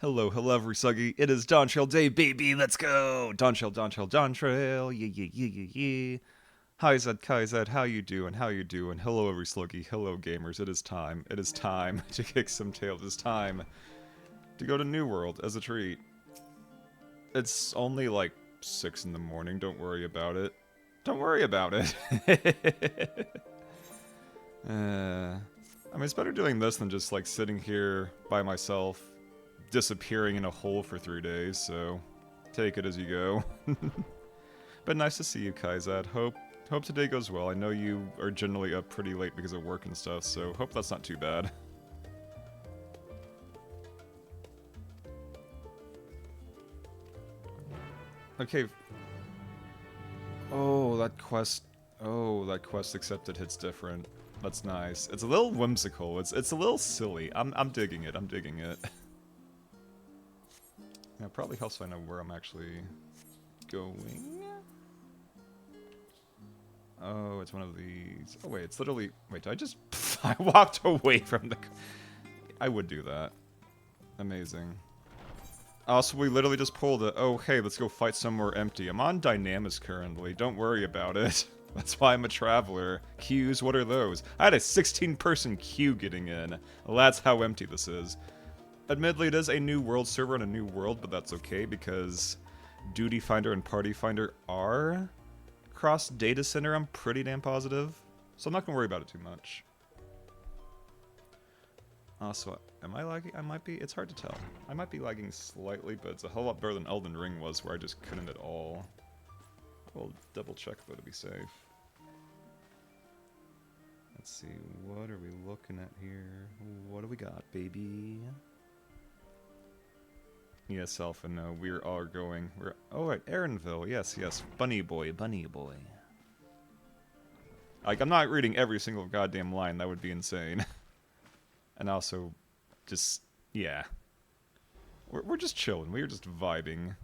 Hello, hello, Rusuggy. It is Dawntrail Day, baby. Let's go. Dawntrail. Yeah. Hi, Zed. How you doing? How you doing? Hello, every sluggy. Hello, gamers. It is time. It is time to kick some tail. It is time to go to New World as a treat. It's only like 6 in the morning. Don't worry about it. Don't worry about it. I mean, it's better doing this than just like sitting here by myself disappearing in a hole for 3 days, so take it as you go. But nice to see you, Kaizad. Hope today goes well. I know you are generally up pretty late because of work and stuff, so hope that's not too bad. Okay. Oh, that quest accepted hits different. That's nice. It's a little whimsical. It's a little silly. I'm digging it. I'm digging it. Yeah, probably helps if I know where I'm actually going. Oh, it's one of these. Oh, wait, it's literally... Wait, did I just... I walked away from the... I would do that. Amazing. Also, we literally just pulled a... Oh, hey, let's go fight somewhere empty. I'm on Dynamis currently. Don't worry about it. That's why I'm a traveler. Queues, what are those? I had a 16-person queue getting in. Well, that's how empty this is. Admittedly, it is a new world server on a new world, but that's okay because Duty Finder and Party Finder are cross data center, I'm pretty damn positive. So I'm not going to worry about it too much. Also, am I lagging? I might be. It's hard to tell. I might be lagging slightly, but it's a whole lot better than Elden Ring was, where I just couldn't at all. We'll double check, though, to be safe. Let's see, what are we looking at here? What do we got, baby? Yes, Alpha, no, we are going. Oh, right, Aaronville, yes. Bunny boy. Like, I'm not reading every single goddamn line, that would be insane. And also, just, yeah. We're just chilling, we're just vibing.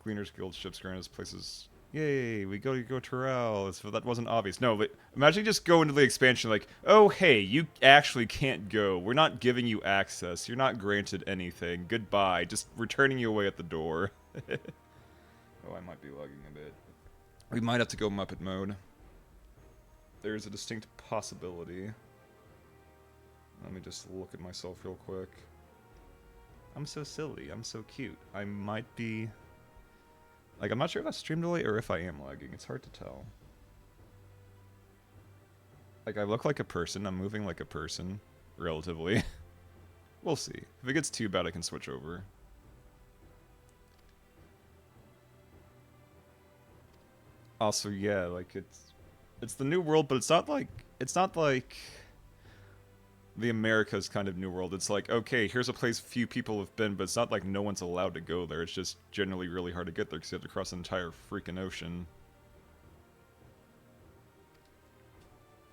Gleaner's Guild ships grant us places. Yay, we go Terrell, so that wasn't obvious. No, but imagine just go into the expansion like, oh hey, you actually can't go. We're not giving you access. You're not granted anything. Goodbye. Just returning you away at the door. Oh, I might be lagging a bit. We might have to go Muppet mode. There's a distinct possibility. Let me just look at myself real quick. I'm so silly. I'm so cute. I might be... Like, I'm not sure if that's stream delay or if I am lagging. It's hard to tell. Like, I look like a person. I'm moving like a person. Relatively. We'll see. If it gets too bad, I can switch over. Also, yeah, like, it's the new world, but it's not like the Americas kind of new world. It's like, okay, here's a place few people have been, but it's not like no one's allowed to go there. It's just generally really hard to get there because you have to cross an entire freaking ocean.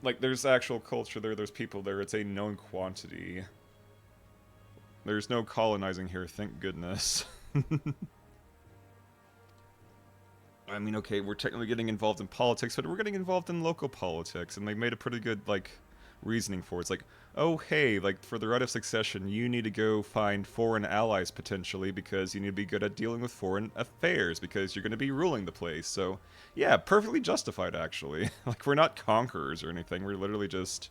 Like, there's actual culture there, there's people there, it's a known quantity. There's no colonizing here, thank goodness. I mean, okay, we're technically getting involved in politics, but we're getting involved in local politics, and they made a pretty good, like, reasoning for it. It's like, oh hey, like for the right of succession, you need to go find foreign allies potentially because you need to be good at dealing with foreign affairs because you're going to be ruling the place. So yeah, perfectly justified actually. Like, we're not conquerors or anything, we're literally just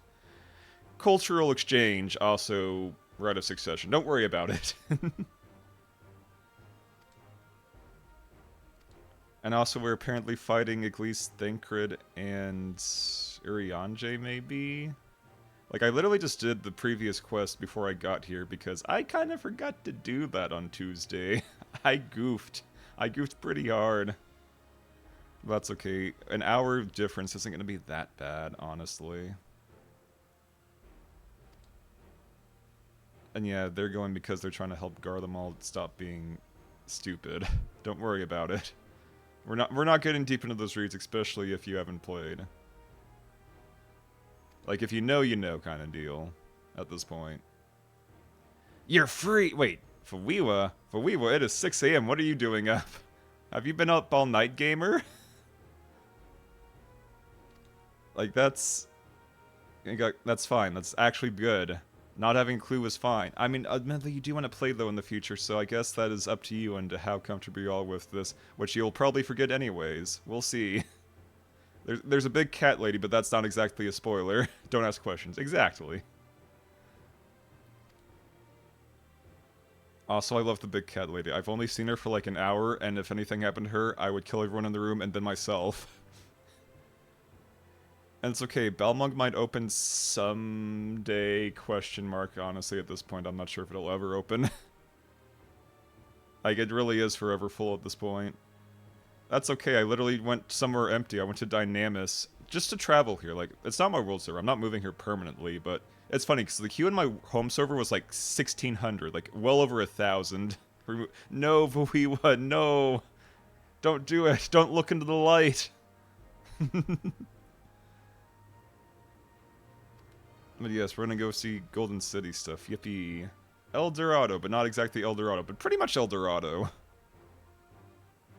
cultural exchange, also right of succession. Don't worry about it. And also we're apparently fighting at least Thancred and Urianger maybe? Like, I literally just did the previous quest before I got here because I kind of forgot to do that on Tuesday. I goofed. I goofed pretty hard. That's okay. An hour difference isn't going to be that bad, honestly. And yeah, they're going because they're trying to help Garlemald stop being stupid. Don't worry about it. We're not getting deep into those reads, especially if you haven't played. Like, if you know kind of deal at this point. You're free! Wait, Fawiwa, it is 6 a.m. What are you doing up? Have you been up all night, gamer? Like, that's fine. That's actually good. Not having a clue is fine. I mean, admittedly, you do want to play, though, in the future, so I guess that is up to you and to how comfortable you are with this, which you'll probably forget anyways. We'll see. There's a big cat lady, but that's not exactly a spoiler. Don't ask questions. Exactly. Also, I love the big cat lady. I've only seen her for like an hour, and if anything happened to her, I would kill everyone in the room and then myself. And it's okay, Balmung might open someday, question mark, honestly, at this point. I'm not sure if it'll ever open. Like, it really is forever full at this point. That's okay, I literally went somewhere empty. I went to Dynamis just to travel here. Like, it's not my world server. I'm not moving here permanently, but it's funny, because the queue in my home server was like 1,600, like, well over 1,000. No, Vuiwa, no! Don't do it! Don't look into the light! But yes, we're gonna go see Golden City stuff. Yippee. El Dorado, but not exactly El Dorado, but pretty much El Dorado.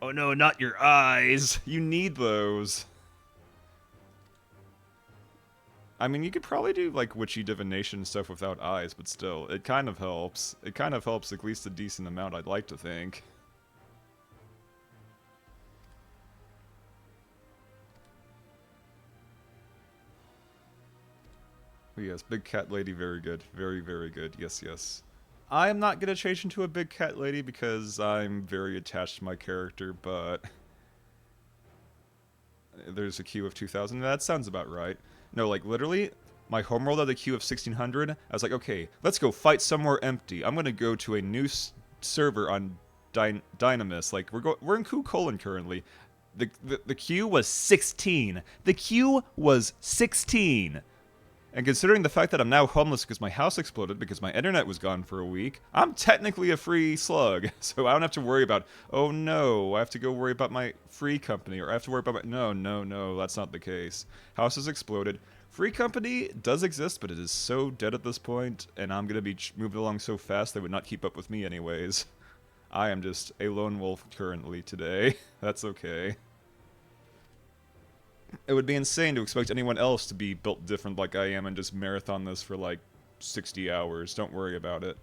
Oh no, not your eyes! You need those! I mean, you could probably do, like, witchy divination stuff without eyes, but still, it kind of helps. It kind of helps at least a decent amount, I'd like to think. But yes, big cat lady, very good. Very, very good. Yes, yes. I am not going to change into a big cat lady because I'm very attached to my character, but there's a queue of 2,000. That sounds about right. No, like, literally, my homeworld had a queue of 1,600. I was like, okay, let's go fight somewhere empty. I'm going to go to a new server on Dynamis. Like, we're in Kukulin currently. The queue was 16. The queue was 16. And considering the fact that I'm now homeless because my house exploded because my internet was gone for a week, I'm technically a free slug. So I don't have to worry about, oh no, I have to go worry about my free company, or I have to worry about my... No, no, no, that's not the case. House has exploded. Free company does exist, but it is so dead at this point, and I'm going to be moving along so fast they would not keep up with me anyways. I am just a lone wolf currently today. That's okay. It would be insane to expect anyone else to be built different like I am and just marathon this for like 60 hours. Don't worry about it.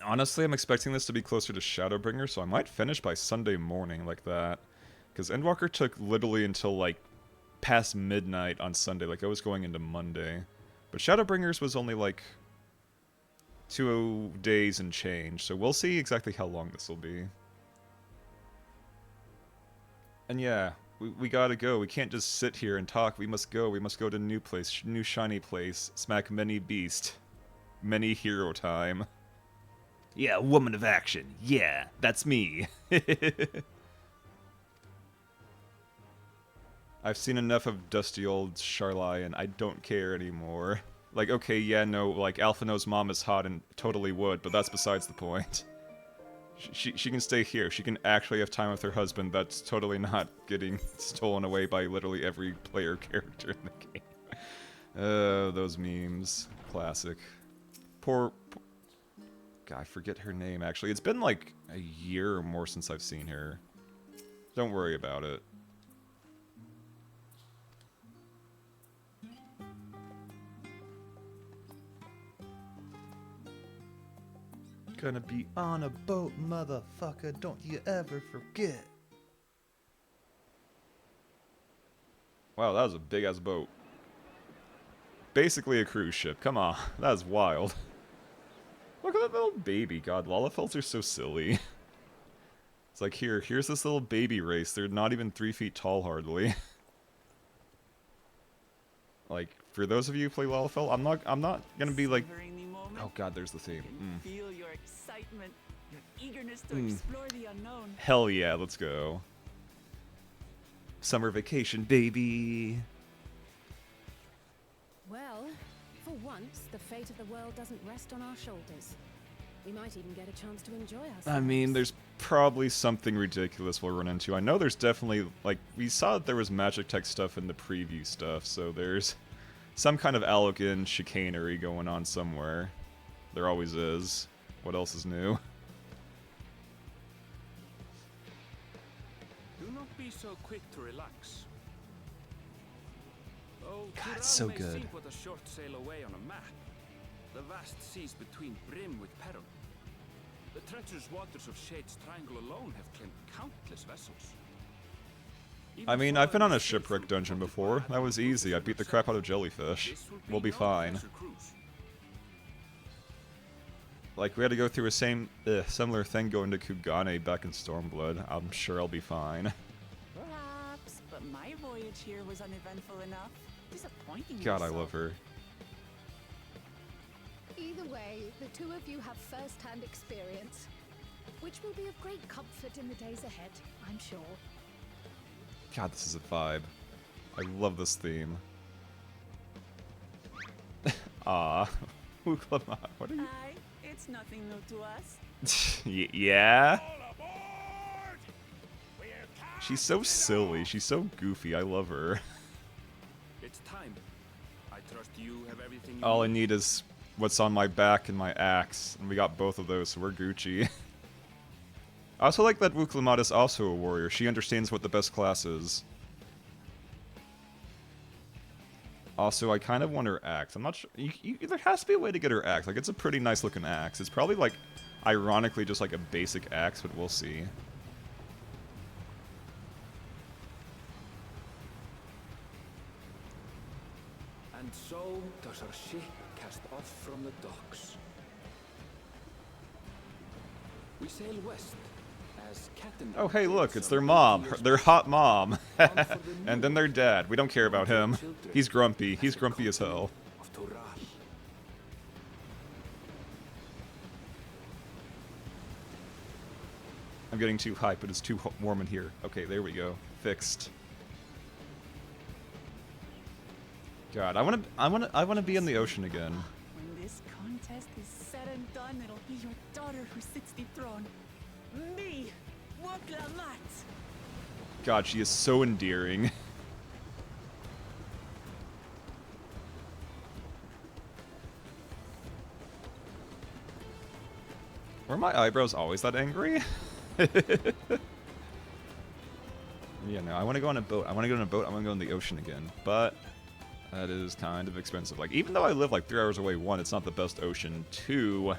Honestly, I'm expecting this to be closer to Shadowbringer, so I might finish by Sunday morning like that. Because Endwalker took literally until like past midnight on Sunday, like I was going into Monday. But Shadowbringers was only like 2 days and change, so we'll see exactly how long this will be. And yeah, we gotta go. We can't just sit here and talk. We must go. We must go to new place, new shiny place. Smack many beast. Many hero time. Yeah, woman of action. Yeah, that's me. I've seen enough of dusty old Charlai, and I don't care anymore. Like, okay, yeah, no, like, Alphino's mom is hot and totally would, but that's besides the point. She can stay here. She can actually have time with her husband. That's totally not getting stolen away by literally every player character in the game. Those memes. Classic. Poor... God, I forget her name, actually. It's been like a year or more since I've seen her. Don't worry about it. Gonna be on a boat, motherfucker. Don't you ever forget. Wow, that was a big-ass boat. Basically a cruise ship. Come on. That is wild. Look at that little baby. God, Lalafels are so silly. It's like, here's this little baby race. They're not even 3 feet tall, hardly. Like, for those of you who play Lalafell, I'm not gonna be like... Oh god, there's the theme. Feel your excitement, your eagerness to explore the unknown. Hell yeah, let's go. Summer vacation, baby. Well, for once, the fate of the world doesn't rest on our shoulders. We might even get a chance to enjoy ourselves. I mean, there's probably something ridiculous we'll run into. I know there's definitely, like, we saw that there was magic tech stuff in the preview stuff, so there's some kind of Alocan chicanery going on somewhere. There always is. What else is new? Do not be so quick to relax. Oh, God, it's Tyrell so may good. seem but a short sail away on a map. The vast seas between brim with peril. The treacherous waters of Shade's Triangle alone have claimed countless vessels. I mean, I've been on a shipwreck dungeon before. That was easy. I beat the crap out of jellyfish. We'll be fine. Like, we had to go through a similar thing going to Kugane back in Stormblood. I'm sure I'll be fine. Perhaps, but my voyage here was uneventful enough. Disappointing. God, I love her. Either way, the two of you have first-hand experience, which will be of great comfort in the days ahead, I'm sure. God, this is a vibe. I love this theme. Ah, Uklama, what are you? Aye, it's nothing new to us. Yeah? She's so silly. She's so goofy. I love her. It's time. I trust you have everything you All I need. need is what's on my back and my axe, and we got both of those, so we're Gucci. I also like that Wuklamata is also a warrior. She understands what the best class is. Also, I kind of want her axe. I'm not sure. There has to be a way to get her axe. Like, it's a pretty nice looking axe. It's probably, like, ironically just like a basic axe, but we'll see. And so does our ship cast off from the docks. We sail west as Captain. Oh, hey, look, it's their mom. Their hot mom. And then their dad. We don't care about him. He's grumpy. He's grumpy as hell. Of Toral. I'm getting too hype, but it's too warm in here. Okay, there we go. Fixed. God, I wanna be in the ocean again. When this contest is said and done, it'll be your daughter who sits the throne. Me, Woklamat. God, she is so endearing. Were my eyebrows always that angry? Yeah, no, I want to go on a boat. I want to go on a boat. I want to go in the ocean again. But that is kind of expensive. Like, even though I live like 3 hours away, 1, it's not the best ocean. 2,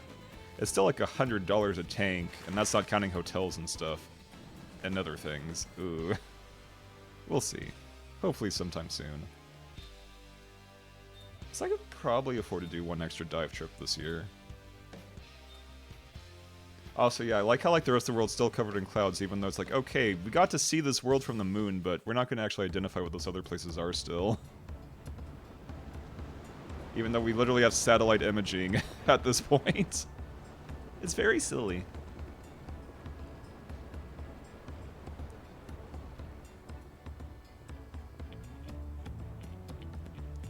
it's still like $100 a tank, and that's not counting hotels and stuff. And other things. Ooh. We'll see. Hopefully sometime soon. So I could probably afford to do 1 extra dive trip this year. Also, yeah, I like how like the rest of the world's still covered in clouds, even though it's like, okay, we got to see this world from the moon, but we're not going to actually identify what those other places are still. Even though we literally have satellite imaging at this point. It's very silly.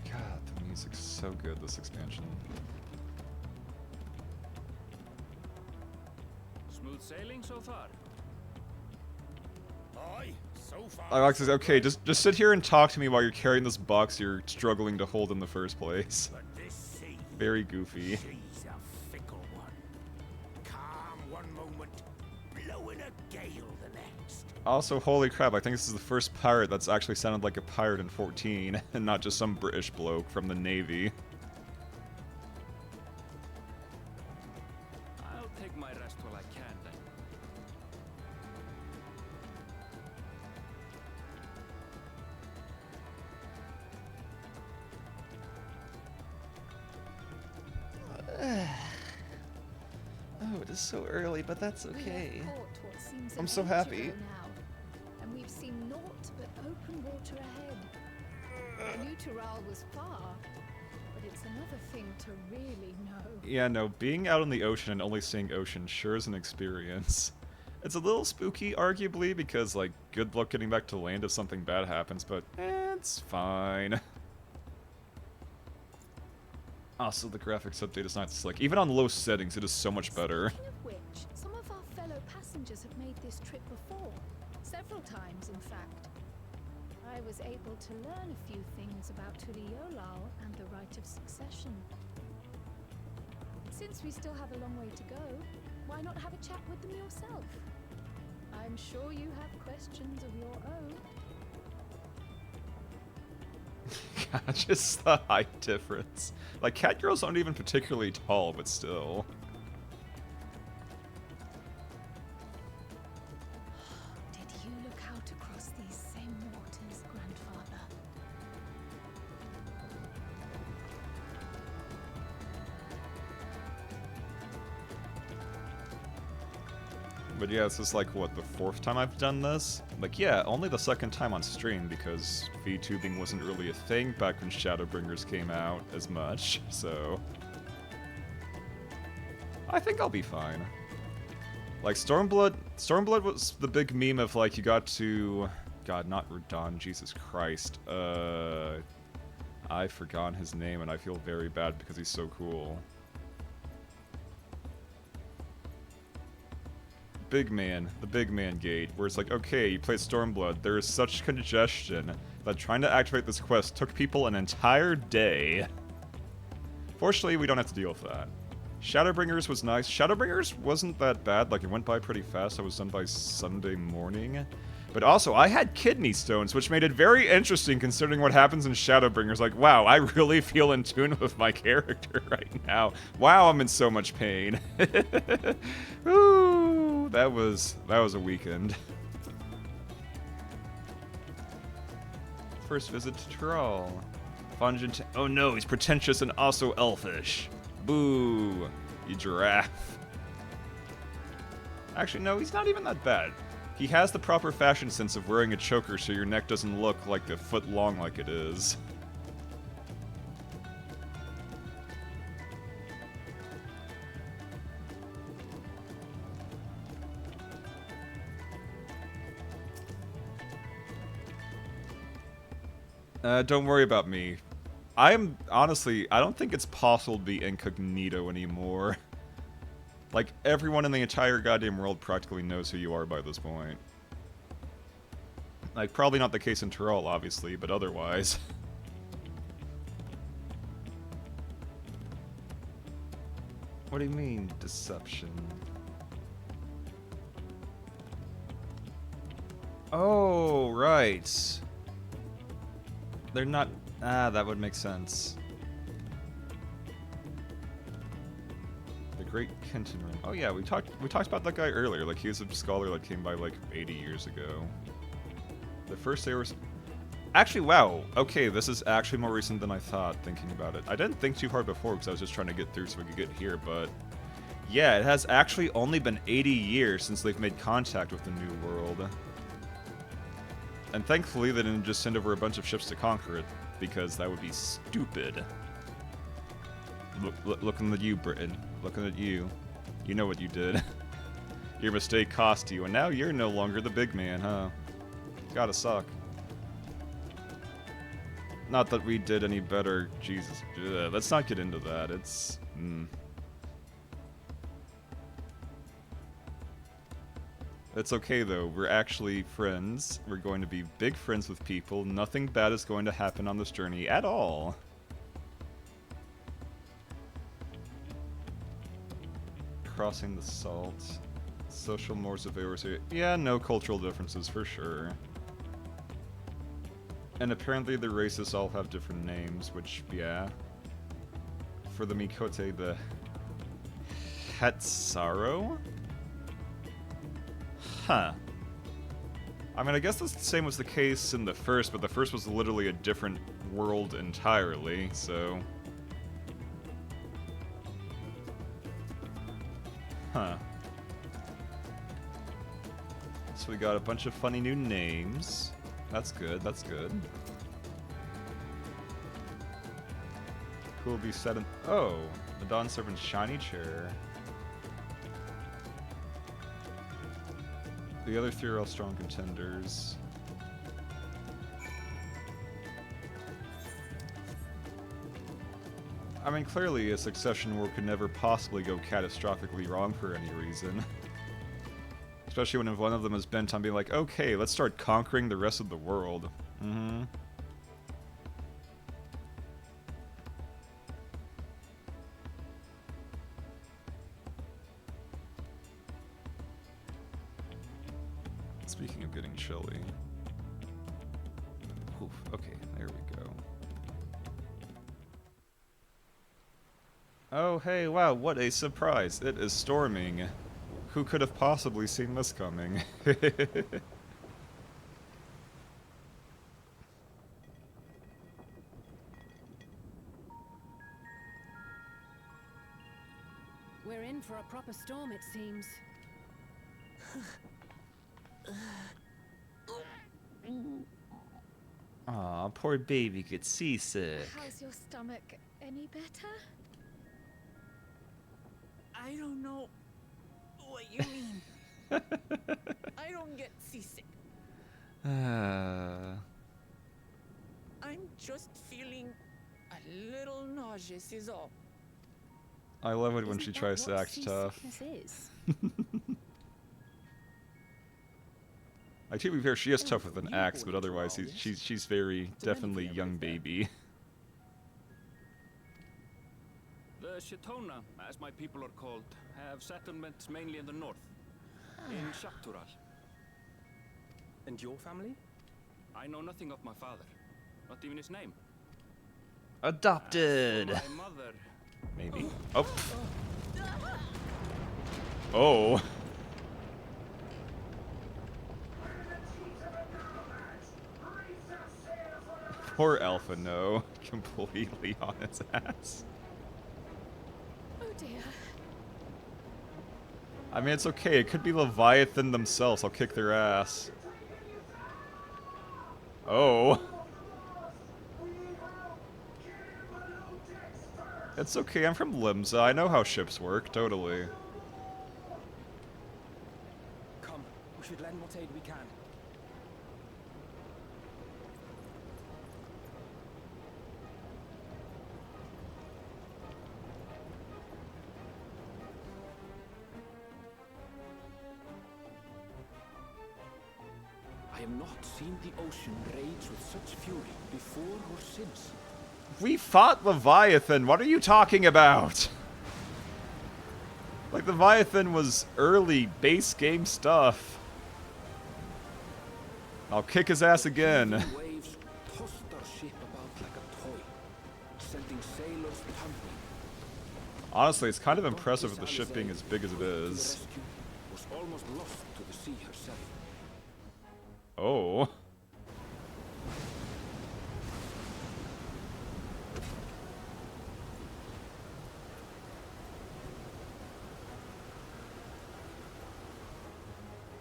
God, the music's so good, this expansion. Smooth sailing so far. Aye, so far. Alexis, okay, just sit here and talk to me while you're carrying this box you're struggling to hold in the first place. But this sea, Very goofy. she's a fickle one. Calm one moment, blowing a gale the next. Also, holy crap, I think this is the first pirate that's actually sounded like a pirate in 14, and not just some British bloke from the Navy. I'll take my rest while I can then. Oh, it is so early, but that's We have caught what seems an I'm so age happy. ago now, and we've seen naught but open water ahead. I knew Tyrell was far, but it's another thing to really know. Yeah, no, being out in the ocean and only seeing ocean sure is an experience. It's a little spooky, arguably, because, like, good luck getting back to land if something bad happens, but it's fine. Also, the graphics update is not slick. Even on low settings, it is so much better. Speaking of which, some of our fellow passengers have made this trip before. Several times, in fact. I was able to learn a few things about Tuliolal and the right of succession. Since we still have a long way to go, why not have a chat with them yourself? I'm sure you have questions of your own. Just the height difference. Like, cat girls aren't even particularly tall, but still. Did you look out across these same waters, grandfather? But yeah, this is like, what, the 4th time I've done this? Like, yeah, only the 2nd time on stream, because VTubing wasn't really a thing back when Shadowbringers came out as much, so... I think I'll be fine. Like, Stormblood was the big meme of, like, you got to... God, not Radon, Jesus Christ. I've forgotten his name, and I feel very bad because he's so cool. The big man gate, where it's like, okay, you play Stormblood, there is such congestion that trying to activate this quest took people an entire day. Fortunately, we don't have to deal with that. Shadowbringers was nice. Shadowbringers wasn't that bad, like it went by pretty fast. I was done by Sunday morning. But also, I had kidney stones, which made it very interesting considering what happens in Shadowbringers. Like, wow, I really feel in tune with my character right now. Wow, I'm in so much pain. Ooh, that was a weekend. First visit to Troll. Fungent. Oh no, he's pretentious and also elfish. Boo, you giraffe. Actually, no, he's not even that bad. He has the proper fashion sense of wearing a choker so your neck doesn't look like a foot long like it is. Don't worry about me. Honestly, I don't think it's possible to be incognito anymore. Like, everyone in the entire goddamn world practically knows who you are by this point. Like, probably not the case in Tyrol, obviously, but otherwise. What do you mean, deception? Oh, right. They're not... Ah, that would make sense. The Great Kenton Ring. Oh yeah, we talked about that guy earlier. Like, he was a scholar that came by like 80 years ago. The first day was... Actually, wow. Okay, this is actually more recent than I thought, thinking about it. I didn't think too hard before because I was just trying to get through so we could get here, but... Yeah, it has actually only been 80 years since they've made contact with the New World. And thankfully they didn't just send over a bunch of ships to conquer it, because that would be stupid. Looking at you, Britain. Looking at you. You know what you did. Your mistake cost you, and now you're no longer the big man, huh? Gotta suck. Not that we did any better. Jesus. Ugh, let's not get into that. It's... It's okay though, we're actually friends. We're going to be big friends with people. Nothing bad is going to happen on this journey at all. Crossing the salt. Social mores of Eorzea. Yeah, no cultural differences for sure. And apparently the races all have different names, which, yeah. For the Mikote, the Hetsaro? Huh. I mean, I guess the same was the case in the first, but the first was literally a different world entirely, so... Huh. So we got a bunch of funny new names. That's good, that's good. Who will be set in... Oh! The Dawn Servant's shiny chair. The other three are all strong contenders. I mean, clearly a succession war could never possibly go catastrophically wrong for any reason. Especially when one of them is bent on being like, okay, let's start conquering the rest of the world. Mm-hmm. Speaking of getting chilly. Oof, okay, there we go. Oh, hey, wow, what a surprise. It is storming. Who could have possibly seen this coming? We're in for a proper storm, it seems. Aw, poor baby gets seasick. How's your stomach? Any better? I don't know what you mean. I don't get seasick. I'm just feeling a little nauseous is all. I love it when Isn't she that tries to what act tough. seasickness is? Like, to be fair, she is tough with an axe, but otherwise she's very, definitely young baby. The Shetona, as my people are called, have settlements mainly in the north, in Shaktural. And your family? I know nothing of my father, not even his name. Adopted! My mother. Maybe. Oh. Oh. Poor Alpha, no. Completely on his ass. Oh dear. I mean, it's okay. It could be Leviathan themselves. I'll kick their ass. Oh. It's okay. I'm from Limsa. I know how ships work. Totally. Come, we should lend what aid we can. I have not seen the ocean rage with such fury before or since. We fought Leviathan. What are you talking about? Like, Leviathan was early base game stuff. I'll kick his ass again. The waves tossed our ship about like a toy, sending sailors tumbling. Honestly, it's kind of impressive with the ship being as big as it is. Rescue was almost lost to the sea herself. Oh.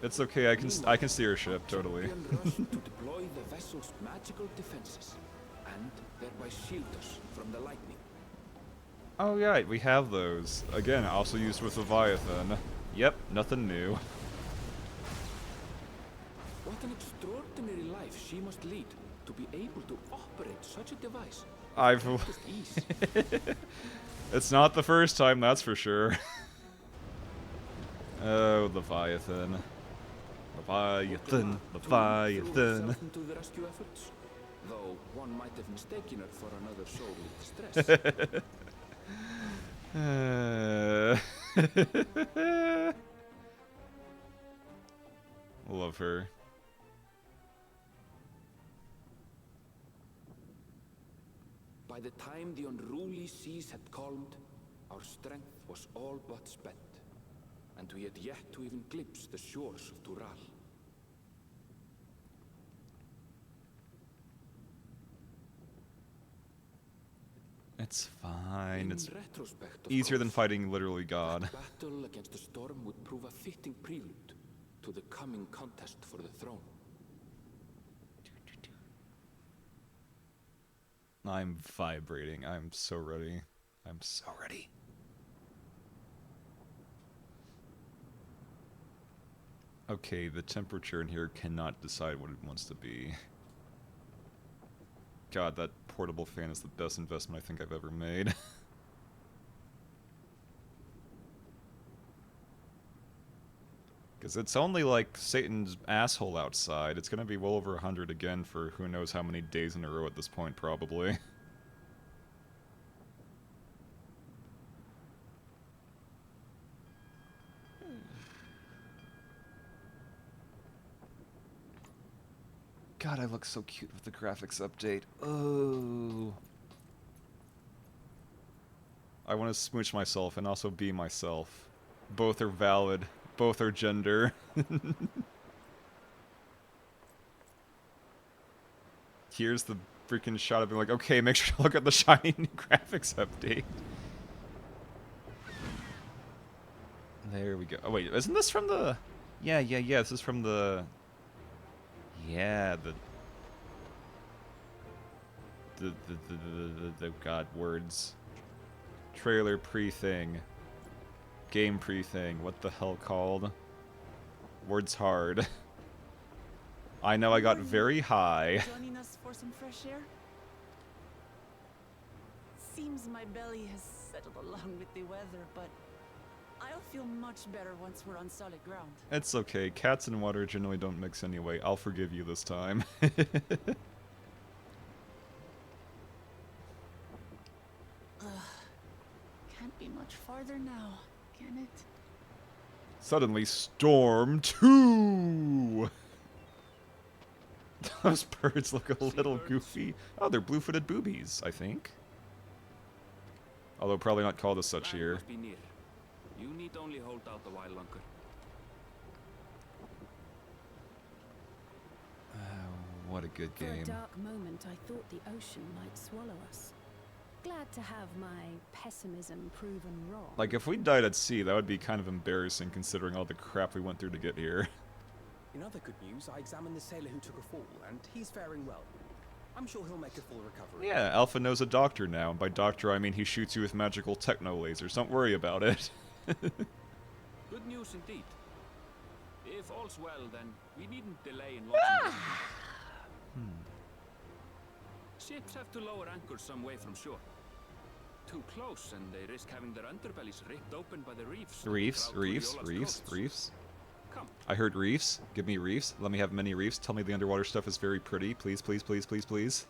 It's okay. I can steer a ship totally. Champion rushed to deploy the vessel's magical defenses, and thereby shield us from the lightning. Oh yeah, we have those. Again, also used with Leviathan. Yep, nothing new. What an extraordinary life she must lead to be able to operate such a device. I've. Just ease. It's not the first time, that's for sure. Oh, Leviathan. Leviathan. Leviathan. Into the rescue efforts, though one might have mistaken her for another soul in distress. Love her. By the time the unruly seas had calmed, our strength was all but spent, and we had yet to even glimpse the shores of Dural. It's fine. It's In retrospect, of easier than course, fighting literally God. that battle against the storm would prove a fitting prelude to the coming contest for the throne. I'm vibrating. I'm so ready. I'm so ready. Okay, the temperature in here cannot decide what it wants to be. God, that portable fan is the best investment I think I've ever made. Because it's only like Satan's asshole outside. It's gonna be well over 100 again for who knows how many days in a row at this point, probably. God, I look so cute with the graphics update. Oh. I want to smooch myself and also be myself. Both are valid. Both are gender. Here's the freaking shot of being like, okay, make sure to look at the shiny new graphics update. There we go. Oh wait, isn't this from the... Yeah, this is from the... Yeah, the god, words. Trailer pre-thing. Game pre-thing. What the hell called? Words hard. I know I got very high. Joining us for some fresh air? Seems my belly has settled along with the weather, but I'll feel much better once we're on solid ground. It's okay. Cats and water generally don't mix anyway. I'll forgive you this time. Can't be much farther now, can it? Suddenly, Storm 2! Those birds look a little goofy. Oh, they're blue-footed boobies, I think. Although probably not called as such Land here. must be near. You need only hold out a while longer. What a good For a game. dark moment, I thought the ocean might swallow us. Glad to have my pessimism proven wrong. Like, if we died at sea, that would be kind of embarrassing considering all the crap we went through to get here. In other good news, I examined the sailor who took a fall, and he's faring well. I'm sure he'll make a full recovery. Yeah, Alpha knows a doctor now, and by doctor I mean he shoots you with magical techno lasers. Don't worry about it. Good news indeed. If all's well, then we needn't delay in launching. Ships have to lower anchors some way from shore. Too close, and they risk having their underbellies ripped open by the reefs. Reefs, throughout reefs, Tuliola's reefs, coasts. reefs. Come, I heard reefs. Give me reefs. Let me have many reefs. Tell me the underwater stuff is very pretty. Please, please, please, please, please.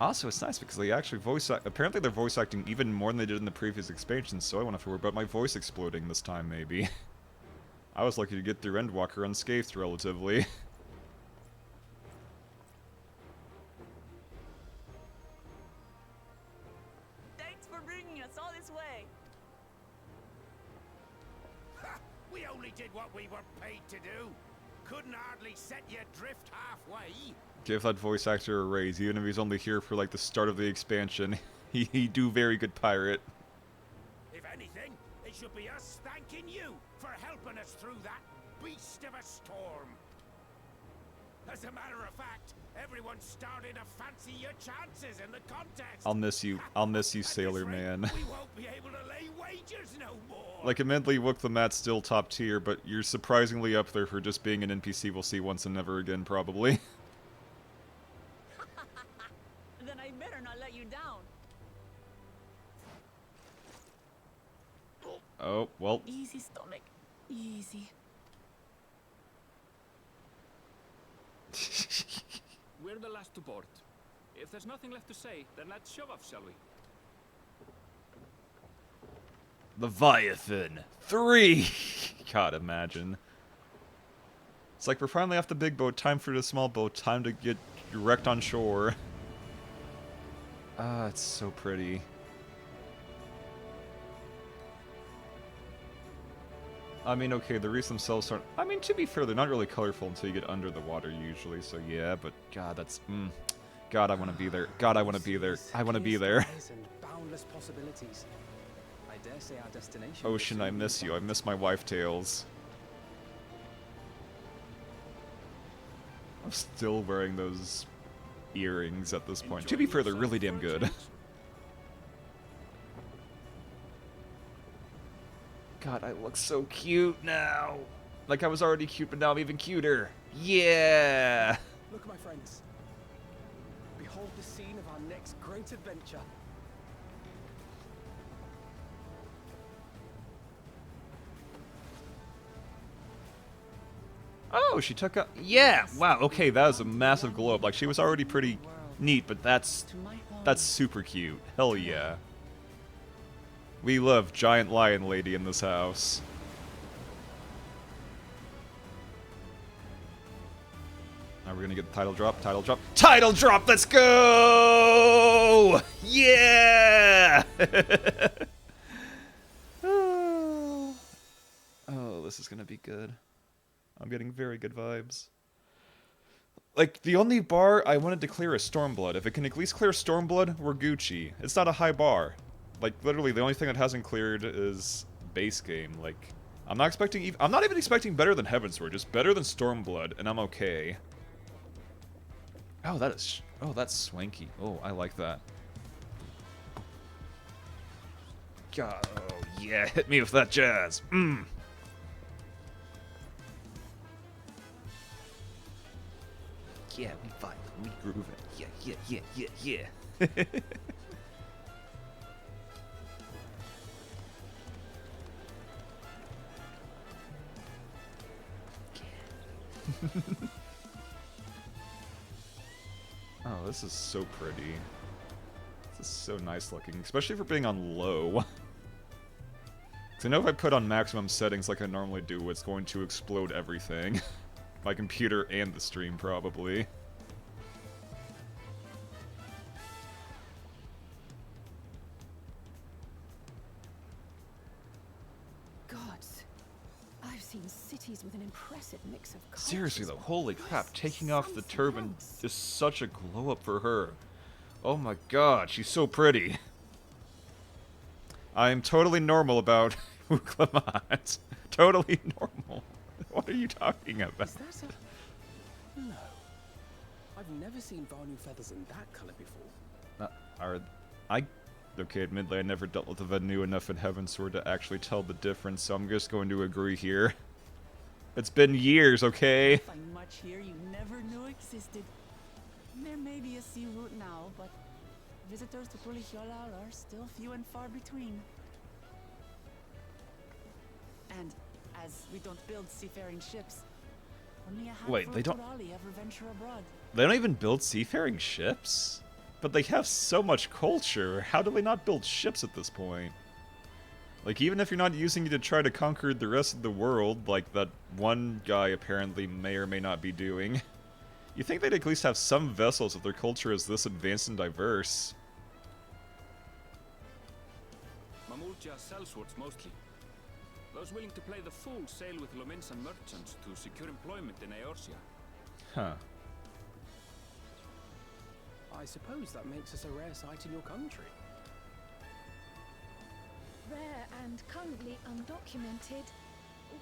Also, it's nice because they actually apparently they're voice acting even more than they did in the previous expansions, so I won't have to worry about my voice exploding this time, maybe. I was lucky to get through Endwalker unscathed, relatively. Thanks for bringing us all this way. Ha! We only did what we were paid to do. Couldn't hardly set you adrift halfway. Give that voice actor a raise, even if he's only here for, like, the start of the expansion. He do very good pirate. If anything, it should be us thanking you for helping us through that beast of a storm. As a matter of fact, everyone's starting to fancy your chances in the contest. I'll miss you, At this sailor rate, man. We won't be able to lay wagers no more. Like, admittedly, Wook the Mat's still top tier, but you're surprisingly up there for just being an NPC we'll see once and never again, probably. Then I better not let you down. Oh, well. Easy, stomach. Easy. we're the last to board. If there's nothing left to say, then let's shove off, shall we? Leviathan 3! God, imagine. It's like we're finally off the big boat, time for the small boat, time to get wrecked on shore. Ah, it's so pretty. I mean, okay, the reefs themselves aren't... I mean, to be fair, they're not really colorful until you get under the water, usually, so yeah, but God, that's... God, I want to be there. God, I want to be there. I want to be there. And boundless possibilities. I dare say our destination. Ocean, I miss you. I miss my wife tails. I'm still wearing those earrings at this point. To be fair, they're really damn good. God, I look so cute now. Like I was already cute, but now I'm even cuter. Yeah! Look, my friends. Behold the scene of our next great adventure. Oh, she took a... Yeah! Wow, okay, that was a massive globe. Like, she was already pretty neat, but that's super cute. Hell yeah. We love giant lion lady in this house. Are we gonna get the title drop? Title drop? Title drop! Let's go! Yeah! Oh, this is gonna be good. I'm getting very good vibes. Like, the only bar I wanted to clear is Stormblood. If it can at least clear Stormblood, we're Gucci. It's not a high bar. Like, literally, the only thing that hasn't cleared is base game. Like, I'm not even expecting better than Heavensward, just better than Stormblood, and I'm okay. Oh, that's swanky. Oh, I like that. God, oh, yeah, hit me with that jazz. Mmm. Yeah, we vibe, we groove it. Yeah. Oh, this is so pretty. This is so nice looking, especially for being on low. Because I know if I put on maximum settings like I normally do, it's going to explode everything. My computer and the stream, probably. Gods, I've seen cities with an impressive mix of cultures. Seriously though, holy crap, This taking is off the something turban else. is such a glow up for her. Oh my god, she's so pretty. I am totally normal about Uklamat. Totally normal. What are you talking about? Is that a... No. I've never seen Vanu feathers in that color before. Okay, admittedly, I never dealt with the Vanu enough in Heavensward to actually tell the difference, so I'm just going to agree here. It's been years, okay? You'll find much here you never knew existed. There may be a sea route now, but visitors to Pulihiola are still few and far between. And as we don't build seafaring ships, only a handful Wait, they of don't- Turali ever venture abroad. They don't even build seafaring ships? But they have so much culture. How do they not build ships at this point? Like, even if you're not using it to try to conquer the rest of the world, like that one guy apparently may or may not be doing, you think they'd at least have some vessels if their culture is this advanced and diverse. Mamulja sellswords mostly. Those willing to play the fool sail with Lominsan merchants to secure employment in Eorzea. Huh. I suppose that makes us a rare sight in your country. Rare and currently undocumented.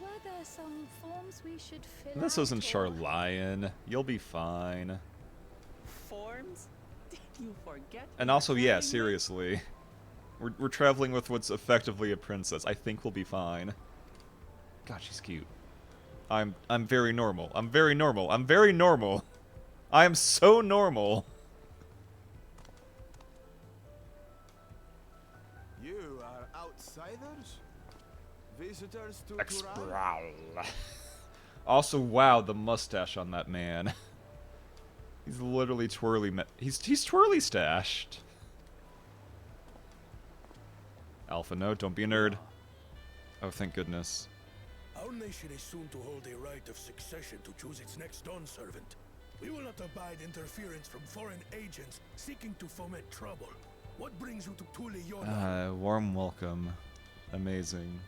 Were there some forms we should fill This out isn't or- Charlion. You'll be fine. Forms? Did you forget? And we were also, yeah, traveling with- seriously. We're traveling with what's effectively a princess. I think we'll be fine. God, she's cute. I'm very normal. I'm very normal. I'm very normal. I am so normal. You are outsiders? Visitors to Turan? Exprowl. Also, wow, the mustache on that man. He's literally he's twirly stashed. Alpha, no, don't be a nerd. Oh, thank goodness. Our nation is soon to hold a right of succession to choose its next dawn servant. We will not abide interference from foreign agents seeking to foment trouble. What brings you to Pulihiola? Warm welcome. Amazing.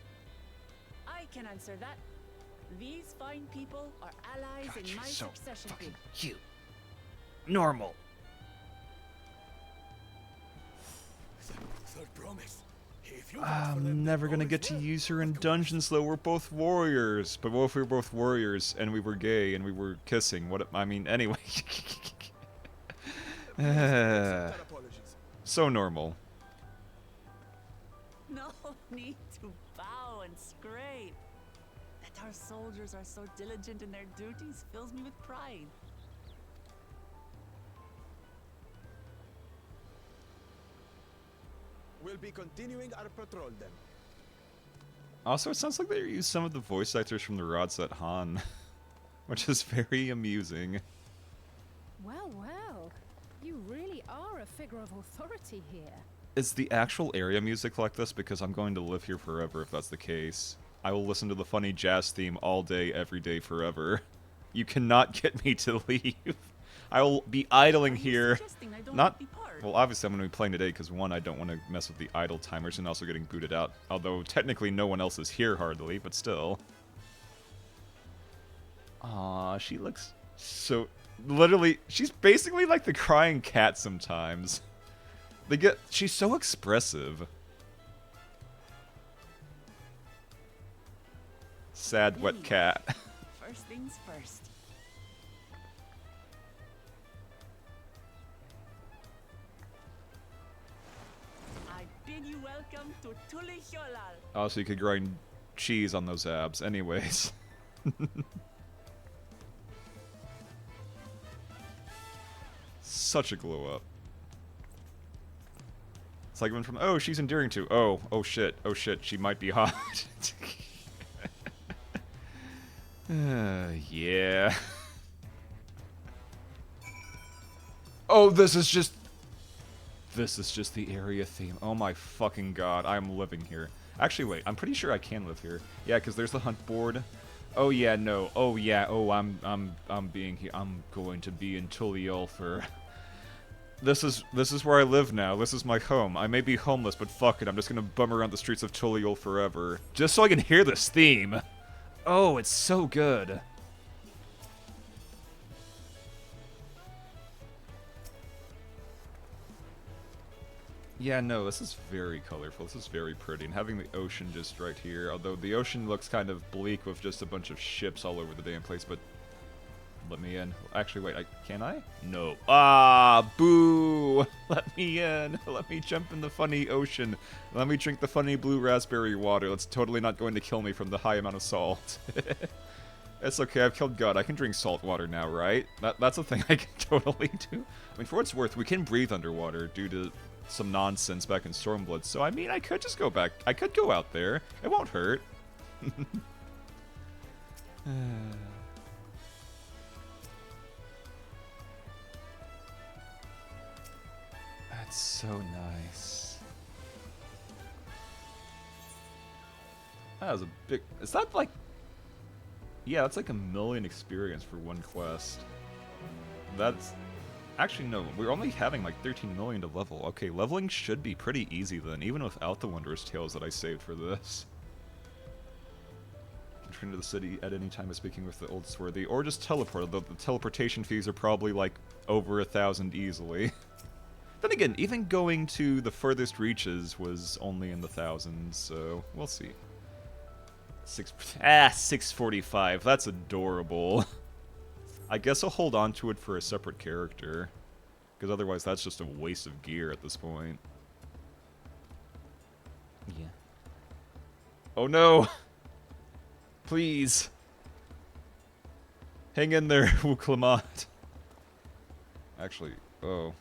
I can answer that. These fine people are allies God, in she's my so succession fucking bid. cute. Normal. Third promise. If you vote for them, I'm then never all gonna is get to well. use her in Otherwise, dungeons though. We're both warriors. But what if we were both warriors and we were gay and we were kissing? I mean, anyway. Accept our apologies. So normal. No need to bow and scrape. That our soldiers are so diligent in their duties fills me with pride. We'll be continuing our patrol then. Also, it sounds like they used some of the voice actors from the Rod Set Han, which is very amusing. Well, well. You really are a figure of authority here. Is the actual area music like this? Because I'm going to live here forever if that's the case. I will listen to the funny jazz theme all day, every day, forever. You cannot get me to leave. I will be idling Are you here. suggesting I don't Not... depart? Well, obviously I'm going to be playing today because, one, I don't want to mess with the idle timers and also getting booted out. Although, technically, no one else is here hardly, but still. Aw, she looks so... Literally, she's basically like the crying cat sometimes. She's so expressive. Sad, wet cat. First things first. I bid you welcome to Tuliholal. Oh, so you could grind cheese on those abs. Anyways. Such a glow up. It's like went from, oh, she's endearing to, oh shit, she might be hot. Yeah. Oh, this is just the area theme. Oh my fucking god, I'm living here. Actually, wait, I'm pretty sure I can live here. Yeah, because there's the hunt board. Oh yeah, no. Oh yeah. Oh, I'm being here. I'm going to be in Tuliol for. This is where I live now. This is my home. I may be homeless, but fuck it. I'm just gonna bum around the streets of Tuliol forever, just so I can hear this theme. Oh, it's so good. Yeah, no, this is very colorful. This is very pretty. And having the ocean just right here, although the ocean looks kind of bleak with just a bunch of ships all over the damn place, but let me in. Actually, wait, can I? No. Ah, boo! Let me in. Let me jump in the funny ocean. Let me drink the funny blue raspberry water. That's totally not going to kill me from the high amount of salt. It's okay, I've killed God. I can drink salt water now, right? That's a thing I can totally do. I mean, for what it's worth, we can breathe underwater due to some nonsense back in Stormblood, so I mean, I could just go back. I could go out there. It won't hurt. That's so nice. That was a big... Is that like... Yeah, that's like 1,000,000 experience for one quest. That's... Actually, no, we're only having like 13 million to level. Okay, leveling should be pretty easy then, even without the Wondrous Tales that I saved for this. Return to the city at any time of speaking with the old swarthy, or just teleport, although the teleportation fees are probably like over 1,000 easily. Then again, even going to the furthest reaches was only in the thousands, so we'll see. 645, that's adorable. I guess I'll hold on to it for a separate character, because otherwise that's just a waste of gear at this point. Yeah. Oh no! Please! Hang in there, Wuklamat. Actually, oh.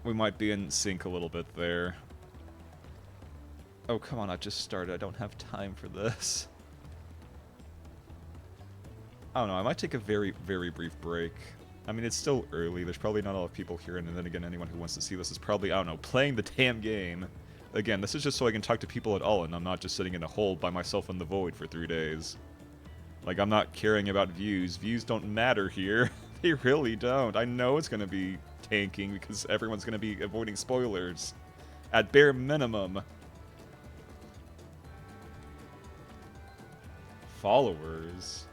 We might be in sync a little bit there. Oh, come on, I just started. I don't have time for this. I don't know, I might take a very, very brief break. I mean, it's still early. There's probably not a lot of people here, and then again, anyone who wants to see this is probably, I don't know, playing the damn game. Again, this is just so I can talk to people at all, and I'm not just sitting in a hole by myself in the void for 3 days. Like, I'm not caring about views. Views don't matter here. They really don't. I know it's going to be tanking because everyone's going to be avoiding spoilers. At bare minimum. Followers.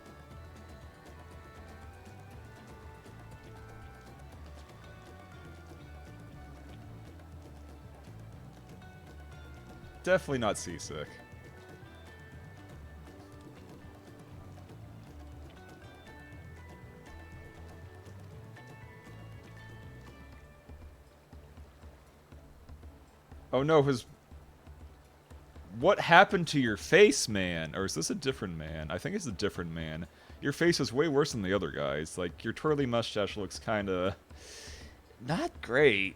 Definitely not seasick. Oh no, what happened to your face, man? Or is this a different man? I think it's a different man. Your face is way worse than the other guys. Like, your twirly mustache looks kinda... not great.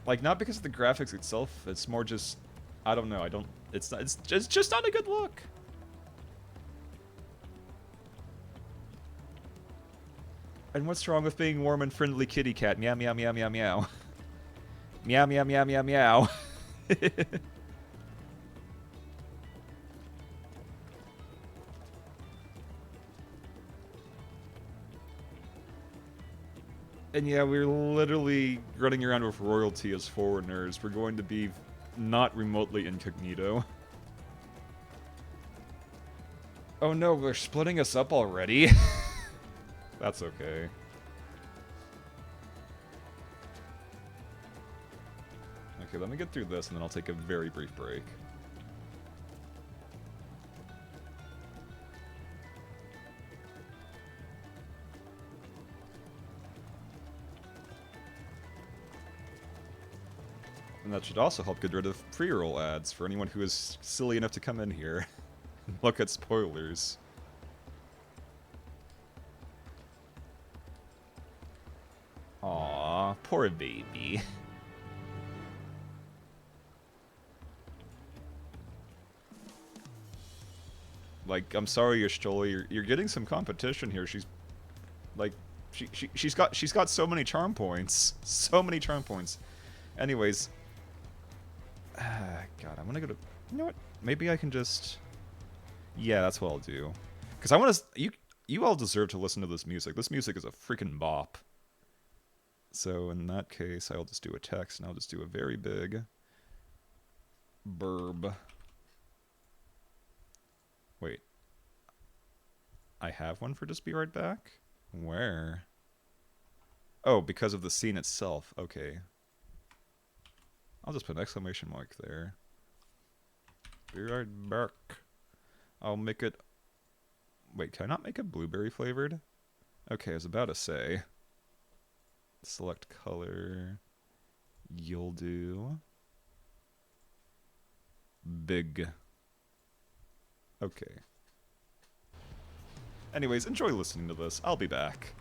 Like, not because of the graphics itself, it's more just... I don't know, it's just not a good look. And what's wrong with being warm and friendly kitty cat? Meow, meow, meow, meow, meow. Meow, meow, meow, meow, meow. And yeah, we're literally running around with royalty as foreigners. We're going to be not remotely incognito. Oh no, they're splitting us up already? That's okay. Okay, let me get through this and then I'll take a very brief break. And that should also help get rid of pre-roll ads for anyone who is silly enough to come in here and look at spoilers. Aww, poor baby. Like, I'm sorry, Y'shtola, you're getting some competition here. She's like, she's got so many charm points, so many charm points. Anyways, God, I'm gonna go to. You know what? Maybe I can just. Yeah, that's what I'll do. Cause I want to. You all deserve to listen to this music. This music is a freaking bop. So in that case, I'll just do a text, and I'll just do a very big burb. Wait. I have one for just be right back? Where? Oh, because of the scene itself. Okay. I'll just put an exclamation mark there. Be right back. I'll make it... Wait, can I not make it blueberry flavored? Okay, I was about to say. Select color. You'll do. Big. Okay. Anyways, enjoy listening to this. I'll be back.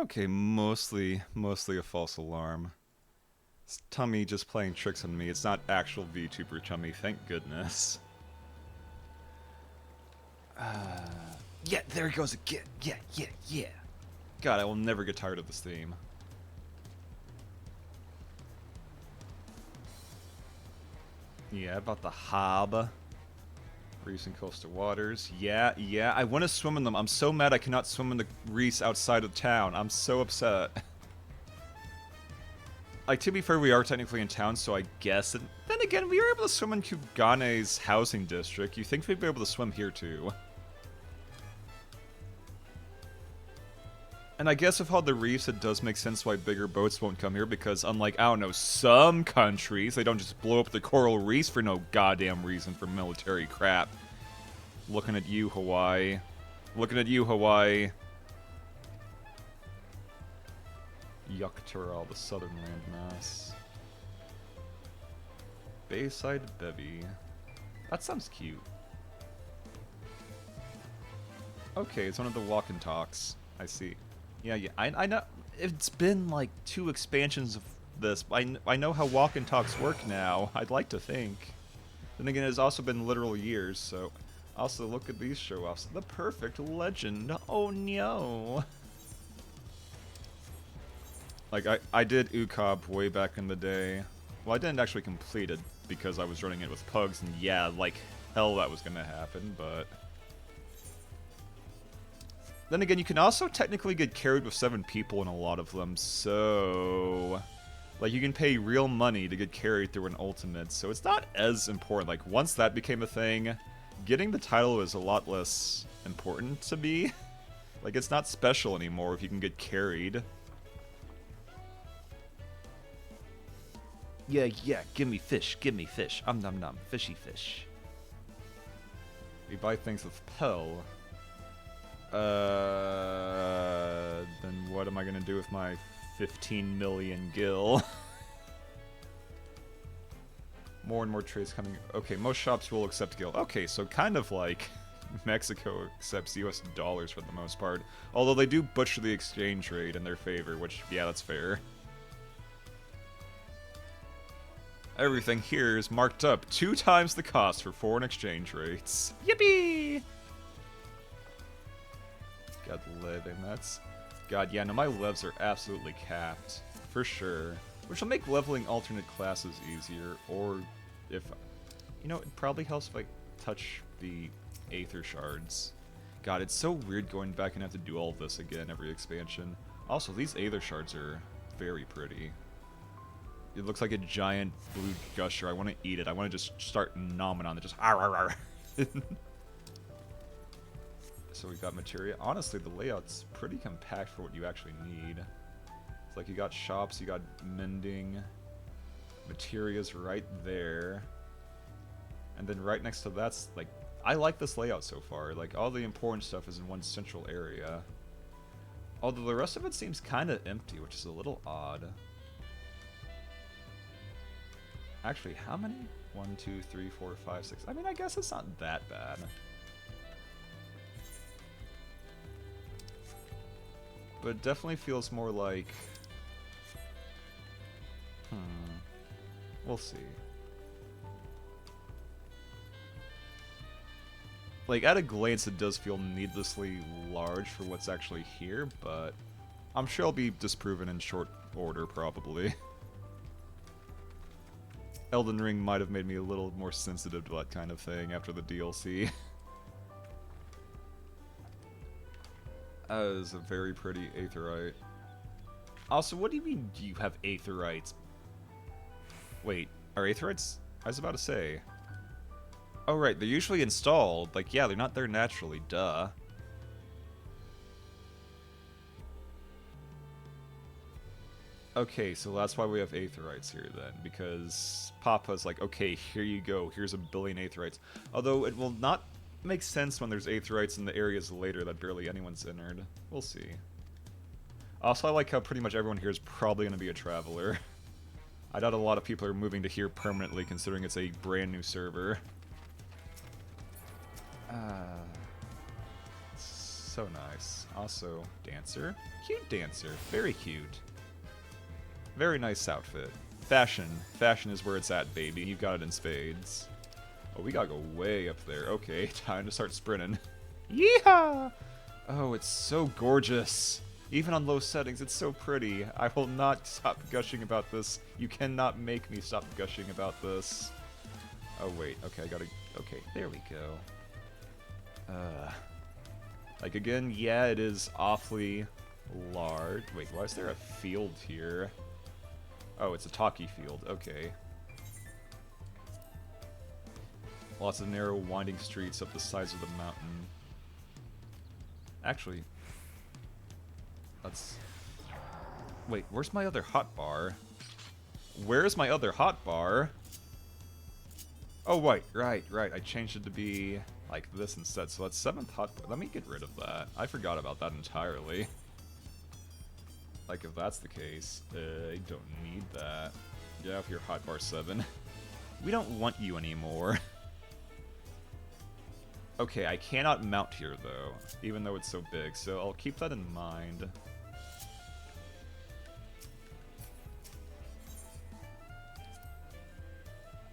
Okay, mostly a false alarm. It's Tummy just playing tricks on me. It's not actual VTuber Tummy, thank goodness. Yeah, there he goes again. Yeah. God, I will never get tired of this theme. Yeah, about the hob. Reefs and coastal waters. Yeah, I want to swim in them. I'm so mad I cannot swim in the reefs outside of town. I'm so upset. Like, to be fair, we are technically in town, so I guess. And then again, we were able to swim in Kugane's housing district. You think we'd be able to swim here, too. And I guess with how the reefs, it does make sense why bigger boats won't come here, because unlike, I don't know, some countries, they don't just blow up the coral reefs for no goddamn reason for military crap. Looking at you, Hawaii. Looking at you, Hawaii. Yucatara, the southern landmass. Bayside Bevy. That sounds cute. Okay, it's one of the walk and talks. I see. Yeah, I know. It's been like 2 expansions of this. I know how walk and talks work now. I'd like to think. Then again, it's also been literal years, so. Also, look at these show-offs. The perfect legend. Oh no. Like, I did UCOB way back in the day. Well, I didn't actually complete it because I was running it with pugs, and yeah, like hell that was gonna happen, but. Then again, you can also technically get carried with 7 people in a lot of them, so. Like, you can pay real money to get carried through an ultimate, so it's not as important. Like, once that became a thing, getting the title is a lot less important to me. Like, it's not special anymore if you can get carried. Yeah, give me fish, nom nom, fishy fish. We buy things with Pell. Then what am I gonna do with my 15 million gil? More and more trades coming. Okay, most shops will accept gil. Okay, so kind of like Mexico accepts US dollars for the most part. Although they do butcher the exchange rate in their favor, which, yeah, that's fair. Everything here is marked up 2 times the cost for foreign exchange rates. Yippee! God, living, that's... God, yeah, no, my levs are absolutely capped. For sure. Which will make leveling alternate classes easier, or if... You know, it probably helps if I touch the Aether Shards. God, it's so weird going back and have to do all of this again every expansion. Also, these Aether Shards are very pretty. It looks like a giant blue gusher. I want to eat it. I want to just start nomming on it. Just So we got materia. Honestly, the layout's pretty compact for what you actually need. It's like you got shops, you got mending. Materia's right there. And then right next to that's like... I like this layout so far. Like, all the important stuff is in one central area. Although the rest of it seems kind of empty, which is a little odd. Actually, how many? 1, 2, 3, 4, 5, 6. I mean, I guess it's not that bad. But it definitely feels more like... We'll see. Like, at a glance, it does feel needlessly large for what's actually here, but I'm sure I'll be disproven in short order, probably. Elden Ring might have made me a little more sensitive to that kind of thing after the DLC. That is a very pretty aetheryte. Also, what do you mean you have aetherytes? Wait, are aetherytes? I was about to say. Oh right, they're usually installed. Like, yeah, they're not there naturally, duh. Okay, so that's why we have aetherytes here then, because Papa's like, okay, here you go, here's 1 billion aetherytes. Although it will not make sense when there's aetherytes in the areas later that barely anyone's entered. We'll see. Also, I like how pretty much everyone here is probably going to be a traveler. I doubt a lot of people are moving to here permanently, considering it's a brand new server. So nice. Also, dancer. Cute dancer. Very cute. Very nice outfit. Fashion. Fashion is where it's at, baby. You've got it in spades. Oh, we gotta go way up there. Okay, time to start sprinting. Yeehaw! Oh, it's so gorgeous. Even on low settings, it's so pretty. I will not stop gushing about this. You cannot make me stop gushing about this. Oh, wait. Okay, I gotta... Okay, there we go. Like, again, yeah, it is awfully large. Wait, why is there a field here? Oh, it's a talkie field. Okay. Lots of narrow, winding streets up the sides of the mountain. Actually... Let's... Wait, where's my other hotbar? Where's my other hotbar? Oh, right. I changed it to be like this instead. So that's 7th hotbar. Let me get rid of that. I forgot about that entirely. Like, if that's the case, I don't need that. Get off your hotbar 7. We don't want you anymore. Okay, I cannot mount here, though, even though it's so big, so I'll keep that in mind.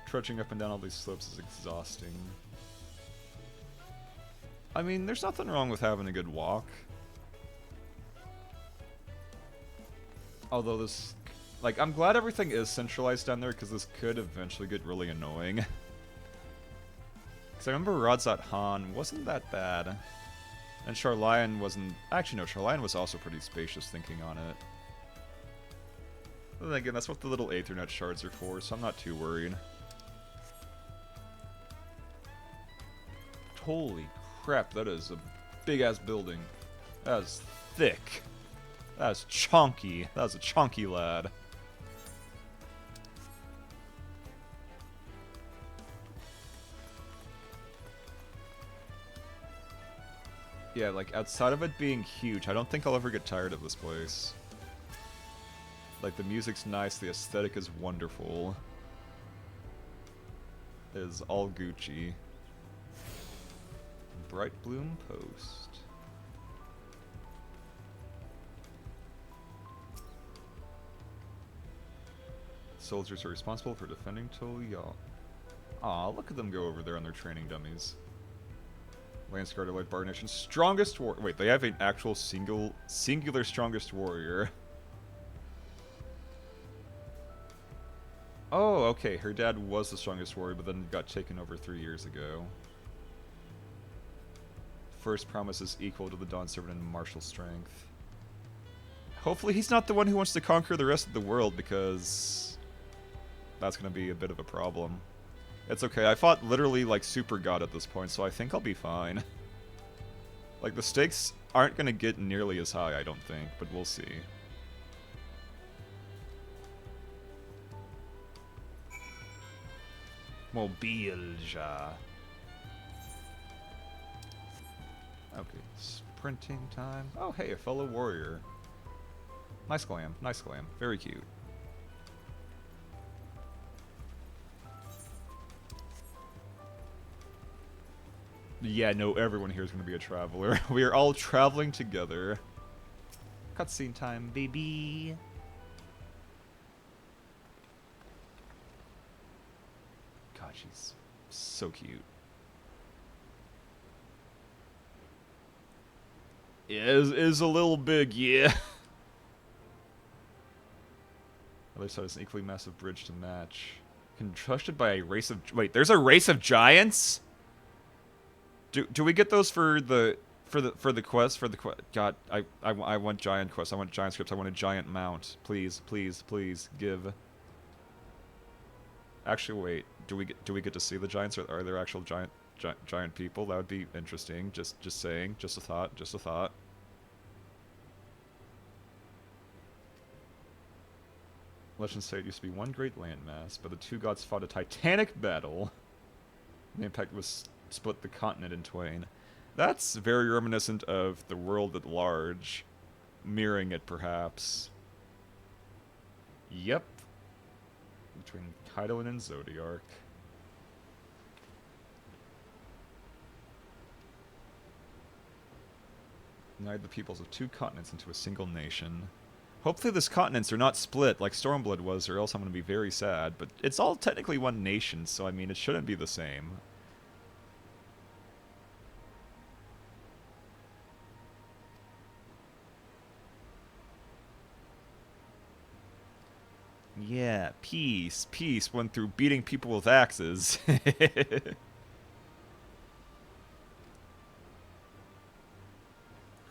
Trudging up and down all these slopes is exhausting. I mean, there's nothing wrong with having a good walk. Although this... Like, I'm glad everything is centralized down there, because this could eventually get really annoying. Because I remember Radzat Han wasn't that bad. And Charlion wasn't... Actually, no, Charlion was also pretty spacious thinking on it. But then again, that's what the little Aethernet shards are for, so I'm not too worried. Holy crap, that is a big-ass building. That is thick. That is chonky. That is a chonky lad. Yeah, like, outside of it being huge, I don't think I'll ever get tired of this place. Like, the music's nice, the aesthetic is wonderful. It is all Gucci. Bright Bloom Post. Soldiers are responsible for defending Tolyal. Aw, look at them go over there on their training dummies. Lance Guard Allied Bar Nation's strongest war- Wait, they have an actual singular strongest warrior. Oh, okay, her dad was the strongest warrior, but then got taken over 3 years ago. First promise is equal to the Dawn Servant in martial strength. Hopefully he's not the one who wants to conquer the rest of the world, because that's going to be a bit of a problem. It's okay, I fought literally like Super God at this point, so I think I'll be fine. Like, the stakes aren't going to get nearly as high, I don't think, but we'll see. Mobilja. Okay, sprinting time. Oh, hey, a fellow warrior. Nice glam, nice glam. Very cute. Yeah, no, everyone here is going to be a traveler. We are all traveling together. Cutscene time, baby. God, she's so cute. Is a little big, yeah. Other side is an equally massive bridge to match. Constructed by a race of... Wait, there's a race of giants? Do we get those for the quest? God, I want giant quests. I want giant scripts. I want a giant mount. Please, please, please give. Actually, wait. Do we get to see the giants? Or are there actual giant people? That would be interesting. Just saying. Just a thought. Just a thought. Legends say it used to be one great landmass, but the two gods fought a titanic battle. The impact was split the continent in twain. That's very reminiscent of the world at large, mirroring it perhaps. Yep. Between Kaidoin and Zodiark. Unite the peoples of 2 continents into a single nation. Hopefully these continents are not split like Stormblood was, or else I'm going to be very sad. But it's all technically one nation, so I mean, it shouldn't be the same. Yeah, peace. Peace went through beating people with axes.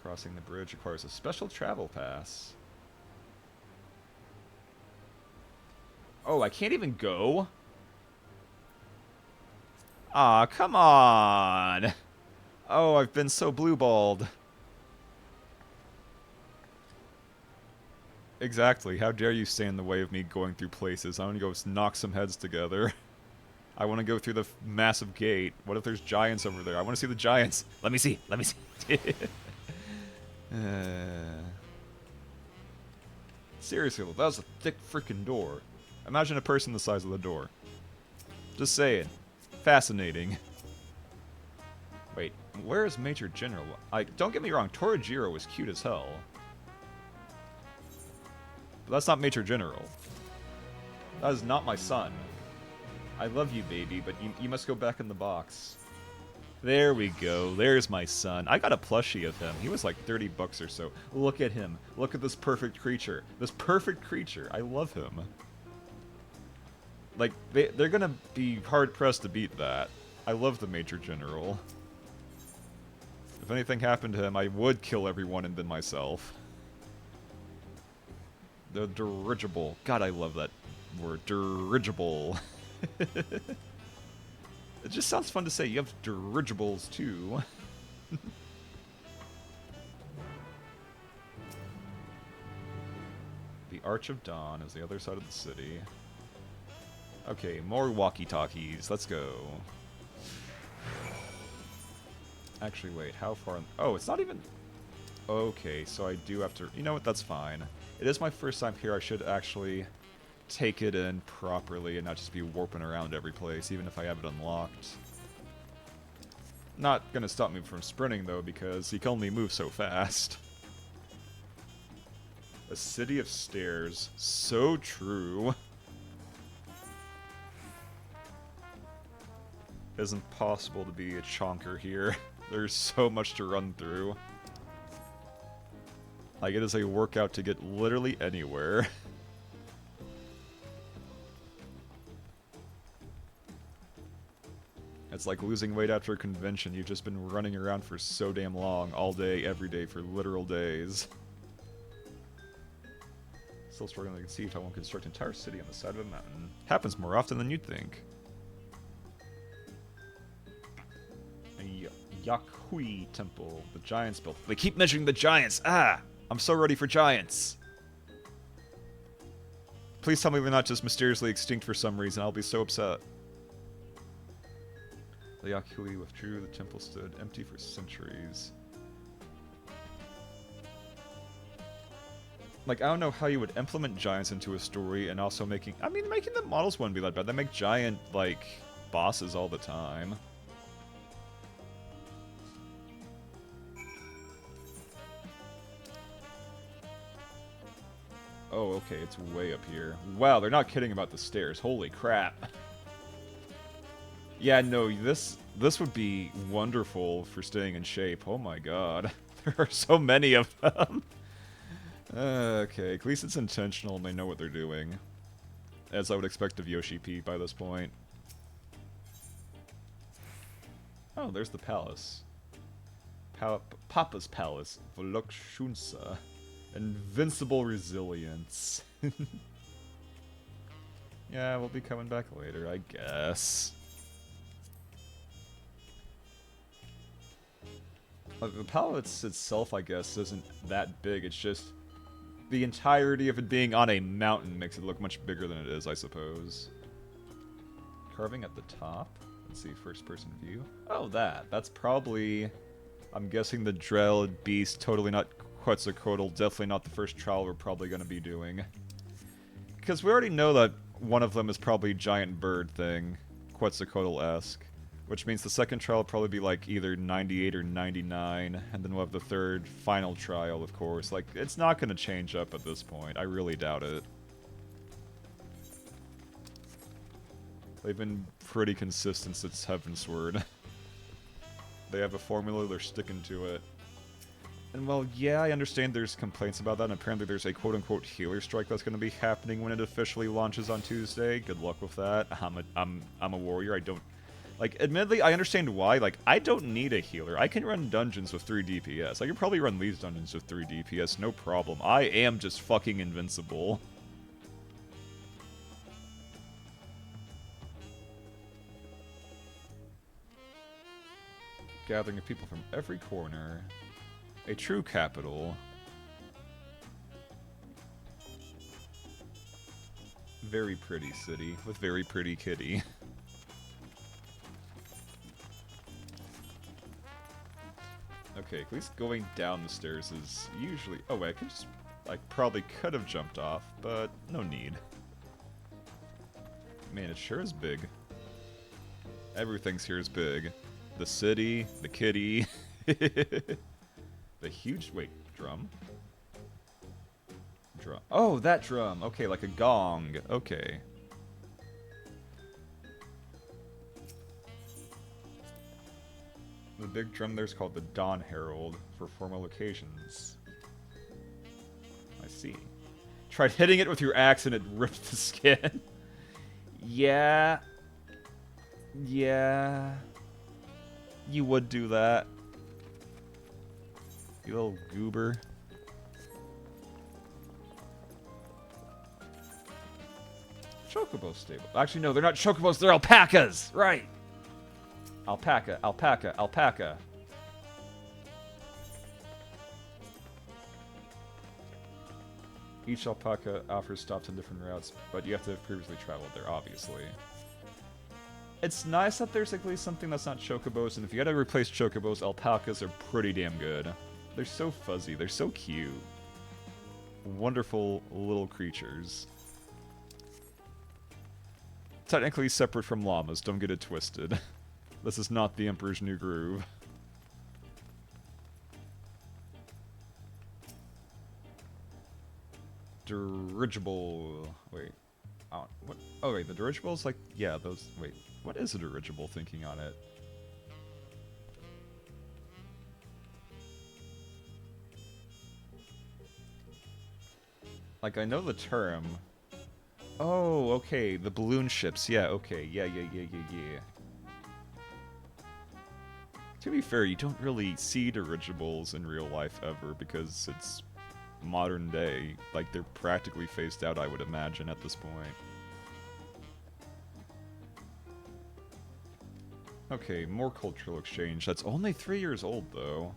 Crossing the bridge requires a special travel pass. Oh, I can't even go? Aw, come on! Oh, I've been so blue-balled. Exactly, how dare you stand in the way of me going through places? I want to go knock some heads together. I want to go through the massive gate. What if there's giants over there? I want to see the giants. Let me see, let me see. Seriously, that was a thick freaking door. Imagine a person the size of the door. Just saying. Fascinating. Wait, where is Major General? Don't get me wrong, Torajiro is cute as hell. But that's not Major General. That is not my son. I love you, baby, but you must go back in the box. There we go. There's my son. I got a plushie of him. He was like 30 bucks or so. Look at him. Look at this perfect creature. This perfect creature. I love him. Like, they're gonna be hard-pressed to beat that. I love the Major General. If anything happened to him, I would kill everyone and then myself. The dirigible. God, I love that word. Dirigible. It just sounds fun to say. You have dirigibles, too. The Arch of Dawn is the other side of the city. Okay, more walkie-talkies. Let's go. Actually, wait. How far... Oh, it's not even... Okay, so I do have to... You know what? That's fine. It is my first time here. I should actually take it in properly and not just be warping around every place, even if I have it unlocked. Not gonna stop me from sprinting, though, because he can only move so fast. A city of stairs. So true. It isn't possible to be a chonker here. There's so much to run through. Like, it is a workout to get literally anywhere. It's like losing weight after a convention. You've just been running around for so damn long, all day, every day, for literal days. Still struggling to conceive how one can construct an entire city on the side of a mountain. Happens more often than you'd think. A Yahui Temple. The Giants built. They keep mentioning the Giants! Ah! I'm so ready for Giants! Please tell me they're not just mysteriously extinct for some reason. I'll be so upset. The Yahui withdrew. The temple stood empty for centuries. Like, I don't know how you would implement giants into a story and also making... I mean, making the models wouldn't be that bad. They make giant, like, bosses all the time. Oh, okay, it's way up here. Wow, they're not kidding about the stairs. Holy crap. Yeah, no, this would be wonderful for staying in shape. Oh my god. There are so many of them. Okay, at least it's intentional and they know what they're doing. As I would expect of Yoshi P by this point. Oh, there's the palace. Papa's Palace. Volokshunsa. Invincible resilience. Yeah, we'll be coming back later, I guess. The palace itself, I guess, isn't that big. It's just the entirety of it being on a mountain makes it look much bigger than it is, I suppose. Carving at the top. Let's see, first-person view. Oh, that. That's probably... I'm guessing the Dread Beast, totally not Quetzalcoatl, definitely not the first trial we're probably going to be doing. Because we already know that one of them is probably giant bird thing, Quetzalcoatl-esque. Which means the second trial will probably be like either 98 or 99, and then we'll have the third final trial, of course. Like, it's not going to change up at this point. I really doubt it. They've been pretty consistent since Heavensward. They have a formula, they're sticking to it. And well, yeah, I understand there's complaints about that, and apparently there's a quote-unquote healer strike that's going to be happening when it officially launches on Tuesday. Good luck with that. I'm a warrior, I don't... Like, admittedly, I understand why. Like, I don't need a healer. I can run dungeons with 3 DPS. I can probably run these dungeons with 3 DPS, no problem. I am just fucking invincible. Gathering of people from every corner. A true capital. Very pretty city, with very pretty kitty. Okay, at least going down the stairs is usually... Oh wait, I can just... I probably could have jumped off, but no need. Man, it sure is big. Everything's here is big. The city, the kitty, the huge... Wait, drum? Drum. Oh, that drum! Okay, like a gong. Okay. The big drum there's called the Dawn Herald for formal occasions. I see. Tried hitting it with your axe and it ripped the skin. Yeah. Yeah. You would do that. You little goober. Chocobo stable. Actually, no, they're not chocobos, they're alpacas! Right! Alpaca, alpaca, alpaca. Each alpaca offers stops on different routes, but you have to have previously traveled there, obviously. It's nice that there's at least something that's not chocobos, and if you gotta replace chocobos, alpacas are pretty damn good. They're so fuzzy, they're so cute. Wonderful little creatures. Technically separate from llamas, don't get it twisted. This is not the Emperor's New Groove. Dirigible. Wait. What? Oh, wait, the dirigible's like... Yeah, those... Wait, what is a dirigible thinking on it? Like, I know the term. Oh, okay, the balloon ships. Yeah, okay. Yeah. To be fair, you don't really see dirigibles in real life ever because it's modern day. Like, they're practically phased out, I would imagine, at this point. Okay, more cultural exchange. That's only 3 years old, though.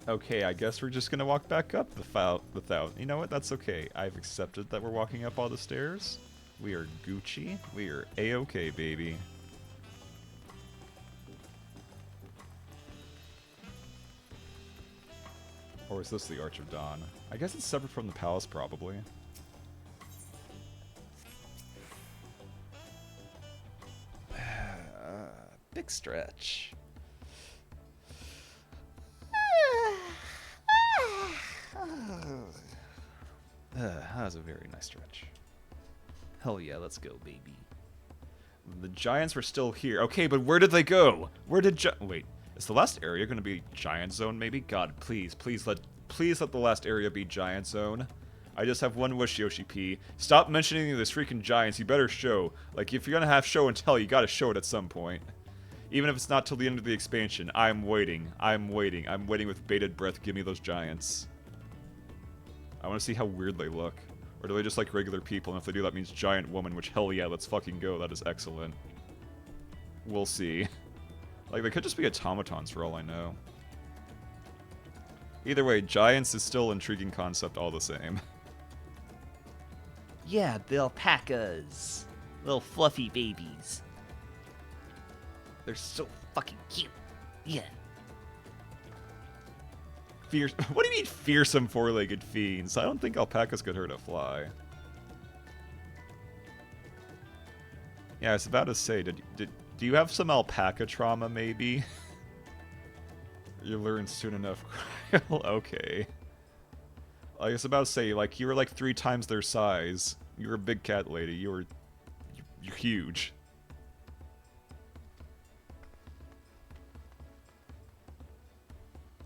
Okay, I guess we're just gonna walk back up without... You know what? That's okay. I've accepted that we're walking up all the stairs. We are Gucci. We are A-okay, baby. Or is this the Arch of Dawn? I guess it's separate from the palace, probably. Big stretch. That was a very nice stretch. Hell yeah, let's go, baby. The giants were still here. Okay, but where did they go? Where did wait, is the last area going to be Giant Zone, maybe? God, please let the last area be Giant Zone. I just have one wish, Yoshi P. Stop mentioning these freaking giants. You better show. Like, if you're going to have show and tell, you got to show it at some point. Even if it's not till the end of the expansion. I'm waiting. I'm waiting with bated breath. Give me those giants. I want to see how weird they look. Or do they just like regular people, and if they do, that means giant woman, which hell yeah, let's fucking go. That is excellent. We'll see. Like, they could just be automatons for all I know. Either way, giants is still an intriguing concept all the same. Yeah, the alpacas. Little fluffy babies. They're so fucking cute. Yeah. Fierce. What do you mean fearsome four-legged fiends? I don't think alpacas could hurt a fly. Yeah, I was about to say, do you have some alpaca trauma, maybe? You learn soon enough. Okay. I was about to say, like, you were like 3 times their size. You're a big cat lady. You're huge.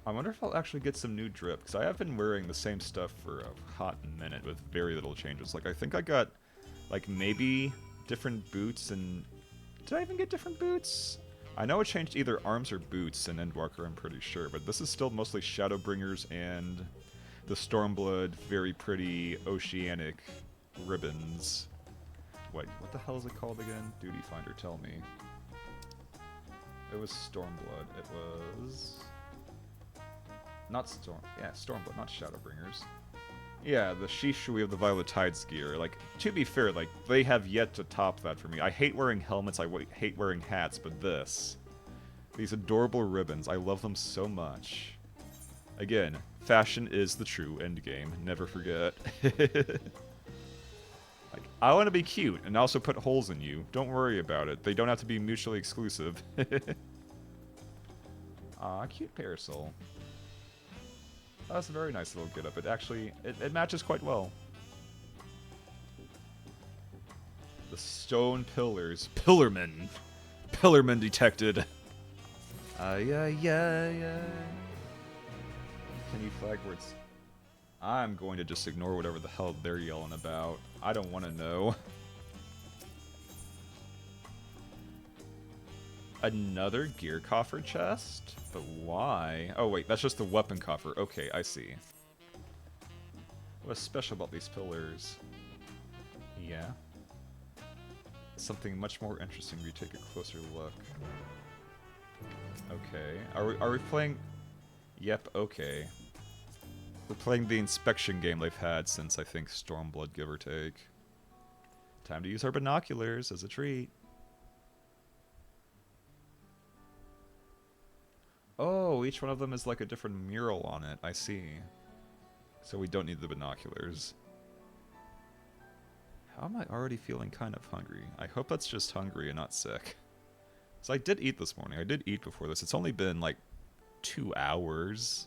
I wonder if I'll actually get some new drip, because I have been wearing the same stuff for a hot minute with very little changes. Like, I think I got, like, maybe different boots and... Did I even get different boots? I know it changed either arms or boots in Endwalker, I'm pretty sure, but this is still mostly Shadowbringers and the Stormblood, very pretty oceanic ribbons. Wait, what the hell is it called again? Duty Finder, tell me. It was Stormblood. It was... Not Stormblood, not Shadowbringers. Yeah, the Shishui of the Violet Tides gear. Like, to be fair, like, they have yet to top that for me. I hate wearing helmets, I hate wearing hats, but this... These adorable ribbons, I love them so much. Again, fashion is the true endgame, never forget. Like, I want to be cute, and also put holes in you. Don't worry about it, they don't have to be mutually exclusive. Aw, cute parasol. Oh, that's a very nice little get-up. It actually, it matches quite well. The stone pillars. Pillarmen. Pillarmen detected. Yeah. Can you flag words? I'm going to just ignore whatever the hell they're yelling about. I don't want to know. Another gear coffer chest? But why? Oh wait, that's just the weapon coffer. Okay, I see. What's special about these pillars? Yeah. Something much more interesting if you take a closer look. Okay. Are we playing... Yep, okay. We're playing the inspection game they've had since, I think, Stormblood, give or take. Time to use our binoculars as a treat. Oh, each one of them is like a different mural on it. I see. So we don't need the binoculars. How am I already feeling kind of hungry? I hope that's just hungry and not sick. So I did eat this morning. I did eat before this. It's only been like 2 hours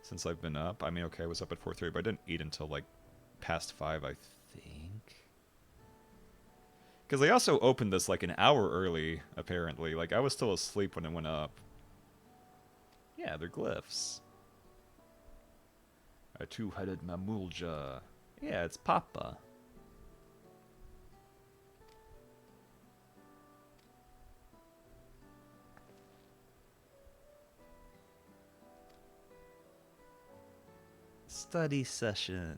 since I've been up. I mean, okay, I was up at 4:30, but I didn't eat until like past 5, I think. Because they also opened this like an hour early, apparently. Like, I was still asleep when it went up. Yeah, they're glyphs. A 2-headed Mamulja. Yeah, it's Papa. Study session.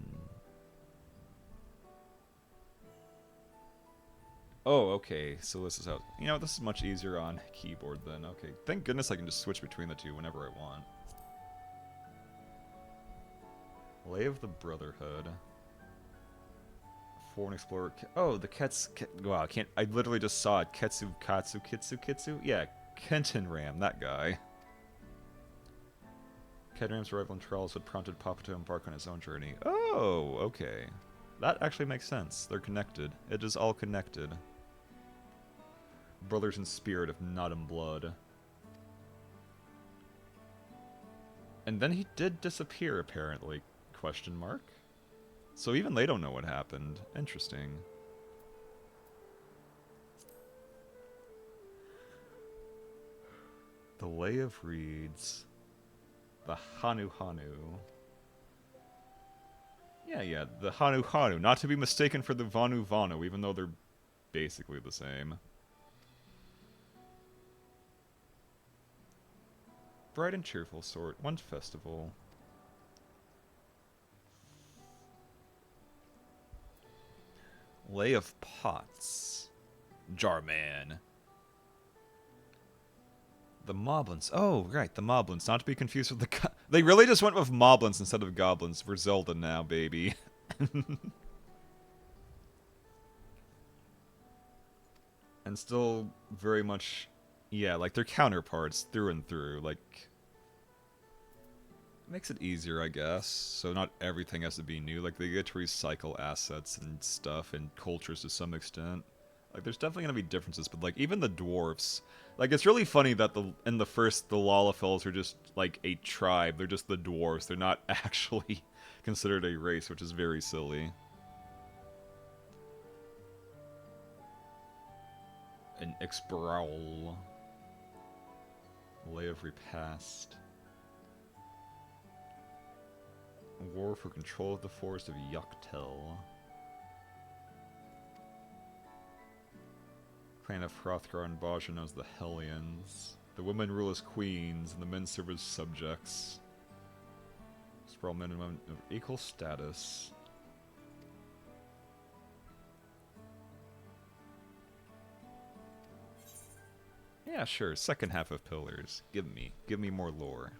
Oh, okay, so this is how... You know, this is much easier on keyboard then. Okay, thank goodness I can just switch between the two whenever I want. Lay of the Brotherhood. Foreign Explorer... Oh, the wow, I can't... I literally just saw it. Kitsu? Yeah, Kenton Ram, that guy. Kenton Ram's arrival in Trials had prompted Papa to embark on his own journey. Oh, okay. That actually makes sense. They're connected. It is all connected. Brothers in spirit, if not in blood. And then he did disappear, apparently. Question mark? So even they don't know what happened. Interesting. The Lay of Reeds. The Hanu Hanu. Yeah, the Hanu Hanu. Not to be mistaken for the Vanu Vanu, even though they're basically the same. Bright and cheerful sort. One festival. Lay of Pots. Jarman. The Moblins. Oh, right, the Moblins. Not to be confused with the... They really just went with Moblins instead of Goblins. We're Zelda now, baby. And still very much... Yeah, like, they're counterparts through and through. Like... Makes it easier, I guess. So not everything has to be new. Like, they get to recycle assets and stuff and cultures to some extent. Like, there's definitely gonna be differences, but like, even the dwarfs. Like, it's really funny that in the first, the Lalafels are just, like, a tribe. They're just the dwarves. They're not actually considered a race, which is very silly. An Exbrawl. Lay of Repast. War for control of the forest of Yuktel. Clan of Hrothgar and Baja knows the Hellions. The women rule as queens, and the men serve as subjects. Sprawl men and women of equal status. Yeah, sure. Second half of Pillars. Give me more lore.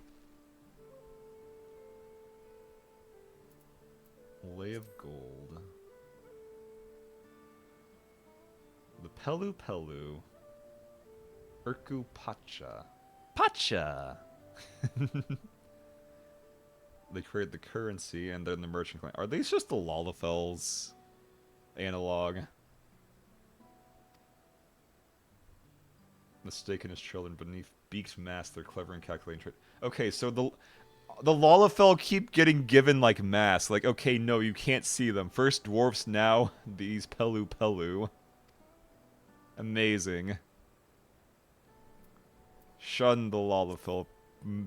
Lay of Gold. The Pelu Pelu. Urku Pacha. Pacha! They create the currency and then the merchant clan. Are these just the Lalafels analog? Mistaken as children beneath beaked mask, they're clever and calculating trade. Okay, so the Lalafell keep getting given like masks. Like, okay, no, you can't see them. First dwarfs, now these Pelu Pelu. Amazing. Shun the Lalafell.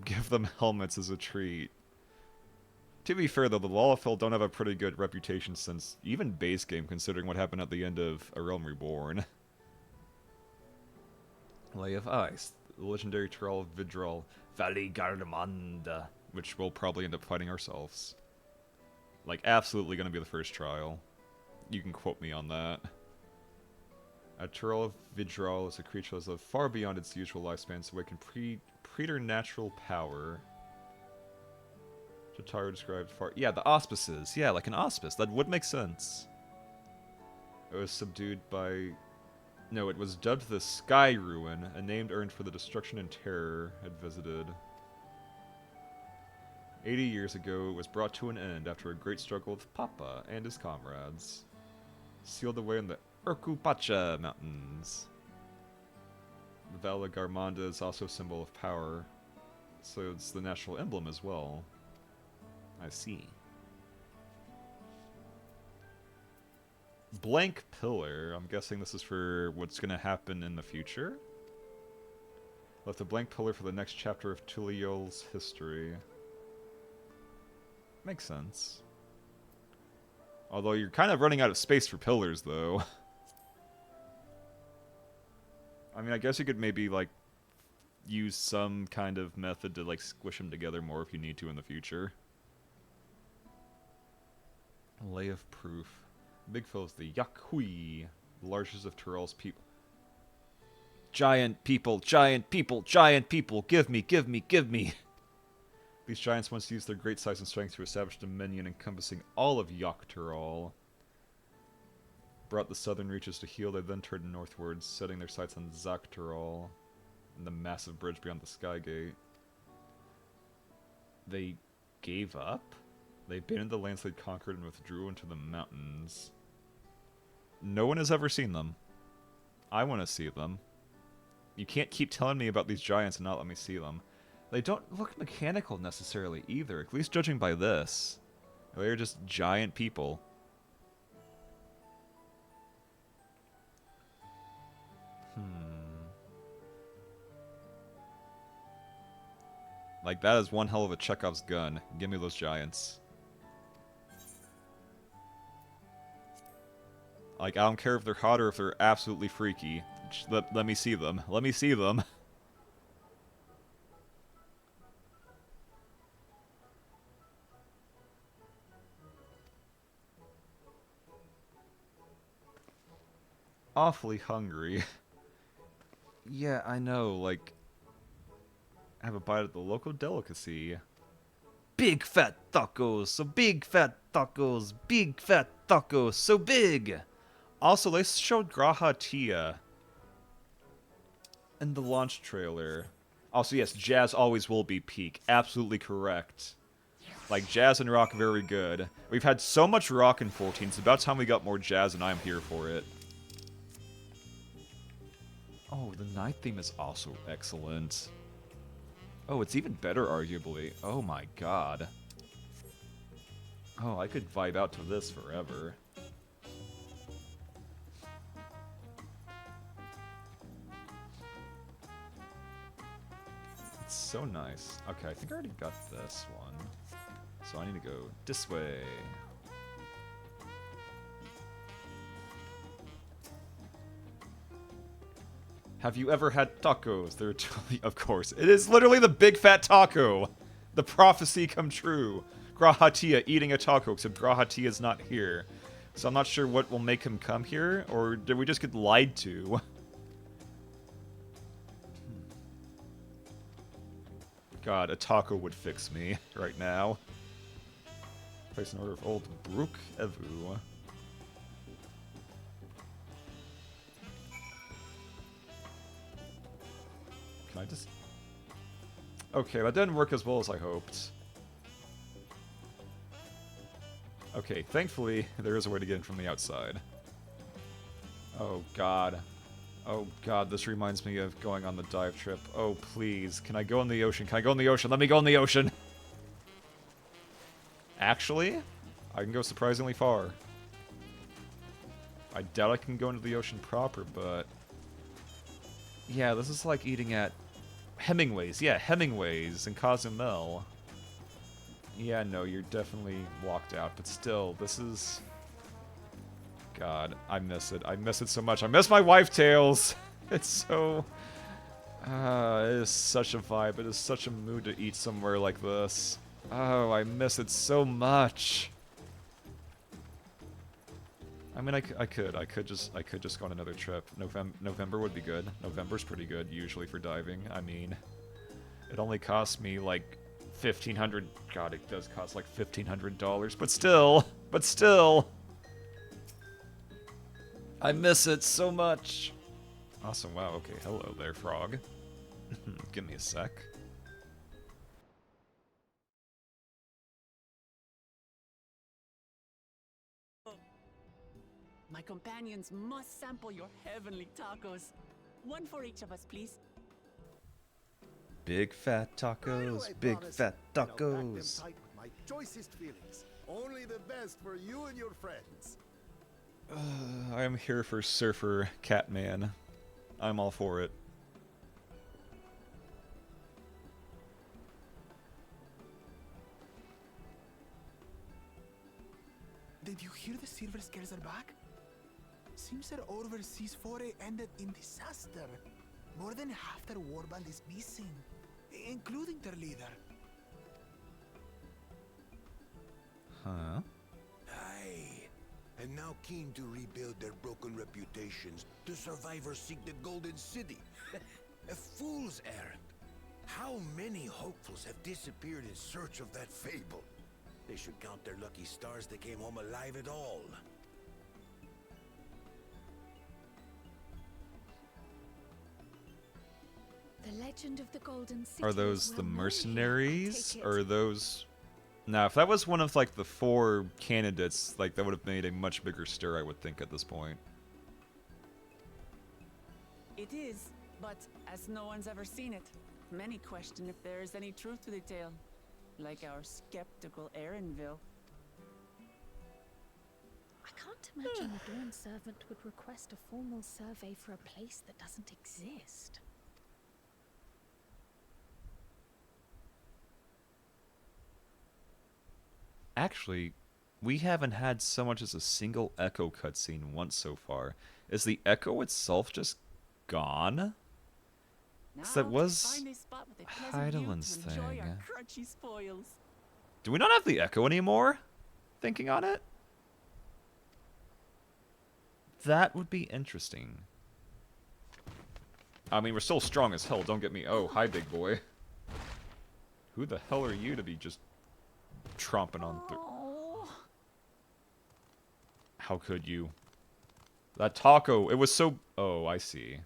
Give them helmets as a treat. To be fair, though, the Lalafell don't have a pretty good reputation since even base game, considering what happened at the end of A Realm Reborn. Lay of Ice. The legendary Troll Vidral. Valley Garlemanda. Which we'll probably end up fighting ourselves. Like, absolutely gonna be the first trial. You can quote me on that. A Troll Vidral is a creature that lives far beyond its usual lifespan, so it can preternatural power. Jataru described far... Yeah, the auspices. Yeah, like an auspice. That would make sense. It was subdued by... No, it was dubbed the Sky Ruin, a name earned for the destruction and terror it visited. 80 years ago, it was brought to an end after a great struggle with Papa and his comrades. Sealed away in the Urkupacha Mountains. The Vala Garmanda is also a symbol of power, so it's the national emblem as well. I see. Blank Pillar. I'm guessing this is for what's going to happen in the future. Left a blank pillar for the next chapter of Tuliol's history. Makes sense. Although you're kind of running out of space for pillars, though. I mean, I guess you could maybe, like, use some kind of method to, like, squish them together more if you need to in the future. Lay of Proof. Big Phil is the Yakhui, the largest of Tyrell's people. Giant people, giant people, giant people, give me, give me, give me. These giants once used their great size and strength to establish dominion encompassing all of Yogg-Tyrell. Brought the southern reaches to heel, they then turned northwards, setting their sights on Zakk-Tyrell and the massive bridge beyond the Skygate. They gave up? They abandoned the lands they'd conquered and withdrew into the mountains. No one has ever seen them. I want to see them. You can't keep telling me about these giants and not let me see them. They don't look mechanical necessarily either, at least judging by this. They're just giant people. Like, that is one hell of a Chekhov's gun. Give me those giants. Like, I don't care if they're hot or if they're absolutely freaky. Just let me see them. Let me see them. Awfully hungry. Yeah, I know, like... have a bite of the local delicacy. Big fat tacos, so big fat tacos, big fat tacos, so big! Also, they showed Graha Tia in the launch trailer. Also, yes, Jazz always will be peak. Absolutely correct. Like, jazz and rock, very good. We've had so much rock in 14, it's about time we got more jazz, and I'm here for it. Oh, the night theme is also excellent. Oh, it's even better, arguably. Oh my god. Oh, I could vibe out to this forever. It's so nice. Okay, I think I already got this one. So I need to go this way. Have you ever had tacos? They're totally, of course. It is literally the big fat taco. The prophecy come true. Grahatia eating a taco, except Grahatia is not here. So I'm not sure what will make him come here, or did we just get lied to? God, a taco would fix me right now. Place an order of Old Brook Evu. Can I just... Okay, that didn't work as well as I hoped. Okay, thankfully, there is a way to get in from the outside. Oh, God. Oh, God, this reminds me of going on the dive trip. Oh, please. Can I go in the ocean? Can I go in the ocean? Let me go in the ocean! Actually, I can go surprisingly far. I doubt I can go into the ocean proper, but... Yeah, this is like eating at Hemingway's. Yeah, Hemingway's in Cozumel. Yeah, no, you're definitely walked out, but still, this is... God, I miss it. I miss it so much. I miss my wife tales! It's so... it is such a vibe. It is such a mood to eat somewhere like this. Oh, I miss it so much. I mean, I could just go on another trip. November would be good. November's pretty good usually for diving. I mean, it only costs me like $1,500. God, it does cost like $1,500, but still, I miss it so much. Awesome. Wow. Okay. Hello there, frog. Give me a sec. My companions must sample your heavenly tacos. One for each of us, please. Big fat tacos, big fat tacos. My choicest feelings. Only the best for you and your friends. I am here for Surfer Catman. I'm all for it. Did you hear the Silver Scares are back? Seems their overseas foray ended in disaster. More than half their warband is missing, including their leader. Huh? Aye. And now keen to rebuild their broken reputations, the survivors seek the Golden City. A fool's errand. How many hopefuls have disappeared in search of that fable? They should count their lucky stars they came home alive at all. The legend of the Golden City. Are those is the well known here, I mercenaries? take it. Or are those... Now, if that was one of, like, the 4 candidates, like, that would have made a much bigger stir, I would think, at this point. It is, but as no one's ever seen it, many question if there is any truth to the tale. Like our skeptical Erinville. I can't imagine a Dawn servant would request a formal survey for a place that doesn't exist. Actually, we haven't had so much as a single Echo cutscene once so far. Is the Echo itself just gone? So that was Heidelin's thing. Crunchy spoils. Do we not have the Echo anymore? Thinking on it? That would be interesting. I mean, we're still strong as hell, don't get me... Oh, hi, big boy. Who the hell are you to be just tromping on through? How could you? That taco, it was so... Oh, I see.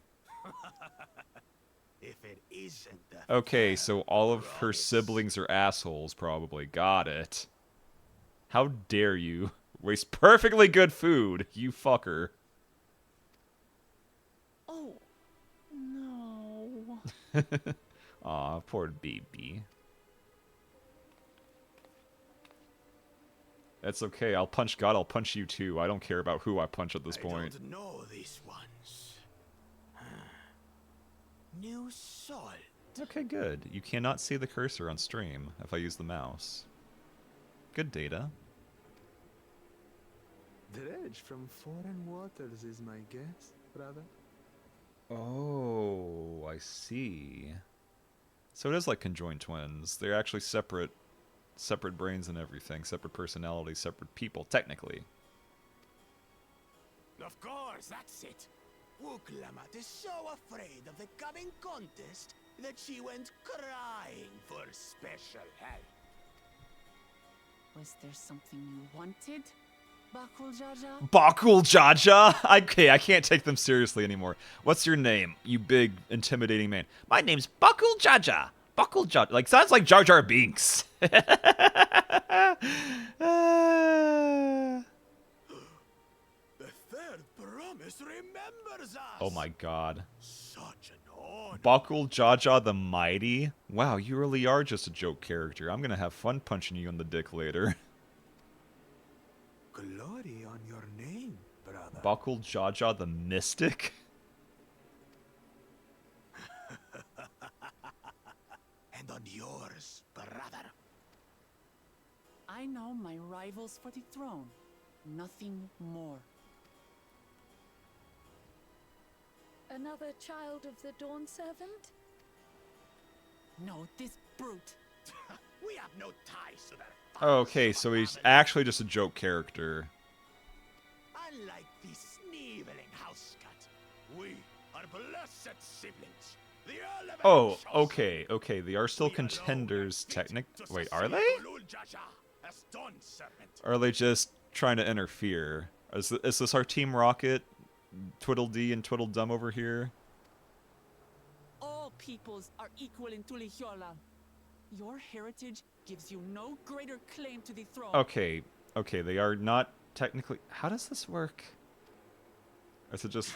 if it isn't the Okay, third so all of her promise. siblings are assholes, probably. Got it. How dare you waste perfectly good food, you fucker. Oh, no. Aw, poor baby. It's okay, I'll punch God, I'll punch you too. I don't care about who I punch at this point. I don't know these ones. New salt. Okay, good. You cannot see the cursor on stream if I use the mouse. Good data. Dredge from foreign waters is my guess, brother. Oh, I see. So it is like conjoined twins. They're actually separate brains and everything, separate personalities, separate people, technically. Of course, that's it. Wuklamat is so afraid of the coming contest that she went crying for special help. Was there something you wanted, Bakul Jaja? Bakul Jaja? Okay, I can't take them seriously anymore. What's your name, you big, intimidating man? My name's Bakul Jaja. Bakul Jaja. Like, sounds like Jar Jar Binks. The third promise remembers us. Oh my god. Such an honor. Bakul Jaja the Mighty? Wow, you really are just a joke character. I'm gonna have fun punching you in the dick later. Glory on your name, brother. Bakul Jaja the Mystic? And on yours, brother. I know my rivals for the throne. Nothing more. Another child of the Dawn Servant? No, this brute. We have no ties to that. Okay, so he's actually just a joke character. Unlike the sneevling housecut, we are blessed siblings. The Earl of Oh, Elchos. okay. They are still contenders, Wait, are they? Or are they just trying to interfere? Is this our Team Rocket, Twiddledee and Twiddledum over here? All peoples are equal in Tulihiola. Your heritage gives you no greater claim to the throne. Okay, they are not technically... How does this work? Is it just...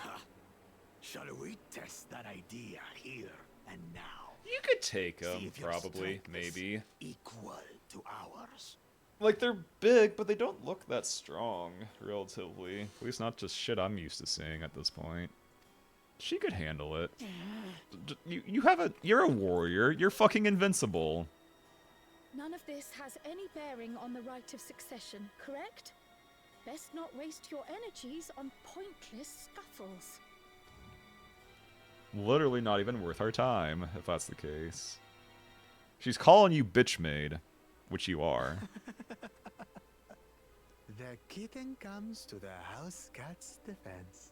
Shall we test that idea here and now? You could take them, See if your probably, strength is maybe. Equal to ours. Like, they're big, but they don't look that strong, relatively. At least not just shit I'm used to seeing at this point. She could handle it. You're a warrior. You're fucking invincible. None of this has any bearing on the right of succession, correct? Best not waste your energies on pointless scuffles. Literally not even worth our time, if that's the case. She's calling you bitch maid, which you are. The kitten comes to the house cat's defense.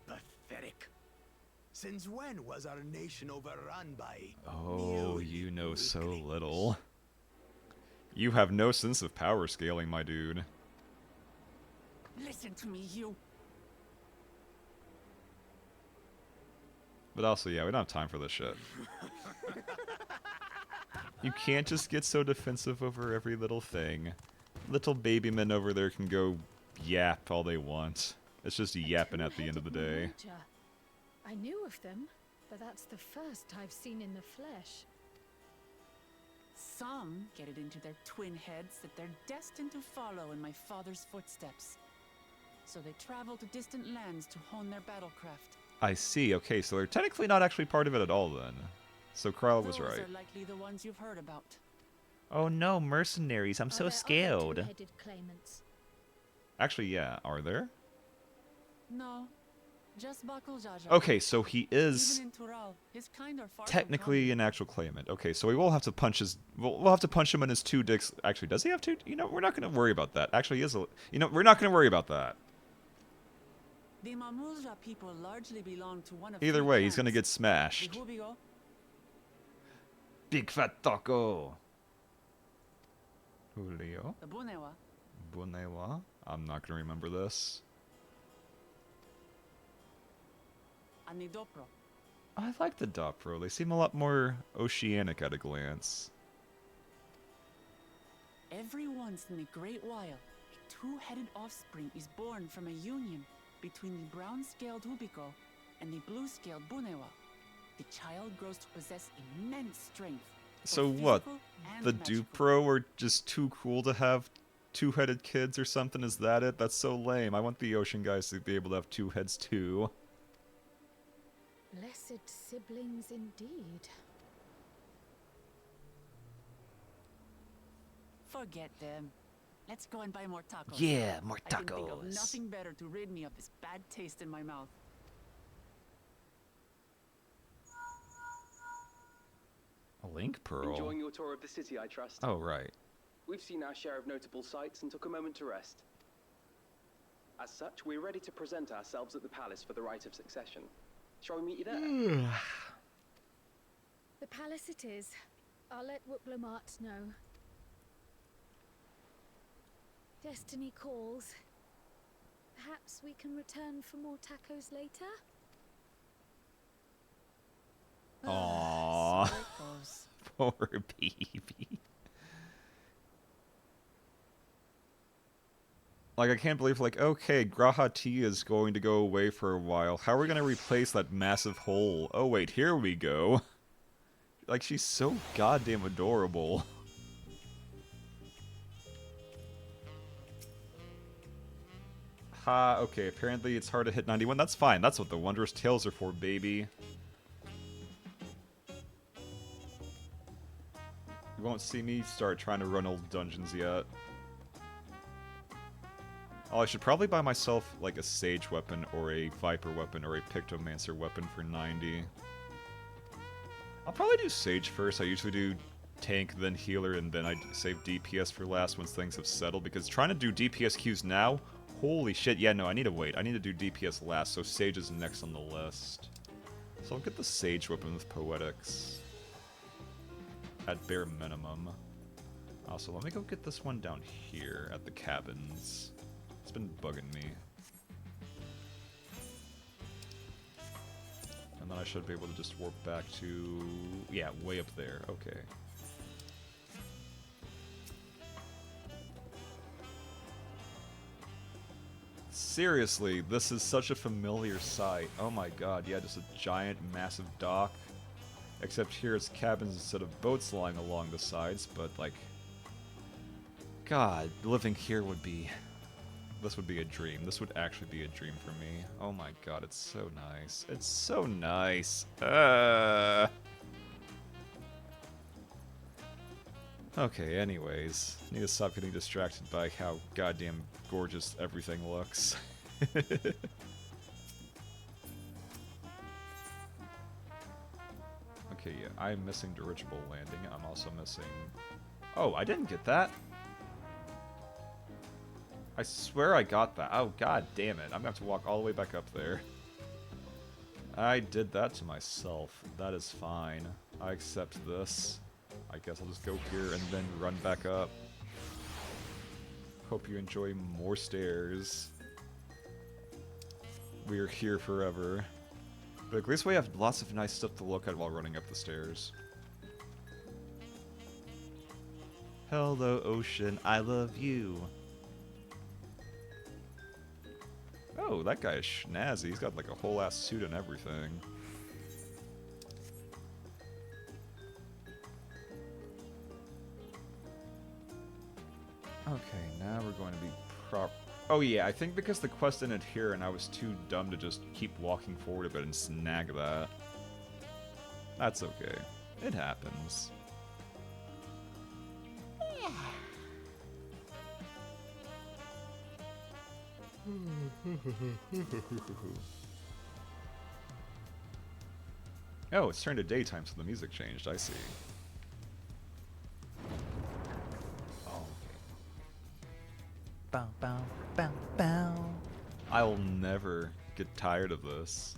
Pathetic. Since when was our nation overrun by... Oh, you know so little. You have no sense of power scaling, my dude. Listen to me, you. But also, yeah, we don't have time for this shit. You can't just get so defensive over every little thing. Little baby men over there can go yap all they want. It's just yapping at the end of the day. I knew of them, but that's the first I've seen in the flesh. Some get it into their twin heads that they're destined to follow in my father's footsteps. So they travel to distant lands to hone their battlecraft. I see. Okay, so they're technically not actually part of it at all then. So Carl was right. Those are likely the ones you've heard about. Oh no, mercenaries, I'm so scared. Two-headed claimants? Actually, yeah, are there? No, just Bakul Jaja. Okay, so he is Even in Tural, his kind are far from technically common. an actual claimant. Okay, so we will have to punch his... We'll have to punch him in his two dicks. Actually, does he have two? You know, we're not going to worry about that. Actually, he is a... You know, we're not going to worry about that. The Mamulja people largely belong to one of Either three way, he's going to clans. get smashed. The Hubigo, Big fat taco. Julio? the Bunewa, Bunewa? I'm not going to remember this. and the Dopro. I like the Dawntrail. They seem a lot more oceanic at a glance. Every once in a great while, a two-headed offspring is born from a union between the brown-scaled Hubiko and the blue-scaled Bunewa. The child grows to possess immense strength. So both what? physical and The magical. Dupro are just too cool to have two-headed kids or something? Is that it? That's so lame. I want the ocean guys to be able to have two heads too. Blessed siblings indeed. Forget them. Let's go and buy more tacos. Yeah, more I can think of tacos. nothing better to rid me of this bad taste in my mouth. A link pearl? Enjoying your tour of the city, I trust. Oh, right. We've seen our share of notable sights and took a moment to rest. As such, we're ready to present ourselves at the palace for the rite of succession. Shall we meet you there? The palace it is. I'll let Wooklamart know. Destiny calls. Perhaps we can return for more tacos later? Aww. So it goes. Poor baby. Like, I can't believe, like, okay, Graha T is going to go away for a while. How are we going to replace that massive hole? Oh, wait, here we go. Like, she's so goddamn adorable. Ha, okay, apparently it's hard to hit 91. That's fine. That's what the Wondrous Tales are for, baby. You won't see me start trying to run old dungeons yet. Oh, I should probably buy myself, like, a Sage weapon, or a Viper weapon, or a Pictomancer weapon for 90. I'll probably do Sage first. I usually do tank, then healer, and then I save DPS for last once things have settled, because trying to do DPS queues now, holy shit, yeah, no, I need to wait. I need to do DPS last, so Sage is next on the list. So I'll get the Sage weapon with Poetics. At bare minimum. Also, let me go get this one down here at the cabins. It's been bugging me. And then I should be able to just warp back to... yeah, way up there. Okay. Seriously, this is such a familiar sight. Oh my god, yeah, just a giant, massive dock. Except here it's cabins instead of boats lying along the sides, but like... God, living here would be... This would be a dream. This would actually be a dream for me. Oh my god, it's so nice. It's so nice. Okay, anyways. Need to stop getting distracted by how goddamn gorgeous everything looks. Okay, yeah, I'm missing Dirigible Landing. I'm also missing... Oh, I didn't get that! I swear I got that. Oh, god damn it. I'm gonna have to walk all the way back up there. I did that to myself. That is fine. I accept this. I guess I'll just go here and then run back up. Hope you enjoy more stairs. We're here forever. But at least we have lots of nice stuff to look at while running up the stairs. Hello, ocean. I love you. Oh, that guy is snazzy. He's got like a whole ass suit and everything. Okay, now we're going to be Oh yeah, I think because the quest ended here and I was too dumb to just keep walking forward a bit and snag that. That's okay. It happens. Oh, it's turned to daytime, so the music changed. I see. Oh, okay. Bow, bow, bow, bow. I'll never get tired of this.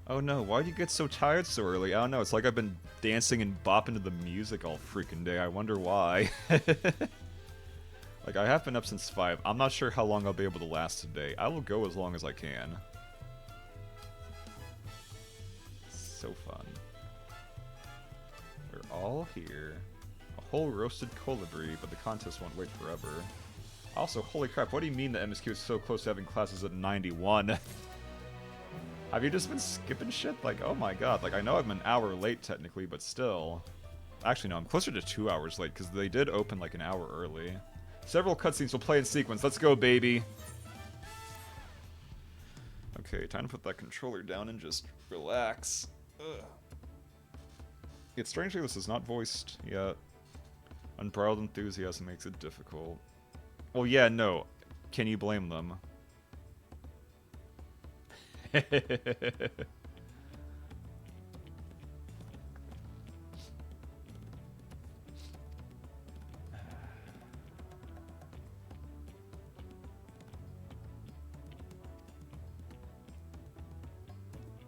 Oh no, why'd you get so tired so early? I don't know, it's like I've been dancing and bopping to the music all freaking day. I wonder why. Like, I have been up since 5. I'm not sure how long I'll be able to last today. I will go as long as I can. So fun. We're all here. A whole roasted colibri, but the contest won't wait forever. Also, holy crap, what do you mean the MSQ is so close to having classes at 91? Have you just been skipping shit? Like, oh my god, like I know I'm an hour late technically, but still. Actually no, I'm closer to 2 hours late, because they did open like an hour early. Several cutscenes will play in sequence, let's go baby! Okay, time to put that controller down and just relax. Ugh. Yet strangely this is not voiced yet. Unbridled enthusiasm makes it difficult. Well, yeah, no. Can you blame them?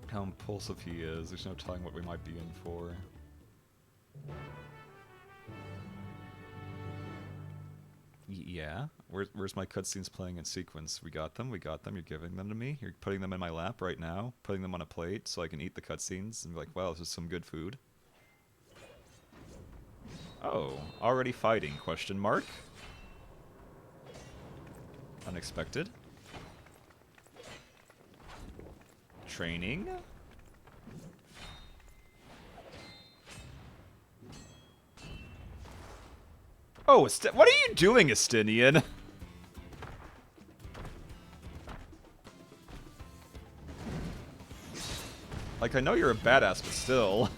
How impulsive he is. There's no telling what we might be in for. Yeah? Where's my cutscenes playing in sequence? We got them, you're giving them to me, you're putting them in my lap right now, putting them on a plate so I can eat the cutscenes and be like, wow, this is some good food. Oh, already fighting, question mark? Unexpected. Training? Oh, what are you doing, Estinian? Like, I know you're a badass, but still.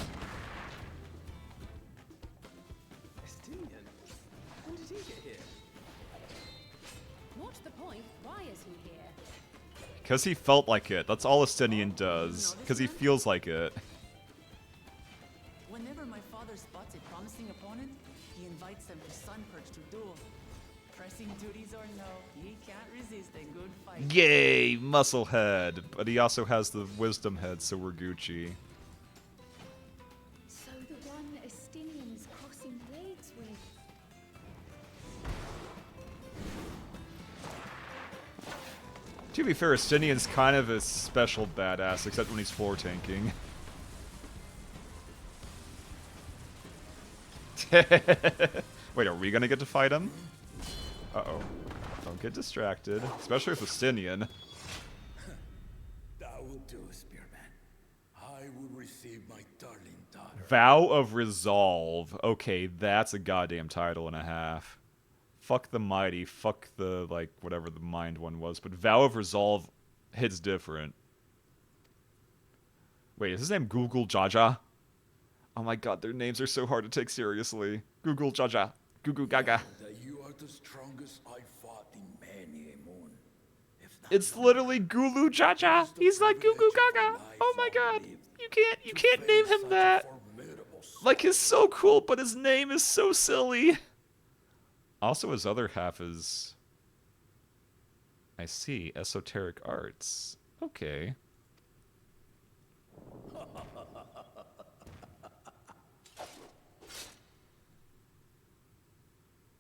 Estinian? When did he get here? What's the point? Why is he here? Because he felt like it. That's all Estinian does. Because he feels like it. Whenever my father spots a promising opponent, he invites them to Sunperch to duel. Pressing duties or no, he can't resist a good fight. Yay, muscle head. But he also has the wisdom head, so we're Gucci. So the one Estinian's crossing blades with. To be fair, Estinian's kind of a special badass, except when he's floor tanking. Wait, are we gonna get to fight him? Uh-oh. Don't get distracted. Especially with Estinian. That will do, Spearman. I will receive my darling daughter. Vow of Resolve. Okay, that's a goddamn title and a half. Fuck the Mighty, fuck the, like, whatever the Mind one was, but Vow of Resolve hits different. Wait, is his name Google Jaja? Oh my god, their names are so hard to take seriously. Google Jaja. Gugu Gaga. That you are the strongest I fought in many a moon. It's literally Gulu Jaja. He's like Gugu Gaga. Oh my god. You can't name him that. Like, he's so cool, but his name is so silly. Also, his other half is... I see. Esoteric arts. Okay.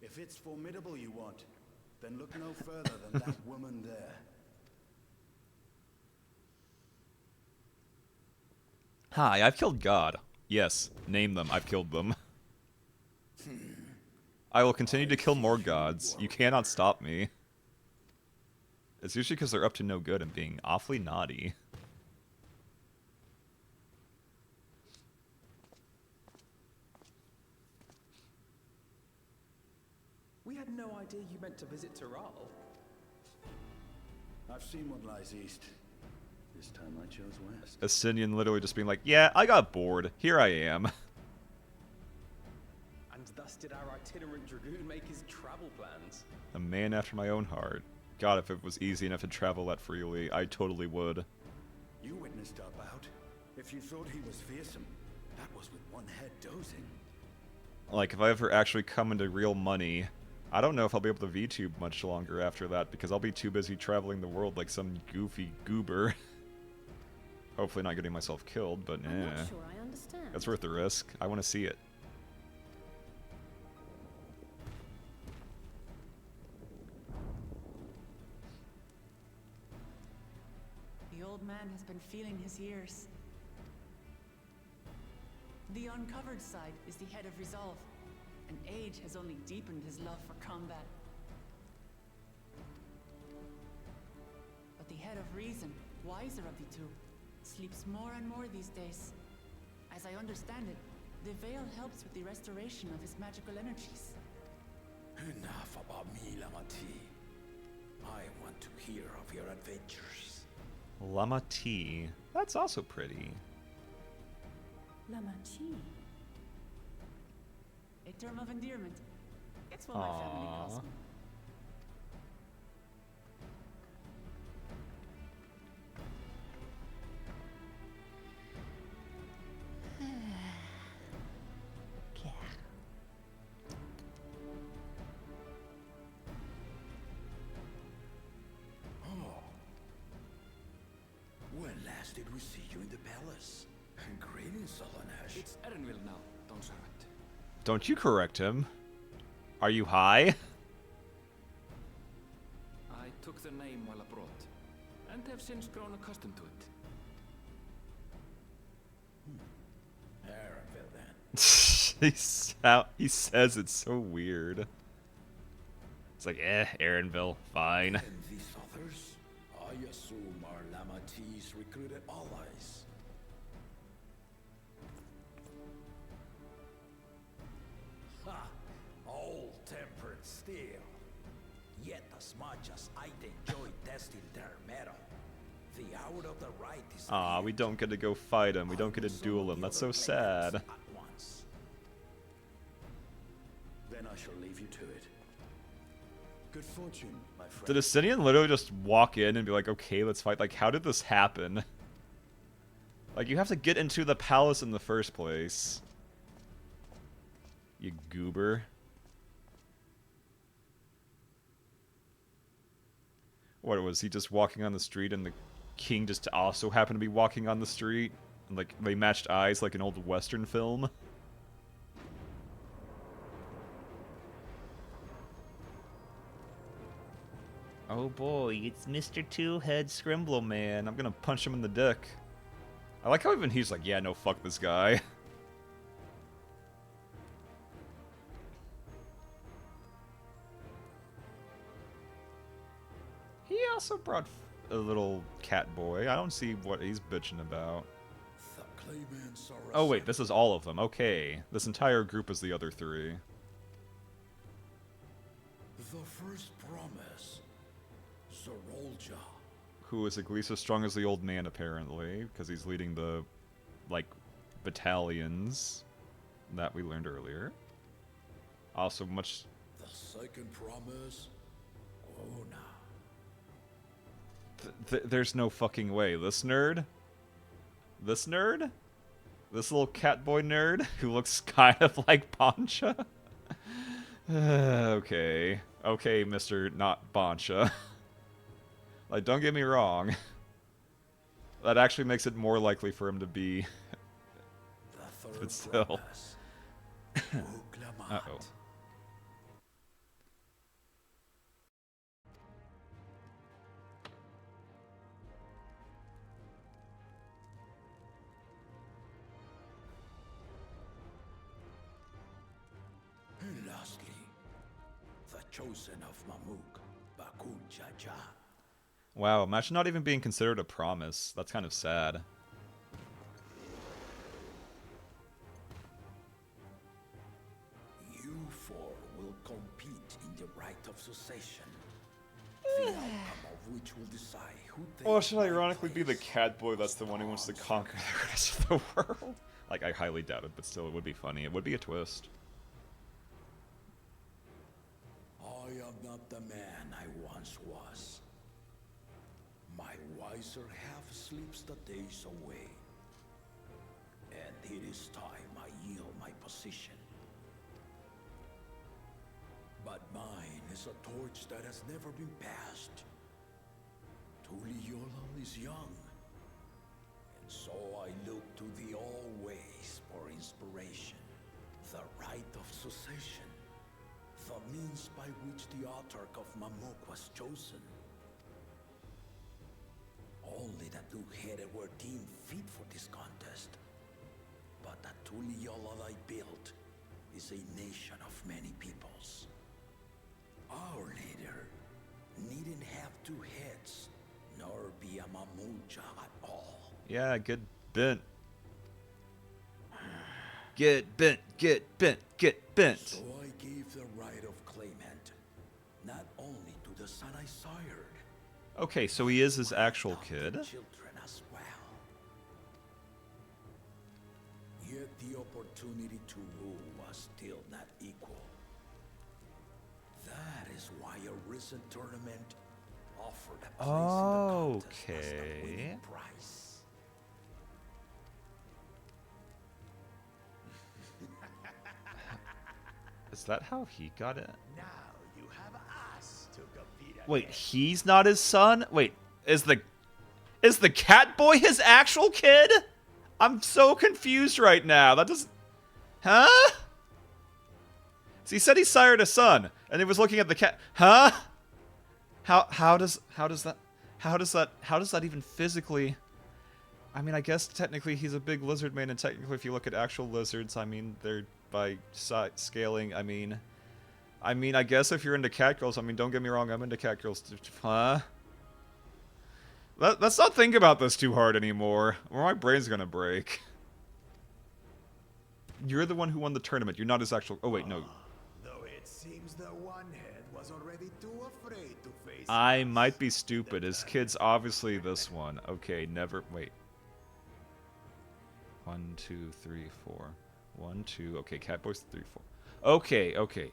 If it's formidable you want, then look no further than that woman there. Hi, I've killed God. Yes, name them. I've killed them. I will continue to kill more gods. You cannot stop me. It's usually because they're up to no good and being awfully naughty. We had no idea you meant to visit Taral. I've seen what lies east. This time I chose west. Estinian literally just being like, yeah, I got bored. Here I am. And thus did our itinerant dragoon make his travel plans. A man after my own heart. God, if it was easy enough to travel that freely, I totally would. You witnessed our bout. If you thought he was fearsome, that was with one head dozing. Like, if I ever actually come into real money, I don't know if I'll be able to VTube much longer after that, because I'll be too busy traveling the world like some goofy goober. Hopefully not getting myself killed, but I'm eh. not sure I understand. That's worth the risk. I want to see it. The old man has been feeling his years. The uncovered side is the head of resolve, and age has only deepened his love for combat. But the head of reason, wiser of the two, sleeps more and more these days. As I understand it, the veil helps with the restoration of his magical energies. Enough about me, Lamati. I want to hear of your adventures. Lama T. That's also pretty. Lamachi. A term of endearment. It's what my family calls me. When last did we see you in the palace? Greetings, Solonash. It's Erenville now, Dawntrail. Don't you correct him. Are you high? I took the name while abroad, and have since grown accustomed to it. Erenville, then. He says it's so weird. It's like, Aaronville, fine. And these others? I assume are Lamati's recruited allies. Ha! Old-tempered steel. Yet as much as I enjoy testing their metal, the hour of the right is Aw, we don't get to go fight him. We don't get to duel him. That's so sad. at once. Then I shall leave you to it. Good fortune, my friend. Did Asinian literally just walk in and be like, okay, let's fight? Like, how did this happen? Like, you have to get into the palace in the first place. You goober. What, was he just walking on the street and the king just also happened to be walking on the street? And, like, they matched eyes like an old Western film? Oh boy, it's Mr. Two-Head Scrimble Man. I'm gonna punch him in the dick. I like how even he's like, yeah, no, fuck this guy. He also brought a little cat boy. I don't see what he's bitching about. Oh wait, this is all of them. Okay. This entire group is the other three. The first promise. Zorolja. Who is at least as strong as the old man, apparently, because he's leading the, like, battalions that we learned earlier. Also, much... The second promise. Ona. There's no fucking way. This nerd? This nerd? This little catboy nerd who looks kind of like Pancha? Okay. Okay, Mr. Not Bancha. Like, don't get me wrong. That actually makes it more likely for him to be... but still. Uh-oh. And lastly, the chosen of Mamuk, Bakun Jaja. Wow, imagine not even being considered a promise. That's kind of sad. You four will compete in the right of succession. The outcome of which will decide who takes Or should ironically be the catboy that's the one who wants to conquer the rest of the world? Like, I highly doubt it, but still, it would be funny. It would be a twist. I am not the man I once was. My wiser half sleeps the days away. And it is time I yield my position. But mine is a torch that has never been passed. Tuliyola is young. And so I look to thee always for inspiration. The right of succession. The means by which the autarch of Mamuk was chosen. Only the two-headed were deemed fit for this contest. But the Tuliyola I built is a nation of many peoples. Our leader needn't have two heads, nor be a mamuja at all. Yeah, get bent. Get bent, get bent, get bent. So I gave the right of claimant, not only to the son I sired. Okay, so he is his actual kid. Children as well. Yet the opportunity to rule was still not equal. That is why a recent tournament offered a place in the contest as the winning prize. Is that how he got it? Now you have us to compete. Wait, he's not his son? Wait, is the cat boy his actual kid? I'm so confused right now. That doesn't... Huh? So he said he sired a son, and he was looking at the cat... Huh? How does that even physically... I mean, I guess technically he's a big lizard man, and technically if you look at actual lizards, I mean, they're by scaling, I mean, I guess if you're into cat girls, I mean, don't get me wrong, I'm into cat girls. Huh? Let's not think about this too hard anymore, or my brain's gonna break. You're the one who won the tournament. You're not his actual... Oh, wait, no. Though it seems the one head was already too afraid to face I might be stupid. His kid's obviously this one. Okay, never... Wait. 1, 2, 3, 4. 1, 2... Okay, Catboy's 3, 4. Okay.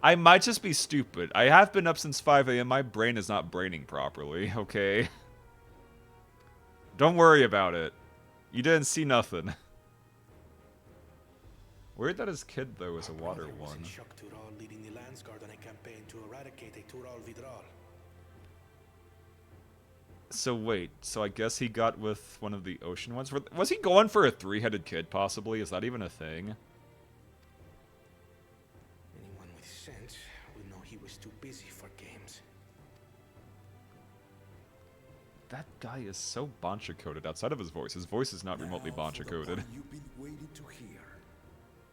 I might just be stupid. I have been up since 5 a.m. My brain is not braining properly, okay? Don't worry about it. You didn't see nothing. Weird that his kid, though, is a water one. Leading the Landsguard on a campaign to eradicate a Tural Vidral. So wait, so I guess he got with one of the ocean ones? Was he going for a three-headed kid, possibly? Is that even a thing? Anyone with sense would know he was too busy for games. That guy is so Bancha-coded outside of his voice. His voice is not remotely Bancha-coded. You've been waiting to hear.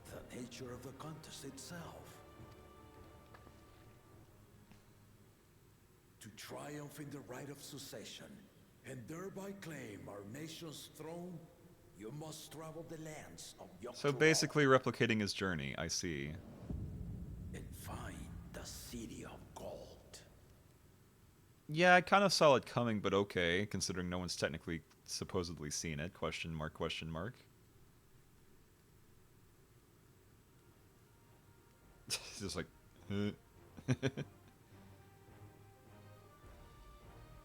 The nature of the contest itself. To triumph in the right of succession, and thereby claim our nation's throne, you must travel the lands of Dawntrail. So basically replicating his journey, I see. And find the city of gold. Yeah, I kind of saw it coming, but okay, considering no one's technically supposedly seen it. Question mark, question mark. Just like,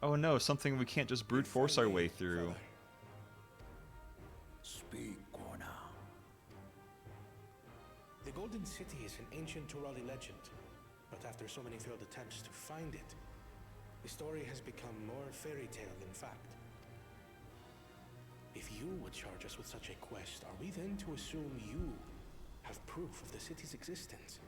oh no, something we can't just brute force our way through. Speak, Kona. The Golden City is an ancient Turali legend, but after so many failed attempts to find it, the story has become more fairy tale than fact. If you would charge us with such a quest, are we then to assume you have proof of the city's existence?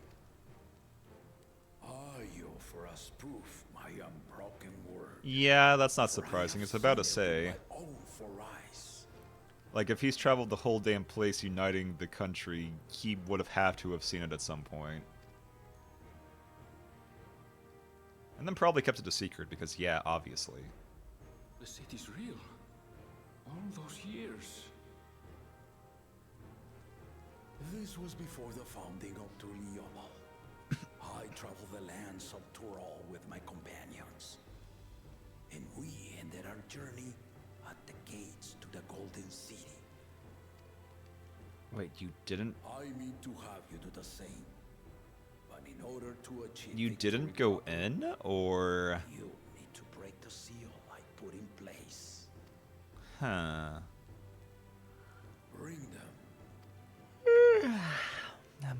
You offer us proof, my unbroken word. Yeah, that's not surprising. It's about to say. Like, if he's traveled the whole damn place uniting the country, he would have had to have seen it at some point. And then probably kept it a secret, because yeah, obviously. The city's real. All those years. This was before the founding of Tuliyola. I traveled the lands of Tural with my companions. And we ended our journey at the gates to the Golden City. Wait, you didn't... I mean to have you do the same. But in order to achieve... You didn't go in, or... You need to break the seal I put in place. Huh. Bring them. Nom.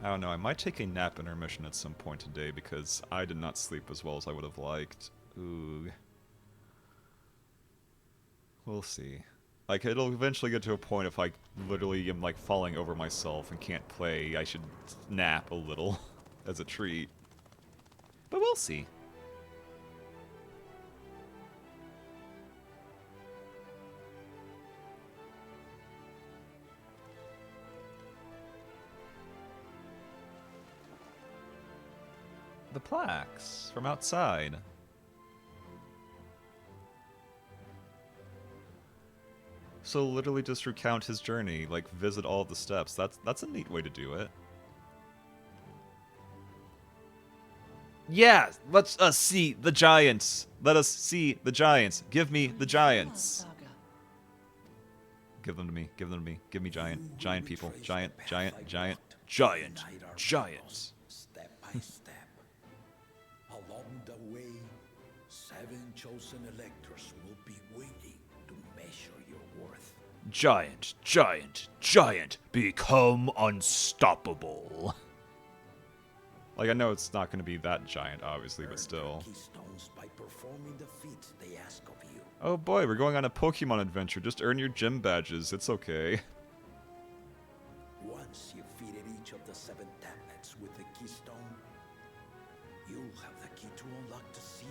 I don't know, I might take a nap intermission at some point today because I did not sleep as well as I would have liked. Ooh. We'll see. Like, it'll eventually get to a point if I literally am, like, falling over myself and can't play, I should nap a little as a treat. But we'll see. plaques from outside. So literally just recount his journey, like visit all the steps. That's a neat way to do it. Yeah, let's us see the giants. Let us see the giants. Give me the giants. Give them to me. Give them to me. Give me giant people. Giant. Step by step. Along the way, 7 chosen electors will be waiting to measure your worth. Giant. Become unstoppable. Like, I know it's not going to be that giant, obviously, but still. Keystones by performing the feats they ask of you. Oh boy, we're going on a Pokemon adventure. Just earn your gym badges. It's okay. Once you've fitted each of the 7 tablets with the keystone, you'll have the key to unlock the seal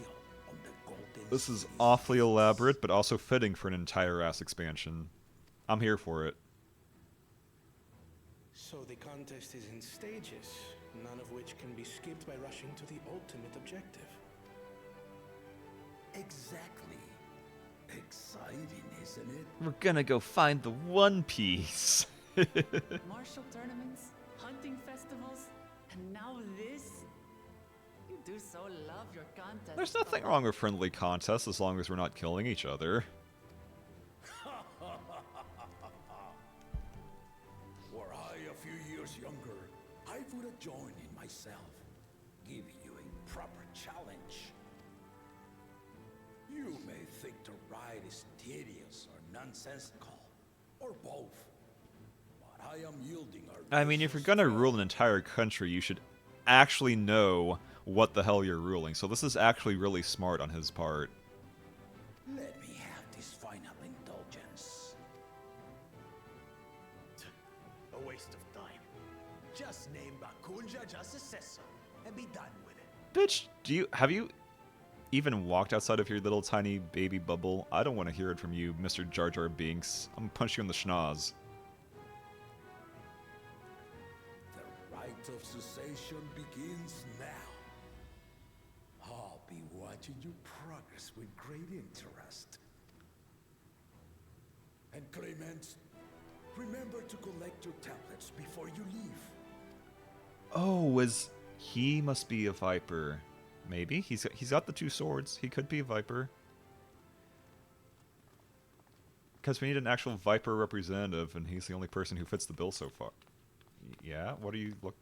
on the golden. This is awfully elaborate, but also fitting for an entire ass expansion. I'm here for it. So the contest is in stages, none of which can be skipped by rushing to the ultimate objective. Exactly. Exciting, isn't it? We're gonna go find the One Piece. Martial tournaments, hunting festivals, and now this? You do so love your contest. There's nothing wrong with friendly contests as long as we're not killing each other. Were I a few years younger, I would have joined in myself, giving you a proper challenge. You may think the ride is tedious or nonsensical, or both, but I am yielding our... I mean, if you're gonna rule an entire country, you should actually know what the hell you're ruling. So this is actually really smart on his part. Let me have this final indulgence. A waste of time. Just name Bakunja just Assessor and be done with it. Bitch, have you even walked outside of your little tiny baby bubble? I don't want to hear it from you, Mr. Jar Jar Binks. I'm gonna punch you in the schnoz. The rite of cessation begins now. I'll be watching your progress with great interest. And Clemens, remember to collect your tablets before you leave. Oh, he must be a Viper. Maybe he's got the 2 swords. He could be a Viper. Because we need an actual Viper representative, and he's the only person who fits the bill so far. Yeah. What are you look?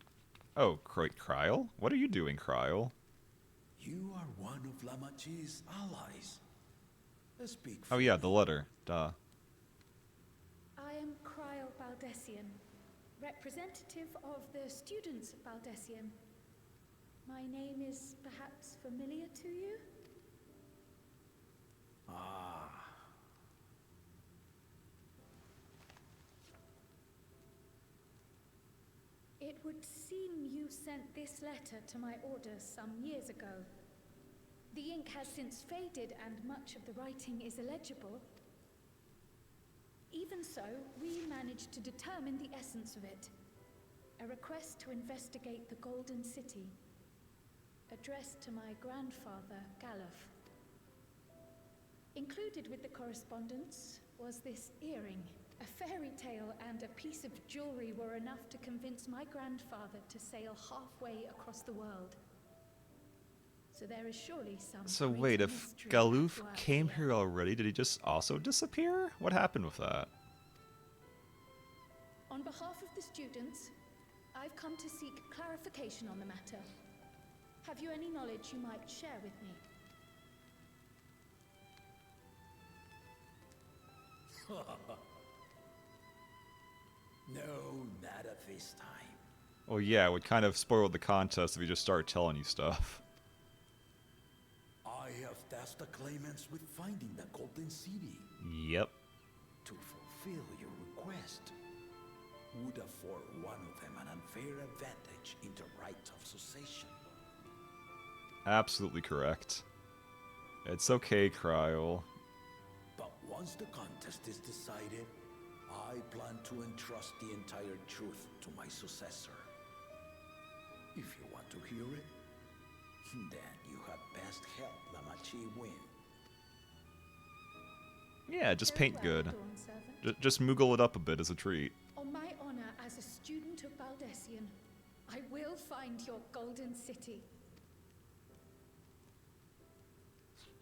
Oh, Kryl. What are you doing, Kryl? You are one of Lamachi's allies. Speak. Oh yeah, the letter. Duh. I am Kryl Baldessian, representative of the students of Baldessian. My name is perhaps familiar to you? Ah. It would seem you sent this letter to my orders some years ago. The ink has since faded and much of the writing is illegible. Even so, we managed to determine the essence of it. A request to investigate the Golden City, addressed to my grandfather, Galuf. Included with the correspondence was this earring. A fairy tale and a piece of jewelry were enough to convince my grandfather to sail halfway across the world. So there is surely some... So wait, if Galuf came here already, did he just also disappear? What happened with that? On behalf of the students, I've come to seek clarification on the matter. Have you any knowledge you might share with me? No, not at this time. Well, yeah, it would kind of spoil the contest if we just started telling you stuff. I have tasked the claimants with finding the Golden City. Yep. To fulfill your request, would afford one of them an unfair advantage in the rite of cessation. Absolutely correct. It's okay, Kryl. But once the contest is decided, I plan to entrust the entire truth to my successor. If you want to hear it, Then you had best help Lamachi win. Yeah, just Very paint well, good. Dawn Servant. Just moogle it up a bit as a treat. On my honor as a student of Baldessian, I will find your golden city.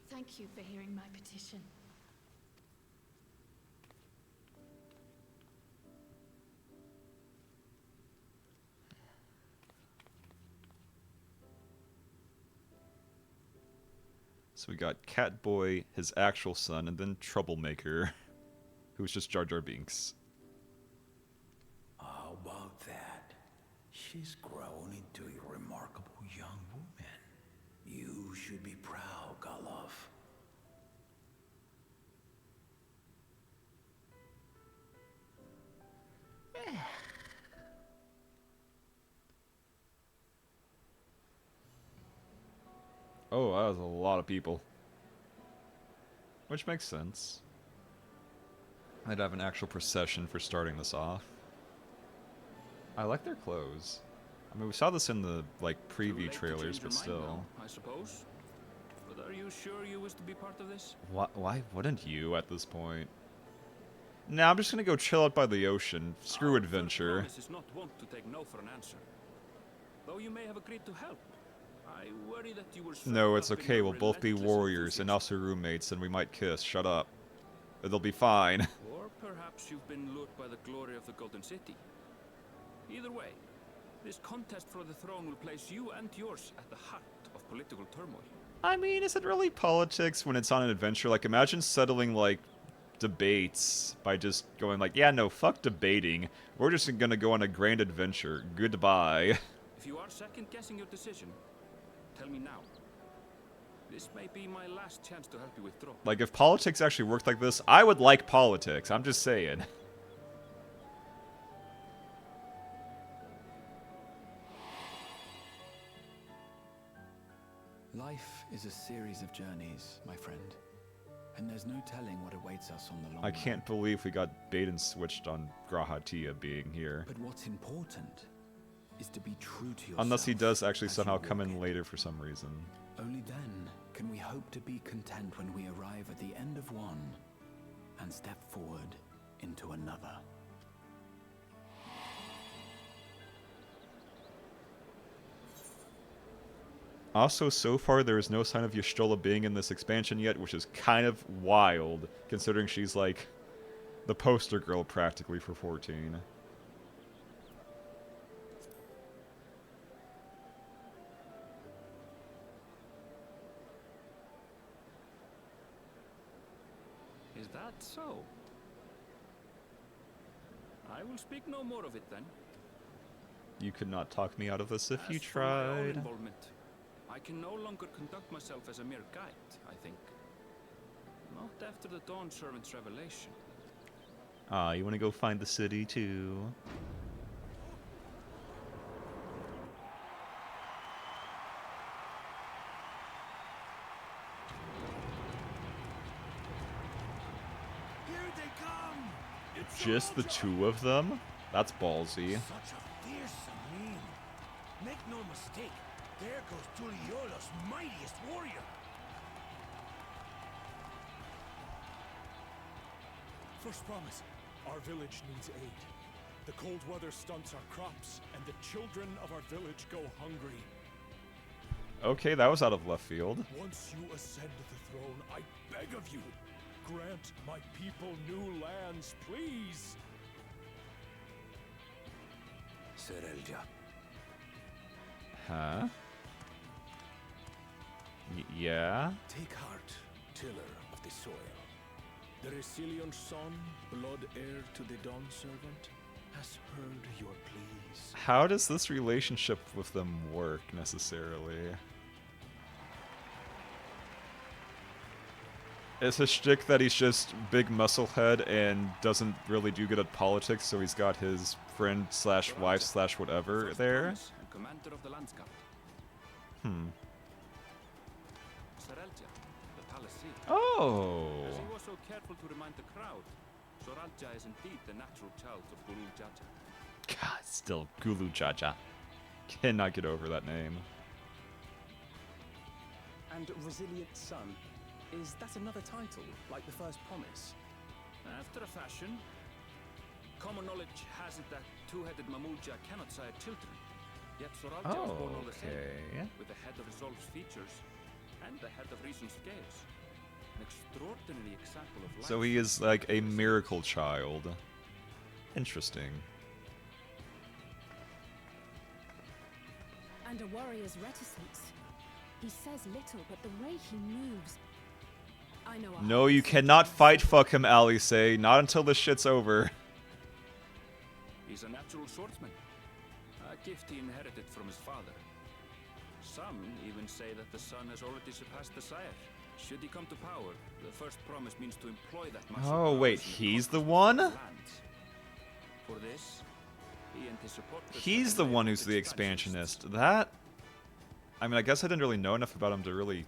Thank you for hearing my petition. So we got Catboy, his actual son, and then Troublemaker, who's just Jar Jar Binks. How about that? She's grown into a remarkable young woman. You should be proud, Galov. Oh, that was a lot of people. Which makes sense. I'd have an actual procession for starting this off. I like their clothes. I mean, we saw this in the, like, preview trailers, but still. I suppose. But are you sure you wish to be part of this? Why wouldn't you at this point? Nah, I'm just gonna go chill out by the ocean. Screw adventure. Promise is not wont to take no for an answer. Though you may have agreed to help. I worry that you were No, it's okay. We'll both be warriors and also roommates, and we might kiss. Shut up. It'll be fine. Or perhaps you've been lured by the glory of the Golden City. Either way, this contest for the throne will place you and yours at the heart of political turmoil. I mean, is it really politics when it's on an adventure? Like, imagine settling, like, debates by just going like, yeah, no, fuck debating. We're just gonna go on a grand adventure. Goodbye. If you are second-guessing your decision, tell me now. This may be my last chance to help you withdraw. Like, if politics actually worked like this, I would like politics. I'm just saying. Life is a series of journeys, my friend. And there's no telling what awaits us on the long I run. can't believe we got bait and switched on Grahatia being here. But what's important is to be true to yourself. Unless he does actually as somehow you come walk in it. later for some reason. Only then can we hope to be content when we arrive at the end of one and step forward into another. Also, so far, there is no sign of Y'shtola being in this expansion yet, which is kind of wild, considering she's, like, the poster girl, practically, for 14. Is that so? I will speak no more of it then. You could not talk me out of this if you As for my own tried. involvement, I can no longer conduct myself as a mere guide, I think. Not after the Dawn Servant's revelation. Ah, you want to go find the city, too? Here they come! It's Just the two of them? That's ballsy. Such a fearsome name. Make no mistake, there goes Tuliola's mightiest warrior. First promise, our village needs aid. The cold weather stunts our crops, and the children of our village go hungry. Okay, that was out of left field. Once you ascend the throne, I beg of you, grant my people new lands, please. Serelja. Huh? Yeah? Take heart, tiller of the soil. The Resilient son, blood heir to the Dawn Servant, has heard your pleas. How does this relationship with them work, necessarily? Is his shtick that he's just big musclehead and doesn't really do good at politics, so he's got his friend slash wife slash whatever there? And commander of the Landscape. Hmm. Soralja, the Palace. Oh! As he was so careful to remind the crowd, Soralja is indeed the natural child of Guru Jaja. God, still Gulu Jaja. Cannot get over that name. And Resilient Son. Is that another title, like the first promise? After a fashion. Common knowledge has it that two-headed Mamulja cannot sire children. Yet Soralja was born all the same, with the head of Resolve's features and the head of Reason's scales. An extraordinary example of life. So he is like a miracle child. Interesting. And a warrior's reticence. He says little, but the way he moves. I know. No, you cannot fight fuck him, Alice. Not until this shit's over. He's a natural swordsman. A gift he inherited from his father. Some even say that the son has already surpassed the sire. Should he come to power, the first promise means to employ that muscle. Oh, wait, he's the one? For this, he and his supporters. He's the one who's the expansionist. That... I mean, I guess I didn't really know enough about him to really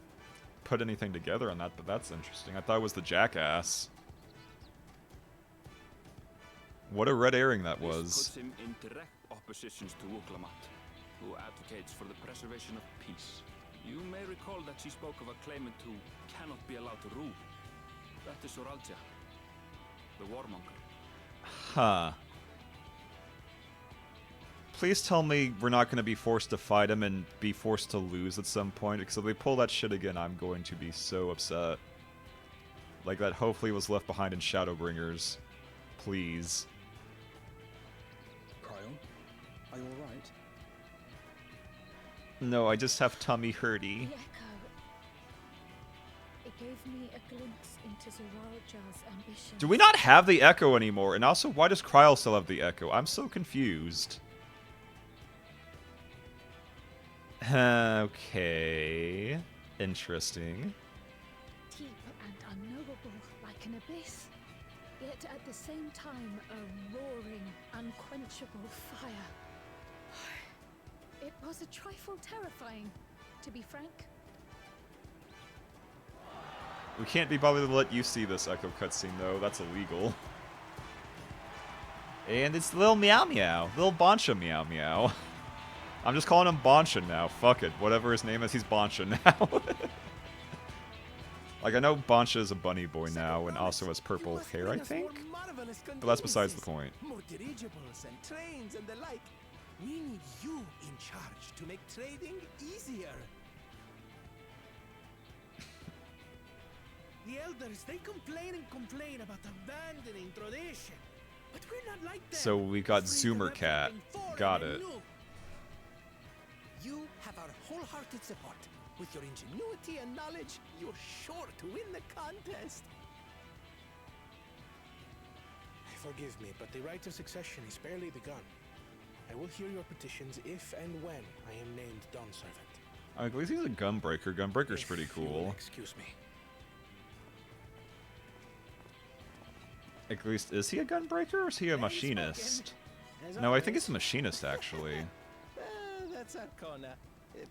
put anything together on that, but that's interesting. I thought it was the jackass. What a red herring that was. This puts him in direct opposition to Wuklamat, who advocates for the preservation of peace. You may recall that she spoke of a claimant who cannot be allowed to rule. That is Soralja, the warmonger. Huh. Please tell me we're not going to be forced to fight him and be forced to lose at some point, because if they pull that shit again, I'm going to be so upset. Like that hopefully was left behind in Shadowbringers. Please. Cryon, are you alright? No, I just have tummy hurty. The echo. It gave me a glimpse into Zoralja's ambition. Do we not have the Echo anymore? And also, why does Kryl still have the Echo? I'm so confused. Okay. Interesting. Deep and unknowable, like an abyss. Yet at the same time, a roaring, unquenchable fire. It was a trifle terrifying, to be frank. We can't be bothered to let you see this Echo cutscene, though. That's illegal. And it's little Meow Meow. Little Boncha Meow Meow. I'm just calling him Boncha now. Fuck it. Whatever his name is, he's Boncha now. Like, I know Boncha is a bunny boy now and also has purple hair, I think? But that's besides the point. More dirigibles and trains and the like. We need you in charge to make trading easier. The elders, they complain and complain about abandoning tradition. But we're not like that. So we got Zoomer Cat. Got it. You have our wholehearted support. With your ingenuity and knowledge, you're sure to win the contest. Forgive me, but the right of succession is barely begun. I will hear your petitions if and when I am named Dawnservant. At least he's a Gunbreaker. Gunbreaker's pretty cool. Excuse me. At least, is he a Gunbreaker or is he a Machinist? No, I think he's a Machinist, actually. That's our corner.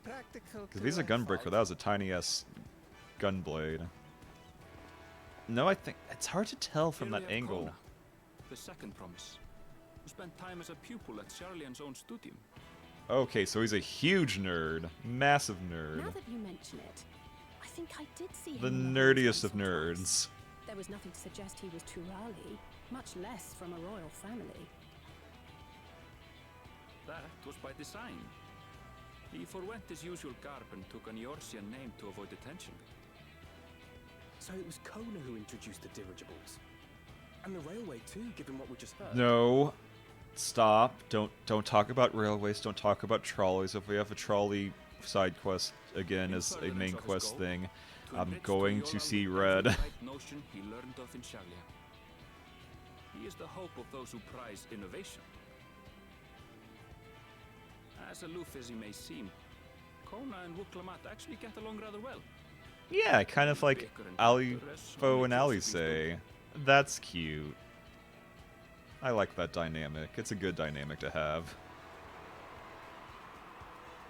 Practical. Because if he's a Gunbreaker, that was a tiny-ass gunblade. No, I think... It's hard to tell from that angle. Kona, the second promise. Who spent time as a pupil at Charlian's own studium. Okay, so he's a huge nerd. Massive nerd. Now that you mention it, I think I did see him The in nerdiest of nerds. There was nothing to suggest he was Turali, much less from a royal family. That was by design. He forwent his usual garb and took an Eorzean name to avoid attention. So it was Kona who introduced the dirigibles. And the railway too, given what we just heard. No. Stop. Don't talk about railways. Don't talk about trolleys. If we have a trolley side quest again as a main quest thing, I'm going to see red. Notion he learned of in Charlia. He is the hope of those who prize innovation. As aloof as he may seem, Kona and Wuklamat actually get along rather well. Yeah, kind of like Alifo and Alice. That's cute. I like that dynamic. It's a good dynamic to have.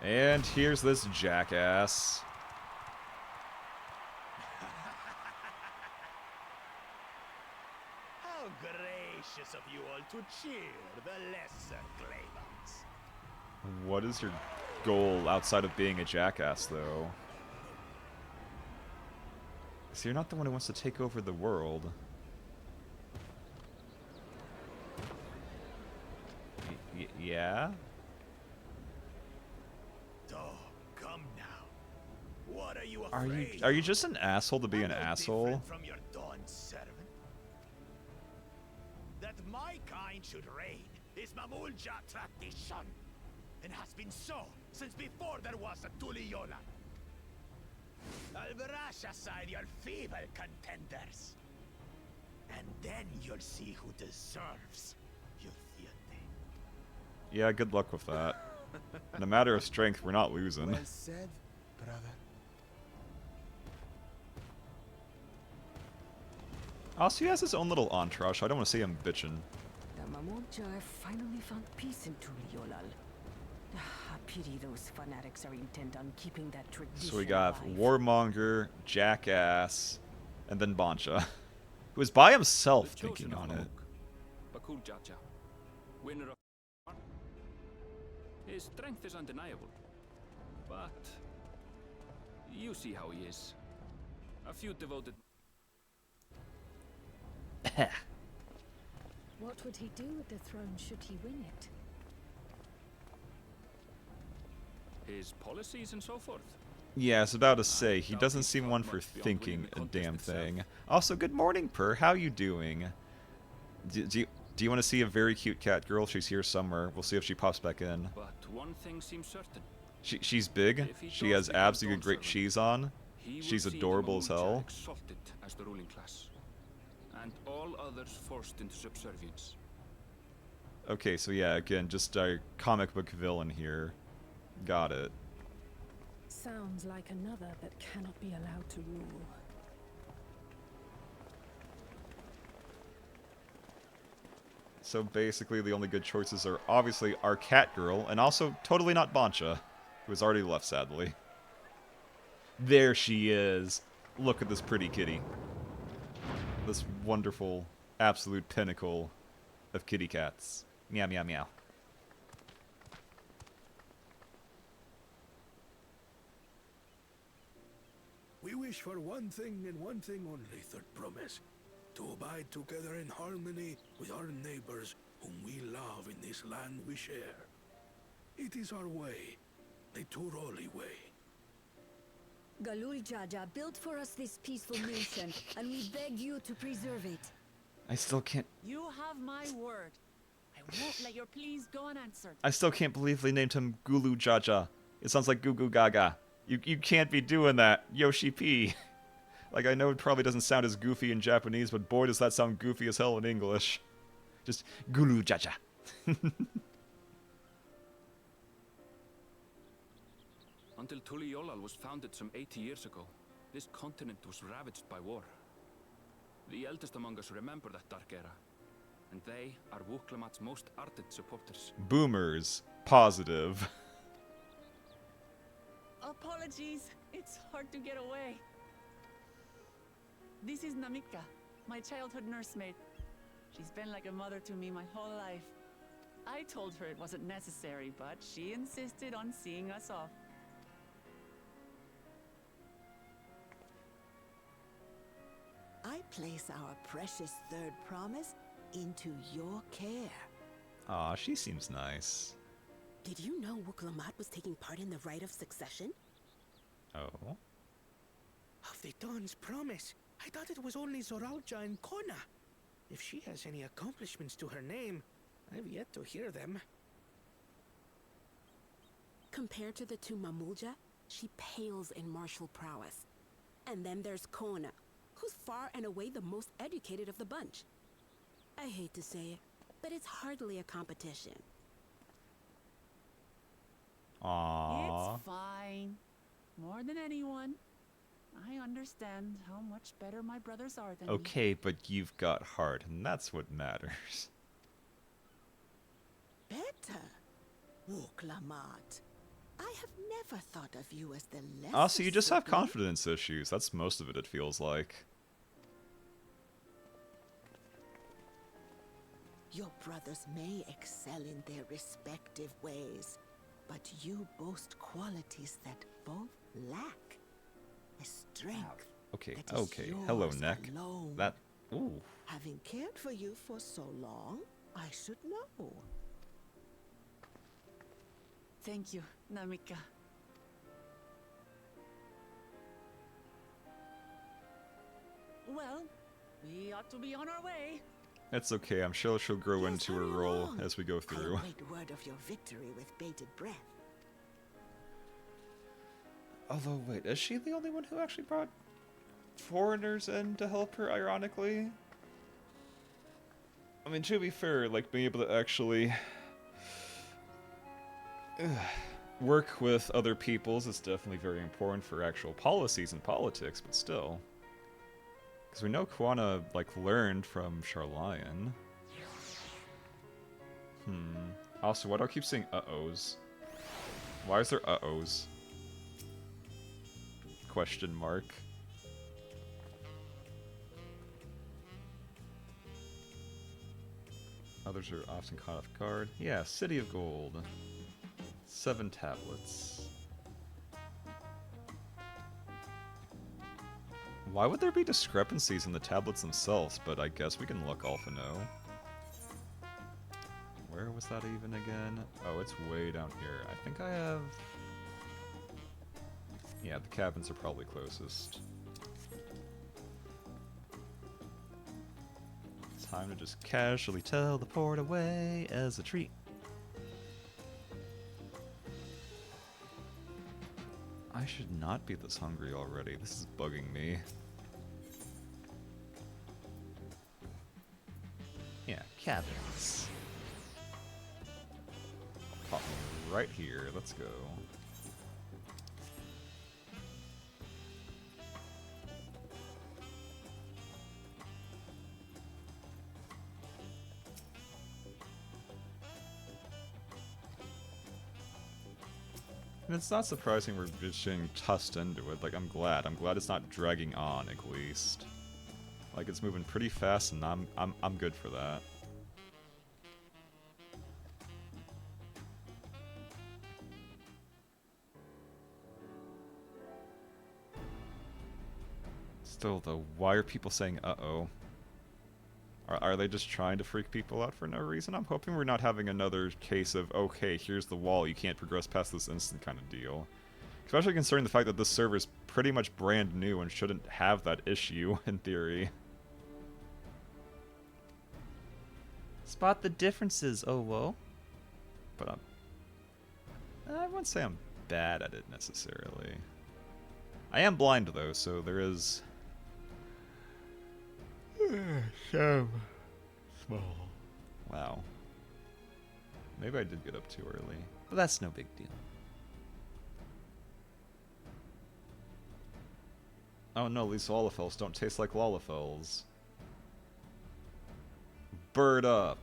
And here's this jackass. How gracious of you all to cheer the lesser claimants. What is your goal outside of being a jackass, though? So you're not the one who wants to take over the world. Yeah? Oh, come now. What are you afraid Are you just an asshole to be an asshole? from your Dawn servant? That my kind should reign is Mamulja tradition, and has been so since before there was a Tuliola. I'll brush aside your feeble contenders, and then you'll see who deserves your fealty. Yeah, good luck with that. In a matter of strength, we're not losing. Well said, brother. Also, he has his own little entourage, so I don't want to see him bitching. The Mamulja have finally found peace in Tuliolal. I pity those fanatics are intent on keeping that tradition So we got alive. Warmonger, Jackass, and then Bancha, who is by himself The chosen thinking of on it. Mahmoud, Bakul Jaja, winner of his strength is undeniable, but you see how he is. A few devoted. What would he do with the throne should he win it? His policies and so forth. Yeah, I was about to say, he doesn't seem one for thinking a damn thing. Also, good morning, Purr. How you doing? Do you want to see a very cute cat girl? She's here somewhere. We'll see if she pops back in. But one thing seems certain. She's big. She has abs you can grate cheese on. She's adorable as hell. Exalted as the ruling class, and all others forced into subservience. Okay, so yeah, again, just a comic book villain here. Got it. Sounds like another that cannot be allowed to rule. So basically, the only good choices are obviously our cat girl, and also totally not Bancha, who has already left, sadly. There she is. Look at this pretty kitty. This wonderful, absolute pinnacle of kitty cats. Meow, meow, meow. We wish for one thing and one thing only, Third Promise. To abide together in harmony with our neighbors whom we love in this land we share. It is our way, the Turoli way. Galul Jaja built for us this peaceful nation, and we beg you to preserve it. I still can't... You have my word. I won't let your pleas go unanswered. I still can't believe they named him Gulu Jaja. It sounds like Goo Goo Gaga. You can't be doing that, Yoshi P. Like, I know it probably doesn't sound as goofy in Japanese, but boy does that sound goofy as hell in English. Just Gulu Jaja. Until Tuliolal was founded some 80 years ago, this continent was ravaged by war. The eldest among us remember that dark era, and they are Wuklamat's most ardent supporters. Boomers. Positive. Apologies. It's hard to get away. This is Namika, my childhood nursemaid. She's been like a mother to me my whole life. I told her it wasn't necessary, but she insisted on seeing us off. I place our precious Third Promise into your care. Aw, she seems nice. Did you know Wuklamat was taking part in the rite of succession? Oh? Of the Dawn's Promise. I thought it was only Zoralja and Kona. If she has any accomplishments to her name, I've yet to hear them. Compared to the two Mamulja, she pales in martial prowess. And then there's Kona, who's far and away the most educated of the bunch. I hate to say it, but it's hardly a competition. Aww. It's fine. More than anyone. I understand how much better my brothers are than me. Okay, but you've got heart, and that's what matters. Better? Wuklamat. I have never thought of you as the lesser Also, you just have sibling. confidence issues. That's most of it, it feels like. Your brothers may excel in their respective ways, but you boast qualities that both lack. A strength. Okay, that is okay. Hello, yours Neck. alone. That... Ooh. Having cared for you for so long, I should know. Thank you, Namika. Well, we ought to be on our way. It's okay, I'm sure she'll grow into her role as we go through. I await word of your victory with bated breath. Although, wait, is she the only one who actually brought foreigners in to help her, ironically? I mean, to be fair, like, being able to actually work with other peoples is definitely very important for actual policies and politics, but still. Because we know Kwana, like, learned from Charlian. Also, why do I keep saying uh-ohs? Why is there uh-ohs? Question mark. Others are often caught off guard. Yeah, City of Gold. 7 tablets. Why would there be discrepancies in the tablets themselves? But I guess we can look all to know. Where was that even again? Oh, it's way down here. I think I have... Yeah, the cabins are probably closest. Time to just casually teleport away as a treat. I should not be this hungry already. This is bugging me. Yeah, cabins. Pop me right here. Let's go. And it's not surprising we're just getting tossed into it. Like, I'm glad. I'm glad it's not dragging on, at least. Like, it's moving pretty fast, and I'm good for that. Still, though, why are people saying uh-oh? Are they just trying to freak people out for no reason? I'm hoping we're not having another case of, okay, here's the wall, you can't progress past this instant kind of deal. Especially considering the fact that this server is pretty much brand new and shouldn't have that issue, in theory. Spot the differences, oh whoa. But I wouldn't say I'm bad at it, necessarily. I am blind, though, so there is... so small. Wow. Maybe I did get up too early. But that's no big deal. Oh no, these Lalafels don't taste like Lalafels. Bird up.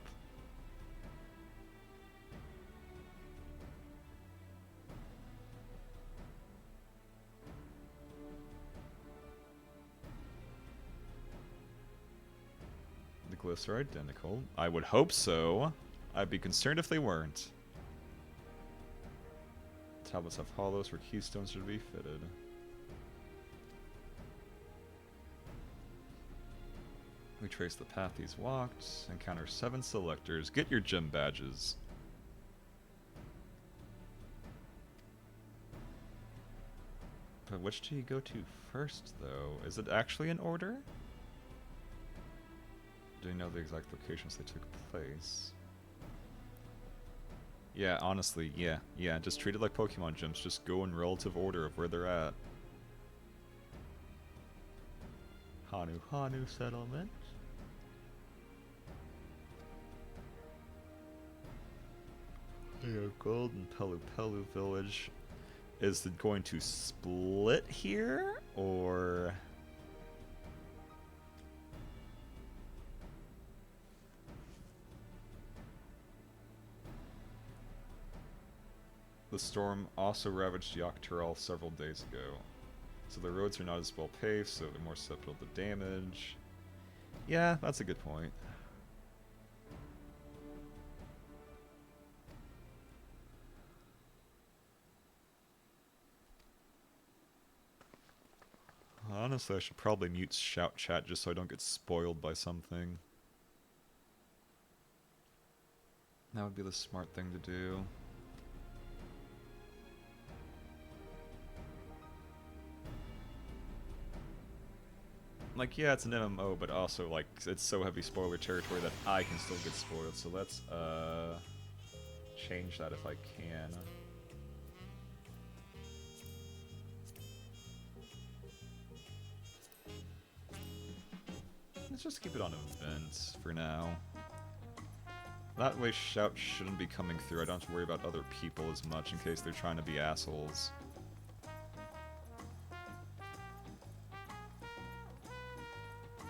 The glyphs are identical. I would hope so. I'd be concerned if they weren't. Tablets have hollows where keystones should be fitted. We trace the path he's walked. Encounter 7 selectors. Get your gem badges. But which do you go to first, though? Is it actually in order? Do you know the exact locations they took place? Yeah, honestly, yeah. Just treat it like Pokemon gyms. Just go in relative order of where they're at. Hanu settlement. Gold and Pelu village. Is it going to split here, or... The storm also ravaged Dawntrail several days ago, so the roads are not as well paved, so they're more susceptible to damage. Yeah, that's a good point. Honestly, I should probably mute shout chat just so I don't get spoiled by something. That would be the smart thing to do. Like, yeah, it's an MMO, but also, like, it's so heavy spoiler territory that I can still get spoiled. So let's, change that if I can. Let's just keep it on events for now. That way shout shouldn't be coming through. I don't have to worry about other people as much in case they're trying to be assholes.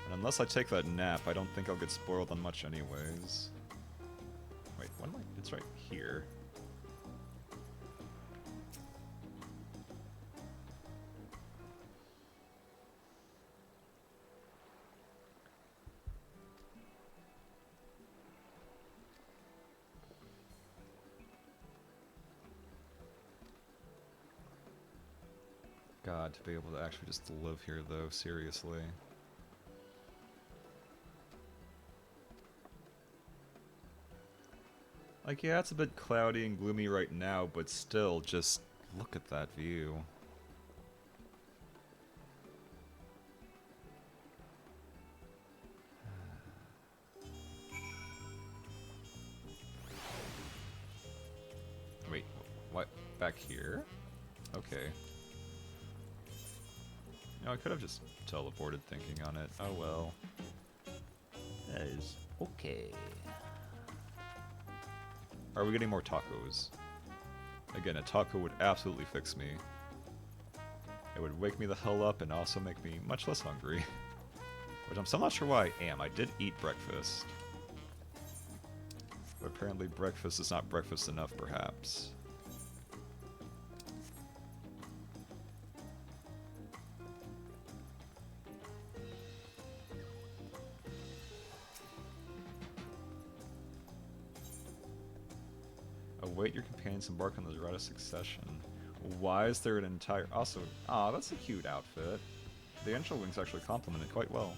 And unless I take that nap, I don't think I'll get spoiled on much anyways. Wait, what am I? It's right here. God, to be able to actually just live here though, seriously. Like, yeah, it's a bit cloudy and gloomy right now, but still, just look at that view. Wait, what? Back here? Okay. No, I could have just teleported thinking on it. Oh well. That is okay. Are we getting more tacos? Again, a taco would absolutely fix me. It would wake me the hell up and also make me much less hungry. Which I'm still not sure why I am. I did eat breakfast. But apparently breakfast is not breakfast enough, perhaps. Await your companions embark on the route of succession. Why is there an entire... Also, that's a cute outfit. The angel wings actually complement it quite well.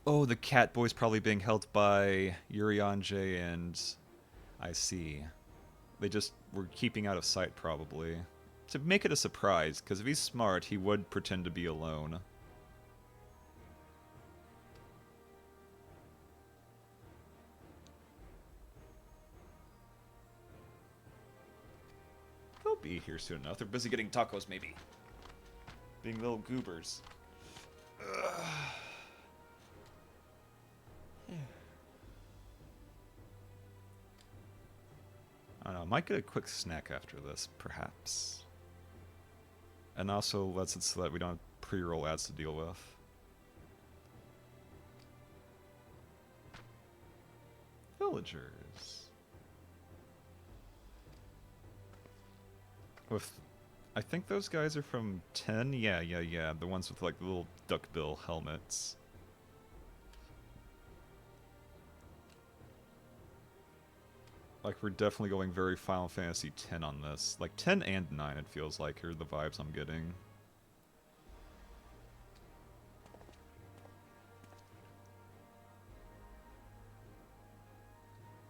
Oh, the cat boy's probably being held by Urianje and... I see. They just were keeping out of sight, probably. To make it a surprise, because if he's smart, he would pretend to be alone. They'll be here soon enough. They're busy getting tacos, maybe. Being little goobers. Ugh. I don't know, I might get a quick snack after this, perhaps. And also lets it so that we don't have pre-roll ads to deal with. Villagers. With, I think those guys are from 10? Yeah. The ones with like the little duckbill helmets. Like, we're definitely going very Final Fantasy X on this. Like, 10 and 9, it feels like, are the vibes I'm getting.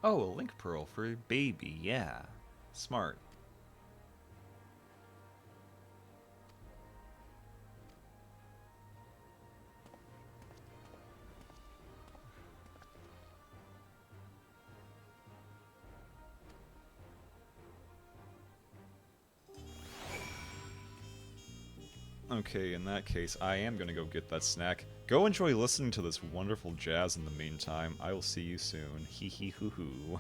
Oh, a Link Pearl for a baby, yeah. Smart. Okay, in that case, I am gonna go get that snack. Go enjoy listening to this wonderful jazz in the meantime. I will see you soon. Hee hee hoo hoo.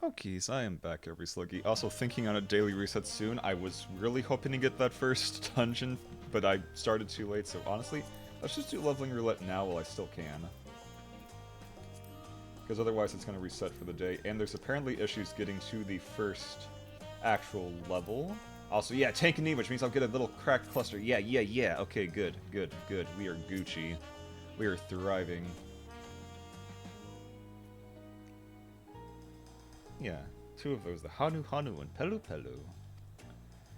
Okies, I am back, every sluggy. Also, thinking on a daily reset soon, I was really hoping to get that first dungeon, but I started too late, so honestly, let's just do leveling roulette now while I still can. Because otherwise it's going to reset for the day, and there's apparently issues getting to the first actual level. Also, yeah, tank and knee, which means I'll get a little cracked cluster. Yeah. Okay, good. We are Gucci. We are thriving. Yeah, 2 of those, the Hanu and Pelu.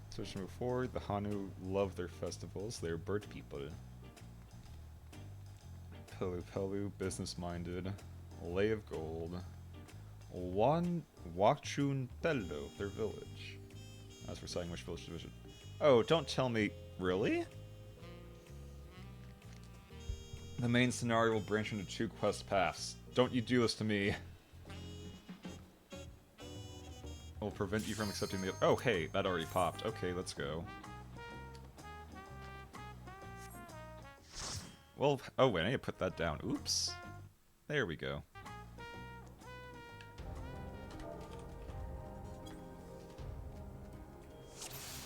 So to move forward, the Hanu love their festivals, they're bird people. Pelu, business-minded. Lay of Gold. Wakchun Pelu, their village. As for deciding which village to visit. Oh, don't tell me... Really? The main scenario will branch into 2 quest paths. Don't you do this to me. Will prevent you from accepting the... Oh, hey, that already popped. Okay, let's go. Well, oh wait, I need to put that down. Oops. There we go.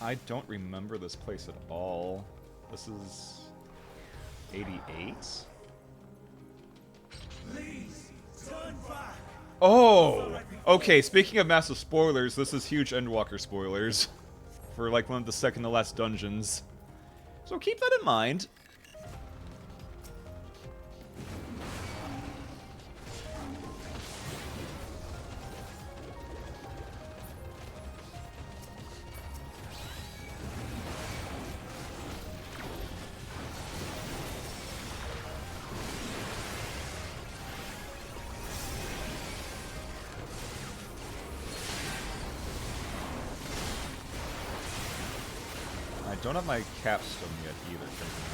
I don't remember this place at all. This is... 88? Please, turn back. Oh! Okay, speaking of massive spoilers, this is huge Endwalker spoilers. For like one of the second to last dungeons. So keep that in mind. I don't have my capstone yet either, thinking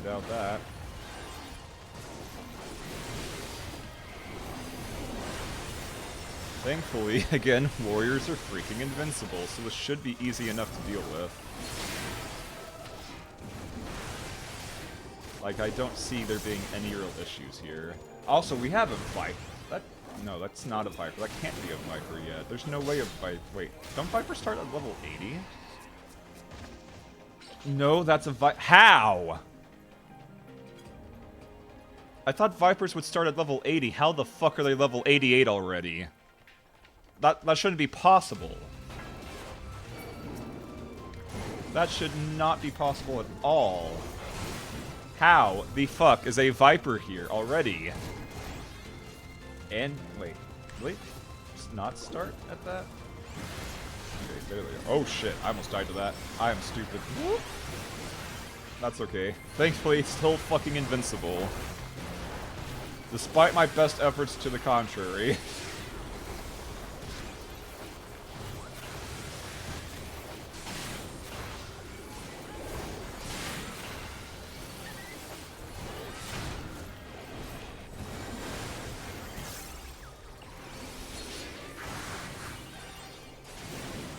on it. Doubt that. Thankfully, again, warriors are freaking invincible, so this should be easy enough to deal with. Like, I don't see there being any real issues here. Also, we have a Viper. No, that's not a Viper. That can't be a Viper yet. There's no way of Viper. Wait, don't Vipers start at level 80? No, that's a Viper. How? I thought Vipers would start at level 80. How the fuck are they level 88 already? That shouldn't be possible. That should not be possible at all. How the fuck is a Viper here already? And, wait, just not start at that? Okay, there we go. Oh shit, I almost died to that. I am stupid. Whoop. That's okay. Thankfully, it's still fucking invincible. Despite my best efforts to the contrary.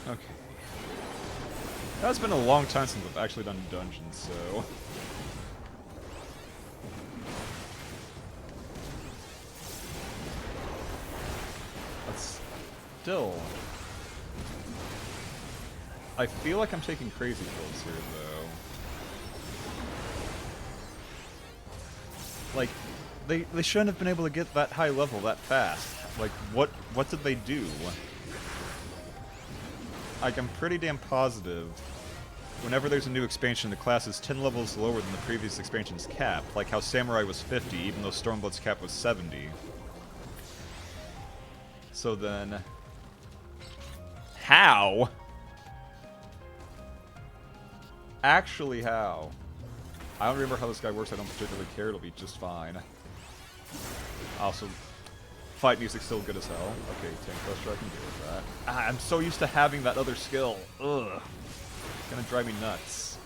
Okay. That's been a long time since I've actually done dungeons, so... That's... still... I feel like I'm taking crazy kills here, though. Like, they shouldn't have been able to get that high level that fast. Like, what did they do? Like, I'm pretty damn positive whenever there's a new expansion, the class is 10 levels lower than the previous expansion's cap, like how Samurai was 50, even though Stormblood's cap was 70. So then... How? Actually, how? I don't remember how this guy works, I don't particularly care, it'll be just fine. Also, fight music's still good as hell. Okay, Tank Buster, I can deal with that. Ah, I'm so used to having that other skill. Ugh. It's gonna drive me nuts.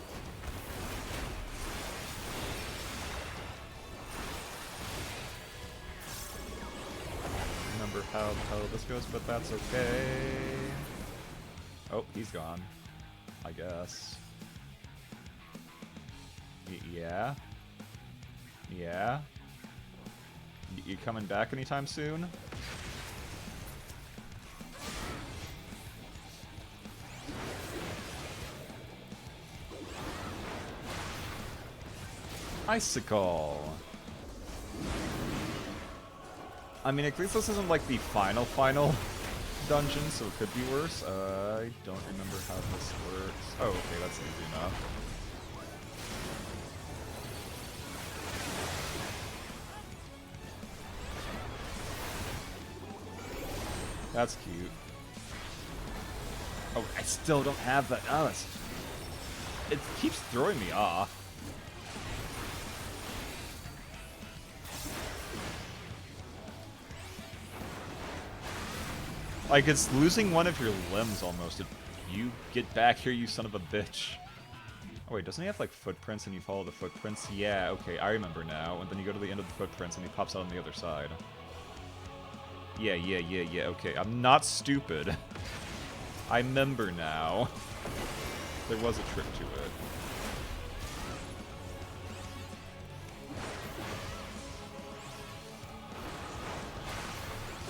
Remember how this goes, but that's okay. Oh, he's gone. I guess. Yeah? Yeah? You coming back anytime soon? Icicle. I mean, at least this isn't like the final dungeon, so it could be worse. I don't remember how this works. Oh, okay, that's easy enough. That's cute. Oh, I still don't have that. Oh, it keeps throwing me off. Like, it's losing one of your limbs almost. You get back here, you son of a bitch. Oh wait, doesn't he have like footprints and you follow the footprints? Yeah, okay, I remember now. And then you go to the end of the footprints and he pops out on the other side. Yeah, okay. I'm not stupid. I remember now. There was a trick to it.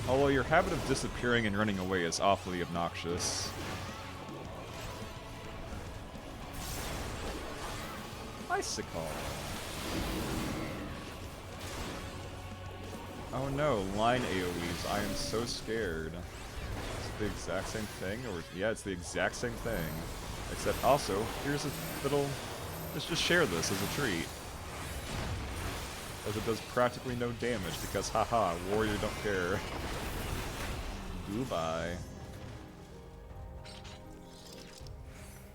Although your habit of disappearing and running away is awfully obnoxious. Icicle. Oh no, line AoEs. I am so scared. Is it the exact same thing? Or yeah, it's the exact same thing. Except also, here's a little... Let's just share this as a treat. As it does practically no damage because haha, warrior don't care. Goodbye.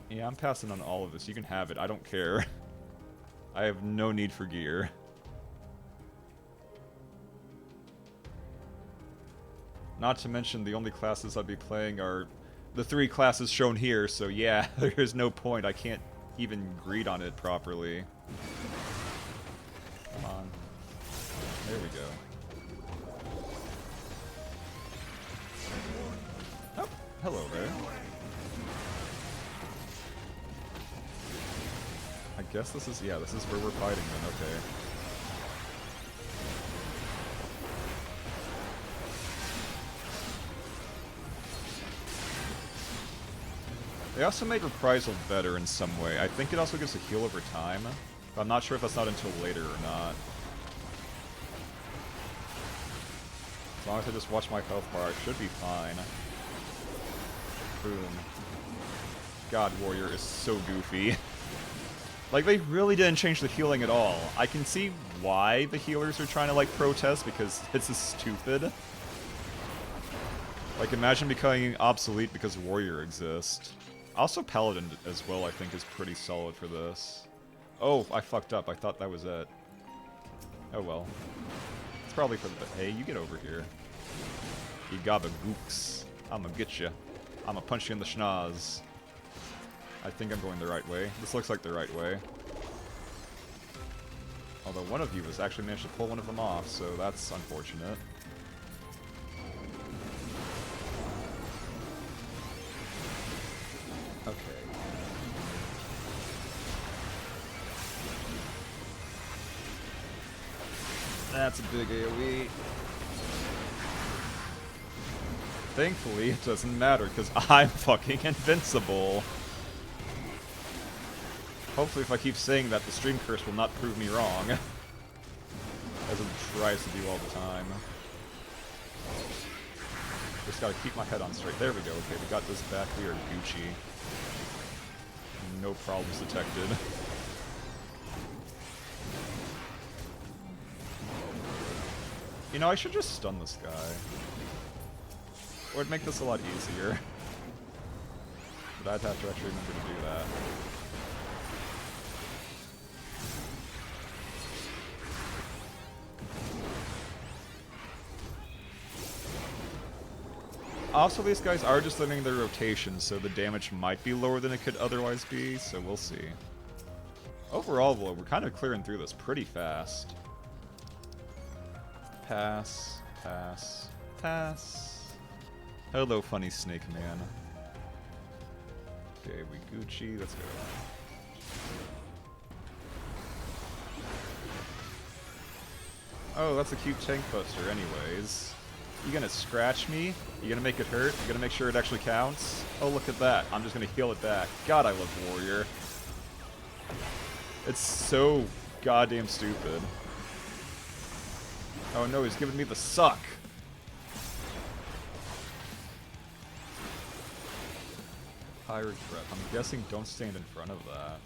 Yeah, I'm passing on all of this. You can have it. I don't care. I have no need for gear. Not to mention the only classes I'd be playing are the 3 classes shown here, so yeah, there's no point. I can't even greed on it properly. Come on. There we go. Oh, hello there. I guess this is, yeah, this is where we're fighting then, okay. They also made Reprisal better in some way. I think it also gives a heal over time, but I'm not sure if that's not until later or not. As long as I just watch my health bar, I should be fine. Boom. God, Warrior is so goofy. Like, they really didn't change the healing at all. I can see why the healers are trying to, like, protest, because it's just stupid. Like, imagine becoming obsolete because Warrior exists. Also, Paladin as well, I think, is pretty solid for this. Oh, I fucked up. I thought that was it. Oh well. It's probably for the... Hey, you get over here. You gabba gooks. I'ma get you. I'ma punch you in the schnoz. I think I'm going the right way. This looks like the right way. Although one of you has actually managed to pull one of them off, so that's unfortunate. Okay. That's a big AoE. Thankfully, it doesn't matter, because I'm fucking invincible. Hopefully, if I keep saying that, the stream curse will not prove me wrong. As it tries to do all the time. Just gotta keep my head on straight. There we go. Okay, we got this back. We are Gucci. No problems detected. You know, I should just stun this guy. Or it'd make this a lot easier. But I'd have to actually remember to do that. Also, these guys are just limiting their rotation, so the damage might be lower than it could otherwise be, so we'll see. Overall, though, we're kind of clearing through this pretty fast. Pass, pass, pass. Hello, funny snake man. Okay, we Gucci, let's go. Oh, that's a cute tank buster anyways. You gonna scratch me? You gonna make it hurt? You gonna make sure it actually counts? Oh, look at that. I'm just gonna heal it back. God, I love Warrior. It's so goddamn stupid. Oh no, he's giving me the suck. Pirate Breath. I'm guessing don't stand in front of that.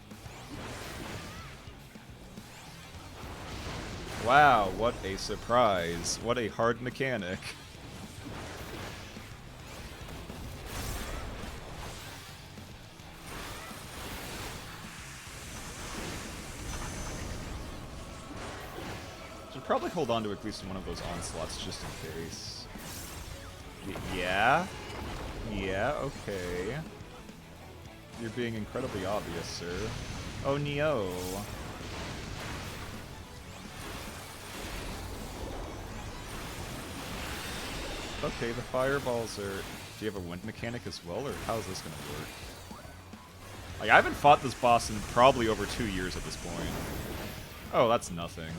Wow, what a surprise. What a hard mechanic. Should probably hold on to at least one of those onslaughts just in case. Yeah? Yeah, okay. You're being incredibly obvious, sir. Oh, Neo. Okay, the fireballs are... Do you have a wind mechanic as well, or how's this gonna work? Like, I haven't fought this boss in probably over 2 years at this point. Oh, that's nothing.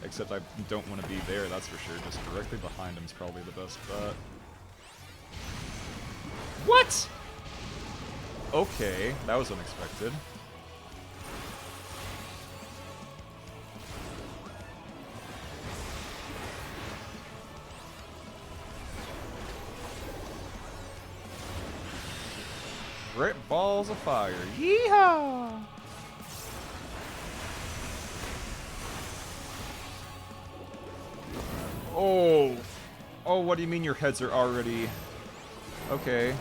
Except I don't want to be there, that's for sure. Just directly behind him is probably the best bet. What?! Okay, that was unexpected. Great balls of fire. Yeehaw! Oh! Oh, what do you mean your heads are already... Okay.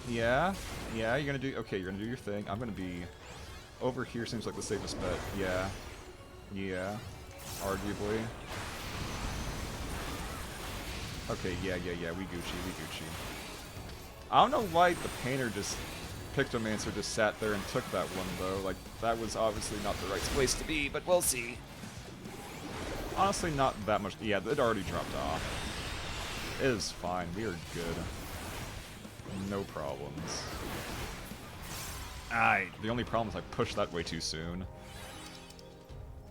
Yeah? Yeah, you're gonna do... Okay, you're gonna do your thing. I'm gonna be... Over here seems like the safest bet. Yeah. Yeah. Arguably. Okay, yeah, we Gucci. I don't know why the painter just... Pictomancer just sat there and took that one, though. Like, that was obviously not the right place to be, but we'll see. Honestly, not that much... Yeah, it already dropped off. It is fine. We are good. No problems. The only problem is I pushed that way too soon.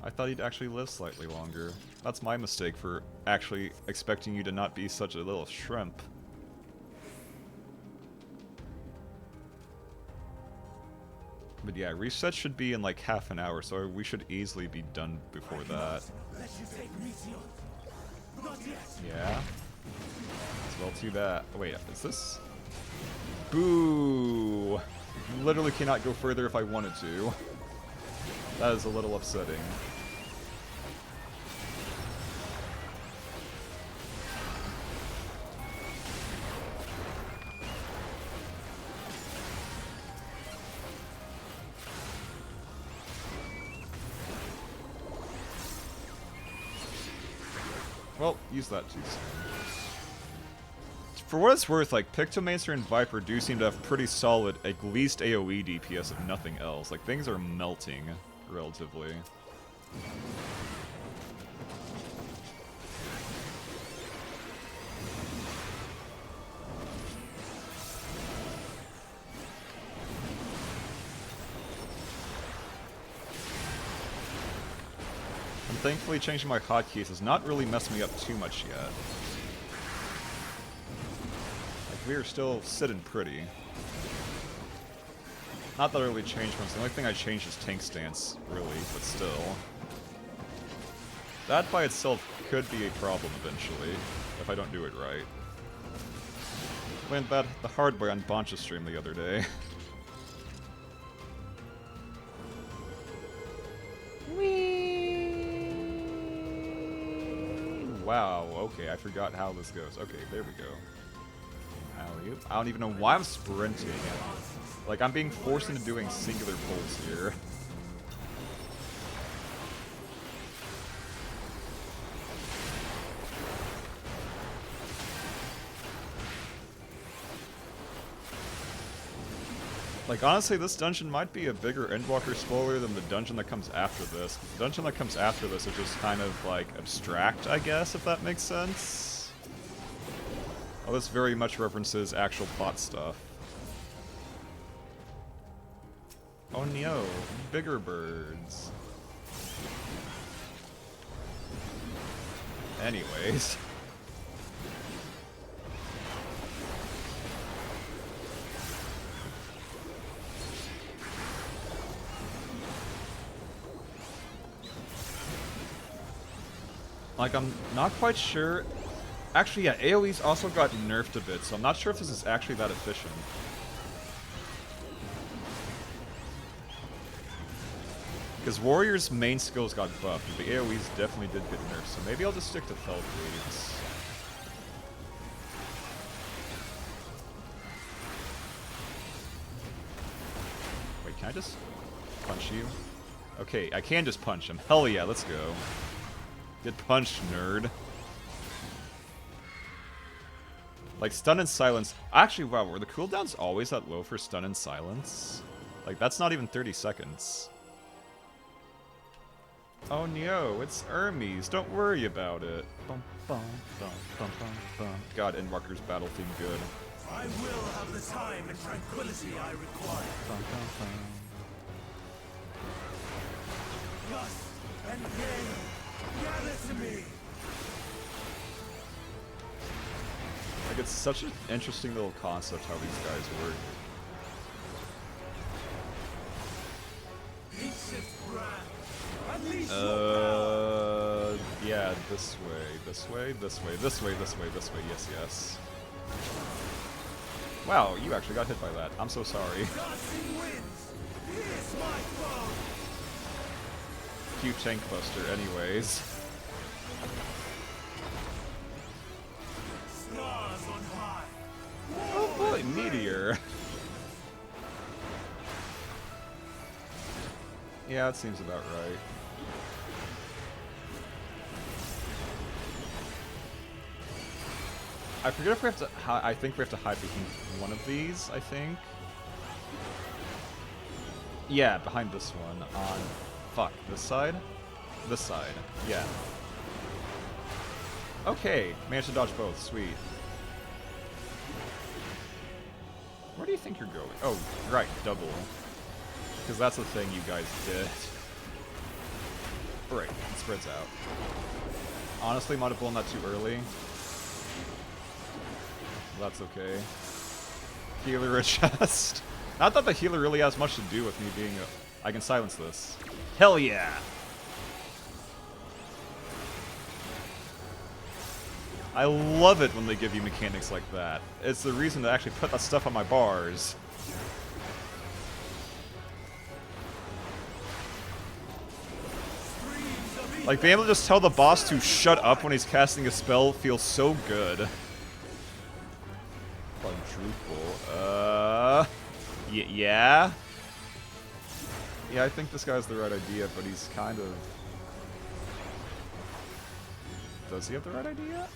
I thought he'd actually live slightly longer. That's my mistake for actually expecting you to not be such a little shrimp. But yeah, reset should be in like half an hour, so we should easily be done before that. Yeah. As well, too bad. Oh, wait, is this? Boo! Literally cannot go further if I wanted to. That is a little upsetting. Well, use that too soon. For what it's worth, like, Pictomancer and Viper do seem to have pretty solid, at least AoE DPS if nothing else. Like, things are melting, relatively. And thankfully changing my hotkeys has not really messed me up too much yet. We are still sitting pretty. Not that I really changed much. The only thing I changed is tank stance, really, but still. That by itself could be a problem eventually, if I don't do it right. Learned that the hard way on Boncha's stream the other day. Wow, okay, I forgot how this goes. Okay, there we go. Alley-oop. I don't even know why I'm sprinting. Like, I'm being forced into doing singular pulls here. Like, honestly, this dungeon might be a bigger Endwalker spoiler than the dungeon that comes after this. The dungeon that comes after this is just kind of, like, abstract, I guess, if that makes sense. Oh, this very much references actual plot stuff. Oh no, bigger birds. Anyways. Like, I'm not quite sure. Actually, yeah, AoE's also got nerfed a bit, so I'm not sure if this is actually that efficient. Because Warrior's main skills got buffed, but the AoEs definitely did get nerfed, so maybe I'll just stick to Felt Radiance. Wait, can I just punch you? Okay, I can just punch him. Hell yeah, let's go. Get punched, nerd. Like, Stun and Silence. Actually, wow, were the cooldowns always that low for Stun and Silence? Like, that's not even 30 seconds. Oh no, it's Hermes. Don't worry about it. Bum, bum, bum, bum, bum, bum. God, Endwalker's battle theme good. I will have the time and tranquility I require. Bum, bum, bum. Gust and gale, gather to me. Like, it's such an interesting little concept how these guys work. Yeah, this way, this way, this way, this way, this way, this way, yes, yes. Wow, you actually got hit by that. I'm so sorry. Cute tank buster, anyways. Oh boy, Meteor! Yeah, it seems about right. I forget if we have to. I think we have to hide behind one of these. I think. Yeah, behind this one. On. Fuck. This side. This side. Yeah. Okay, managed to dodge both. Sweet. Where do you think you're going? Oh, right, double. Because that's the thing you guys did. Right, it spreads out. Honestly, might have blown that too early. That's okay. Healer chest. Not that the healer really has much to do with me being a... I can silence this. Hell yeah! I love it when they give you mechanics like that. It's the reason to actually put that stuff on my bars. Like, being able to just tell the boss to shut up when he's casting a spell feels so good. Quadruple. Yeah? Yeah, I think this guy's the right idea, but he's kind of... Does he have the right idea?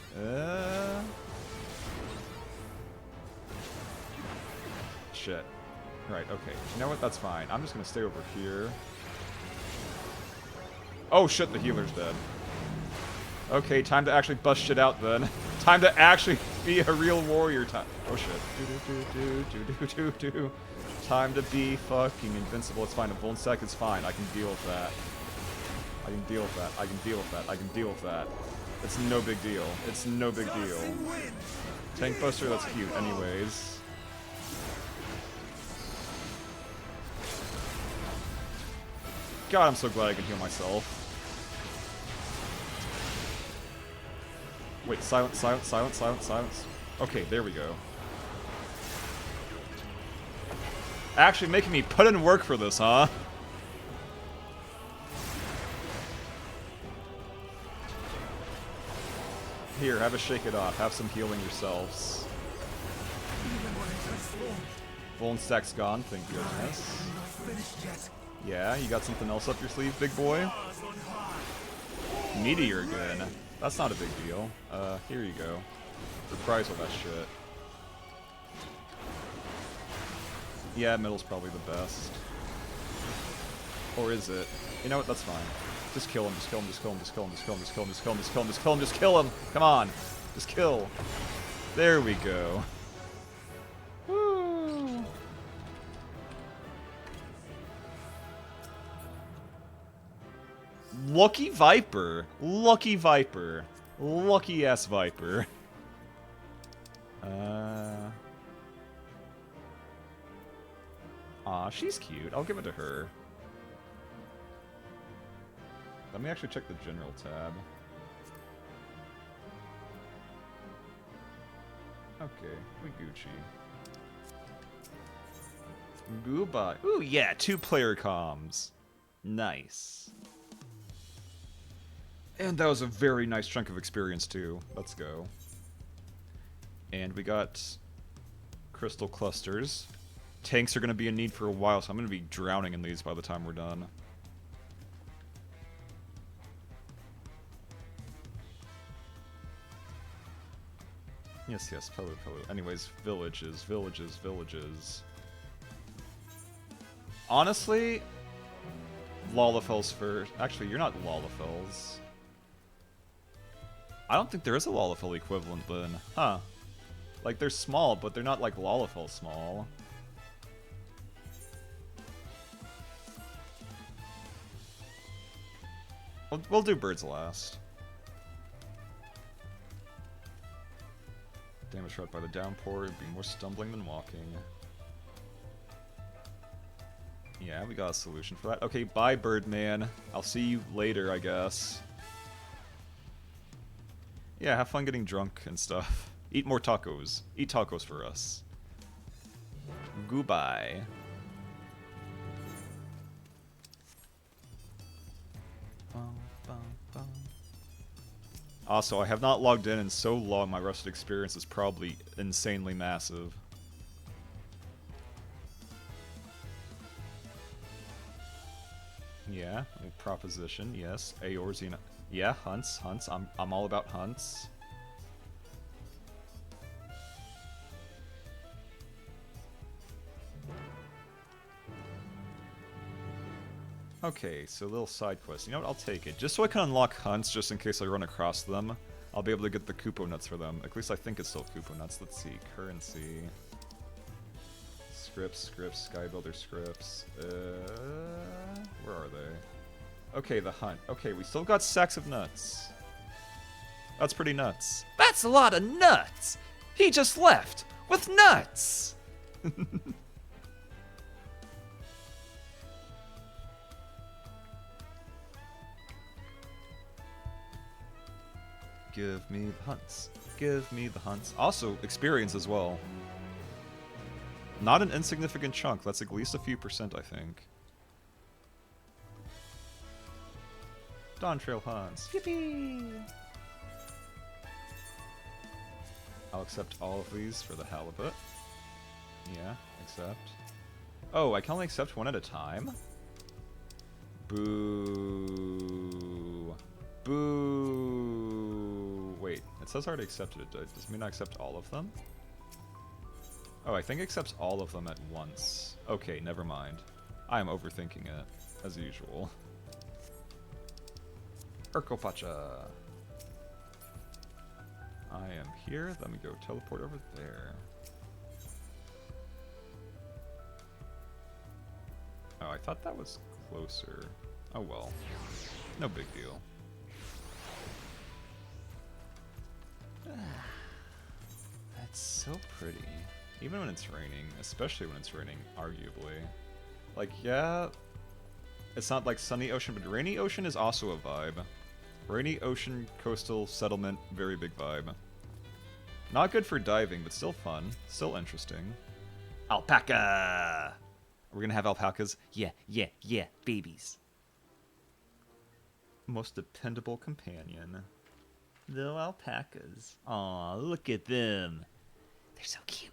Shit. Right, okay. You know what? That's fine. I'm just gonna stay over here. Oh shit, the healer's dead. Okay, time to actually bust shit out then. Time to actually be a real warrior. Oh shit. Time to be fucking invincible. It's fine. A Vuln Stack is fine. I can deal with that. I can deal with that. I can deal with that. I can deal with that. It's no big deal. It's no big deal. Tank Buster, that's cute. Anyways. God, I'm so glad I can heal myself. Wait, silence, silence, silence, silence, silence. Okay, there we go. Actually making me put in work for this, huh? Here, have a shake it off. Have some healing yourselves. Vuln Stack's gone, thank goodness. Yeah, you got something else up your sleeve, big boy? Meteor again. That's not a big deal. Here you go. Reprisal that shit. Yeah, middle's probably the best. Or is it? You know what, that's fine. Just kill him, just kill him, just kill him, just kill him, just kill him, just kill him, just kill him, just kill him, just kill him, just kill him! Come on! Just kill! There we go. Woo. Lucky Viper. Lucky Viper. Lucky ass Viper. Aw, she's cute. I'll give it to her. Let me actually check the general tab. Okay, we Gucci. Goodbye. Ooh, yeah, 2-player comms. Nice. And that was a very nice chunk of experience, too. Let's go. And we got crystal clusters. Tanks are going to be in need for a while, so I'm going to be drowning in these by the time we're done. Yes, yes, Pelu. Anyways, villages. Honestly, Lalafels first. Actually, you're not Lalafels. I don't think there is a Lalafell equivalent then. Huh. Like, they're small, but they're not like Lalafell small. We'll do birds last. Damage wrought by the downpour would be more stumbling than walking. Yeah, we got a solution for that. Okay, bye, Birdman. I'll see you later, I guess. Yeah, have fun getting drunk and stuff. Eat more tacos. Eat tacos for us. Goodbye. Also, I have not logged in so long, my Rusted experience is probably insanely massive. Yeah, proposition, yes. Eorzean. Yeah, hunts. I'm all about hunts. Okay, so a little side quest. You know what? I'll take it. Just so I can unlock hunts, just in case I run across them. I'll be able to get the Kupo nuts for them. At least I think it's still Kupo nuts. Let's see. Currency. Scripts, Skybuilder scripts. Where are they? Okay, the hunt. Okay, we still got sacks of nuts. That's pretty nuts. That's a lot of nuts! He just left with nuts! Give me the hunts. Give me the hunts. Also, experience as well. Not an insignificant chunk. That's at least a few percent, I think. Dawntrail hunts. Yippee! I'll accept all of these for the halibut. Yeah, accept. Oh, I can only accept one at a time? Boo. Boo. Wait, it says I already accepted it. Does it mean I accept all of them? Oh, I think it accepts all of them at once. Okay, never mind. I am overthinking it, as usual. Urkopacha. I am here. Let me go teleport over there. Oh, I thought that was closer. Oh well. No big deal. That's so pretty. Even when it's raining, especially when it's raining, arguably. Like, yeah, it's not like sunny ocean, but rainy ocean is also a vibe. Rainy ocean, coastal, settlement, very big vibe. Not good for diving, but still fun. Still interesting. Alpaca! We're gonna have alpacas? Yeah, babies. Most dependable companion. Little alpacas. Aw, look at them. They're so cute.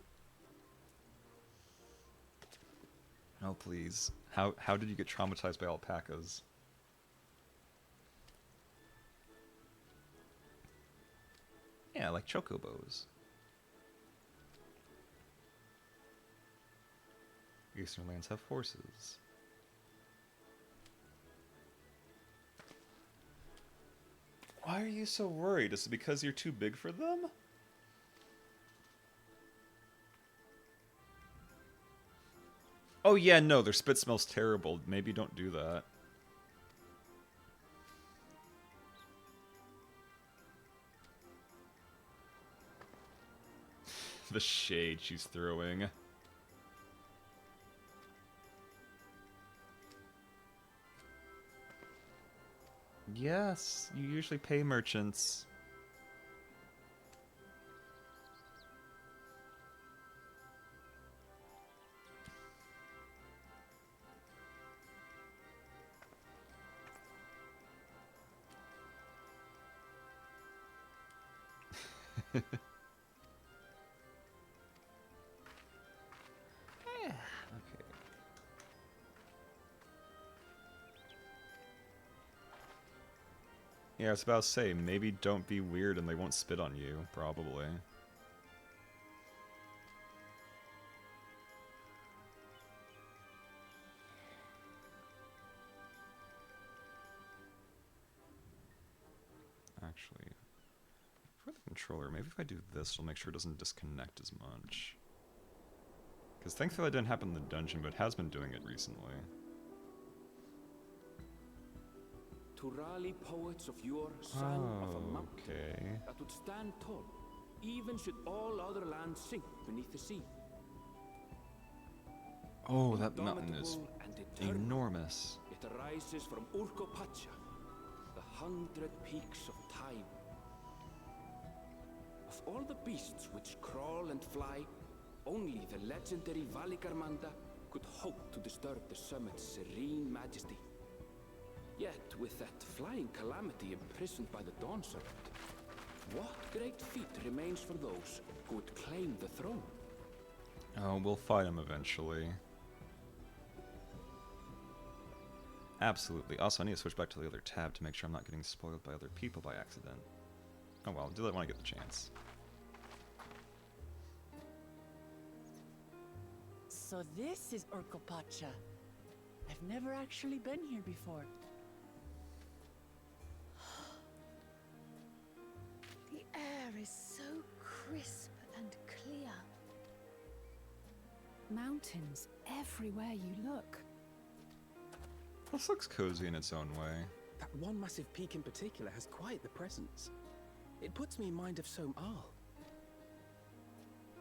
Oh, please. How did you get traumatized by alpacas? Yeah, like chocobos. Eastern lands have horses. Why are you so worried? Is it because you're too big for them? Oh yeah, no, their spit smells terrible. Maybe don't do that. The shade she's throwing. Yes, you usually pay merchants. Okay. Yeah, I was about to say, maybe don't be weird and they won't spit on you, probably. Actually, for the controller, maybe if I do this, it'll make sure it doesn't disconnect as much. Because thankfully it didn't happen in the dungeon, but it has been doing it recently. To rally poets of yore sang of a mountain that would stand tall, even should all other lands sink beneath the sea. Oh, that mountain is enormous. It arises from Urkopacha, the 100 peaks of time. Of all the beasts which crawl and fly, only the legendary Valigarmanda could hope to disturb the summit's serene majesty. Yet, with that flying calamity imprisoned by the Dawn Serpent, what great feat remains for those who would claim the throne? Oh, we'll fight him eventually. Absolutely. Also, I need to switch back to the other tab to make sure I'm not getting spoiled by other people by accident. Oh well, I'll do that when I get the chance. So this is Urkopacha. I've never actually been here before. The air is so crisp and clear. Mountains everywhere you look. This looks cozy in its own way. That one massive peak in particular has quite the presence. It puts me in mind of Som Al.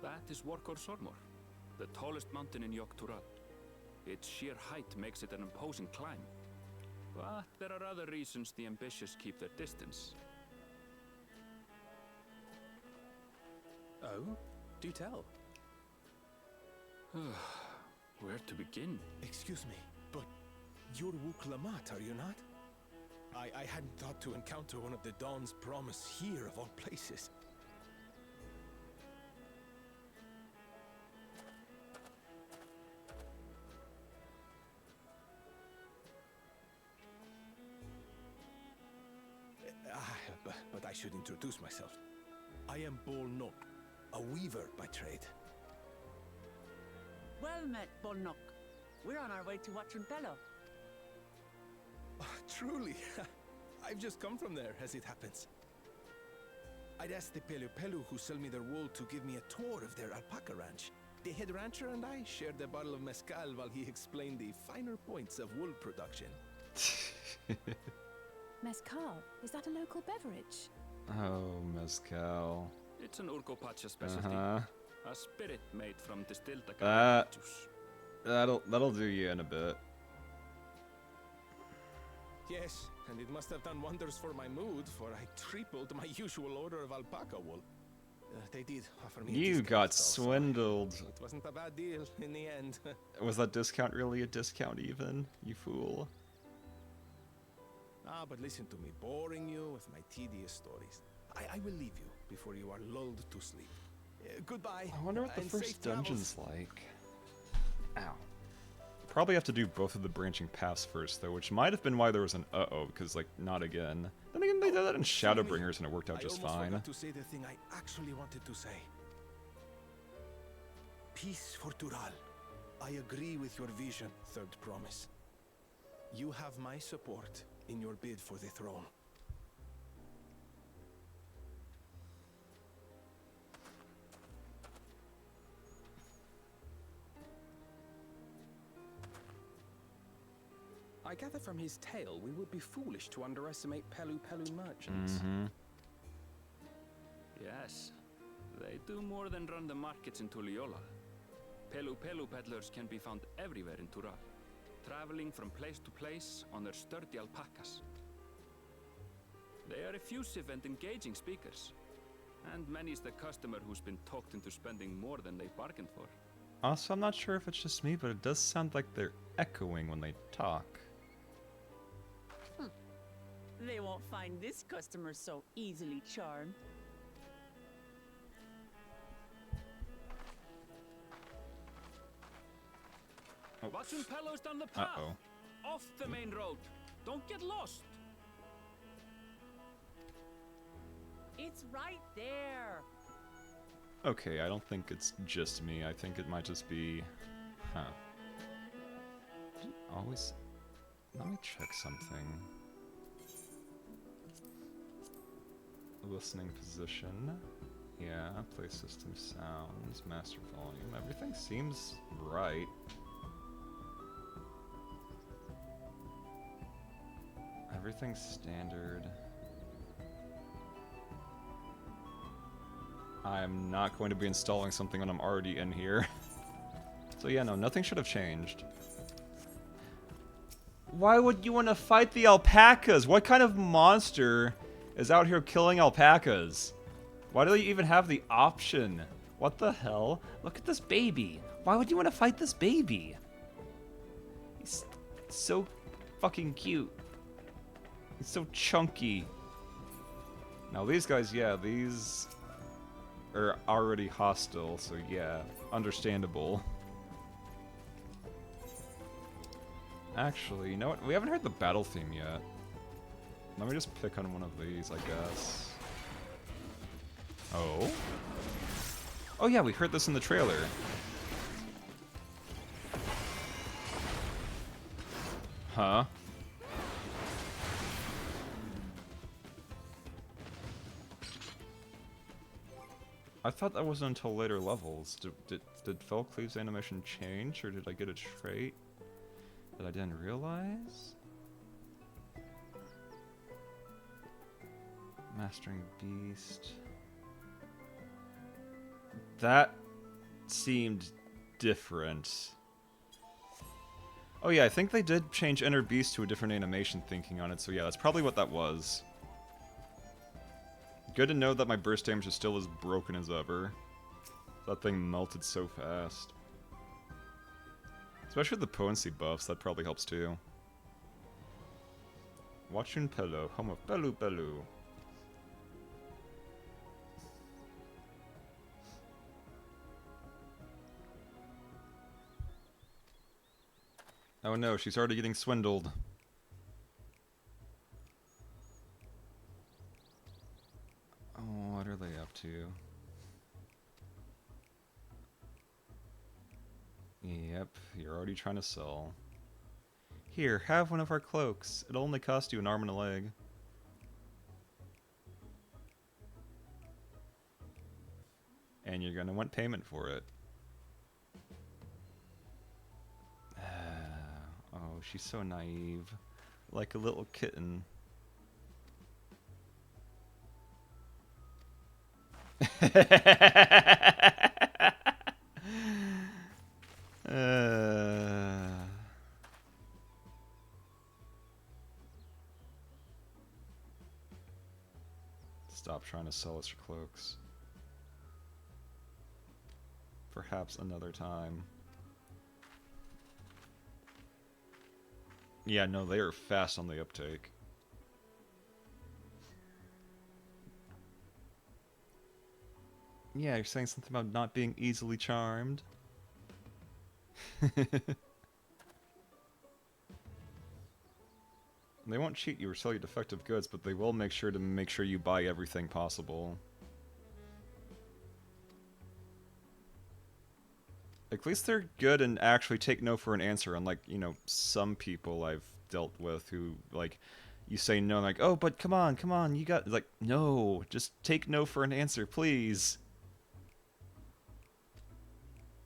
That is Workor Sormor, the tallest mountain in Yogg-Tural. Its sheer height makes it an imposing climb. But there are other reasons the ambitious keep their distance. Oh? Do tell. Where to begin? Excuse me, but you're Wuk-Lamat, are you not? I hadn't thought to encounter one of the Dawn's promise here, of all places. But I should introduce myself. I am Bolnok, a weaver by trade. Well met, Bolnok. We're on our way to Watranpello. Oh, truly? I've just come from there, as it happens. I'd asked the Pelu who sell me their wool to give me a tour of their alpaca ranch. The head rancher and I shared a bottle of mezcal while he explained the finer points of wool production. Mezcal, is that a local beverage? Oh, mezcal. It's an Urkopacha specialty. A spirit made from distilled agave juice. That'll do you in a bit. Yes, and it must have done wonders for my mood, for I tripled my usual order of alpaca wool. They did offer me a You discount got also. swindled. It wasn't a bad deal in the end. Was that discount really a discount even? You fool. But listen to me, boring you with my tedious stories. I will leave you before you are lulled to sleep. Goodbye. I wonder what the and first safe travels. dungeon's like. Ow. Probably have to do both of the branching paths first, though, which might have been why there was an uh-oh, because, like, not again. Then again, they did that in Shadowbringers, and it worked out just I almost fine. forgot to say the thing I actually wanted to say. Peace for Tural. I agree with your vision, Third Promise. You have my support in your bid for the throne. I gather from his tale we would be foolish to underestimate Pelu Pelu merchants. Mm-hmm. Yes, they do more than run the markets in Tuliyola. Pelu Pelu peddlers can be found everywhere in Tura, traveling from place to place on their sturdy alpacas. They are effusive and engaging speakers, and many's the customer who's been talked into spending more than they bargained for. Also, I'm not sure if it's just me, but it does sound like they're echoing when they talk. They won't find this customer so easily charmed. Watching Pelos down the path. Uh-oh. Off the main road. Don't get lost. It's right there. Okay, I don't think it's just me. I think it might just be... Huh. Always... Let me check something. Listening position. Yeah, play system sounds, master volume. Everything seems right. Everything's standard. I'm not going to be installing something when I'm already in here. So yeah, no, nothing should have changed. Why would you want to fight the alpacas? What kind of monster is out here killing alpacas? Why do they even have the option? What the hell? Look at this baby. Why would you want to fight this baby? He's so fucking cute. He's so chunky. Now these guys, yeah, these are already hostile, so yeah, understandable. Actually, you know what? We haven't heard the battle theme yet. Let me just pick on one of these, I guess. Oh? Oh yeah, we heard this in the trailer. Huh? I thought that wasn't until later levels. Did Felcleave's animation change, or did I get a trait that I didn't realize? Mastering Beast. That seemed different. Oh yeah, I think they did change Inner Beast to a different animation thinking on it, so yeah, that's probably what that was. Good to know that my burst damage is still as broken as ever. That thing melted so fast. Especially with the potency buffs, that probably helps too. Watchun Pelo, home of Pelu Pelu. Oh no, she's already getting swindled. Oh, what are they up to? Yep, you're already trying to sell. Here, have one of our cloaks. It'll only cost you an arm and a leg. And you're gonna want payment for it. Oh, she's so naive. Like a little kitten. Stop trying to sell us your cloaks. Perhaps another time. Yeah, no, they are fast on the uptake. Yeah, you're saying something about not being easily charmed. They won't cheat you or sell you defective goods, but they will make sure you buy everything possible. At least they're good and actually take no for an answer, unlike, you know, some people I've dealt with who, like, you say no, and like, oh, but come on, you got, like, no, just take no for an answer, please.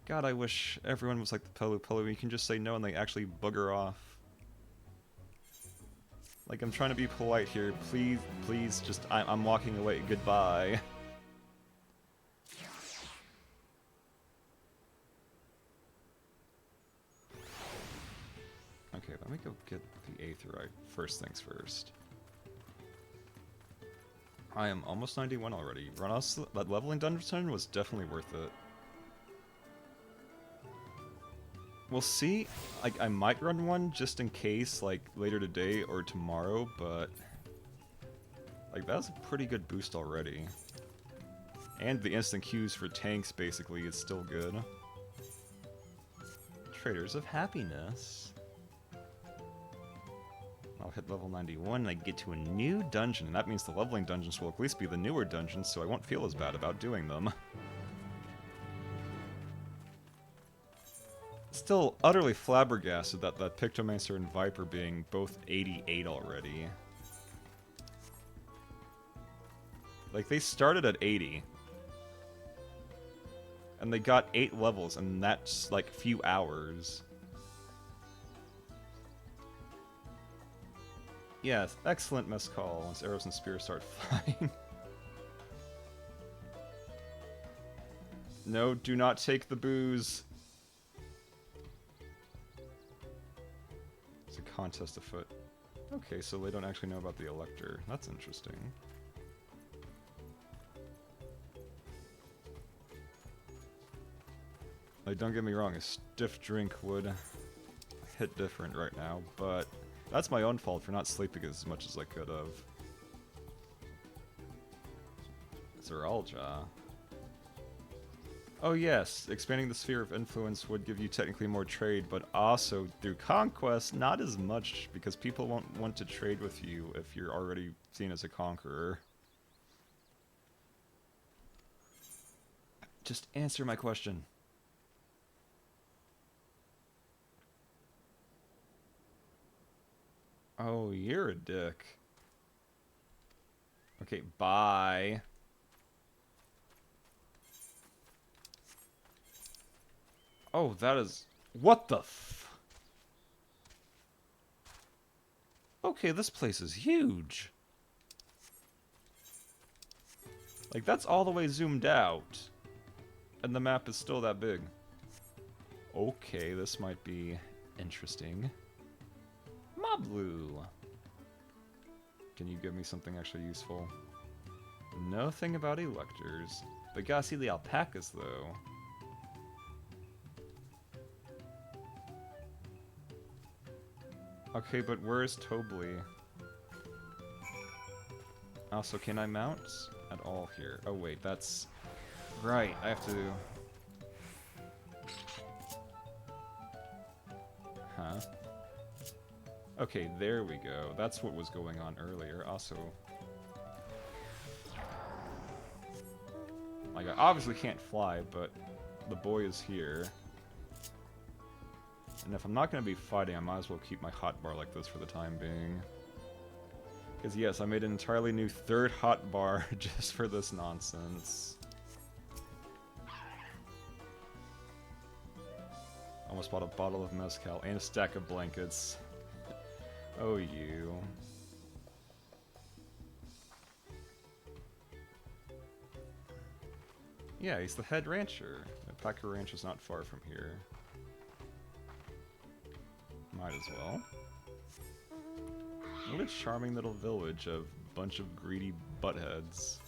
God, I wish everyone was like the Pelu Pelu, you can just say no and they actually bugger off. Like, I'm trying to be polite here. Please, please, just, I'm walking away. Goodbye. Okay, let me go get the Aetheryte first things first. I am almost 91 already. That leveling dungeon was definitely worth it. We'll see. Like, I might run one just in case, like, later today or tomorrow, but... Like, that's a pretty good boost already. And the instant queues for tanks, basically, is still good. Traders of Happiness. I'll hit level 91 and I get to a new dungeon, and that means the leveling dungeons will at least be the newer dungeons, so I won't feel as bad about doing them. Still utterly flabbergasted that Pictomancer and Viper being both 88 already. Like, they started at 80. And they got 8 levels, and that's like few hours. Yes, excellent mescal once arrows and spears start flying. No, do not take the booze. It's a contest afoot. Okay, so they don't actually know about the Elector. That's interesting. Like, don't get me wrong, a stiff drink would hit different right now, but that's my own fault for not sleeping as much as I could have. Zeralja. Oh yes, expanding the sphere of influence would give you technically more trade, but also through conquest, not as much, because people won't want to trade with you if you're already seen as a conqueror. Just answer my question. Oh, you're a dick. Okay, bye. Oh, that is... What the f... Okay, this place is huge. Like, that's all the way zoomed out. And the map is still that big. Okay, this might be interesting. Moblu. Can you give me something actually useful? Nothing about electors. But gotta see the alpacas, though. Okay, but where is Tobli? Also, can I mount at all here? Oh wait, that's... Right, I have to... Huh? Okay, there we go. That's what was going on earlier. Also... Like, I obviously can't fly, but the boy is here. And if I'm not going to be fighting, I might as well keep my hotbar like this for the time being. Because yes, I made an entirely new third hotbar just for this nonsense. Almost bought a bottle of mezcal and a stack of blankets. Oh, you. Yeah, he's the head rancher. The Packer Ranch is not far from here. Might as well. What a charming little village of bunch of greedy buttheads.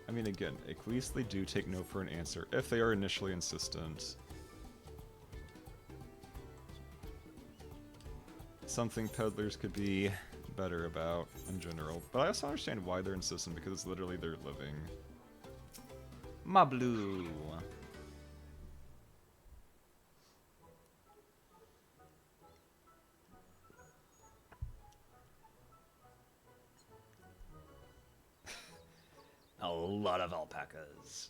I mean, again, at least they do take no for an answer, if they are initially insistent. Something peddlers could be better about in general, but I also understand why they're insistent, because it's literally their living. Mablu. A lot of alpacas.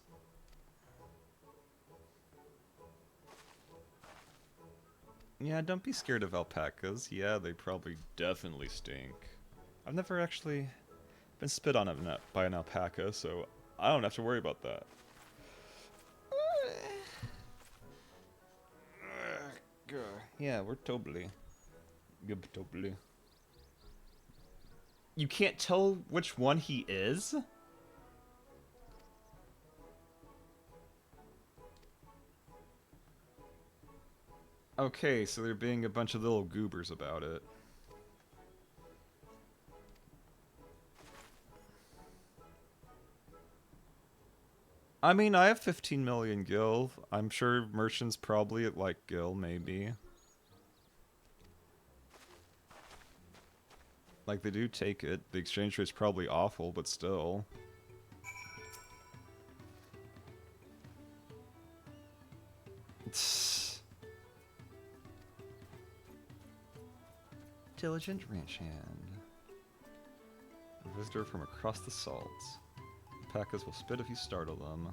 Yeah, don't be scared of alpacas. Yeah, they probably definitely stink. I've never actually been spit on by an alpaca, so I don't have to worry about that. Yeah, we're totally. Good totally. You can't tell which one he is? Okay, so they're being a bunch of little goobers about it. I mean, I have 15 million gil. I'm sure merchants probably like gil, maybe. Like, they do take it. The exchange rate's probably awful, but still. Diligent ranch hand. A visitor from across the salts. Packers will spit if you startle them.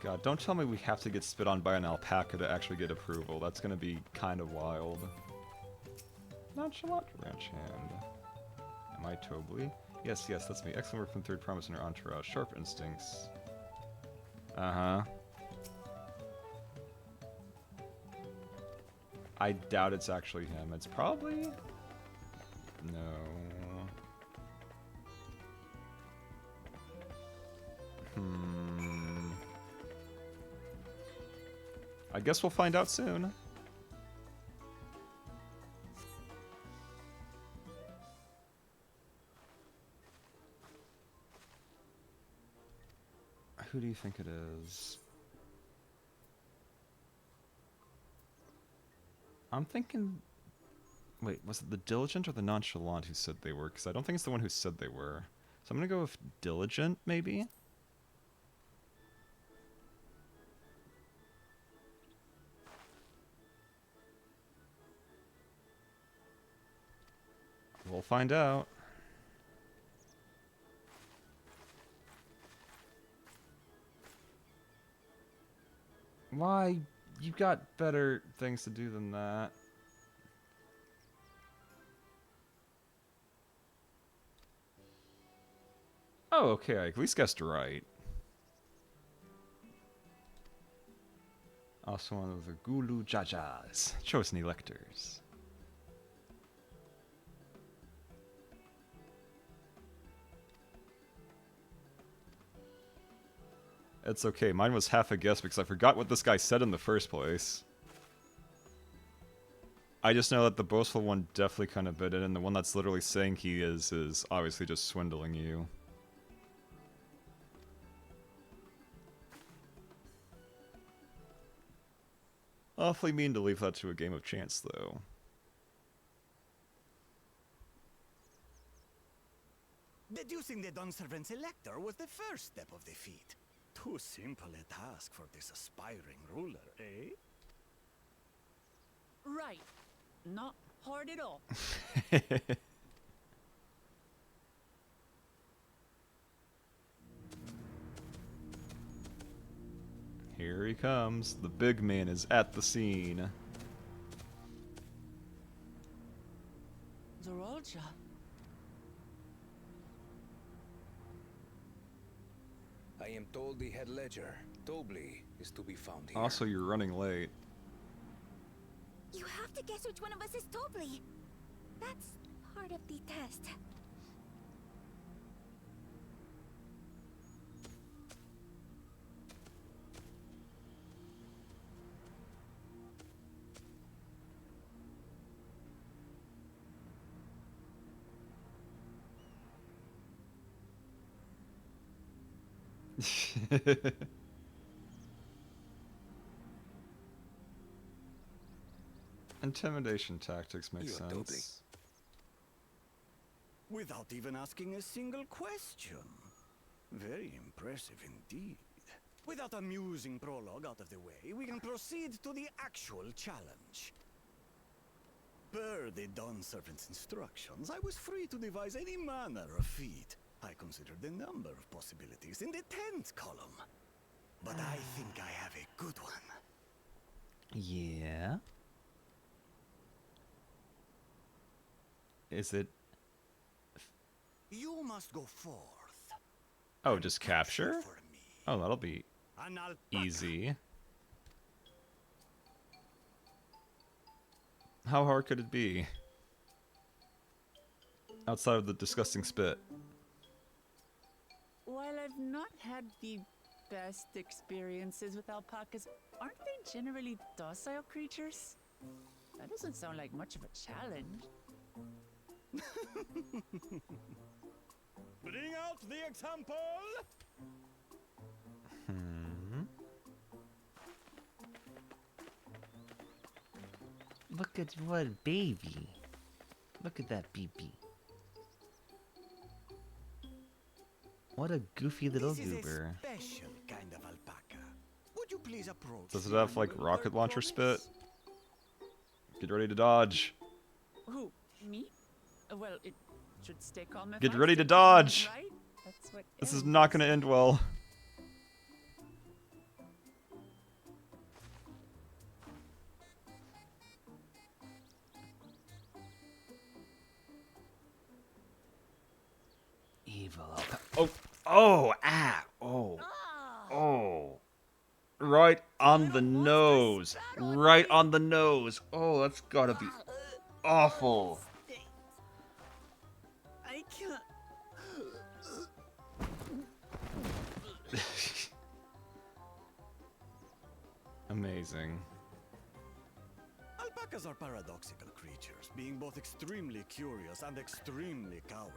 God, don't tell me we have to get spit on by an alpaca to actually get approval. That's gonna be kind of wild. Nonchalant ranch hand. Am I Tobly? Yes, yes, that's me. Excellent work from Third Promise and her entourage. Sharp instincts. Uh-huh. I doubt it's actually him. It's probably... No. I guess we'll find out soon. Who do you think it is? I'm thinking... Wait, was it the Diligent or the Nonchalant who said they were? Because I don't think it's the one who said they were. So I'm going to go with Diligent, maybe? We'll find out. Why? You got better things to do than that. Oh, okay, I at least guessed right. Also one of the Gulu Jajas, chosen electors. It's okay, mine was half a guess because I forgot what this guy said in the first place. I just know that the boastful one definitely kind of bit in, and the one that's literally saying he is obviously just swindling you. Awfully mean to leave that to a game of chance, though. Deducing the Dawnservant's elector was the first step of the feat. Too simple a task for this aspiring ruler, eh? Right. Not hard at all. Here he comes. The big man is at the scene. Zorolja. I am told the head ledger, Tobly, is to be found here. Also, you're running late. You have to guess which one of us is Tobly. That's part of the test. Intimidation tactics make sense. Tobly. Without even asking a single question. Very impressive indeed. With that amusing prologue out of the way, we can proceed to the actual challenge. Per the Dawnservant's instructions, I was free to devise any manner of feat. I considered a number of possibilities in the 10th column. But I think I have a good one. Yeah? Is it... You must go forth. Oh, just capture? Oh, that'll be An alpaca. Easy. How hard could it be? Outside of the disgusting spit. While I've not had the best experiences with alpacas, aren't they generally docile creatures? That doesn't sound like much of a challenge. Bring out the example! Look at what baby. Look at that BB. What a goofy little This is goober. a special kind of alpaca. Would you please approach? Does it the have like animal rocket with launcher promise? spit? Get ready to dodge. Who? Me? Well, it should stay calm if Get I ready stay to calm, dodge. right? That's what This is everyone not going to says. end well. Evil. Oh, oh, ah, oh, oh. Right on the nose. Right on the nose. Oh, that's gotta be awful. I can't. Amazing. Alpacas are paradoxical creatures, being both extremely curious and extremely cowardly.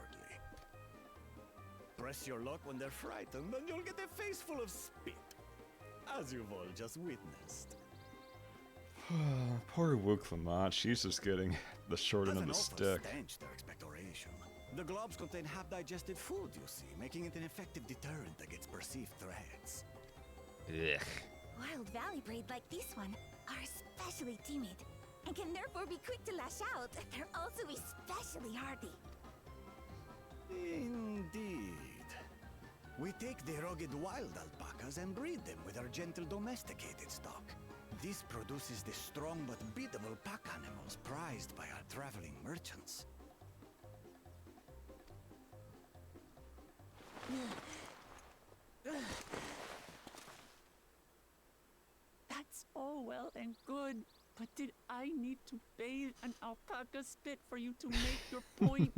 Press your luck when they're frightened, and you'll get a face full of spit, as you've all just witnessed. Poor Wu Clement, she's just getting the short end Has of an the awful stick. stench, their expectoration. The globs contain half-digested food, you see, making it an effective deterrent against perceived threats. Ugh. Wild valley breed like this one are especially timid and can therefore be quick to lash out. They're also especially hardy. Indeed. We take the rugged wild alpacas and breed them with our gentle domesticated stock. This produces the strong but beatable pack animals prized by our traveling merchants. That's all well and good, but did I need to bathe an alpaca spit for you to make your point?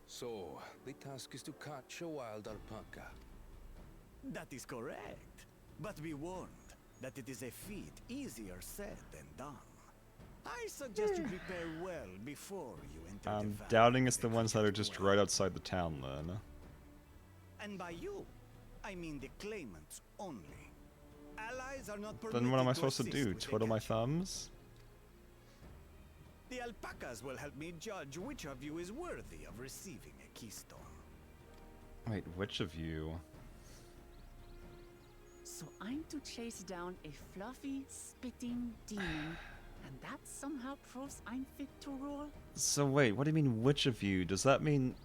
So, the task is to catch a wild alpaca. That is correct. But be warned that it is a feat easier said than done. I suggest you prepare well before you enter I'm the valley. doubting it's the ones that are just right outside the town then. And by you, I mean the claimants only. Allies are not permitted Then what am I supposed to assist do? with Twiddle a my catch. thumbs? The alpacas will help me judge which of you is worthy of receiving a keystone. Wait, which of you? So I'm to chase down a fluffy, spitting demon, and that somehow proves I'm fit to rule? So wait, what do you mean which of you? Does that mean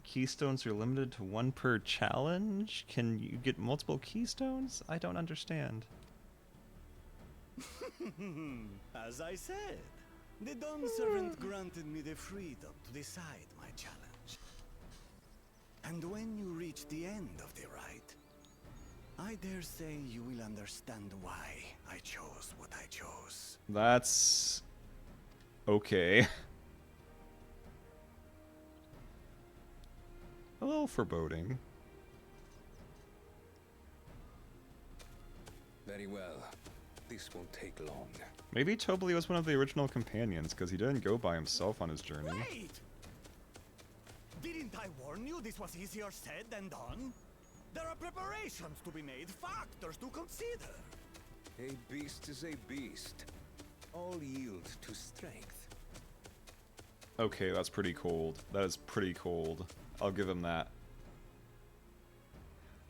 keystones are limited to one per challenge? Can you get multiple keystones? I don't understand. As I said, the Dawn Servant granted me the freedom to decide my challenge. And when you reach the end of the rite, I dare say you will understand why I chose what I chose. That's... okay. A little foreboding. Very well. This won't take long. Maybe Tobli was one of the original companions, because he didn't go by himself on his journey. Wait! Didn't I warn you this was easier said than done? There are preparations to be made, factors to consider. A beast is a beast. All yield to strength. Okay, that's pretty cold. That is pretty cold. I'll give him that.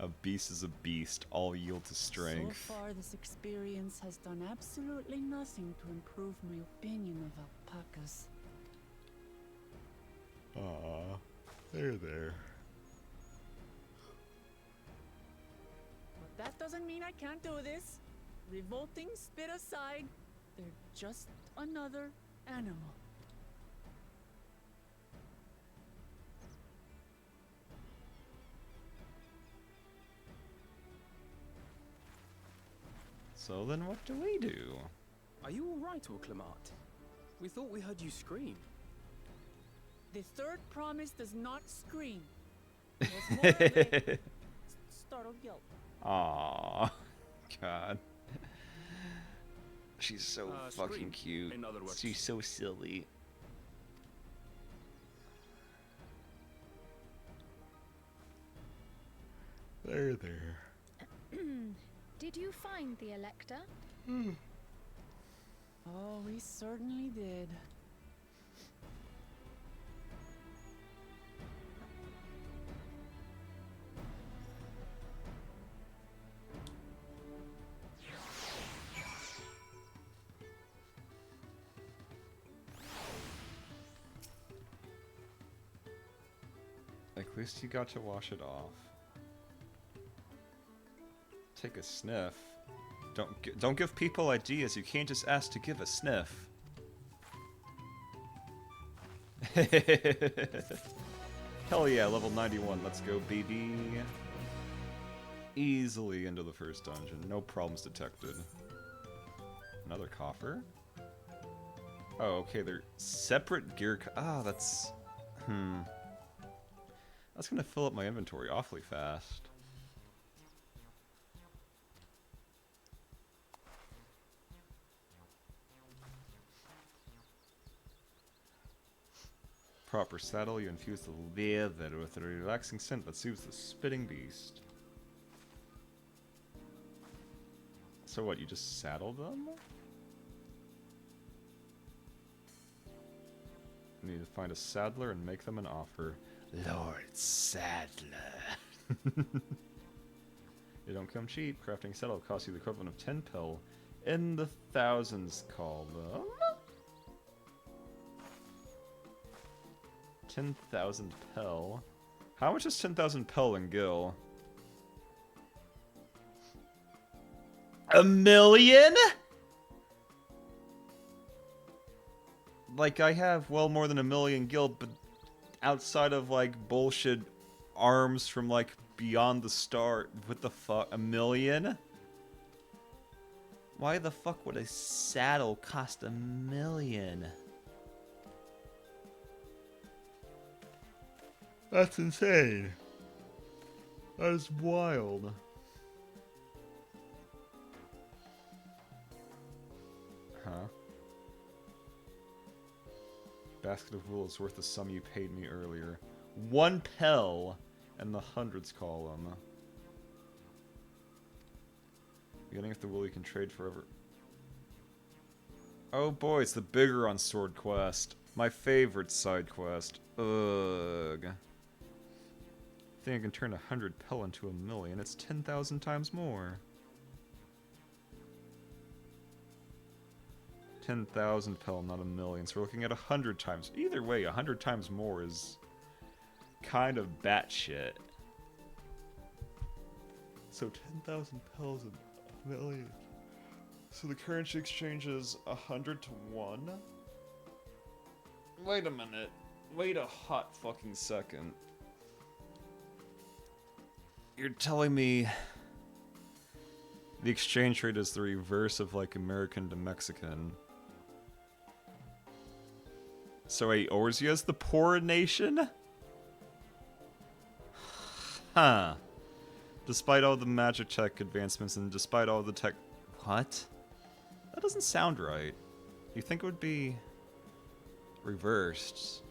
A beast is a beast. All yield to strength. So far, this experience has done absolutely nothing to improve my opinion of alpacas. Aw, they're there. But that doesn't mean I can't do this. Revolting spit aside, they're just another animal. So then what do we do? Are you alright, Orclamat? We thought we heard you scream. The third promise does not scream. It was more of a startled yelp. Aww. God. She's so fucking scream, cute. in other words. She's so silly. There. Did you find the Elector? Oh, we certainly did. At least you got to wash it off. Take a sniff. Don't give people ideas. You can't just ask to give a sniff. Hell yeah, level 91. Let's go, baby. Easily into the first dungeon. No problems detected. Another coffer? Oh, okay, they're separate gear. That's... That's gonna fill up my inventory awfully fast. Proper saddle, you infuse the leather with a relaxing scent that soothes the spitting beast. So what, you just saddle them? You need to find a saddler and make them an offer. Lord Saddler. You don't come cheap. Crafting a saddle costs you the equivalent of 10 pill in the thousands column. 10,000 pill. How much is 10,000 pill in Gil? 1 million? Like, I have well more than 1 million gil, but outside of, like, bullshit arms from, like, beyond the start, what the fuck? 1 million? Why the fuck would a saddle cost 1 million? That's insane. That is wild. Huh? Basket of wool is worth the sum you paid me earlier. 1 pill in the hundreds column. Beginning with the wool you can trade forever. Oh boy, it's the bigger on Sword Quest. My favorite side quest. Ugh. I think I can turn 100 pill into 1 million. It's 10,000 times more. 10,000 pill, not 1 million. So we're looking at 100 times. Either way, 100 times more is kind of batshit. So 10,000 pills and 1 million. So the currency exchange is 100 to 1? Wait a minute. Wait a hot fucking second. You're telling me the exchange rate is the reverse of like American to Mexican. So wait, Orzia's the poor nation? Huh. Despite all the magic tech advancements and despite all the tech... What? That doesn't sound right. You think it would be reversed.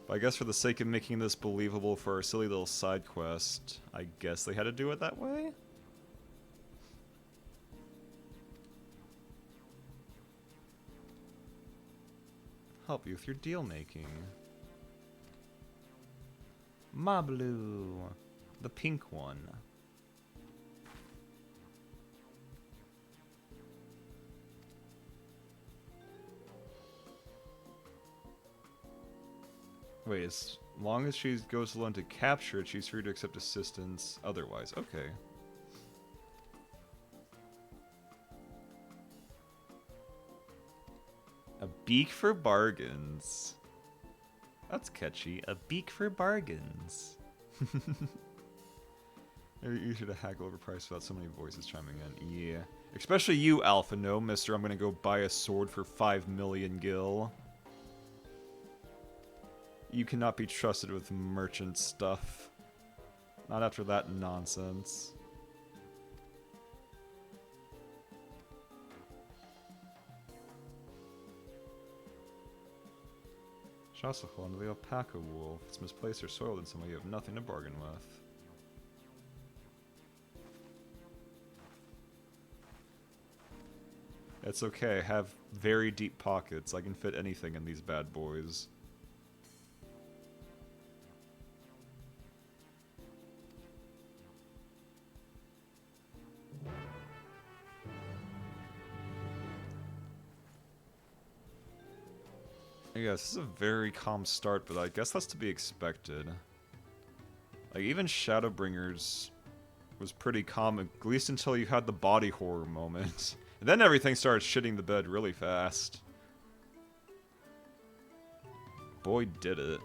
But I guess for the sake of making this believable for our silly little side quest, I guess they had to do it that way? Help you with your deal making. Mablu. The pink one. Wait, as long as she goes alone to capture it, she's free to accept assistance otherwise. Okay. A beak for bargains. That's catchy. A beak for bargains. Very easy to haggle over price without so many voices chiming in. Yeah. Especially you, Alpha. No, mister, I'm gonna go buy a sword for 5 million gil. You cannot be trusted with merchant stuff. Not after that nonsense. Shots will fall into the alpaca wool. If it's misplaced or soiled in some way, you have nothing to bargain with. It's okay, I have very deep pockets. I can fit anything in these bad boys. Yes, this is a very calm start, but I guess that's to be expected. Like, even Shadowbringers was pretty calm, at least until you had the body horror moment. And then everything started shitting the bed really fast. Boy, did it.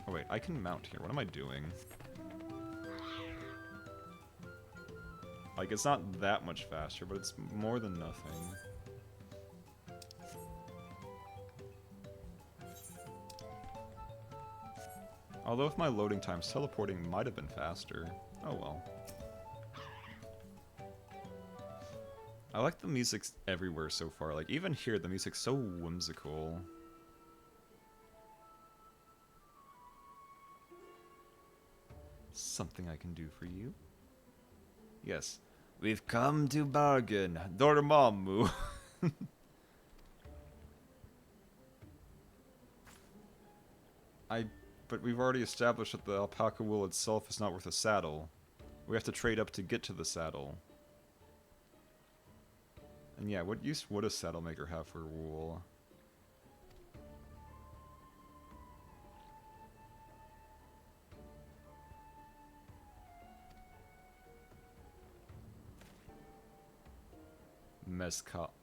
Oh wait, I can mount here. What am I doing? Like, it's not that much faster, but it's more than nothing. Although with my loading times, teleporting might have been faster. Oh well. I like the music everywhere so far. Like, even here, the music's so whimsical. Something I can do for you? Yes. We've come to bargain. Dormammu. But we've already established that the alpaca wool itself is not worth a saddle. We have to trade up to get to the saddle. And yeah, what use would a saddle maker have for wool? Mezcal.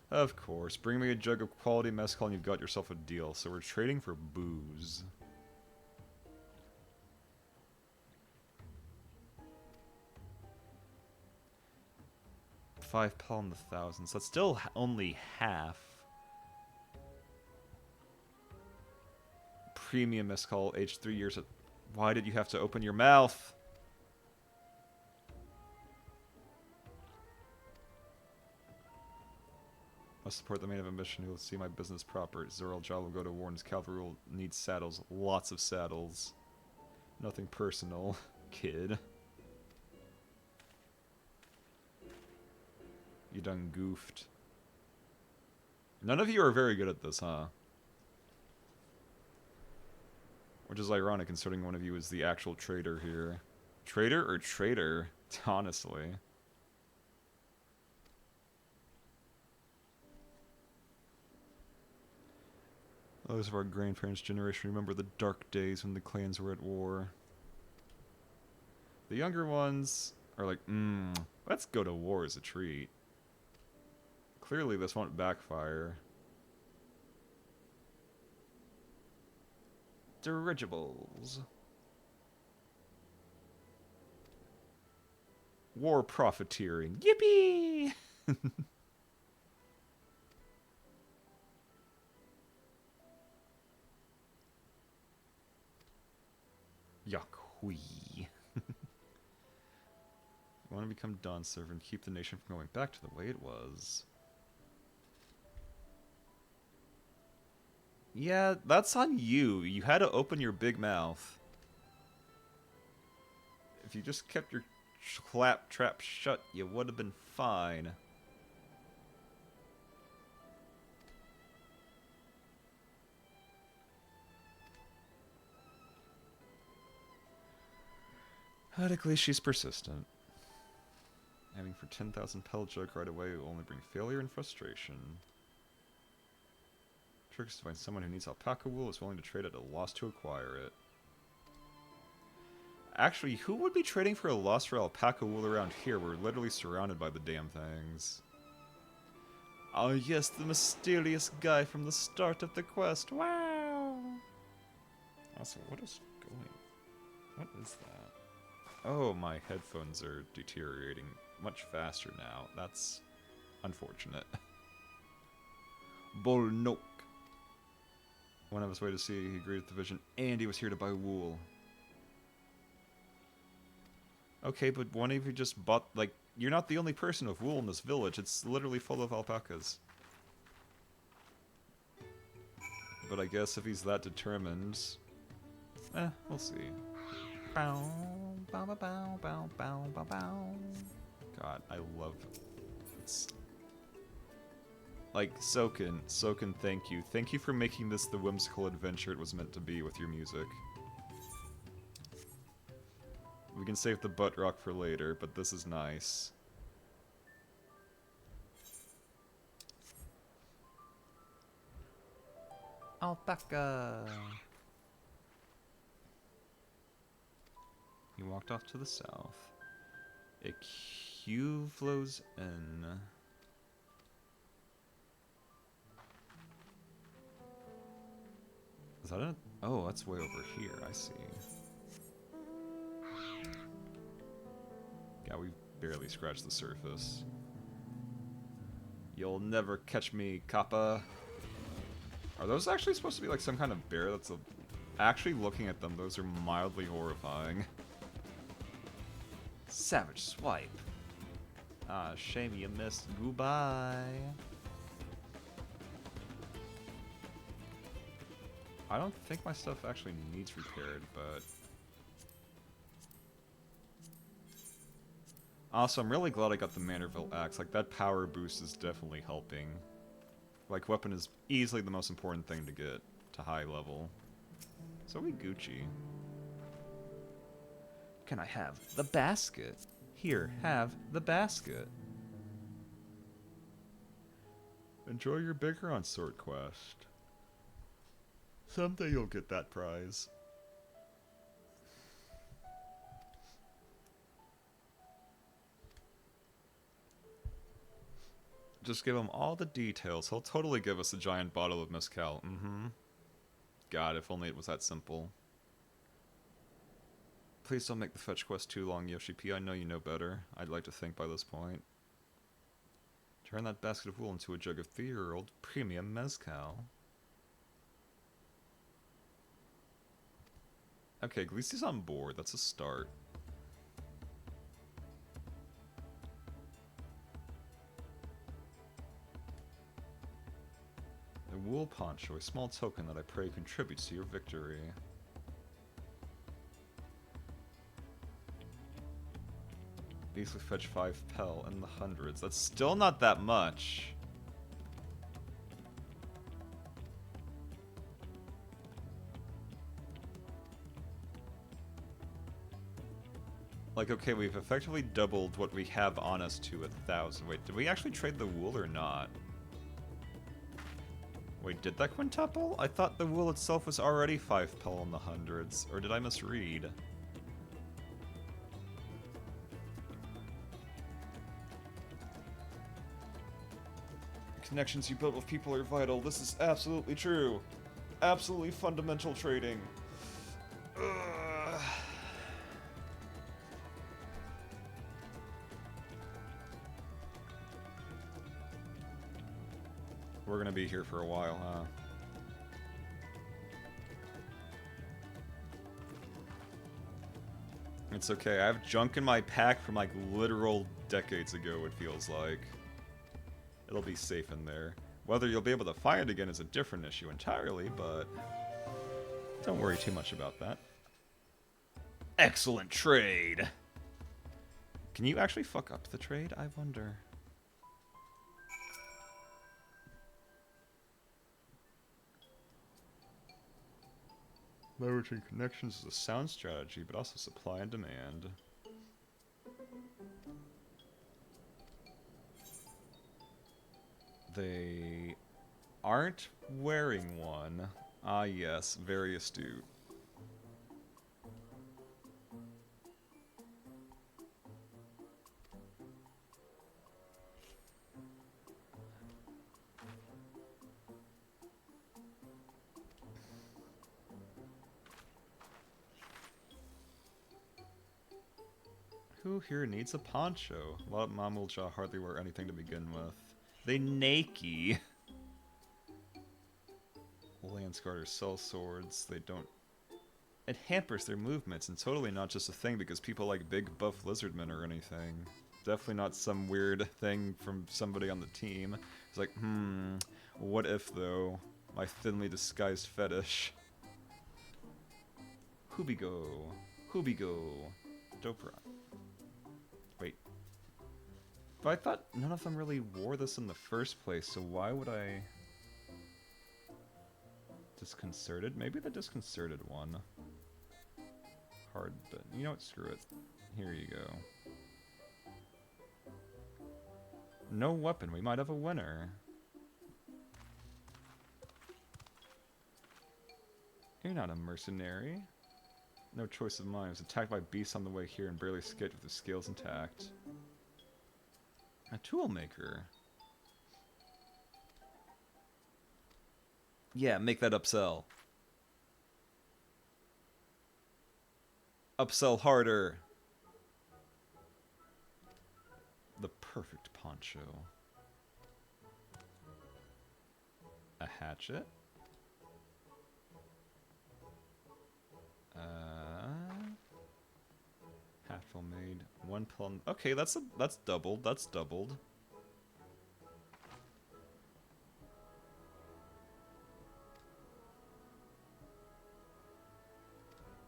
Of course. Bring me a jug of quality mezcal and you've got yourself a deal. So we're trading for booze. £5 in the thousands. That's still only half. Premium mezcal, aged 3 years. Why did you have to open your mouth? Must support the main of a mission who will see my business proper. Zoral Jal will go to war and his cavalry will need saddles. Lots of saddles. Nothing personal, kid. You done goofed. None of you are very good at this, huh? Which is ironic considering one of you is the actual traitor here. Traitor or traitor? Honestly. Those of our grandparents' generation remember the dark days when the clans were at war. The younger ones are like, let's go to war as a treat. Clearly this won't backfire. Dirigibles. War profiteering. Yippee! Yakhui. You want to become Dawn servant, keep the nation from going back to the way it was. Yeah, that's on you. You had to open your big mouth. If you just kept your claptrap shut, you would have been fine. Politically, she's persistent. Aiming for 10,000 pel joke right away will only bring failure and frustration. Trick is to find someone who needs alpaca wool is willing to trade at a loss to acquire it. Actually, who would be trading for a loss for alpaca wool around here? We're literally surrounded by the damn things. Oh yes, the mysterious guy from the start of the quest. Wow! Also, what is going... What is that? Oh, my headphones are deteriorating much faster now. That's unfortunate. Bolnok. One of us waited to see he agreed with the vision, and he was here to buy wool. Okay, but one of you just bought, like, you're not the only person with wool in this village. It's literally full of alpacas. But I guess if he's that determined... we'll see. Bow, bow, bow, bow, bow, bow, bow, bow. God, I love... It's... Like, Soken, thank you. Thank you for making this the whimsical adventure it was meant to be with your music. We can save the butt rock for later, but this is nice. Alpaca! He walked off to the south. A queue flows in. Is that it? Oh, that's way over here, I see. Yeah, we barely scratched the surface. You'll never catch me, Kappa. Are those actually supposed to be like some kind of bear that's actually looking at them, those are mildly horrifying. Savage swipe. Ah, shame you missed. Goodbye. I don't think my stuff actually needs repaired, but... Also, I'm really glad I got the Manorville axe. Like, that power boost is definitely helping. Like, weapon is easily the most important thing to get to high level. So we Gucci. Can I have the basket? Here, have the basket. Enjoy your Biggeron sword quest. Someday you'll get that prize. Just give him all the details. He'll totally give us a giant bottle of mezcal. Mm-hmm. God, if only it was that simple. Please don't make the fetch quest too long, Yoshi P. I know you know better. I'd like to think by this point. Turn that basket of wool into a jug of 3-year-old premium mezcal. Okay, at least he's on board. That's a start. A wool poncho, a small token that I pray contributes to your victory. These will fetch 5 pel in the hundreds. That's still not that much. Like, okay, we've effectively doubled what we have on us to 1,000. Wait, did we actually trade the wool or not? Wait, did that quintuple? I thought the wool itself was already 5 pel in the hundreds. Or did I misread? Connections you build with people are vital. This is absolutely true. Absolutely fundamental trading. Ugh. We're gonna be here for a while, huh? It's okay. I have junk in my pack from like literal decades ago, it feels like. It'll be safe in there. Whether you'll be able to find it again is a different issue entirely, but don't worry too much about that. Excellent trade! Can you actually fuck up the trade? I wonder. Leveraging connections is a sound strategy, but also supply and demand. They aren't wearing one. Ah yes, very astute. Who here needs a poncho? A lot of Mamulja hardly wear anything to begin with. They naked. Landsguarders sell swords. They don't... It hampers their movements, and totally not just a thing because people like big buff lizardmen or anything. Definitely not some weird thing from somebody on the team. It's like, what if though? My thinly disguised fetish. Hubigo. Hubigo. Dopra. Wait. But I thought none of them really wore this in the first place, so why would I... Disconcerted? Maybe the disconcerted one. Hard, but you know what? Screw it. Here you go. No weapon. We might have a winner. You're not a mercenary. No choice of mine. I was attacked by beasts on the way here and barely escaped with the scales intact. A tool maker. Yeah, make that upsell. Upsell harder. The perfect poncho. A hatchet. Hatful made. One plum. Okay, that's doubled. That's doubled.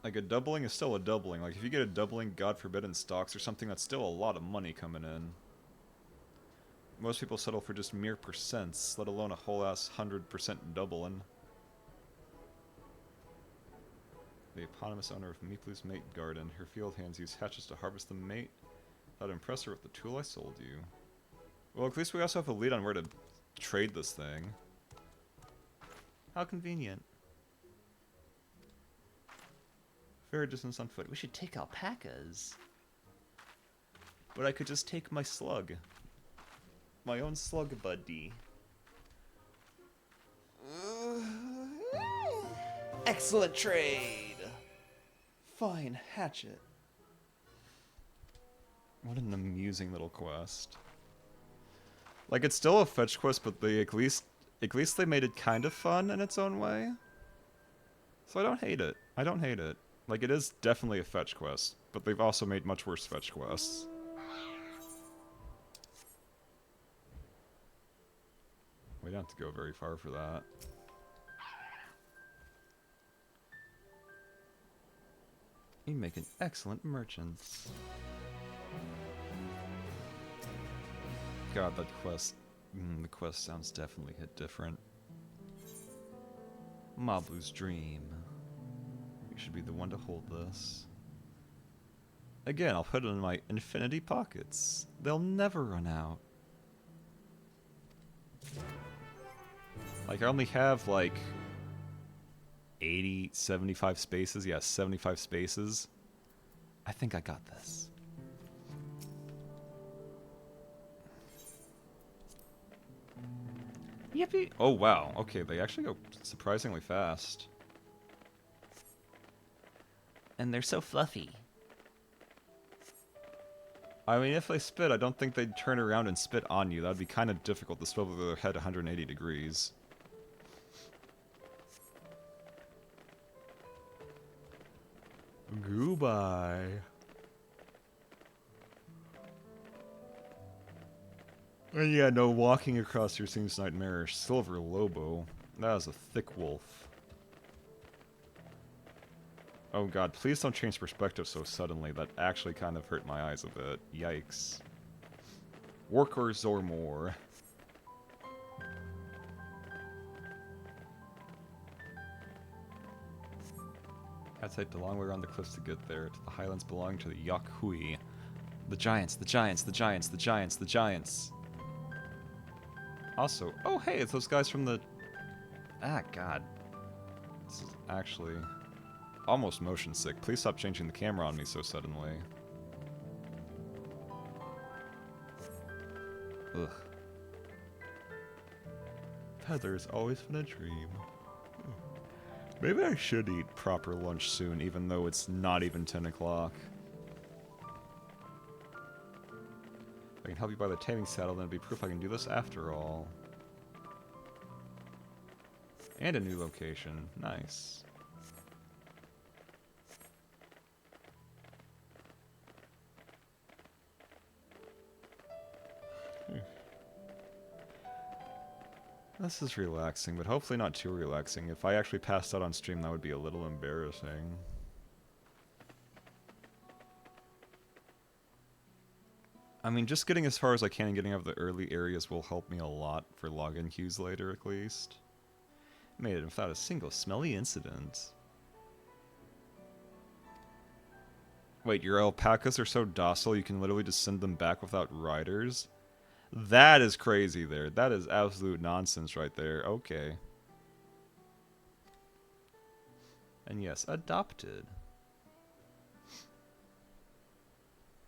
Like, a doubling is still a doubling. Like, if you get a doubling, God forbid, in stocks or something, that's still a lot of money coming in. Most people settle for just mere percents, let alone a whole-ass 100% doubling. The eponymous owner of Meeplu's Mate Garden. Her field hands use hatchets to harvest the mate. That'd impress her with the tool I sold you. Well, at least we also have a lead on where to trade this thing. How convenient. Fair distance on foot. We should take alpacas. But I could just take my slug. My own slug buddy. Excellent trade! Fine hatchet. What an amusing little quest. Like, it's still a fetch quest, but they at least they made it kind of fun in its own way. So I don't hate it. I don't hate it. Like, it is definitely a fetch quest, but they've also made much worse fetch quests. We don't have to go very far for that. You make an excellent merchant. God, that quest... the quest sounds definitely hit different. Mablu's dream. You should be the one to hold this. Again, I'll put it in my infinity pockets. They'll never run out. Like, I only have, like, 80, 75 spaces. Yeah, 75 spaces. I think I got this. Yippee! Oh, wow. Okay, they actually go surprisingly fast. And they're so fluffy. I mean, if they spit, I don't think they'd turn around and spit on you. That would be kind of difficult to swivel their head 180 degrees. Goodbye. And yeah, no, walking across your seems nightmarish. Silver Lobo. That is a thick wolf. Oh god, please don't change perspective so suddenly. That actually kind of hurt my eyes a bit. Yikes. Worker Zormor. Had to take the long way around the cliffs to get there, to the highlands belonging to the Yakhui. The giants, the giants, the giants, the giants, the giants. Also, oh hey, it's those guys from the... Ah, god. This is actually almost motion sick. Please stop changing the camera on me so suddenly. Ugh. Feathers always been a dream. Maybe I should eat proper lunch soon, even though it's not even 10 o'clock. I can help you buy the taming saddle, then it'd be proof I can do this after all. And a new location. Nice. This is relaxing, but hopefully not too relaxing. If I actually passed out on stream, that would be a little embarrassing. I mean, just getting as far as I can and getting out of the early areas will help me a lot for login queues later, at least. Made it without a single smelly incident. Wait, your alpacas are so docile you can literally just send them back without riders? That is crazy there. That is absolute nonsense right there. Okay. And yes, adopted.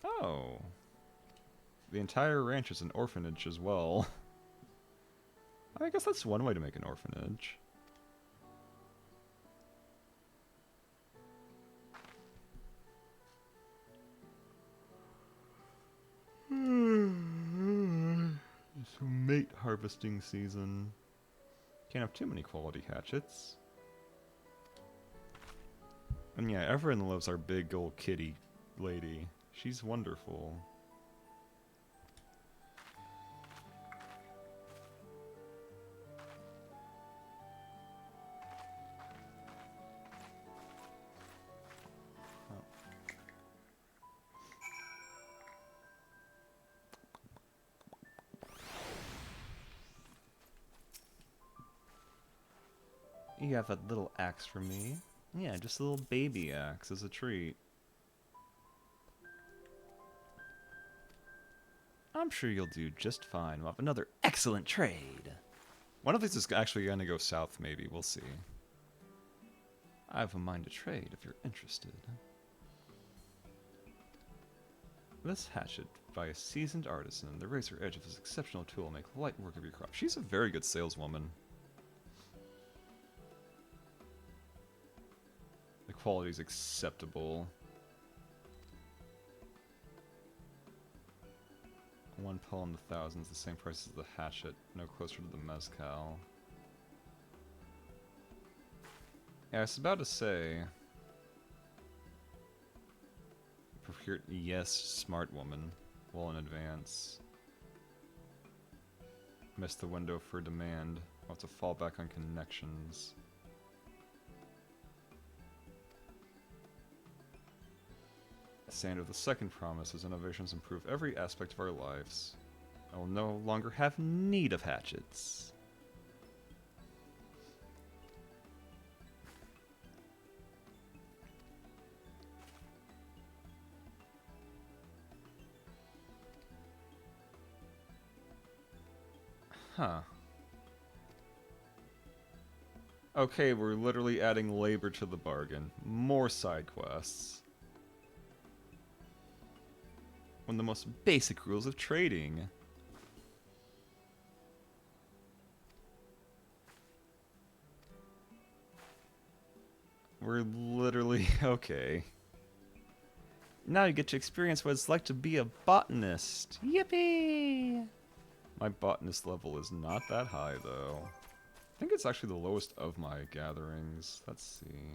Oh. The entire ranch is an orphanage as well. I guess that's one way to make an orphanage. It's mate harvesting season. Can't have too many quality hatchets. And yeah, everyone loves our big old kitty lady. She's wonderful. You have that little axe for me. Yeah, just a little baby axe as a treat. I'm sure you'll do just fine. We'll have another excellent trade. One of these is actually going to go south, maybe. We'll see. I have a mind to trade if you're interested. This hatchet by a seasoned artisan. The razor edge of this exceptional tool will make light work of your crop. She's a very good saleswoman. The quality is acceptable. One pull in the thousands, the same price as the hatchet, no closer to the mezcal. Yeah, I was about to say... Procure, yes, smart woman. Well in advance. Missed the window for demand. I'll have to fall back on connections. Saying of the second promise is innovations improve every aspect of our lives. I will no longer have need of hatchets. Huh. Okay, we're literally adding labor to the bargain. More side quests. One of the most basic rules of trading. We're literally... okay. Now you get to experience what it's like to be a botanist. Yippee! My botanist level is not that high, though. I think it's actually the lowest of my gatherings. Let's see.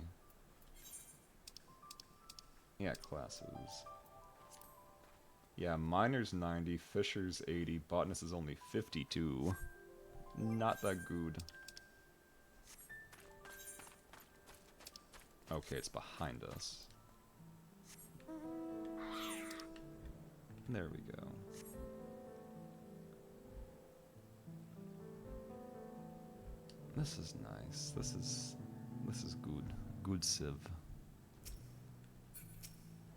Yeah, classes. Yeah, miner's 90, fisher's 80, botanist is only 52. Not that good. Okay, it's behind us. There we go. This is nice. This is good. Good civ.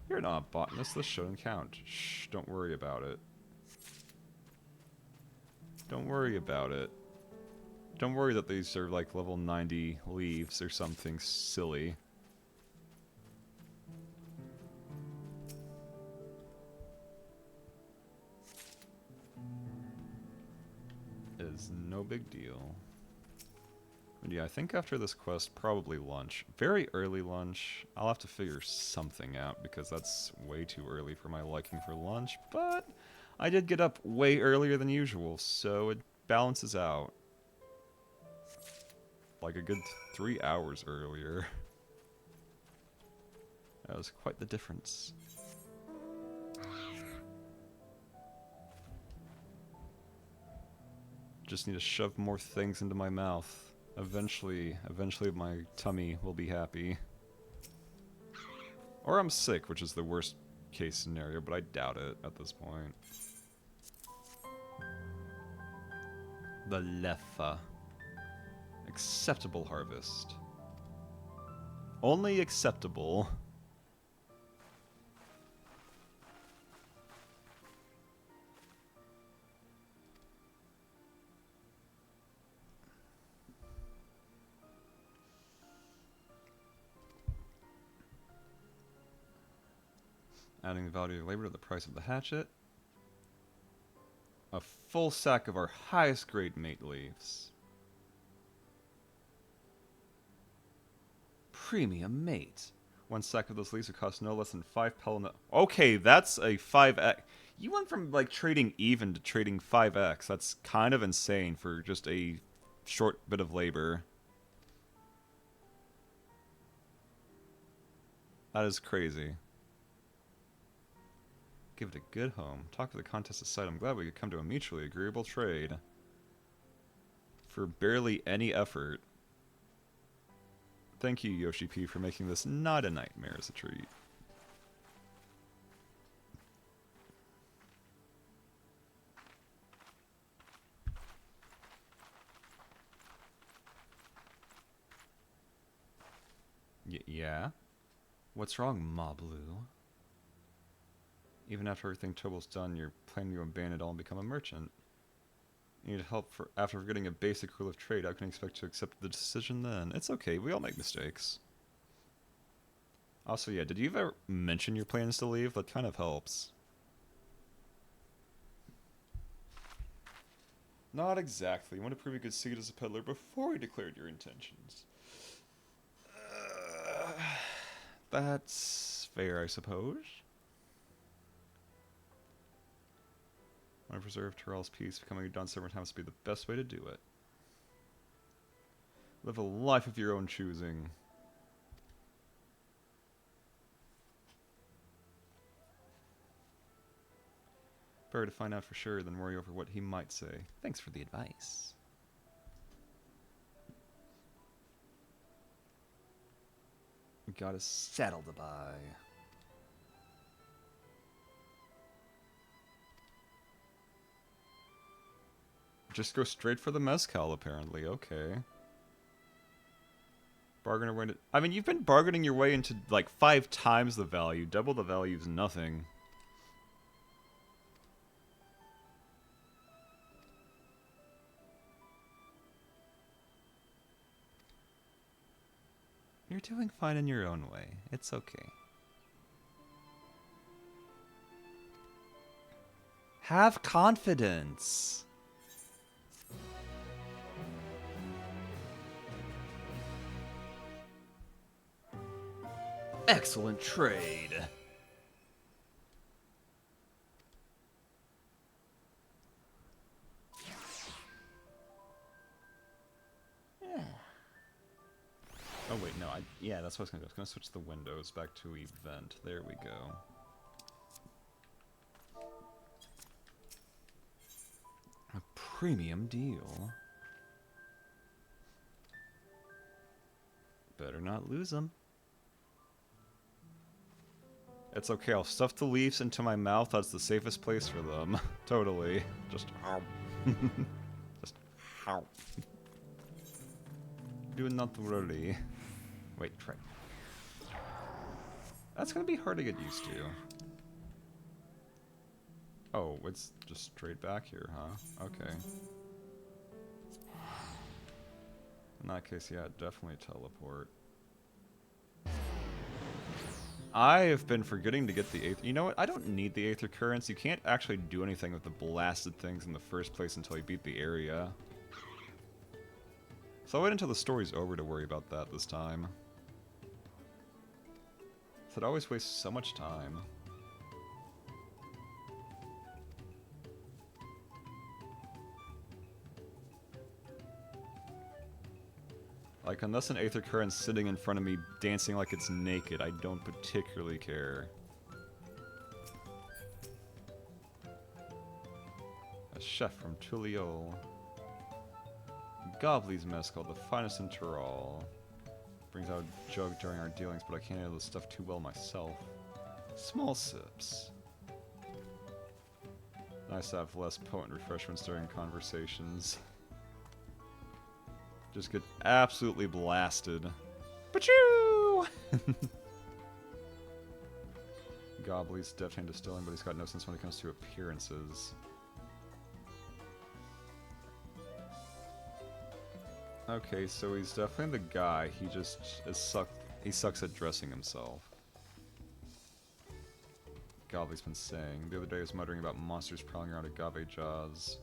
You're not a botanist, this shouldn't count. Shh, don't worry about it. Don't worry about it. Don't worry that these are like level 90 leaves or something silly. It is no big deal. And yeah, I think after this quest, probably lunch. Very early lunch. I'll have to figure something out because that's way too early for my liking for lunch, but I did get up way earlier than usual, so it balances out. Like a good 3 hours earlier. That was quite the difference. Just need to shove more things into my mouth. Eventually my tummy will be happy. Or I'm sick, which is the worst case scenario, but I doubt it at this point. The Leffa. Acceptable harvest. Only acceptable. Adding the value of labor to the price of the hatchet. A full sack of our highest grade mate leaves. Premium mate. 1 sack of those leaves would cost no less than 5 pellet. Okay, that's a 5x. You went from like trading even to trading 5x. That's kind of insane for just a short bit of labor. That is crazy. Give it a good home. Talk to the contest aside, I'm glad we could come to a mutually agreeable trade. For barely any effort. Thank you, Yoshi P, for making this not a nightmare as a treat. Yeah? What's wrong, Ma Blue? Even after everything Tobal's done, you're planning to abandon it all and become a merchant. You need help after forgetting a basic rule of trade. How can you expect to accept the decision then? It's okay, we all make mistakes. Also, yeah, did you ever mention your plans to leave? That kind of helps. Not exactly. You want to prove you could see it as a peddler before you declared your intentions. That's fair, I suppose. Want to preserve Terrell's peace, becoming a Dawn servant has to be the best way to do it. Live a life of your own choosing. Better to find out for sure than worry over what he might say. Thanks for the advice. We got a saddle to buy. Just go straight for the mezcal, apparently. Okay. Bargain our way to... I mean, you've been bargaining your way into, like, 5 times the value. Double the value is nothing. You're doing fine in your own way. It's okay. Have confidence. Excellent trade. Yeah. Oh wait, no, yeah, that's what I was gonna do. I was gonna switch the windows back to event. There we go. A premium deal. Better not lose them. It's okay, I'll stuff the leaves into my mouth. That's the safest place for them. Totally. Just just do not worry. Wait, try. That's gonna be hard to get used to. Oh, it's just straight back here, huh? Okay. In that case, yeah, definitely teleport. I have been forgetting to get the Aether. You know what? I don't need the Aether Currents. You can't actually do anything with the blasted things in the first place until you beat the area. So I'll wait until the story's over to worry about that this time. So it always wastes so much time. Like, unless an Aether Current's sitting in front of me dancing like it's naked, I don't particularly care. A chef from Tuliol. Gobley's mess called the finest in Tyrol. Brings out a jug during our dealings, but I can't handle this stuff too well myself. Small sips. Nice to have less potent refreshments during conversations. Just get absolutely blasted. Pachoo! Gobley's deft hand distilling, but he's got no sense when it comes to appearances. Okay, so he's definitely the guy. He just he sucks at dressing himself. Gobley's been saying. The other day I was muttering about monsters prowling around Agave Jaws.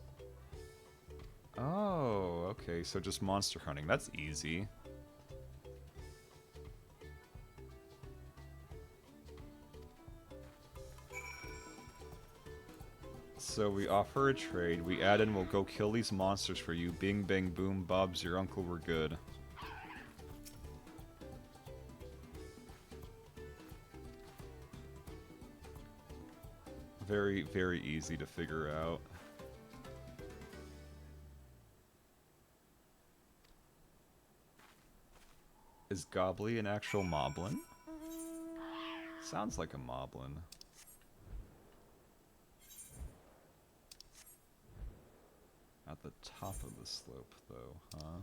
Oh, okay, so just monster hunting. That's easy. So we offer a trade, we add in, we'll go kill these monsters for you. Bing, bang, boom, Bob's your uncle, we're good. Very, very easy to figure out. Is Gobley an actual moblin? Sounds like a moblin. At the top of the slope, though, huh?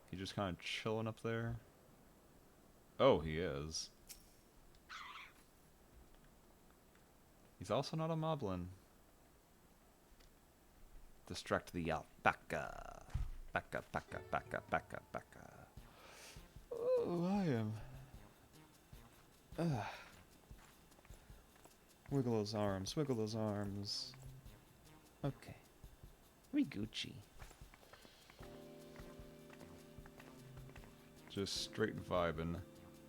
He just kind of chilling up there? Oh, he is. He's also not a moblin. Distract the alpaca. Baka, baka, baka, baka, baka. Oh, I am. Wiggle those arms, wiggle those arms. Okay. We Gucci. Just straight vibing.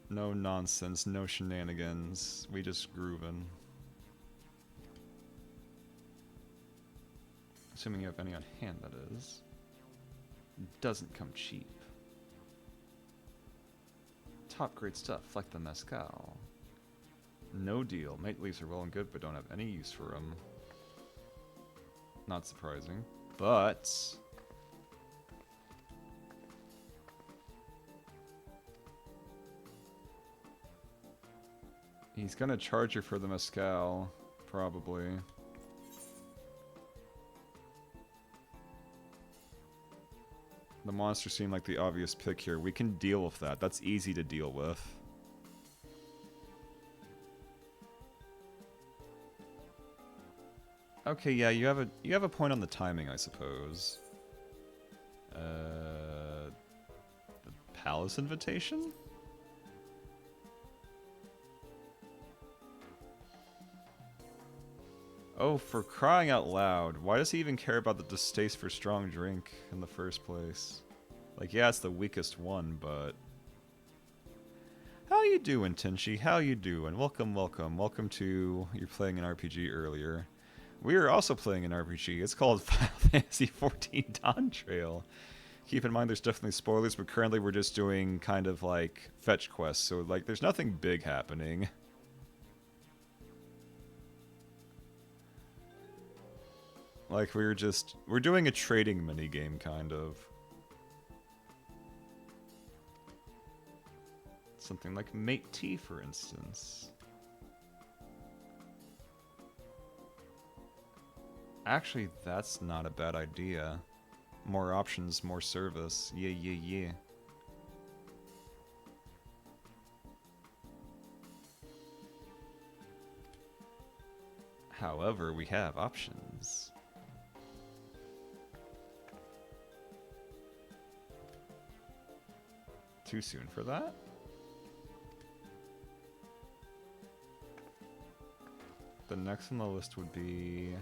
No nonsense, no shenanigans. We just grooving. Assuming you have any on hand, that is. Doesn't come cheap. Top grade stuff, like the mezcal. No deal. Mate leaves are well and good, but don't have any use for them. Not surprising, but... he's gonna charge you for the mezcal, probably. The monsters seem like the obvious pick here. We can deal with that. That's easy to deal with. Okay, yeah, you have a point on the timing, I suppose. The palace invitation? Oh, for crying out loud. Why does he even care about the distaste for strong drink in the first place? Like, yeah, it's the weakest one, but... How you doing, Tenchi? How you doing? Welcome, welcome. Welcome to... You're playing an RPG earlier. We are also playing an RPG. It's called Final Fantasy XIV Dawntrail. Keep in mind there's definitely spoilers, but currently we're just doing kind of like fetch quests, so like there's nothing big happening. Like we're doing a trading minigame kind of. Something like Mate Tea, for instance. Actually, that's not a bad idea. More options, more service. Yeah, yeah, yeah. However, we have options. Too soon for that? The next on the list would be...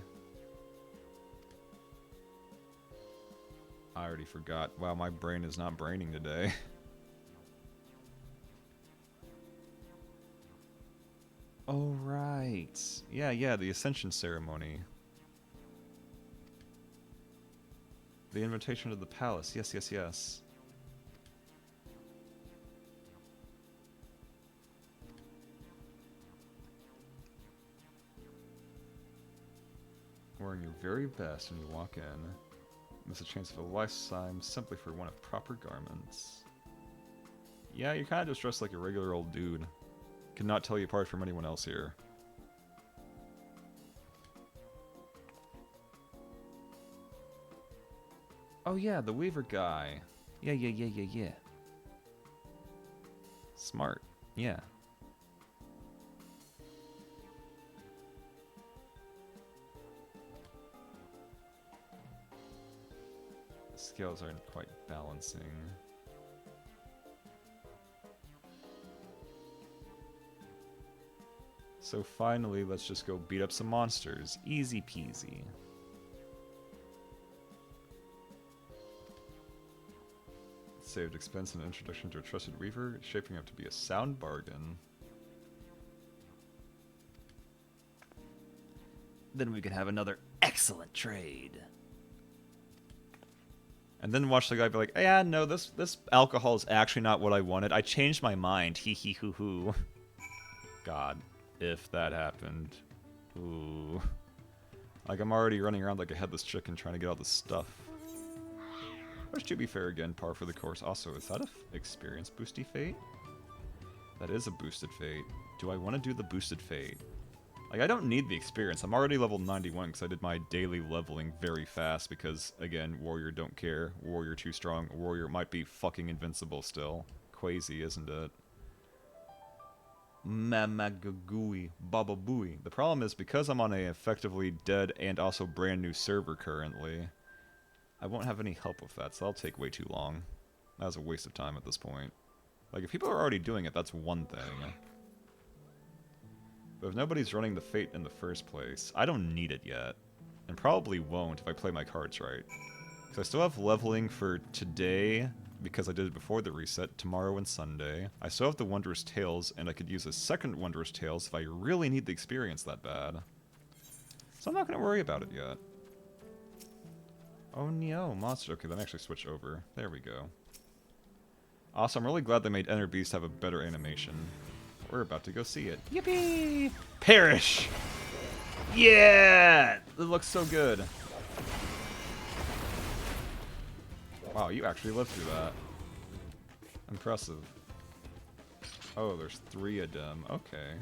I already forgot. Wow, my brain is not braining today. Oh, right. Yeah, yeah, the Ascension Ceremony. The invitation to the palace. Yes, yes, yes. wearing your very best when you walk in. Miss a chance of a lifetime simply for one of proper garments. Yeah, you're kind of just dressed like a regular old dude. Could not tell you apart from anyone else here. Oh yeah, the Weaver guy. Yeah. Smart. Yeah. The scales aren't quite balancing. So finally, let's just go beat up some monsters. Easy peasy. Saved expense and introduction to a trusted weaver, shaping up to be a sound bargain. Then we could have another excellent trade. And then watch the guy be like, yeah, no, this alcohol is actually not what I wanted. I changed my mind. Hee hee hoo hoo. God, if that happened. Ooh. Like, I'm already running around like a headless chicken trying to get all this stuff. Which, to be fair, again, par for the course. Also, is that a experience boosty fate? That is a boosted fate. Do I want to do the boosted fate? Like, I don't need the experience. I'm already level 91 because I did my daily leveling very fast because, again, warrior don't care. Warrior too strong. Warrior might be fucking invincible still. Crazy, isn't it? Mamagagui Bababooey. The problem is, because I'm on a effectively dead and also brand new server currently, I won't have any help with that, so that'll take way too long. That was a waste of time at this point. Like, if people are already doing it, that's one thing. But if nobody's running the fate in the first place, I don't need it yet. And probably won't if I play my cards right. So I still have leveling for today, because I did it before the reset, tomorrow and Sunday. I still have the Wondrous Tales, and I could use a second Wondrous Tales if I really need the experience that bad. So I'm not going to worry about it yet. Oh no, monster. Okay, let me actually switch over. There we go. Also, I'm really glad they made Enter Beast have a better animation. We're about to go see it. Yippee! Perish! Yeah! It looks so good. Wow, you actually lived through that. Impressive. Oh, there's 3 of them. Okay.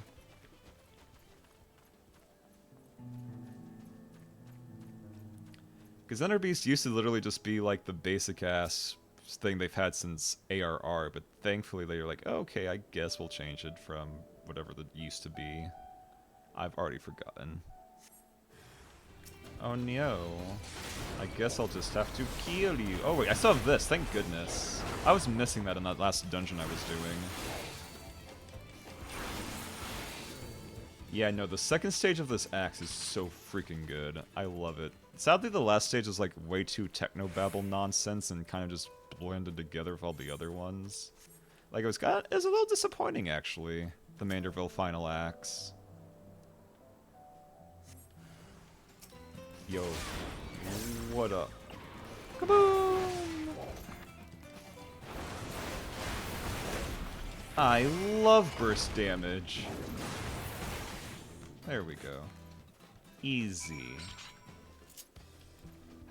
Because Enter Beast used to literally just be like the basic ass thing they've had since ARR, but thankfully they were like, oh, okay, I guess we'll change it from whatever that used to be. I've already forgotten. Oh no. I guess I'll just have to kill you. Oh wait, I still have this, thank goodness. I was missing that in that last dungeon I was doing. Yeah, no, the second stage of this axe is so freaking good. I love it. Sadly, the last stage is like way too technobabble nonsense and kind of just blended together with all the other ones. Like, it was a little disappointing, actually, the Manderville final axe. Yo, what up? Kaboom! I love burst damage. There we go. Easy.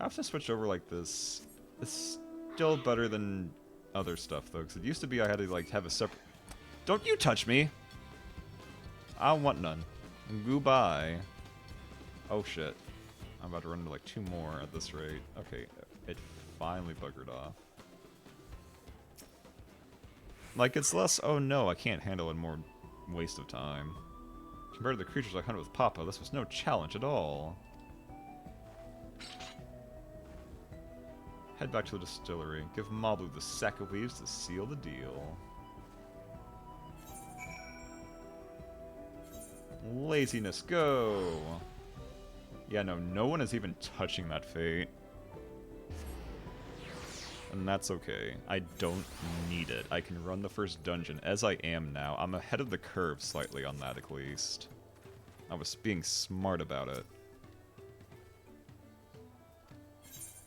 I have to switch over like this. It's still better than other stuff though, because it used to be I had to like have a separate. Don't you touch me! I don't want none. Goodbye. Oh shit. I'm about to run into like 2 more at this rate. Okay, it finally buggered off. Like, it's less, oh no, I can't handle it, more waste of time. Compared to the creatures I hunted with Papa, this was no challenge at all. Head back to the distillery. Give Mabu the sack of leaves to seal the deal. Laziness, go! Yeah, no one is even touching that fate. And that's okay. I don't need it. I can run the first dungeon as I am now. I'm ahead of the curve slightly on that, at least. I was being smart about it.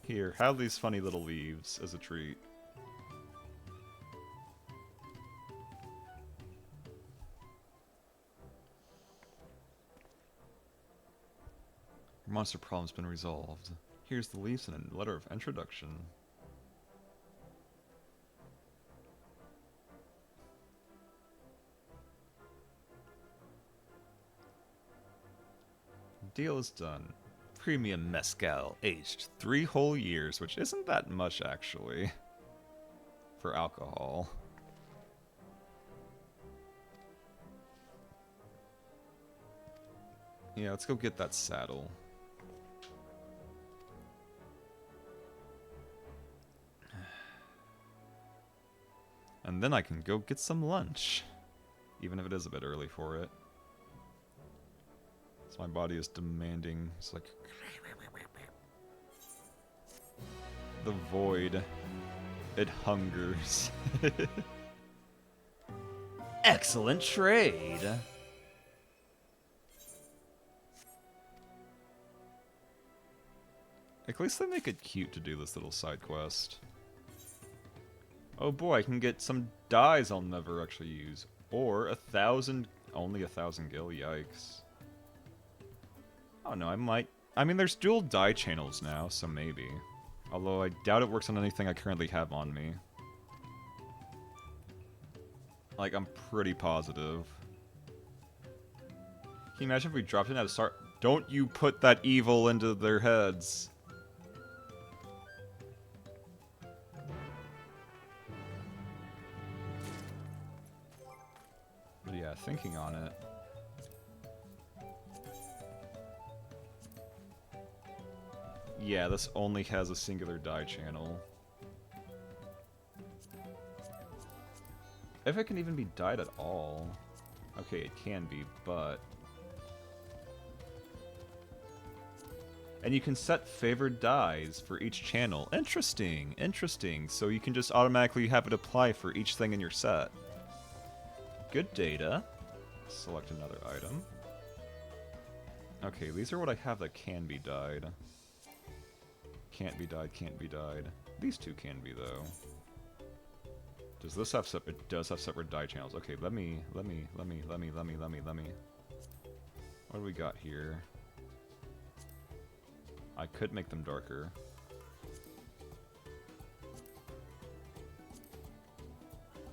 Here, have these funny little leaves as a treat. monster problem's been resolved. Here's the leaves and a letter of introduction. Deal is done. Premium mezcal, aged 3 whole years, which isn't that much actually for alcohol. Yeah, let's go get that saddle. And then I can go get some lunch. Even if it is a bit early for it. So my body is demanding. It's like... the void. It hungers. Excellent trade. At least they make it cute to do this little side quest. Oh boy, I can get some dyes I'll never actually use. Or 1,000, only 1,000 gil, yikes. Oh no, I might... I mean, there's dual dye channels now, so maybe. Although I doubt it works on anything I currently have on me. Like, I'm pretty positive. Can you imagine if we dropped in at the start? Don't you put that evil into their heads. But yeah, thinking on it. Yeah, this only has a singular dye channel. If it can even be dyed at all. Okay, it can be, but... And you can set favored dyes for each channel. Interesting, interesting. So you can just automatically have it apply for each thing in your set. Good data. Select another item. Okay, these are what I have that can be dyed. Can't be dyed, can't be dyed. These two can be, though. Does this have separate? It does have separate dye channels. Okay, let me. What do we got here? I could make them darker.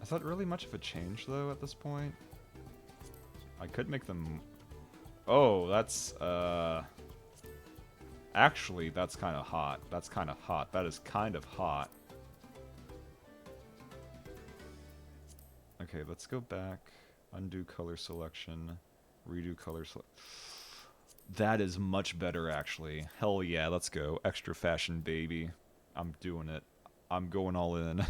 Is that really much of a change, though, at this point? I could make them... Oh, that's, Actually, that's kind of hot. That's kind of hot. That is kind of hot. Okay, let's go back. Undo color selection. Redo color selection. That is much better, actually. Hell yeah, let's go. Extra fashion, baby. I'm doing it. I'm going all in.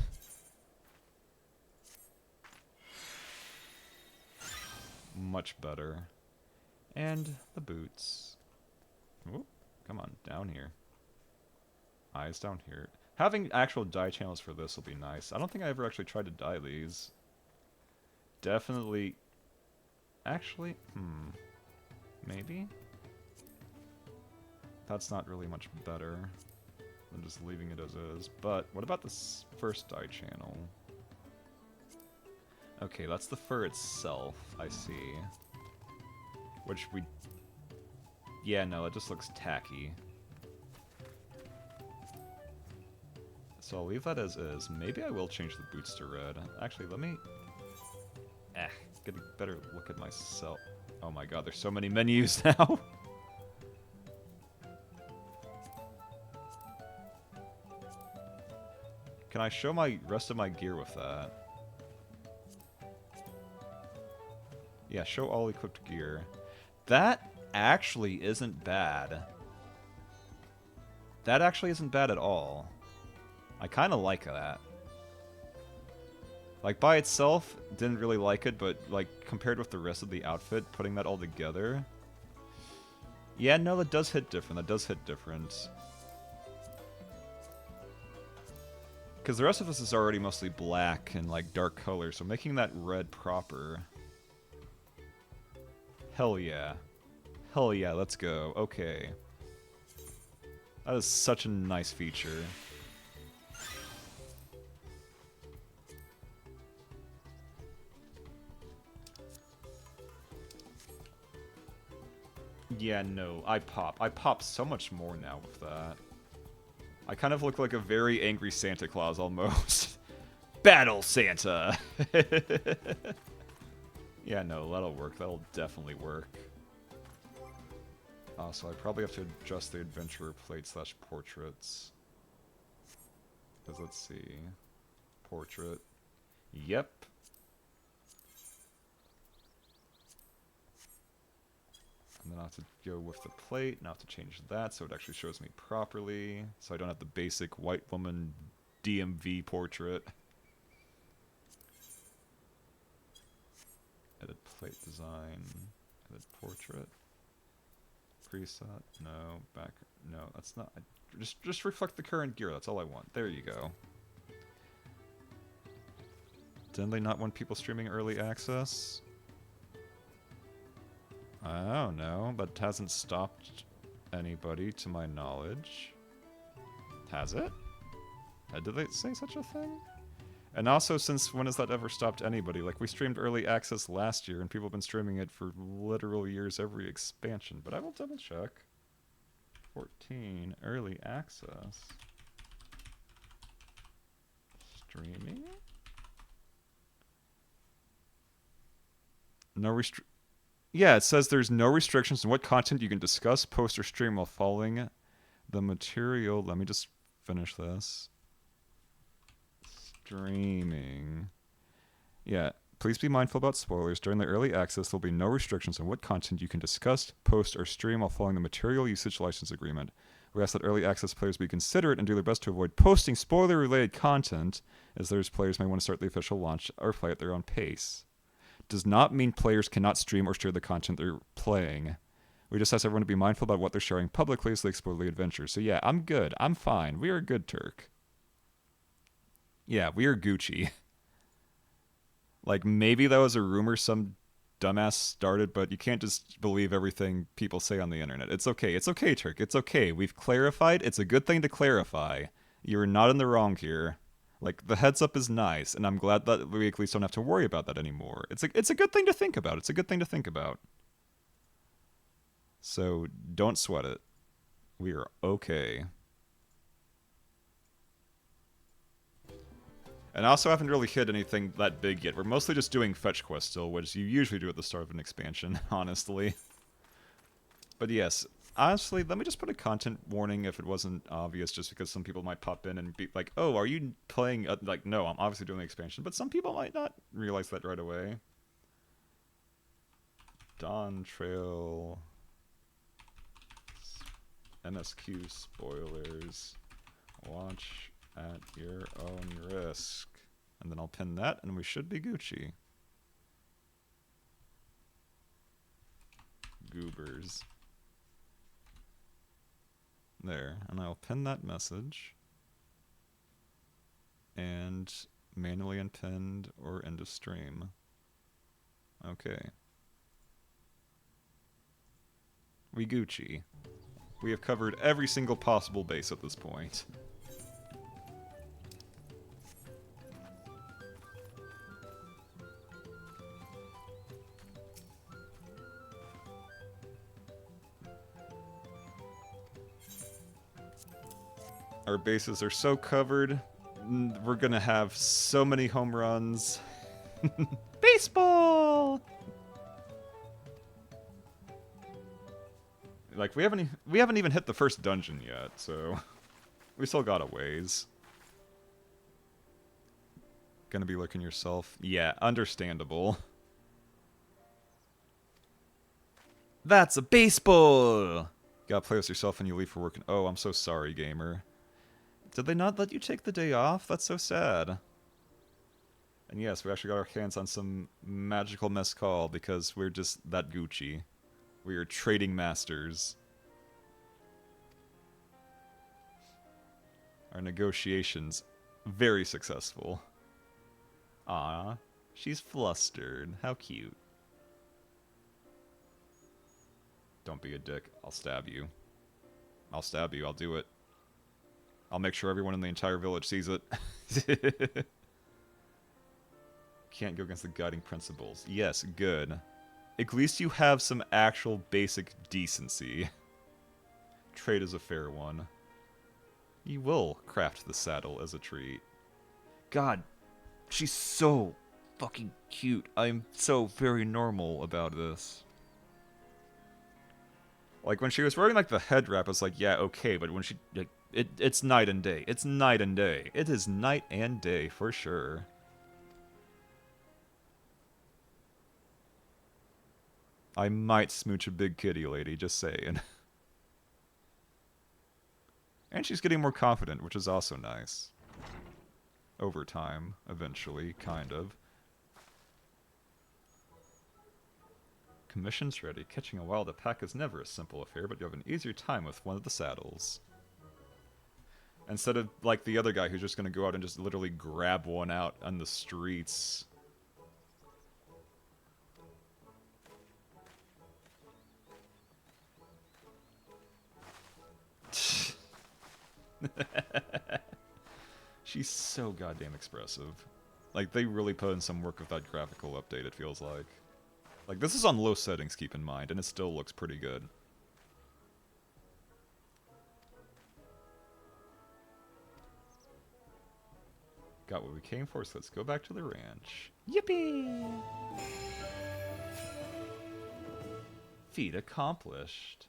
Much better. And the boots. Whoop. Come on, down here. Eyes down here. Having actual dye channels for this will be nice. I don't think I ever actually tried to dye these. Definitely... Actually, maybe? That's not really much better than just leaving it as is. But what about this first dye channel? Okay, that's the fur itself, I see. Which we... Yeah, no, it just looks tacky. So I'll leave that as is. Maybe I will change the boots to red. Actually, let me... Get a better look at myself. Oh my god, there's so many menus now! Can I show my rest of my gear with that? Yeah, show all equipped gear. That actually isn't bad. That actually isn't bad at all. I kind of like that. Like, by itself, didn't really like it, but, like, compared with the rest of the outfit, putting that all together... Yeah, no, that does hit different. That does hit different. Because the rest of this is already mostly black and, like, dark color, so making that red proper... Hell yeah. Hell yeah, let's go. Okay. That is such a nice feature. Yeah, no, I pop. I pop so much more now with that. I kind of look like a very angry Santa Claus almost. Battle Santa! Yeah, no, that'll work. That'll definitely work. So I probably have to adjust the adventurer plate slash portraits. Because let's see. Portrait. Yep. And then I'll have to go with the plate, and I'll have to change that so it actually shows me properly. So I don't have the basic white woman DMV portrait. Edit plate design. Edit portrait. Preset. No. Back. No, that's not. Just reflect the current gear. That's all I want. There you go. Didn't they not want people streaming early access? I don't know. That hasn't stopped anybody, to my knowledge. Has it? Did they say such a thing? And also, since when has that ever stopped anybody? Like, we streamed early access last year, and people have been streaming it for literal years every expansion. But I will double check. 14, early access. Streaming? No Yeah, it says there's no restrictions on what content you can discuss, post, or stream while following the material. Let me just finish this. Streaming. Yeah, please be mindful about spoilers. During the early access, there'll be no restrictions on what content you can discuss, post, or stream while following the material usage license agreement. We ask that early access players be considerate and do their best to avoid posting spoiler-related content, as those players may want to start the official launch or play at their own pace. Does not mean players cannot stream or share the content they're playing. We just ask everyone to be mindful about what they're sharing publicly so they explore the adventure. So yeah, I'm good. I'm fine. We are good, Turk. Yeah, we are Gucci. Like, maybe that was a rumor some dumbass started, but you can't just believe everything people say on the internet. It's okay. It's okay, Turk. It's okay. We've clarified. It's a good thing to clarify. You're not in the wrong here. Like, the heads up is nice, and I'm glad that we at least don't have to worry about that anymore. It's a good thing to think about. It's a good thing to think about. So, don't sweat it. We are okay. And I also haven't really hit anything that big yet. We're mostly just doing fetch quests still, which you usually do at the start of an expansion, honestly. But yes, honestly, let me just put a content warning if it wasn't obvious, just because some people might pop in and be like, oh, are you playing... Like, no, I'm obviously doing the expansion, but some people might not realize that right away. Dawntrail... MSQ spoilers. Watch at your own risk. And then I'll pin that, and we should be Gucci. Goobers. There, and I'll pin that message. And manually unpinned or end of stream. Okay. We Gucci. We have covered every single possible base at this point. Our bases are so covered. We're gonna have so many home runs. Baseball! Like, we haven't even hit the first dungeon yet, so we still got a ways. Gonna be looking yourself? Yeah, understandable. That's a baseball! Gotta play with yourself when you leave for work. Oh, I'm so sorry, gamer. Did they not let you take the day off? That's so sad. And yes, we actually got our hands on some magical mezcal because we're just that Gucci. We are trading masters. Our negotiations, very successful. Ah, she's flustered. How cute. Don't be a dick. I'll stab you. I'll stab you. I'll do it. I'll make sure everyone in the entire village sees it. Can't go against the guiding principles. Yes, good. At least you have some actual basic decency. Trade is a fair one. You will craft the saddle as a treat. God, she's so fucking cute. I'm so very normal about this. Like, when she was wearing, like, the head wrap, I was like, yeah, okay, but when she, like, it's night and day. It's night and day. It is night and day, for sure. I might smooch a big kitty lady, just saying. And she's getting more confident, which is also nice. Over time, eventually, kind of. Commission's ready. Catching a wild alpaca is never a simple affair, but you have an easier time with one of the saddles. Instead of, like, the other guy who's just gonna go out and just literally grab one out on the streets. She's so goddamn expressive. Like, they really put in some work with that graphical update, it feels like. Like, this is on low settings, keep in mind, and it still looks pretty good. Got what we came for, so let's go back to the ranch. Yippee! Feat accomplished.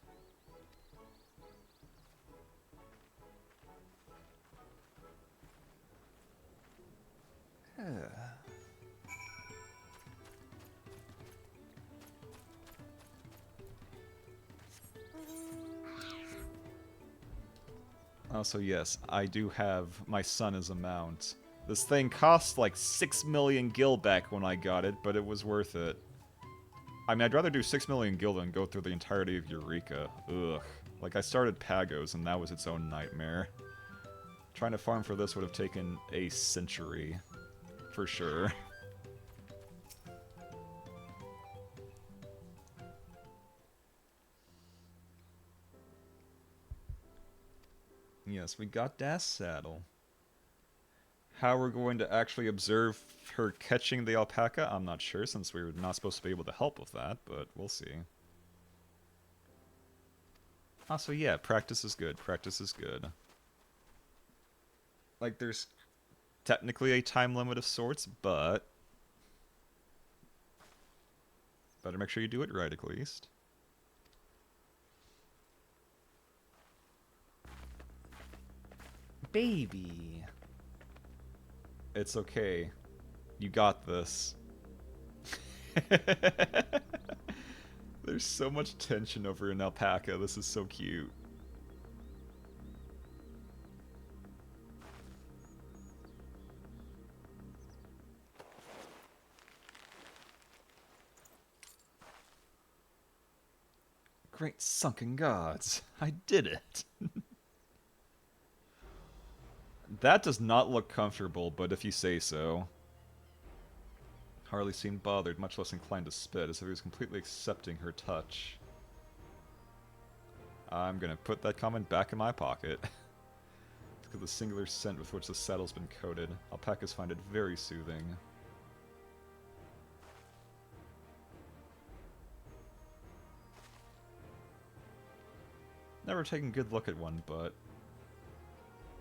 Also, yes, I do have my son as a mount. This thing cost like 6 million gil back when I got it, but it was worth it. I mean, I'd rather do 6 million gil than go through the entirety of Eureka. Ugh. Like, I started Pagos, and that was its own nightmare. Trying to farm for this would have taken a century. For sure. Yes, we got Das saddle. How we're going to actually observe her catching the alpaca, I'm not sure, since we were not supposed to be able to help with that, but we'll see. Also, yeah, practice is good. Practice is good. Like, there's technically a time limit of sorts, but better make sure you do it right, at least. Baby. It's okay. You got this. There's so much tension over an alpaca. This is so cute. Great sunken gods. I did it. That does not look comfortable, but if you say so. Hardly seemed bothered, much less inclined to spit, as if he was completely accepting her touch. I'm gonna put that comment back in my pocket. It's because the singular scent with which the saddle's been coated. Alpacas find it very soothing. Never taken a good look at one, but...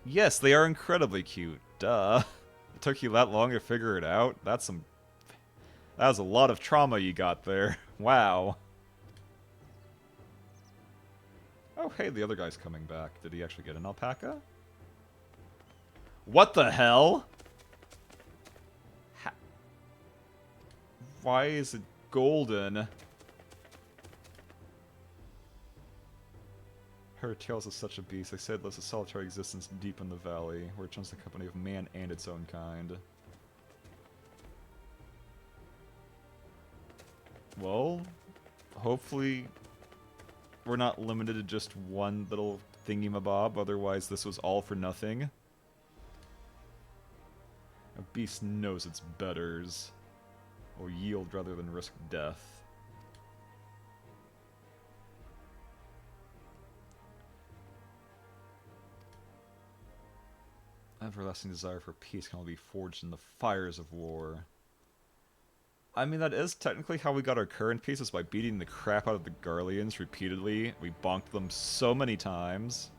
Yes, they are incredibly cute. Duh. It took you that long to figure it out? That's some... That was a lot of trauma you got there. Wow. Oh, hey, the other guy's coming back. Did he actually get an alpaca? What the hell? Why is it golden? Her tales is such a beast. They said it lives a solitary existence deep in the valley, where it runs the company of man and its own kind. Well, hopefully we're not limited to just one little thingy-mabob, otherwise this was all for nothing. A beast knows its betters. Will yield rather than risk death. Everlasting desire for peace can only be forged in the fires of war. I mean, that is technically how we got our current pieces, by beating the crap out of the Garleans repeatedly. We bonked them so many times.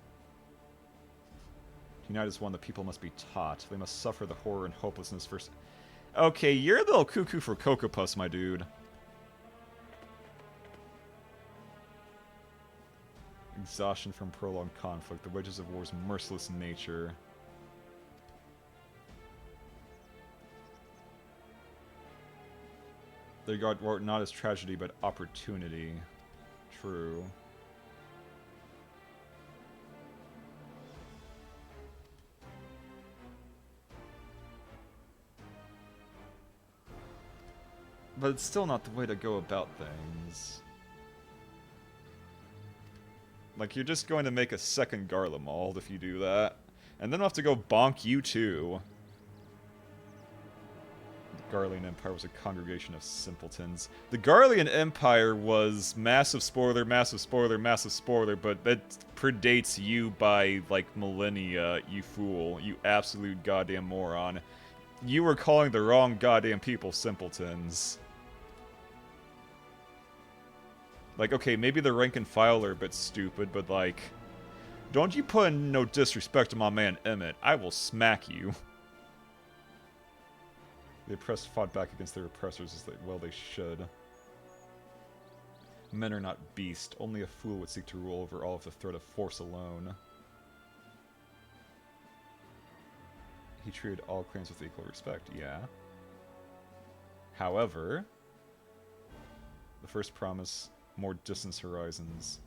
Unite as one, the people must be taught. They must suffer the horror and hopelessness first. Okay, you're a little cuckoo for Cocoa Puffs, my dude. Exhaustion from prolonged conflict, the wages of war's merciless nature. They regard war not as tragedy, but opportunity. True. But it's still not the way to go about things. Like, you're just going to make a second Garlemald if you do that. And then we'll have to go bonk you too. The Garlean Empire was a congregation of simpletons. The Garlean Empire was massive spoiler, massive spoiler, massive spoiler, but that predates you by, like, millennia, you fool. You absolute goddamn moron. You were calling the wrong goddamn people simpletons. Like, okay, maybe the rank and file are a bit stupid, but like, don't you put in no disrespect to my man Emmett. I will smack you. The oppressed fought back against their oppressors as they should. Men are not beasts. Only a fool would seek to rule over all of the threat of force alone. He treated all claims with equal respect, yeah. However, the first promise... more distance horizons.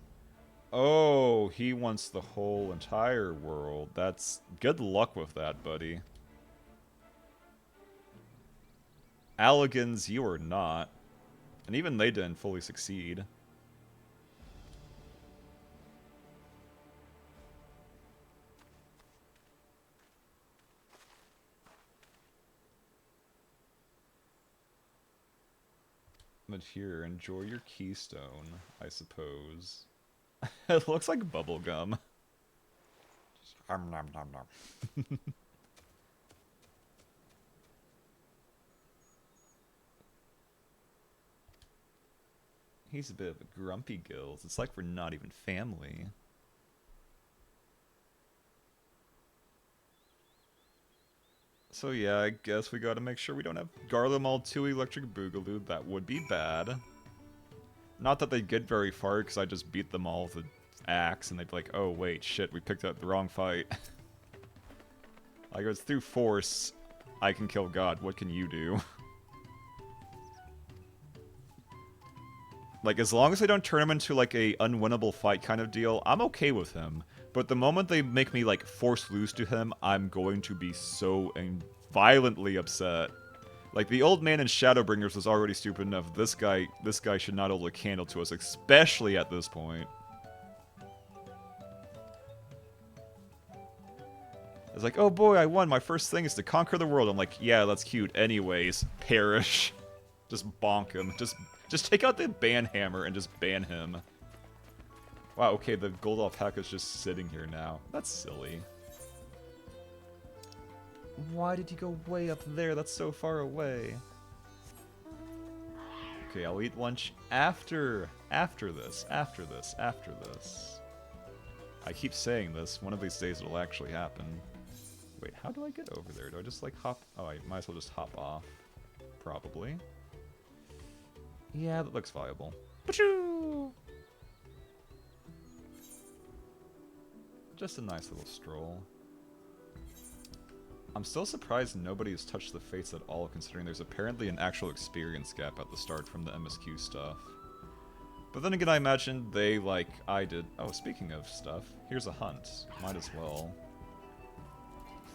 Oh, he wants the whole entire world. That's... good luck with that, buddy. Alligans, you are not. And even they didn't fully succeed. But here, enjoy your keystone, I suppose. It looks like bubblegum. Nom nom nom nom. He's a bit of a grumpy gills. It's like we're not even family. So yeah, I guess we gotta make sure we don't have Garlemald 2 Electric Boogaloo. That would be bad. Not that they'd get very far, because I just beat them all with an axe, and they'd be like, oh wait, shit, we picked up the wrong fight. Like, it's through force, I can kill God, what can you do? Like, as long as they don't turn him into, like, a unwinnable fight kind of deal, I'm okay with him. But the moment they make me, like, force lose to him, I'm going to be so violently upset. Like, the old man in Shadowbringers was already stupid enough. This guy should not hold a candle to us, especially at this point. It's like, oh boy, I won. My first thing is to conquer the world. I'm like, yeah, that's cute. Anyways, perish. Just bonk him. Just take out the ban hammer and just ban him. Wow, okay, the gold alpaca is just sitting here now. That's silly. Why did you go way up there? That's so far away. Okay, I'll eat lunch after this. I keep saying this. One of these days it'll actually happen. Wait, how do I get over there? Do I just, like, hop? Oh, I might as well just hop off. Probably. Yeah, that looks viable. Pachoo! Just a nice little stroll. I'm still surprised nobody has touched the fates at all, considering there's apparently an actual experience gap at the start from the MSQ stuff. But then again, I imagine they, like I did... Oh, speaking of stuff, here's a hunt. Might as well.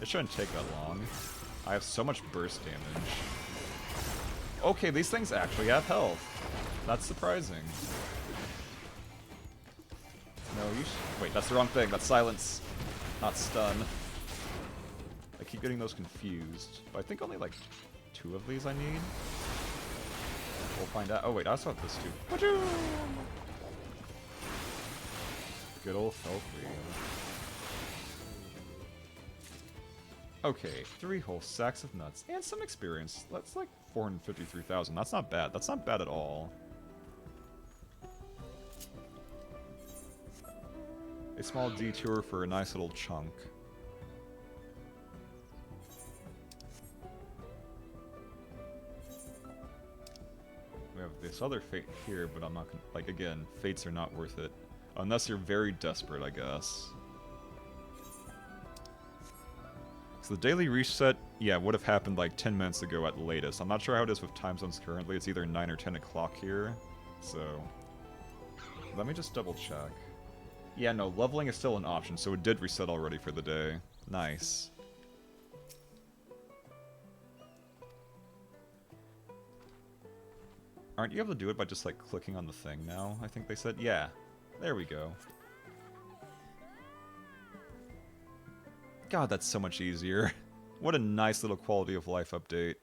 It shouldn't take that long. I have so much burst damage. Okay, these things actually have health. That's surprising. No, you wait, that's the wrong thing. That's silence, not stun. I keep getting those confused. But I think only, like, 2 of these I need. We'll find out. Oh, wait, I also have this too. Wachoo! Good old health wheel. Okay, 3 whole sacks of nuts and some experience. Let's, like, 453,000. That's not bad. That's not bad at all. A small detour for a nice little chunk. We have this other fate here, but I'm not gonna, like, again, fates are not worth it. Unless you're very desperate, I guess. So the daily reset, yeah, would have happened like 10 minutes ago at the latest. I'm not sure how it is with time zones currently. It's either 9 or 10 o'clock here. So, let me just double check. Yeah, no, leveling is still an option, so it did reset already for the day. Nice. Aren't you able to do it by just, like, clicking on the thing now? I think they said. Yeah. There we go. God, that's so much easier. What a nice little quality of life update.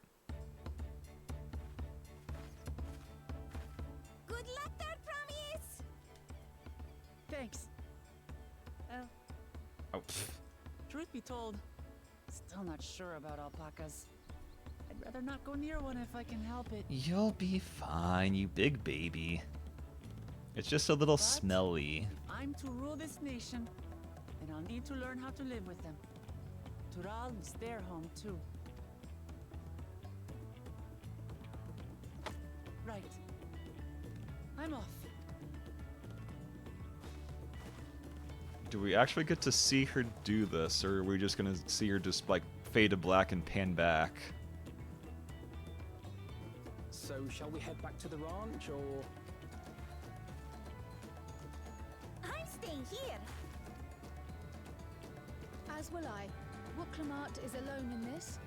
Good luck there, Promise! Thanks. Oh. Truth be told, still not sure about alpacas. I'd rather not go near one if I can help it. You'll be fine, you big baby. It's just a little smelly. If I'm to rule this nation, then I'll need to learn how to live with them. Tural is their home too. Right. I'm off. Do we actually get to see her do this, or are we just gonna see her just, like, fade to black and pan back? So, shall we head back to the ranch, or...? I'm staying here. As will I. Wooklamart is alone in this.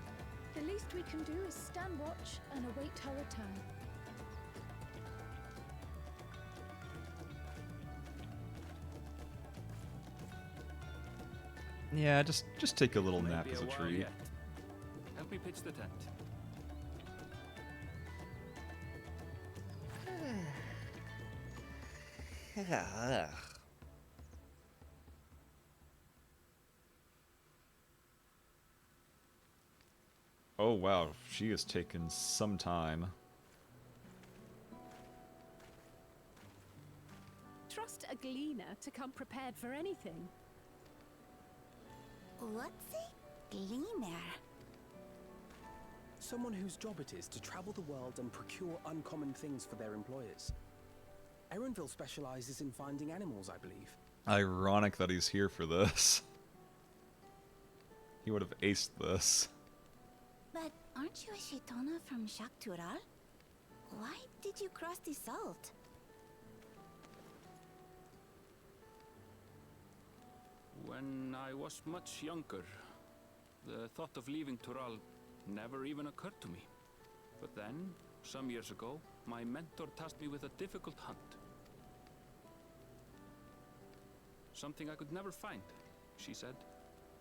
The least we can do is stand watch and await her return. Yeah, just take a little nap Maybe as a while treat. yet. Help me pitch the tent. Oh wow, she has taken some time. Trust a gleaner to come prepared for anything. What's a gleaner? Someone whose job it is to travel the world and procure uncommon things for their employers. Erenville specializes in finding animals, I believe. Ironic that he's here for this. He would have aced this. But aren't you a Shaitana from Shak Tural? Why did you cross the salt? When I was much younger, the thought of leaving Tural never even occurred to me. But then, some years ago, my mentor tasked me with a difficult hunt. Something I could never find, she said,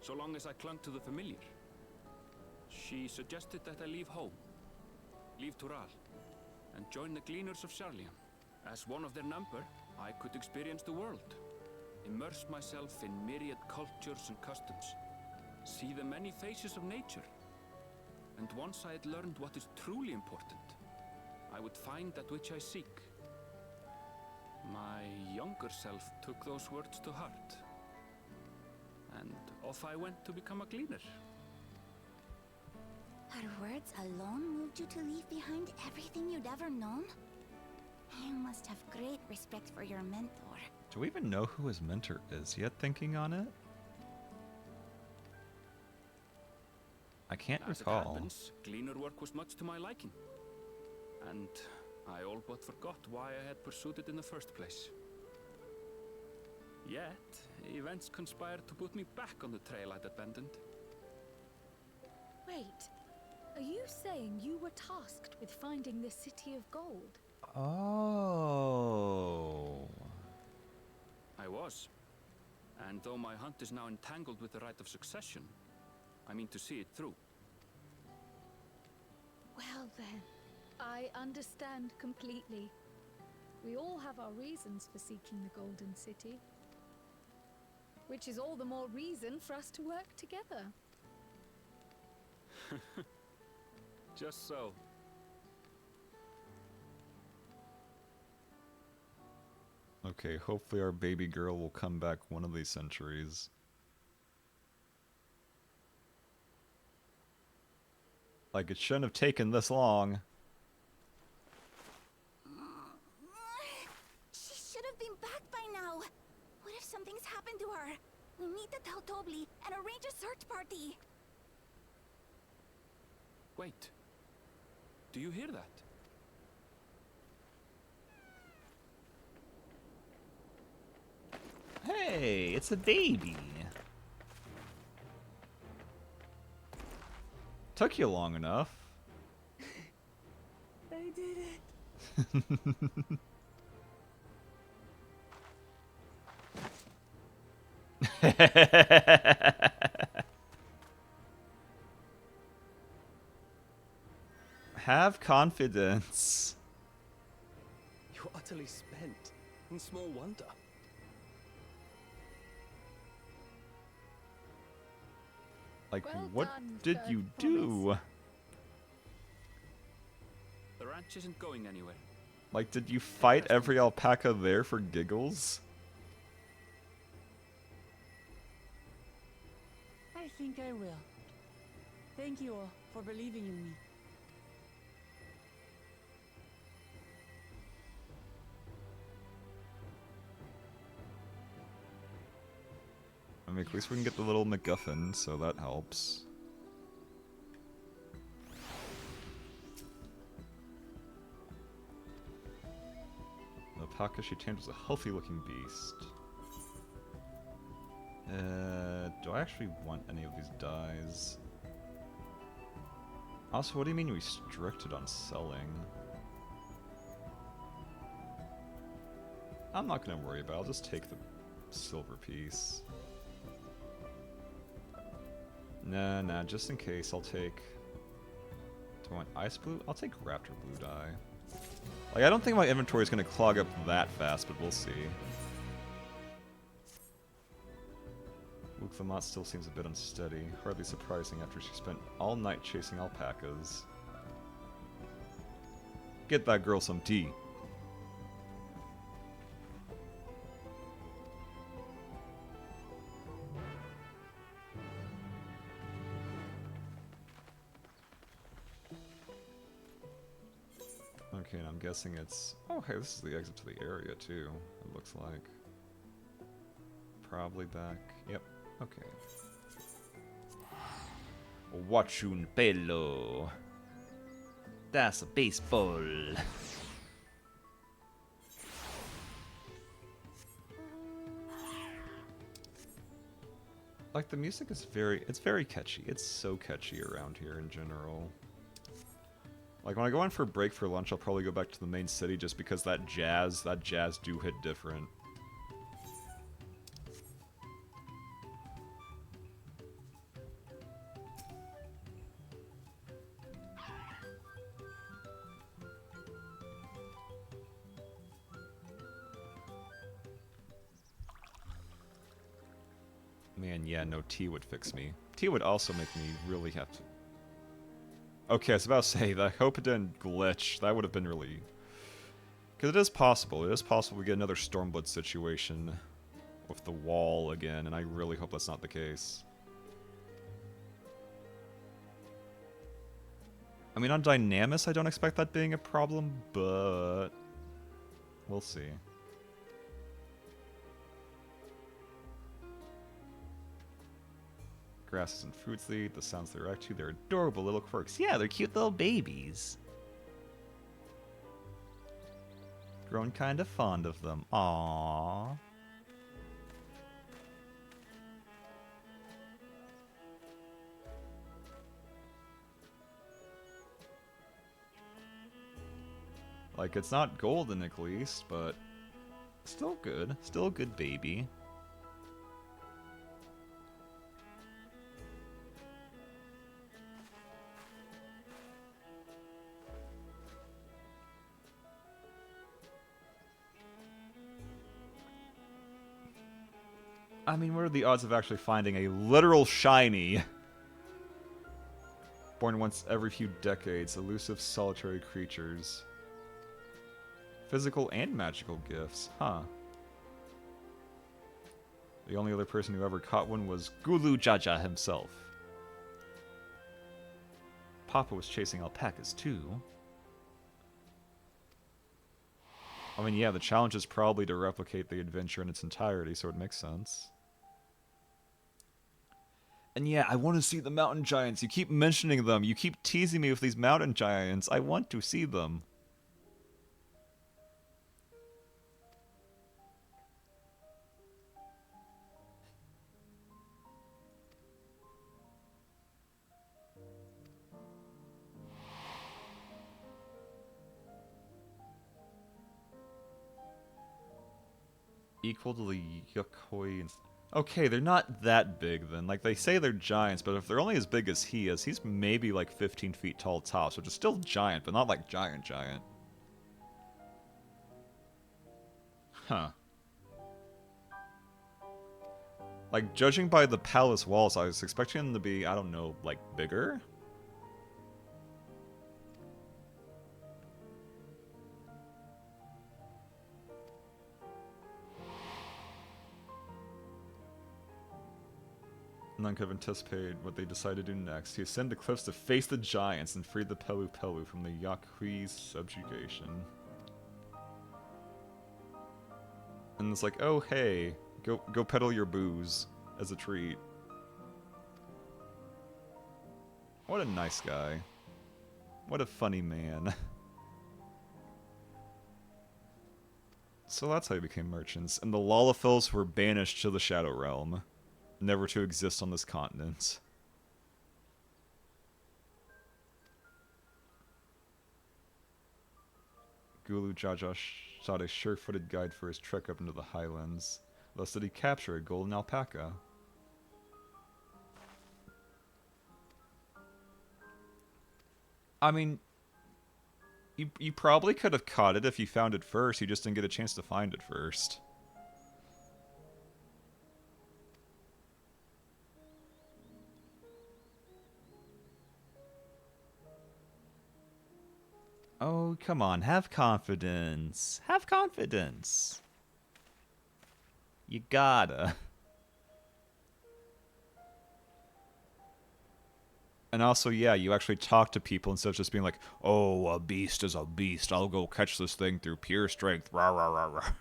so long as I clung to the familiar. She suggested that I leave home, leave Tural, and join the Gleaners of Sharlian. As one of their number, I could experience the world, immerse myself in myriad cultures and customs, see the many faces of nature. And once I had learned what is truly important, I would find that which I seek. My younger self took those words to heart, and off I went to become a gleaner. Her words alone moved you to leave behind everything you'd ever known? You must have great respect for your mentor. Do we even know who his mentor is yet, thinking on it? I can't As recall. it happens, gleaner work was much to my liking, and I all but forgot why I had pursued it in the first place. Yet, events conspired to put me back on the trail I'd abandoned. Wait, are you saying you were tasked with finding the City of Gold? Oh. I was. And though my hunt is now entangled with the right of succession, I mean to see it through. Well then, I understand completely. We all have our reasons for seeking the Golden City. Which is all the more reason for us to work together. Just so. Okay, hopefully our baby girl will come back one of these centuries. Like, it shouldn't have taken this long. She should have been back by now. What if something's happened to her? We need to tell Tobli and arrange a search party. Wait. Do you hear that? Hey, it's a baby. Took you long enough. I did it. Have confidence. You're utterly spent, and small wonder. Like, Well what done, did third you promise. do? The ranch isn't going anywhere. Like, did you fight every alpaca there for giggles? I think I will. Thank you all for believing in me. I mean, at least we can get the little MacGuffin, so that helps. The alpaca she tamed was a healthy-looking beast. Do I actually want any of these dyes? Also, what do you mean restricted on selling? I'm not gonna worry about it, I'll just take the silver piece. Nah, just in case, I'll take... Do I want ice blue? I'll take raptor blue dye. Like, I don't think my inventory is gonna clog up that fast, but we'll see. Luke Lamont still seems a bit unsteady. Hardly surprising after she spent all night chasing alpacas. Get that girl some tea. Okay, and I'm guessing it's... Oh, hey, this is the exit to the area, too, it looks like. Probably back... Yep, okay. Watch un pelo. That's a baseball. Like, the music is very... It's very catchy. It's so catchy around here in general. Like, when I go in for a break for lunch, I'll probably go back to the main city just because that jazz do hit different. Man, yeah, no, tea would fix me. Tea would also make me really have to... Okay, I was about to say, I hope it didn't glitch. That would have been really... Because it is possible. It is possible we get another Stormblood situation with the wall again, and I really hope that's not the case. I mean, on Dynamis, I don't expect that being a problem, but... We'll see. Grasses and fruits lead, the sounds they react to, they're adorable little quirks. Yeah, they're cute little babies. Grown kind of fond of them. Aww. Like, it's not golden at least, but still good. Still a good baby. I mean, what are the odds of actually finding a literal shiny? Born once every few decades, elusive solitary creatures. Physical and magical gifts, huh? The only other person who ever caught one was Gulu Jaja himself. Papa was chasing alpacas too. I mean, yeah, the challenge is probably to replicate the adventure in its entirety, so it makes sense. And yeah, I want to see the mountain giants. You keep mentioning them. You keep teasing me with these mountain giants. I want to see them. Equal to the Yokoi. Okay, they're not that big then. Like, they say they're giants, but if they're only as big as he is, he's maybe like 15 feet tall tops, which is still giant, but not like giant. Huh. Like, judging by the palace walls, I was expecting them to be, I don't know, like, bigger? None could have anticipated what they decided to do next. He ascended the cliffs to face the giants and free the Pelu Pelu from the Yakui's subjugation. And it's like, oh hey, go peddle your booze as a treat. What a nice guy. What a funny man. So that's how he became merchants, and the Lalafels were banished to the Shadow Realm, never to exist on this continent. Gulu Jaja sought a sure-footed guide for his trek up into the highlands. Thus did he capture a golden alpaca. I mean, you probably could have caught it if you found it first, you just didn't get a chance to find it first. Oh, come on, have confidence. Have confidence. You gotta. And also, yeah, you actually talk to people instead of just being like, oh, a beast is a beast. I'll go catch this thing through pure strength. Rah, rah, rah, rah.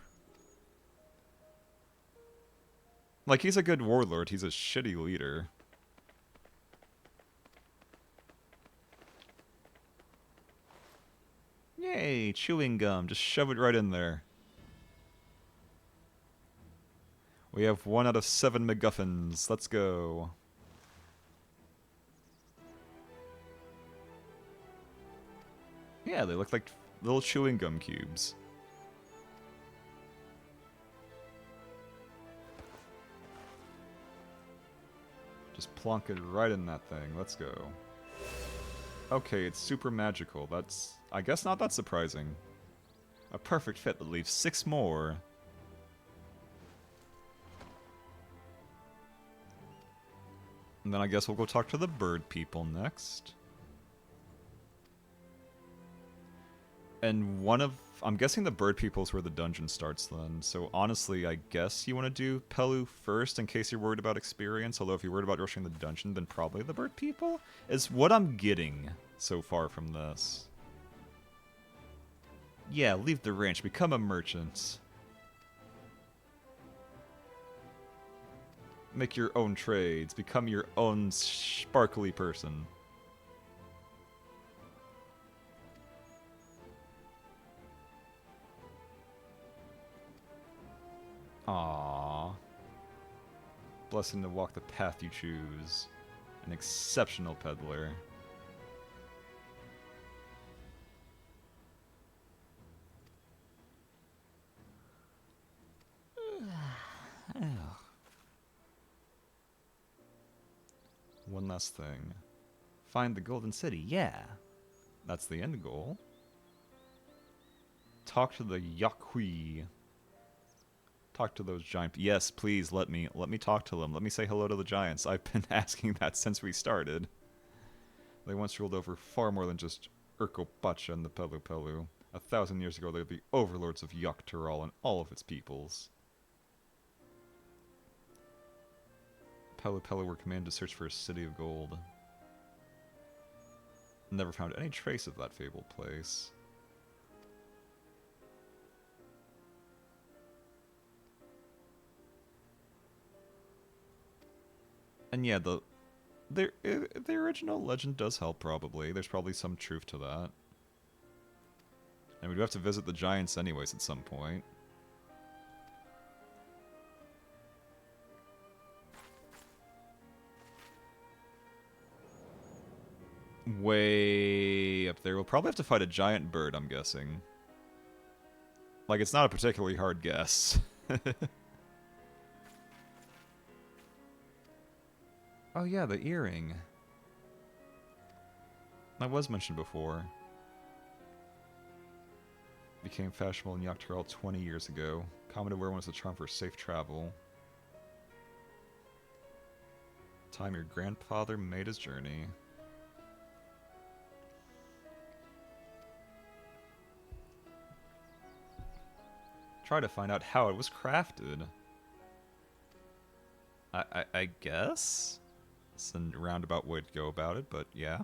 Like, he's a good warlord. He's a shitty leader. Yay, chewing gum. Just shove it right in there. We have 1 out of 7 MacGuffins. Let's go. Yeah, they look like little chewing gum cubes. Just plonk it right in that thing. Let's go. Okay, it's super magical. That's, I guess, not that surprising. A perfect fit that leaves 6 more. And then I guess we'll go talk to the bird people next. And one of... I'm guessing the bird people is where the dungeon starts then. So honestly, I guess you want to do Pelu first in case you're worried about experience. Although if you're worried about rushing the dungeon, then probably the bird people is what I'm getting so far from this. Yeah, leave the ranch. Become a merchant. Make your own trades. Become your own sparkly person. Aww. Blessing to walk the path you choose. An exceptional peddler. One last thing. Find the Golden City, yeah. That's the end goal. Talk to the Yakui. Talk to those giant... Yes, please, let me talk to them. Let me say hello to the giants. I've been asking that since we started. They once ruled over far more than just Urkopacha and the Pelu Pelu. 1,000 years ago, they were the overlords of Yoktural and all of its peoples. Pelu Pelu were commanded to search for a city of gold. Never found any trace of that fabled place. And yeah, the original legend does help, probably. There's probably some truth to that. And we do have to visit the giants anyways at some point. Way up there. We'll probably have to fight a giant bird, I'm guessing. Like, it's not a particularly hard guess. Oh yeah, the earring. That was mentioned before. Became fashionable in Dawntrail 20 years ago. Common to wear one as a charm for safe travel. Time your grandfather made his journey. Try to find out how it was crafted. I guess? It's a roundabout way to go about it, but yeah.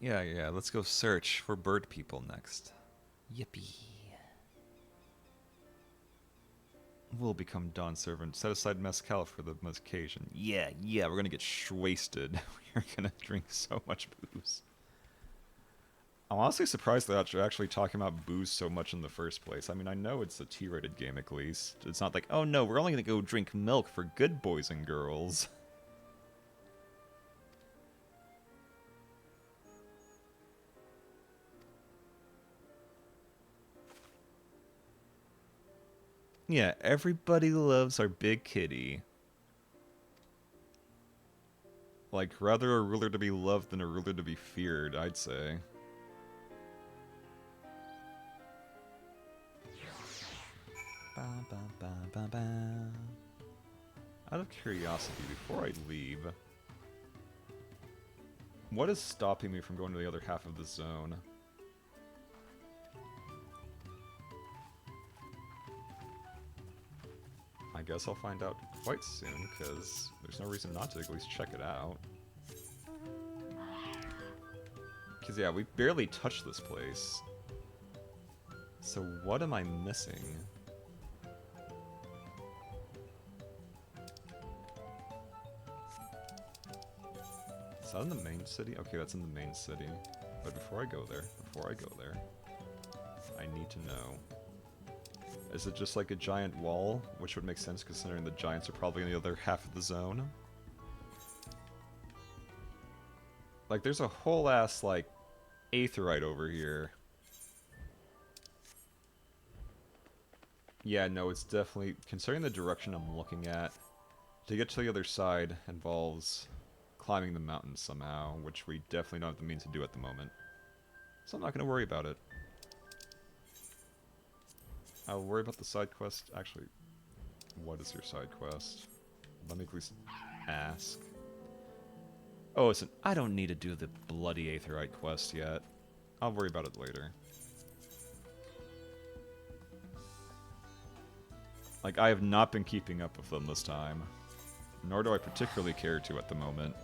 Yeah, let's go search for bird people next. Yippee. We'll become Dawn Servant. Set aside mezcal for the occasion. Yeah, we're gonna get wasted. We're gonna drink so much booze. I'm honestly surprised that you're actually talking about booze so much in the first place. I mean, I know it's a T-rated game at least. It's not like, oh no, we're only gonna go drink milk for good boys and girls. Yeah, everybody loves our big kitty. Like, rather a ruler to be loved than a ruler to be feared, I'd say. Out of curiosity, before I leave, what is stopping me from going to the other half of the zone? I guess I'll find out quite soon, because there's no reason not to at least check it out. Because yeah, we barely touched this place. So what am I missing? Is that in the main city? Okay, that's in the main city. But before I go there, I need to know. Is it just like a giant wall? Which would make sense considering the giants are probably in the other half of the zone. Like, there's a whole ass, like, aetheryte over here. Yeah, no, it's definitely, considering the direction I'm looking at, to get to the other side involves climbing the mountain somehow, which we definitely don't have the means to do at the moment. So I'm not going to worry about it. I'll worry about the side quest. Actually, what is your side quest? Let me at least ask. Oh, listen, I don't need to do the bloody aetheryte quest yet. I'll worry about it later. Like, I have not been keeping up with them this time. Nor do I particularly care to at the moment.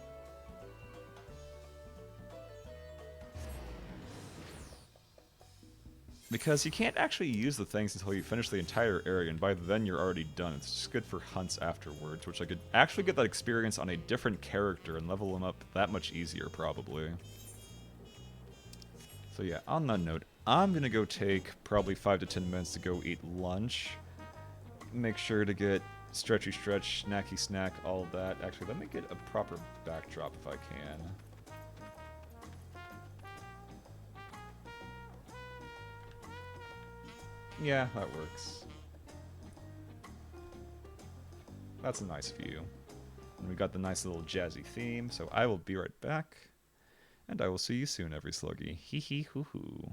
Because you can't actually use the things until you finish the entire area, and by then you're already done. It's just good for hunts afterwards, which I could actually get that experience on a different character and level them up that much easier, probably. So yeah, on that note, I'm gonna go take probably 5 to 10 minutes to go eat lunch. Make sure to get stretchy stretch, snacky snack, all of that. Actually, let me get a proper backdrop if I can. Yeah, that works. That's a nice view. And we got the nice little jazzy theme, so I will be right back. And I will see you soon, every sluggy. Hee hee hoo hoo.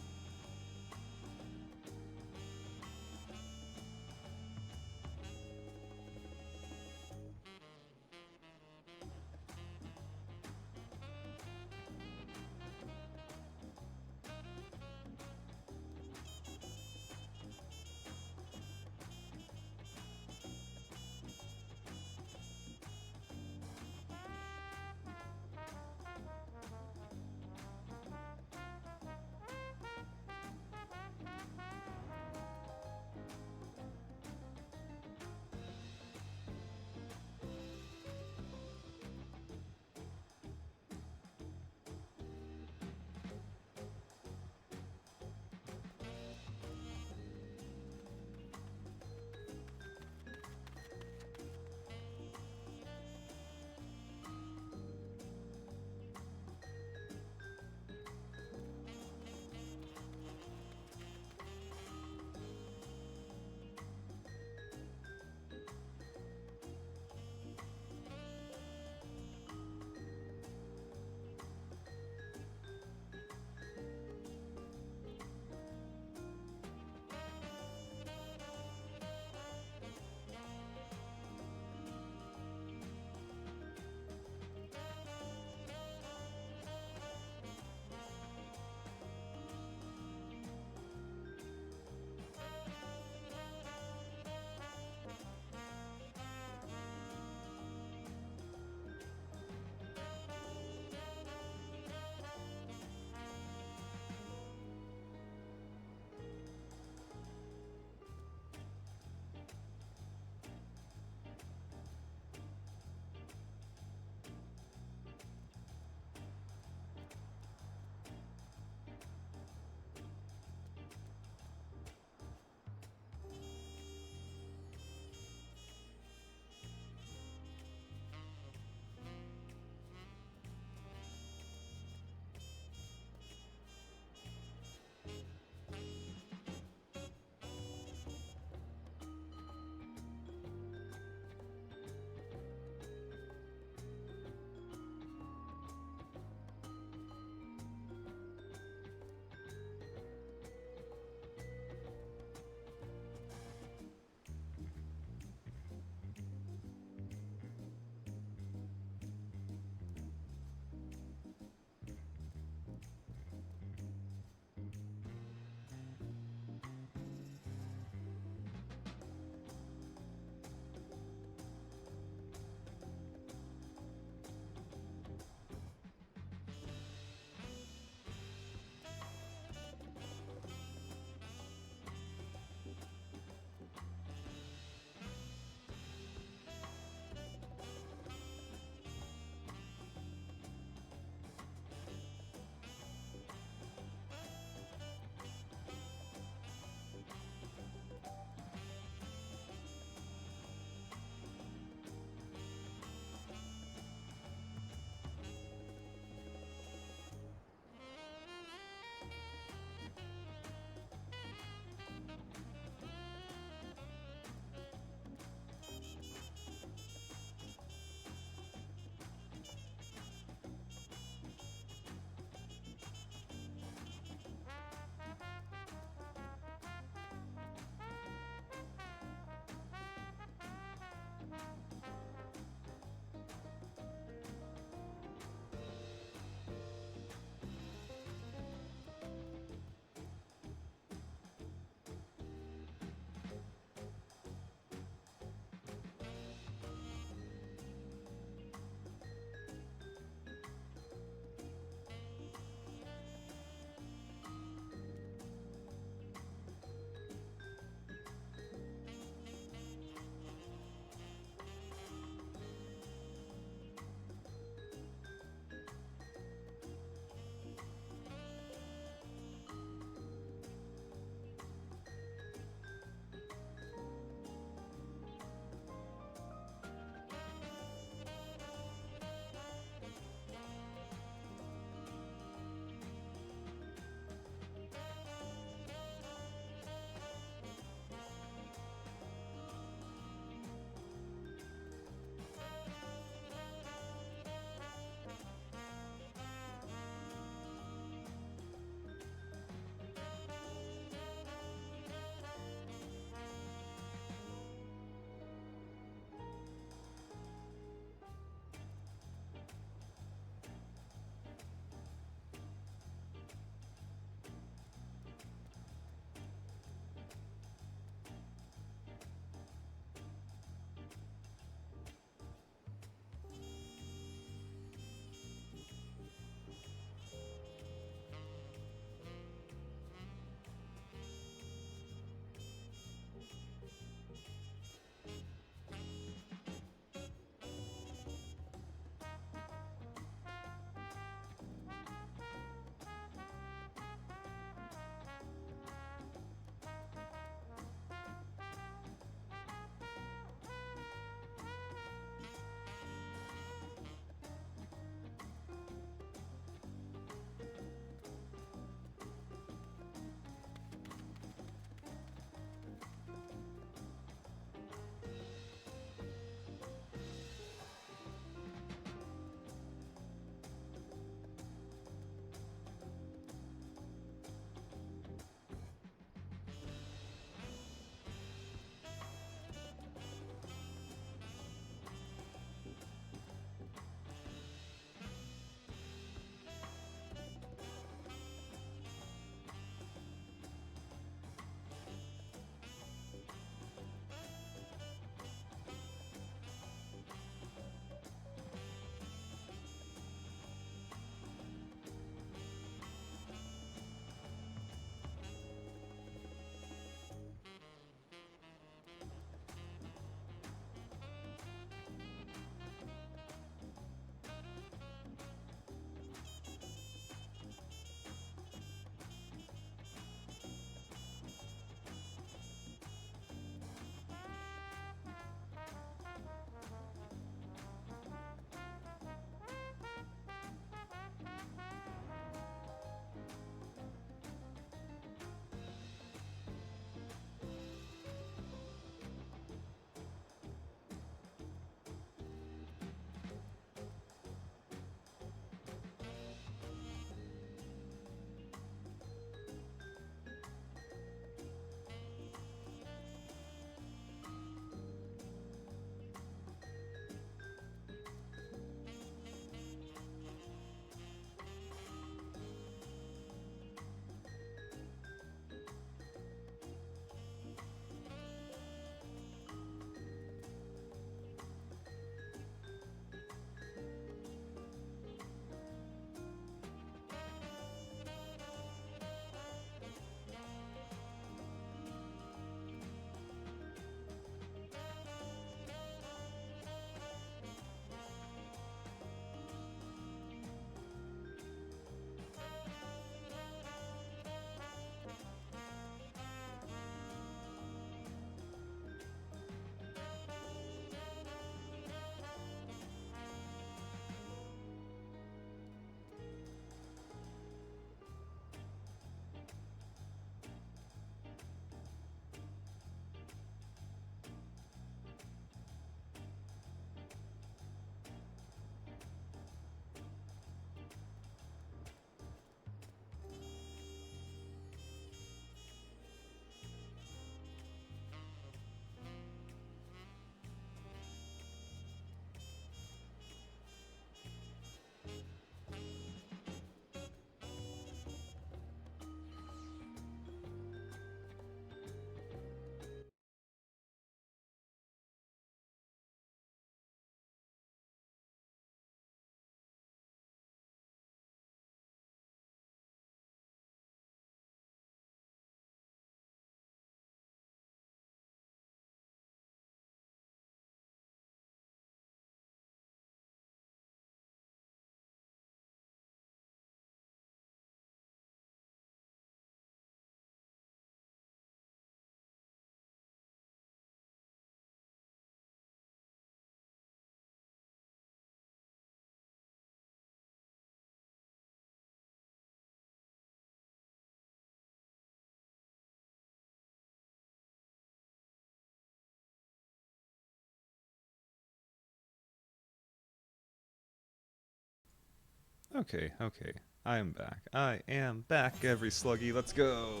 Okay, okay. I am back. I am back, every sluggy. Let's go.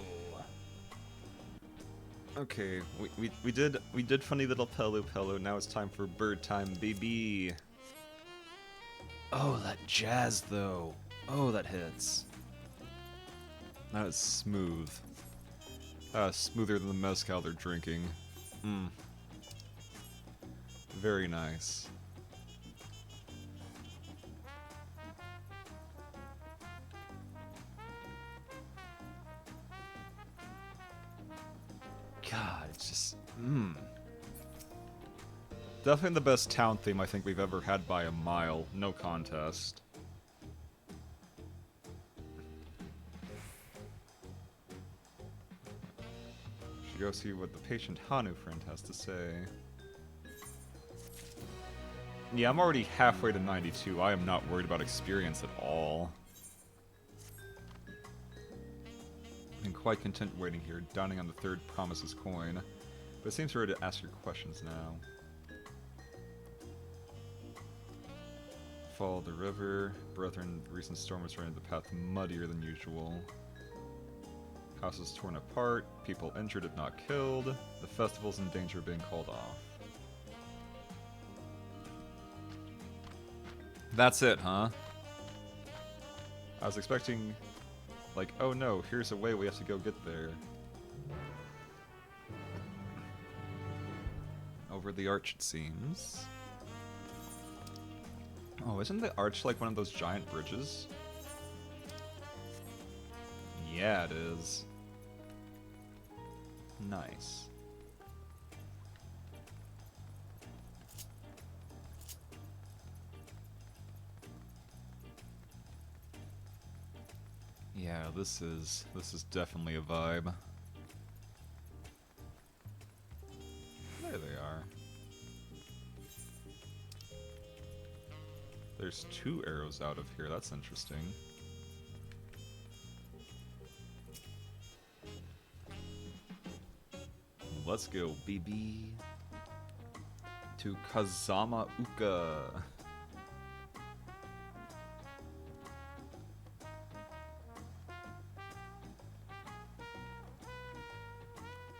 Okay, we did funny little Pelu. Now it's time for bird time, baby. Oh, that jazz though. Oh, that hits. That is smooth. Smoother than the mezcal they're drinking. Mmm. Very nice. God, it's just... Mmm. Definitely the best town theme I think we've ever had by a mile. No contest. Should go see what the patient Hanu friend has to say. Yeah, I'm already halfway to 92. I am not worried about experience at all. I'm quite content waiting here, downing on the third promises coin. But it seems ready to ask your questions now. Follow the river. Brethren, the recent storm has rendered the path muddier than usual. Houses torn apart, people injured if not killed. The festival's in danger of being called off. That's it, huh? I was expecting, like, oh no, here's a way we have to go get there. Over the arch, it seems. Oh, isn't the arch like one of those giant bridges? Yeah, it is. Nice. Yeah, this is definitely a vibe. There they are. There's 2 arrows out of here, that's interesting. Let's go, BB. To Kazama Uka.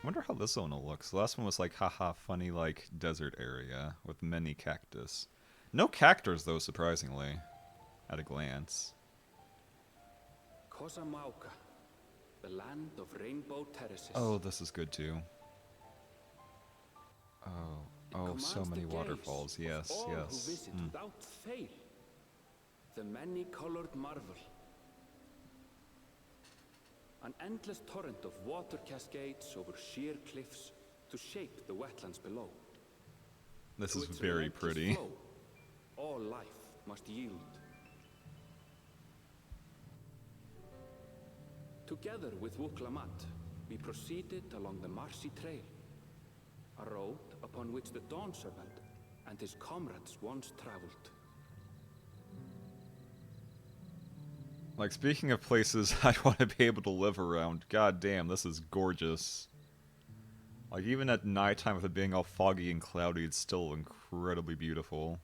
Wonder how this one looks. The last one was like, haha, funny, like, desert area with many cactus. No cactors, though, surprisingly, at a glance. Kosamauka, the land of rainbow terraces. Oh, this is good, too. Oh, so many waterfalls. Yes, all yes. Who visit without fail. The many-colored marvel. An endless torrent of water cascades over sheer cliffs to shape the wetlands below. This To is its very relentless pretty. flow, all life must yield. Together with Wuklamat, we proceeded along the Marcy Trail, a road upon which the Dawn Servant and his comrades once traveled. Like, speaking of places I'd want to be able to live around, god damn, this is gorgeous. Like, even at nighttime with it being all foggy and cloudy, it's still incredibly beautiful.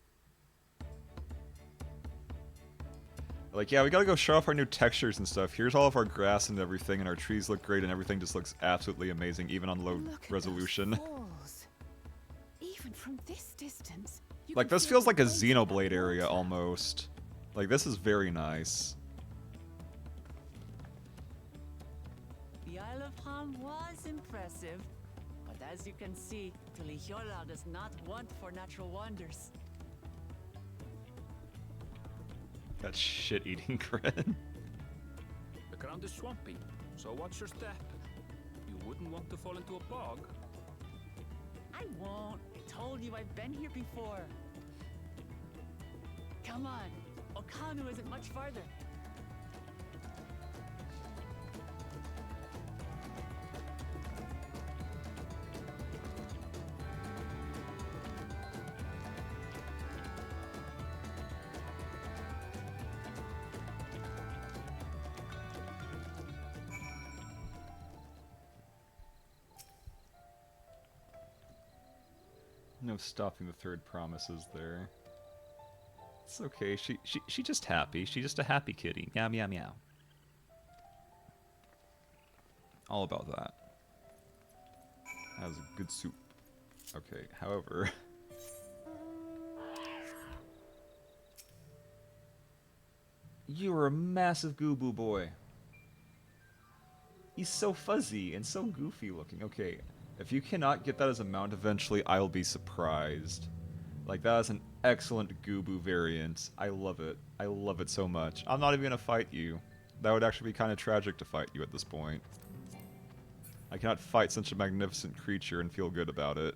Like, yeah, we gotta go show off our new textures and stuff. Here's all of our grass and everything, and our trees look great, and everything just looks absolutely amazing, even on low resolution. Even from this distance, Like, this feels like a Xenoblade area, almost. Like, this is very nice. The Isle of Ham was impressive, but as you can see, Tulihiola does not want for natural wonders. That shit-eating grin. The ground is swampy, so watch your step. You wouldn't want to fall into a bog. I won't. I told you I've been here before. Come on. Okanu isn't much farther. No stopping the third promises there. It's okay. She just happy. She's just a happy kitty. Meow meow meow. All about that. That was a good soup. Okay, however... You're a massive Gooboo boy. He's so fuzzy and so goofy looking. Okay, if you cannot get that as a mount eventually, I'll be surprised. Like, that is an excellent Gooboo variant. I love it. I love it so much. I'm not even gonna fight you. That would actually be kind of tragic to fight you at this point. I cannot fight such a magnificent creature and feel good about it.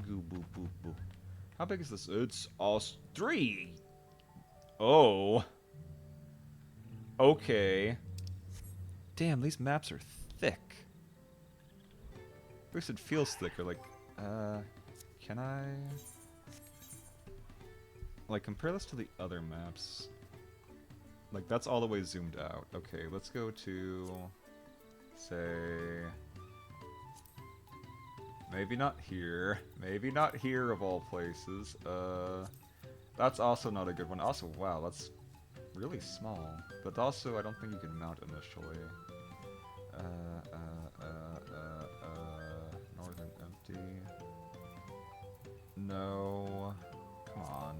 Gooboo boo boo. How big is this? It's all 3. Oh. Okay. Damn, these maps are thick. At least it feels thicker. Like, can I... Like, compare this to the other maps. Like, that's all the way zoomed out. Okay, let's go to... Say... Maybe not here. Maybe not here of all places. That's also not a good one. Also, wow, that's really small. But also, I don't think you can mount initially. Northern empty. No. Come on.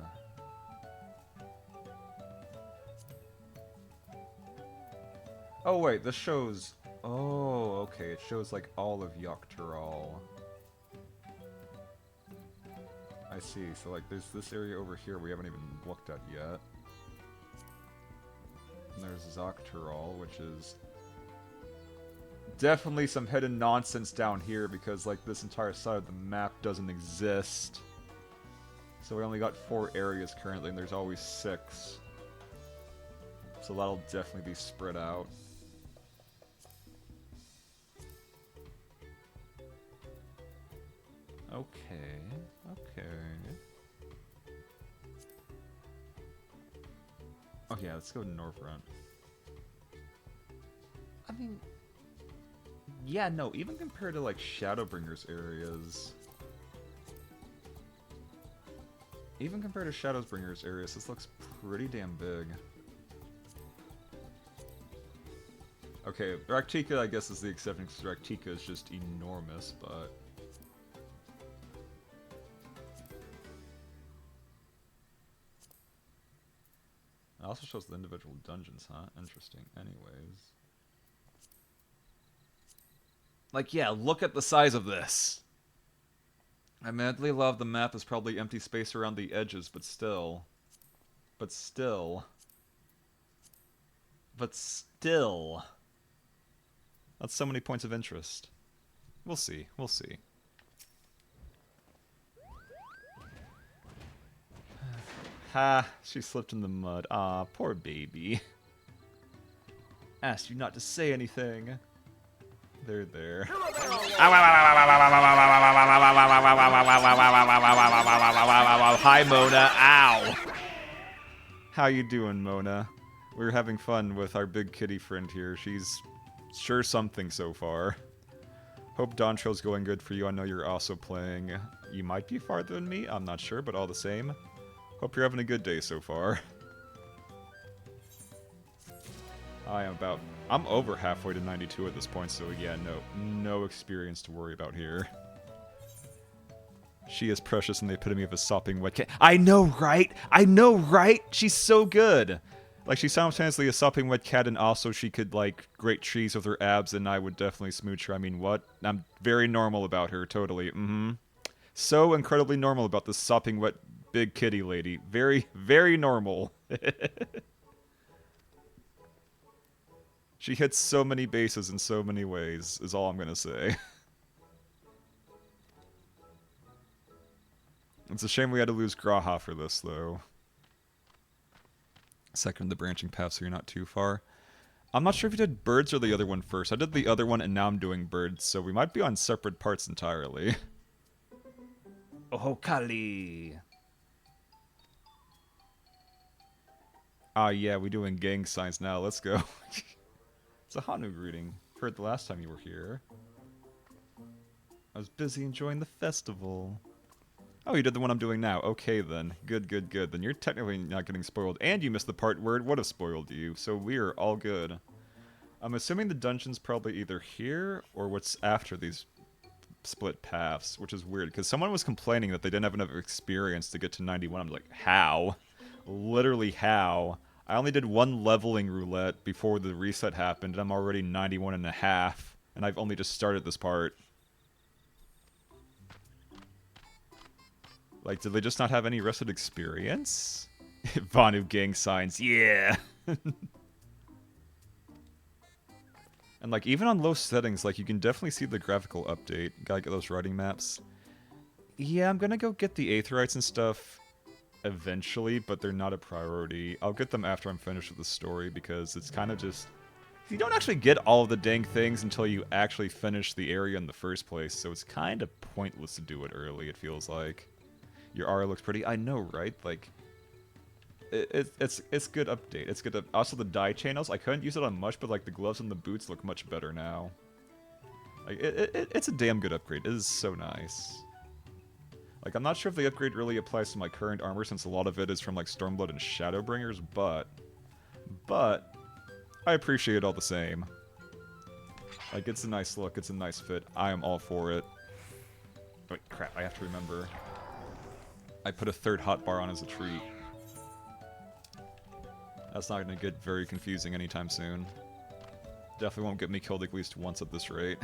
Oh wait, this shows... Oh, okay, it shows like all of Yogg-Turaul. I see, so like there's this area over here we haven't even looked at yet. And there's Yogg-Turaul, which is definitely some hidden nonsense down here because like this entire side of the map doesn't exist. So we only got 4 areas currently and there's always 6. So that'll definitely be spread out. Okay, okay. Oh yeah, let's go to Northrend. I mean... Yeah, no, even compared to like Shadowbringers areas... Even compared to Shadowbringers areas, this looks pretty damn big. Okay, Raktika I guess is the exception because Raktika is just enormous, but... It also shows the individual dungeons, huh? Interesting. Anyways. Like, yeah, look at the size of this! I madly love the map is probably empty space around the edges, but still. But still. But still. That's so many points of interest. We'll see. We'll see. Ha! She slipped in the mud. Ah, poor baby. Asked you not to say anything. There, there. Hi, Mona. Ow! How you doing, Mona? We're having fun with our big kitty friend here. She's sure something so far. Hope Dawntrail's going good for you. I know you're also playing. You might be farther than me. I'm not sure, but all the same. Hope you're having a good day so far. I'm over halfway to 92 at this point, so yeah, no experience to worry about here. She is precious and the epitome of a sopping wet cat. I know, right? I know, right? She's so good! Like, she's simultaneously a sopping wet cat and also she could, like, grate cheese with her abs and I would definitely smooch her. I mean, what? I'm very normal about her, totally. So incredibly normal about this sopping wet big kitty lady. Very, very normal. She hits so many bases in so many ways, is all I'm gonna say. It's a shame we had to lose Graha for this, though. Second the branching path, so you're not too far. I'm not sure if you did birds or the other one first. I did the other one, and now I'm doing birds, so we might be on separate parts entirely. Oh, Kali! Ah, yeah, we're doing gang signs now. Let's go. It's a Hanu greeting. Heard the last time you were here. was busy enjoying the festival. Oh, you did the one I'm doing now. Okay, then. Good, good, good. Then you're technically not getting spoiled. And you missed the part where it would have spoiled you, so we're all good. I'm assuming the dungeon's probably either here or what's after these split paths, which is weird, because someone was complaining that they didn't have enough experience to get to 91. I'm like, how? Literally how? I only did one leveling roulette before the reset happened, and I'm already 91 and a half, and I've only just started this part. Like, did they just not have any rested experience? Vanu gang signs, yeah! And, like, even on low settings, like, you can definitely see the graphical update. Gotta get those writing maps. Yeah, I'm gonna go get the Aetherites and stuff eventually, but they're not a priority. I'll get them after I'm finished with the story, because it's kind of just... You don't actually get all of the dang things until you actually finish the area in the first place, so it's kind of pointless to do it early, it feels like. Your aura looks pretty. I know, right? Like, it's good update. It's good. Also, the dye channels. I couldn't use it on much, but like the gloves and the boots look much better now. Like, it's a damn good upgrade. It is so nice. Like, I'm not sure if the upgrade really applies to my current armor, since a lot of it is from like Stormblood and Shadowbringers, but I appreciate it all the same. Like, it's a nice look. It's a nice fit. I am all for it. Wait, crap! I have to remember. I put a third hotbar on as a treat. That's not going to get very confusing anytime soon. Definitely won't get me killed at least once at this rate.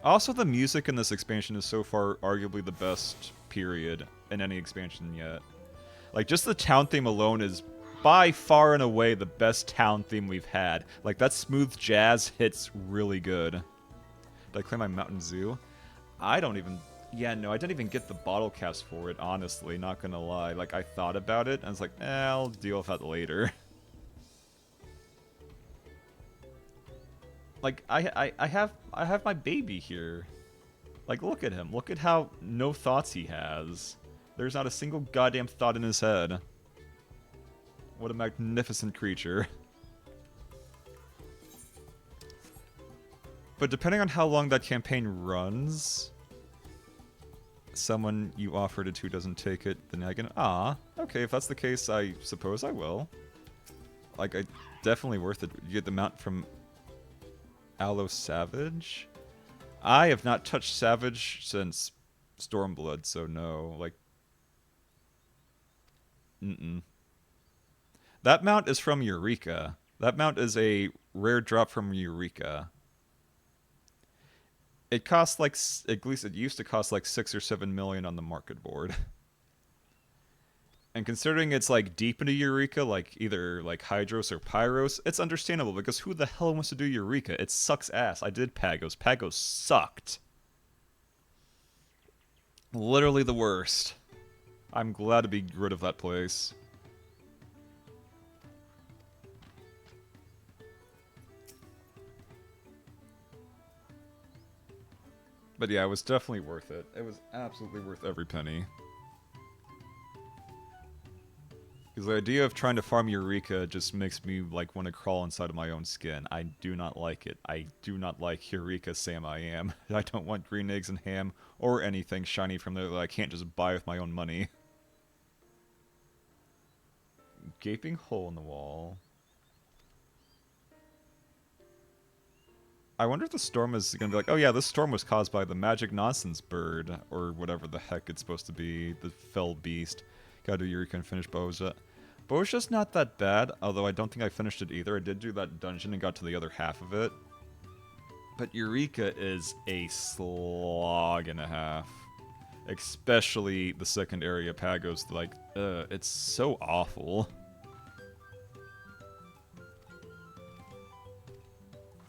Also, the music in this expansion is so far arguably the best, period, in any expansion yet. Like, just the town theme alone is by far and away the best town theme we've had. Like, that smooth jazz hits really good. Did I claim my Mountain Zoo? I don't even... Yeah, no, I didn't even get the bottle caps for it, honestly, not gonna lie. Like, I thought about it, and I was like, I'll deal with that later. Like, I have my baby here. Like, look at him. Look at how no thoughts he has. There's not a single goddamn thought in his head. What a magnificent creature. But depending on how long that campaign runs, someone you offered it to doesn't take it, then I can... Ah, okay, if that's the case, I suppose I will. Like, definitely worth it. You get the mount from Aloe Savage? I have not touched Savage since Stormblood, so no. Like... That mount is from Eureka. That mount is a rare drop from Eureka. It costs like, at least it used to cost like 6 or 7 million on the market board. And considering it's like deep into Eureka, like either like Hydros or Pyros, it's understandable because who the hell wants to do Eureka? It sucks ass. I did Pagos. Pagos sucked. Literally the worst. I'm glad to be rid of that place. But yeah, it was definitely worth it. It was absolutely worth every penny. Because the idea of trying to farm Eureka just makes me like want to crawl inside of my own skin. I do not like it. I do not like Eureka Sam I am. I don't want green eggs and ham or anything shiny from there that I can't just buy with my own money. Gaping hole in the wall. I wonder if the storm is going to be like, oh yeah, this storm was caused by the magic nonsense bird, or whatever the heck it's supposed to be, the fell beast. Gotta do Eureka and finish Boja. Boja's not that bad, although I don't think I finished it either. I did do that dungeon and got to the other half of it. But Eureka is a slog and a half. Especially the second area, Pagos, like, it's so awful.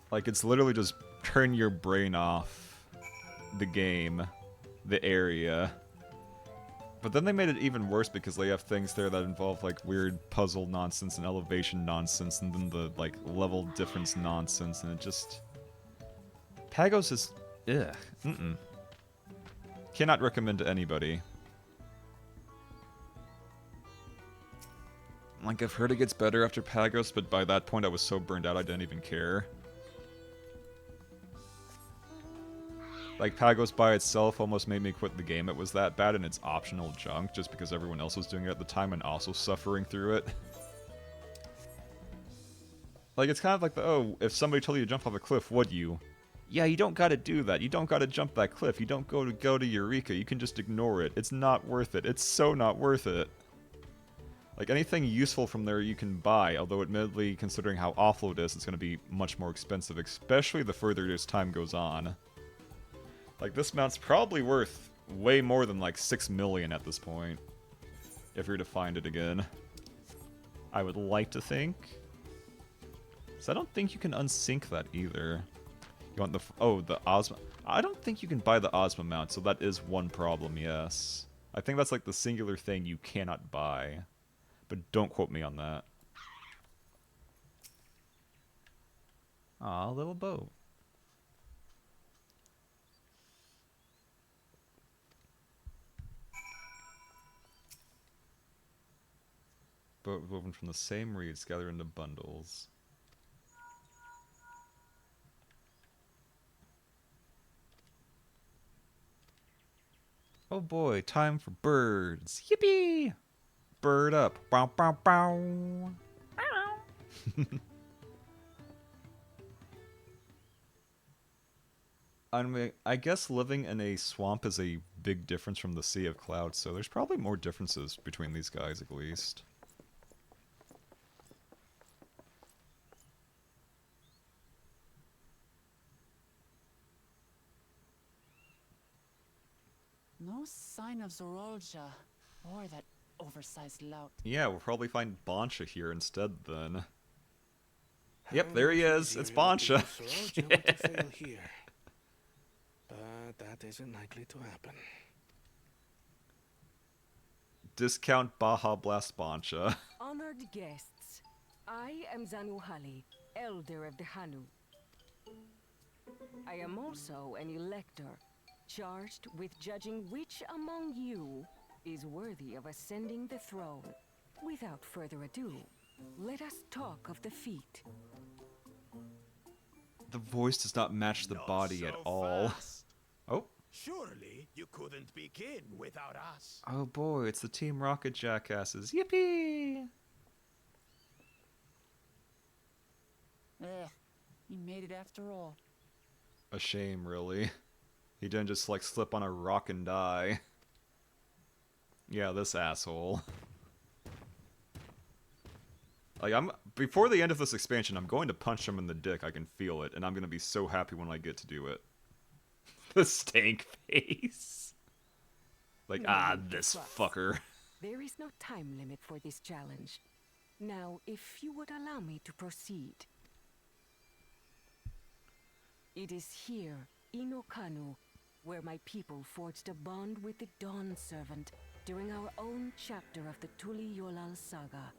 Like, it's literally just turn your brain off the game, the area. But then they made it even worse because they have things there that involve, like, weird puzzle nonsense and elevation nonsense, and then the, like, level difference nonsense, and it just... Pagos is... ugh. Cannot recommend to anybody. Like, I've heard it gets better after Pagos, but by that point I was so burned out I didn't even care. Like, Pagos by itself almost made me quit the game. It was that bad and it's optional junk, just because everyone else was doing it at the time and also suffering through it. Like, it's kind of like the, oh, if somebody told you to jump off a cliff, would you? Yeah, you don't gotta do that. You don't gotta jump that cliff. You don't go to Eureka. You can just ignore it. It's not worth it. It's so not worth it. Like, anything useful from there you can buy, although admittedly, considering how awful it is, it's going to be much more expensive, especially the further this time goes on. Like, this mount's probably worth way more than, like, 6 million at this point, if you're to find it again. I would like to think. So I don't think you can unsync that either. You want the... oh, the Ozma... I don't think you can buy the Ozma mount, so that is one problem, yes. I think that's, like, the singular thing you cannot buy. But don't quote me on that. Aw, little boat. Boat woven from the same reeds gathered into bundles. Oh boy, time for birds. Yippee! Bird up. Bow, bow, bow. I mean, I guess living in a swamp is a big difference from the Sea of Clouds, so there's probably more differences between these guys, at least. No sign of Zorolja, or that oversized lout. Yeah, we'll probably find Boncha here instead, then. Yep, there he is. It's Boncha. But that isn't likely to happen. Discount Baja Blast Boncha. Honored guests, I am Zanuhali, Elder of the Hanu. I am also an elector, charged with judging which among you is worthy of ascending the throne. Without further ado, let us talk of the feat. The voice does not match the body at all. Oh. Surely you couldn't begin without us. Oh boy, it's the Team Rocket jackasses. Yippee! He made it after all. A shame, really. He didn't just, like, slip on a rock and die. Yeah, this asshole. Like, before the end of this expansion, I'm going to punch him in the dick. I can feel it, and I'm going to be so happy when I get to do it. The stank face. Like, this fucker. There is no time limit for this challenge. Now, if you would allow me to proceed. It is here, in Okanu, where my people forged a bond with the Dawn Servant during our own chapter of the Tuli Yolal saga.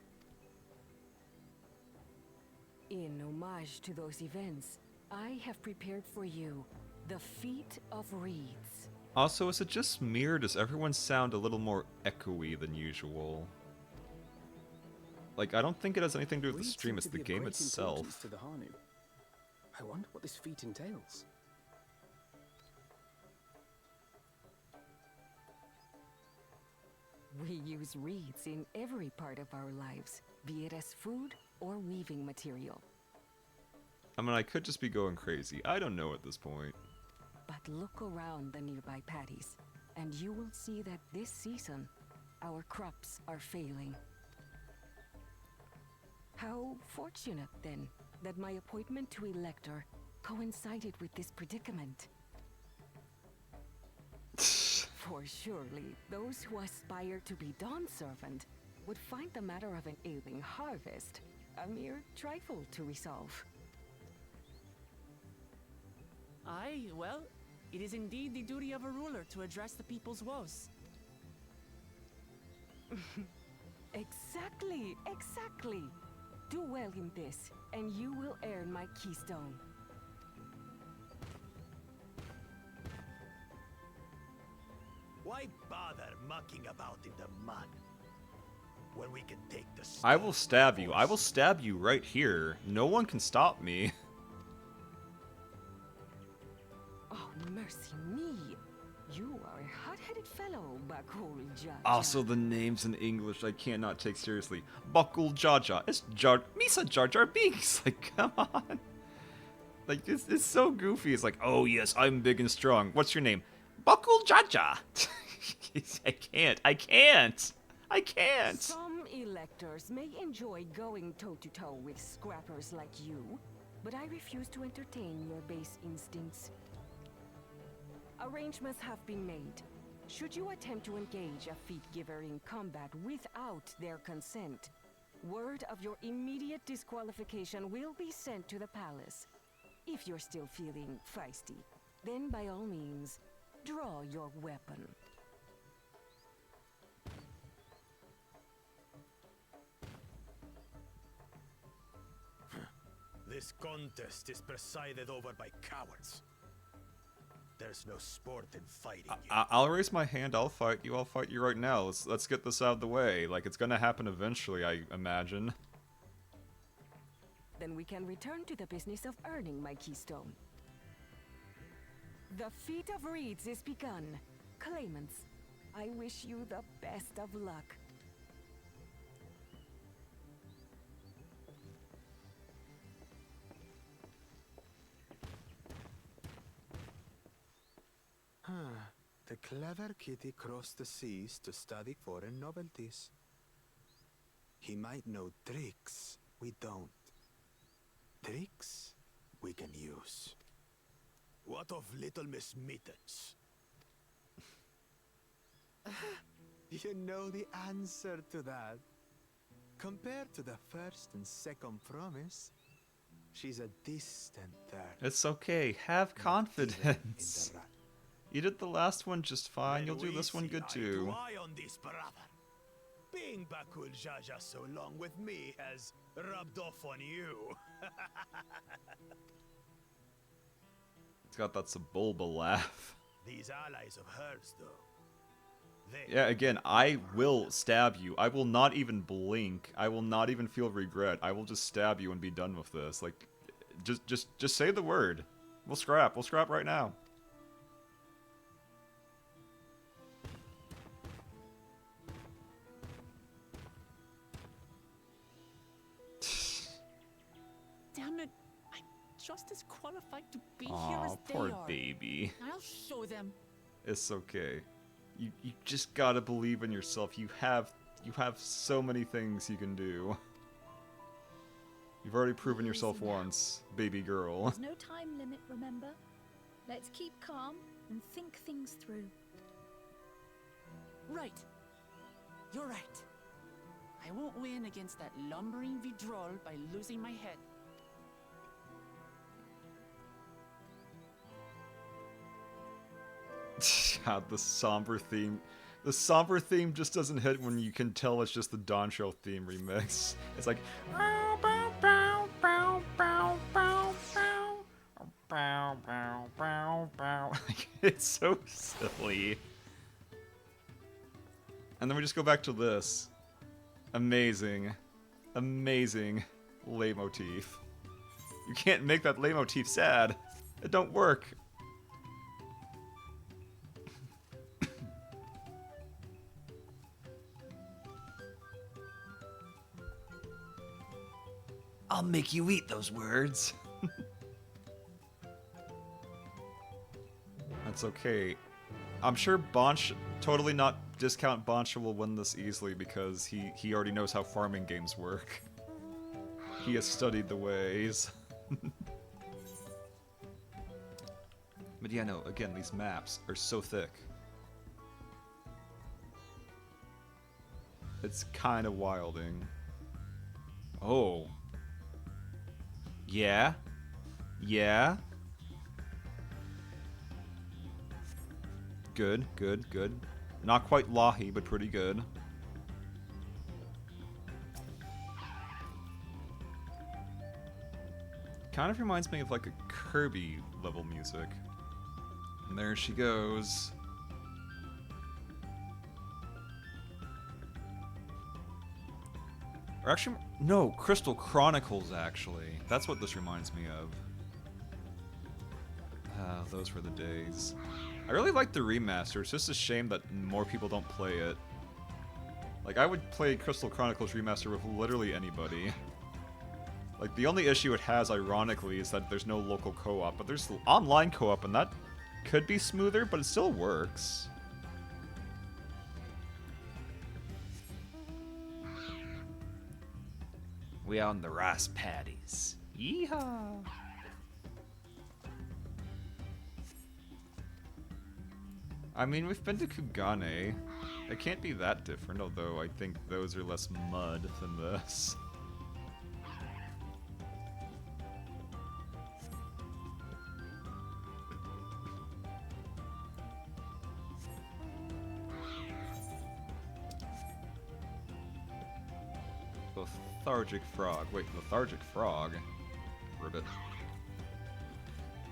In homage to those events, I have prepared for you the Feat of Reeds. Also, is it just me or does everyone sound a little more echoey than usual? Like, I don't think it has anything to do with the stream, it's the game itself. To the Hanu. I wonder what this feat entails. We use reeds in every part of our lives, be it as food or weaving material. I mean, I could just be going crazy. I don't know at this point. But look around the nearby paddies, and you will see that this season, our crops are failing. How fortunate, then, that my appointment to Elector coincided with this predicament. For surely, those who aspire to be Dawn Servant would find the matter of an ailing harvest a mere trifle to resolve. Aye, well, it is indeed the duty of a ruler to address the people's woes. Exactly, exactly. Do well in this, and you will earn my keystone. Why bother mucking about in the mud? when we can take the I will stab you. I will stab you right here. No one can stop me. Oh, mercy me. You are a hot-headed fellow, Bakul Jaja. Also, the names in English I cannot take seriously. Bakul Jaja. It's Misa Jar Jar Binks. Like, come on. Like, it's so goofy. It's like, oh yes, I'm big and strong. What's your name? Bakul Jaja. I can't. Some electors may enjoy going toe-to-toe with scrappers like you, but I refuse to entertain your base instincts. Arrangements have been made. Should you attempt to engage a feat giver in combat without their consent, word of your immediate disqualification will be sent to the palace. If you're still feeling feisty, then by all means, draw your weapon. This contest is presided over by cowards. There's no sport in fighting. I'll raise my hand. I'll fight you. I'll fight you right now. Let's get this out of the way. Like, it's gonna happen eventually, I imagine. Then we can return to the business of earning my keystone. The feat of reeds is begun. Claimants, I wish you the best of luck. The clever kitty crossed the seas to study foreign novelties. He might know tricks we don't. Tricks we can use. What of Little Miss Mittens? You know the answer to that. Compared to the first and second promise, she's a distant third. It's okay. Have confidence. You did the last one just fine. You'll do this one good too. Eye on this, brother. Being Bakul Jaja so long with me has rubbed off on you. It's got that Sebulba laugh. These allies of hers, though. Yeah, again, I will stab you. I will not even blink. I will not even feel regret. I will just stab you and be done with this. Like, just say the word. We'll scrap. We'll scrap right now. Damn it. I'm just as qualified to be here Aw, as they poor are. baby. I'll show them. It's okay. You just gotta believe in yourself. You have so many things you can do. You've already proven yourself once, baby girl. There's no time limit, remember? Let's keep calm and think things through. Right. You're right. I won't win against that lumbering Vidrol by losing my head. God, the somber theme. The somber theme just doesn't hit when you can tell it's just the Dawntrail theme remix. It's like bow bow bow bow bow bow bow bow bow bow. It's so silly. And then we just go back to this. Amazing. Amazing leitmotif. You can't make that leitmotif sad. It don't work. I'll make you eat those words. That's okay. I'm sure Bonch, totally not discount Boncha will win this easily because he already knows how farming games work. He has studied the ways. But yeah, no, again, these maps are so thick. It's kind of wilding. Oh. Yeah. Yeah. Good, good, good. Not quite Lahi, but pretty good. Kind of reminds me of like a Kirby level music. And there she goes. Or actually, no, Crystal Chronicles, actually. That's what this reminds me of. Ah, those were the days. I really like the remaster. It's just a shame that more people don't play it. Like, I would play Crystal Chronicles Remaster with literally anybody. Like, the only issue it has, ironically, is that there's no local co-op. But there's online co-op, and that could be smoother, but it still works. We on the rice paddies. Yeehaw! I mean, we've been to Kugane. It can't be that different, although I think those are less mud than this. Lethargic frog. Wait, lethargic frog? Ribbit.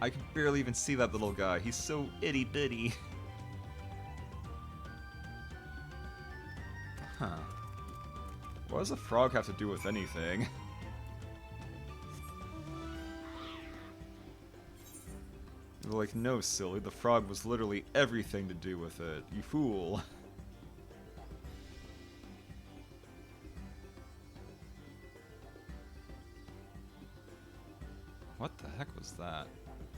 I can barely even see that little guy. He's so itty bitty. Huh. What does a frog have to do with anything? Like, no, silly. The frog was literally everything to do with it. You fool. What the heck was that?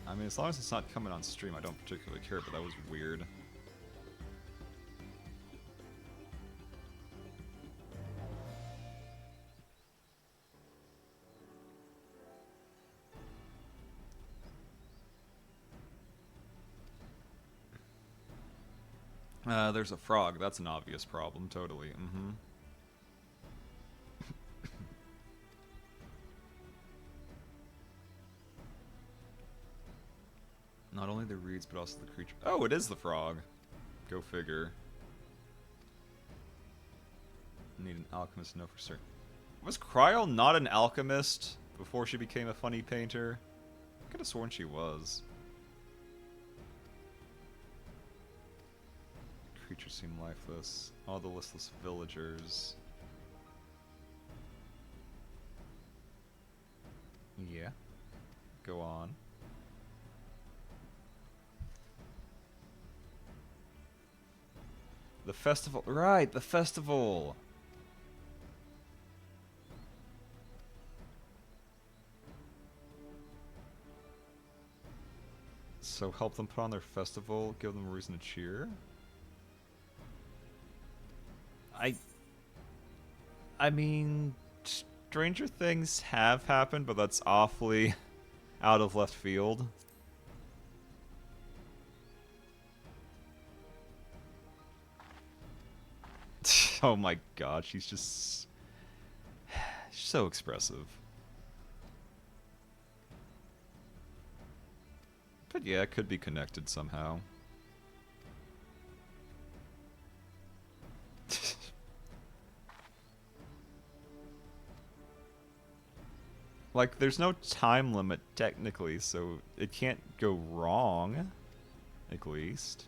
I mean, as long as it's not coming on stream, I don't particularly care, but that was weird. There's a frog. That's an obvious problem, totally. Mm-hmm. Not only the reeds, but also the creature. Oh, it is the frog. Go figure. Need an alchemist to know for certain. Was Cryo not an alchemist before she became a funny painter? I could have sworn she was. Creatures seem lifeless. All the listless villagers. Yeah. Go on. The festival. Right, the festival. So help them put on their festival, give them a reason to cheer? I mean, stranger things have happened, but that's awfully out of left field. Oh my god, she's just so expressive. But yeah, it could be connected somehow. Like, there's no time limit, technically, so it can't go wrong, at least.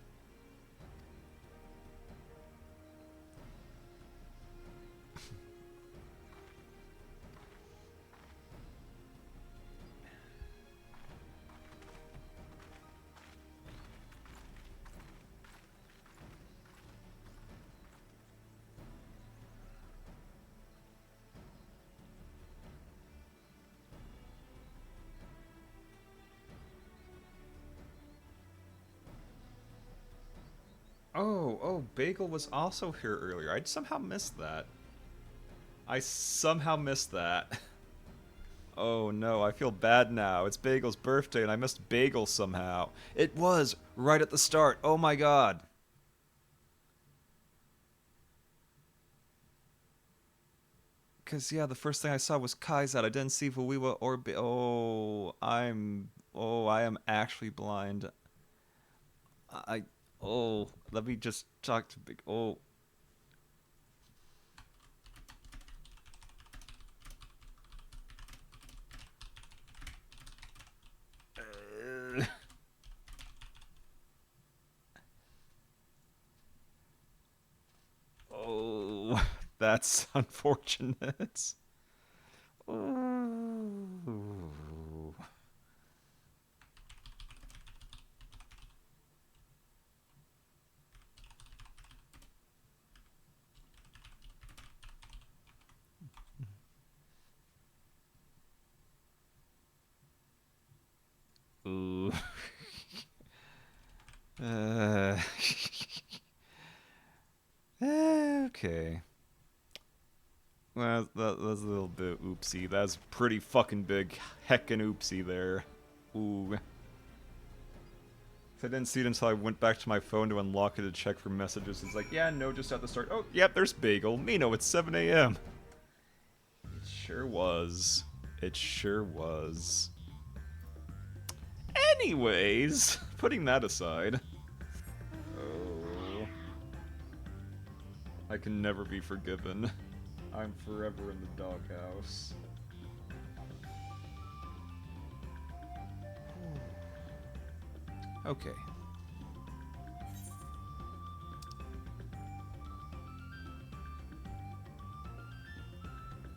Oh, Bagel was also here earlier. I somehow missed that. I somehow missed that. Oh no, I feel bad now. It's Bagel's birthday and I missed Bagel somehow. It was right at the start. Oh my god. Cause yeah, the first thing I saw was Kaizad. I didn't see Vuiwa or I am actually blind. Let me just talk to Big. Oh, that's unfortunate. Okay. Well, that's a little bit oopsie. That's pretty fucking big heckin' oopsie there. Ooh. I didn't see it until I went back to my phone to unlock it to check for messages. It's like, yeah, no, just at the start. Oh, yep, there's Bagel. Mino, it's 7 a.m. It sure was. It sure was. Anyways, putting that aside. Oh. I can never be forgiven. I'm forever in the doghouse. Okay.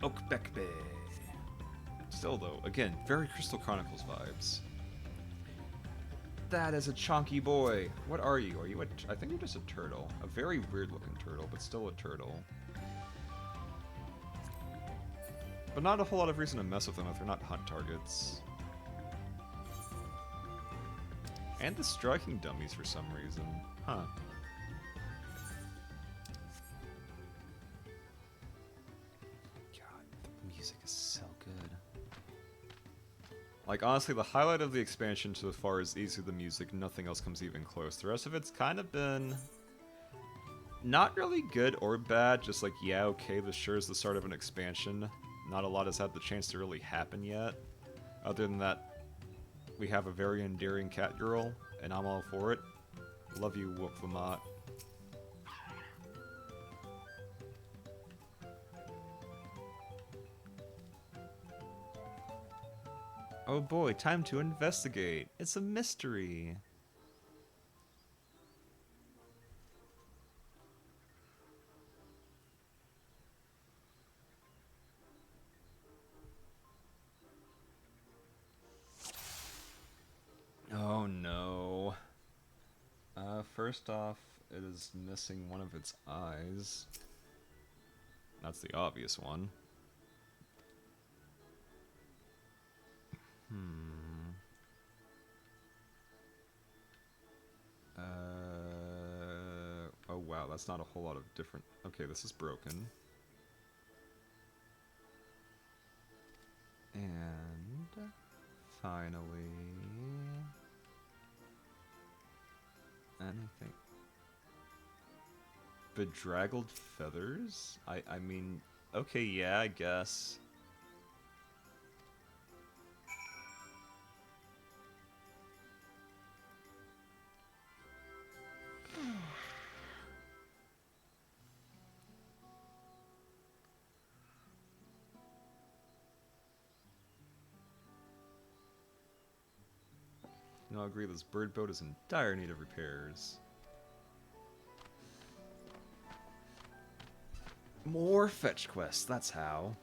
Okbekbe. Still though, again, very Crystal Chronicles vibes. That is a chunky boy. What are you? Are you a... I think you're just a turtle. A very weird looking turtle, but still a turtle. But not a whole lot of reason to mess with them if they're not hunt targets. And the striking dummies for some reason. Huh. God, the music is so good. Like, honestly, the highlight of the expansion so far is easily the music. Nothing else comes even close. The rest of it's kind of been... not really good or bad. Just like, yeah, okay, this sure is the start of an expansion. Not a lot has had the chance to really happen yet. Other than that, we have a very endearing cat girl, and I'm all for it. Love you, Whoop Lamont. Oh boy, time to investigate. It's a mystery. Oh no. First off, it is missing one of its eyes. That's the obvious one. Oh wow, that's not a whole lot of different... Okay, this is broken. And... finally... anything... bedraggled feathers? I mean... okay, yeah, I guess. No, I agree, this bird boat is in dire need of repairs. More fetch quests, that's how.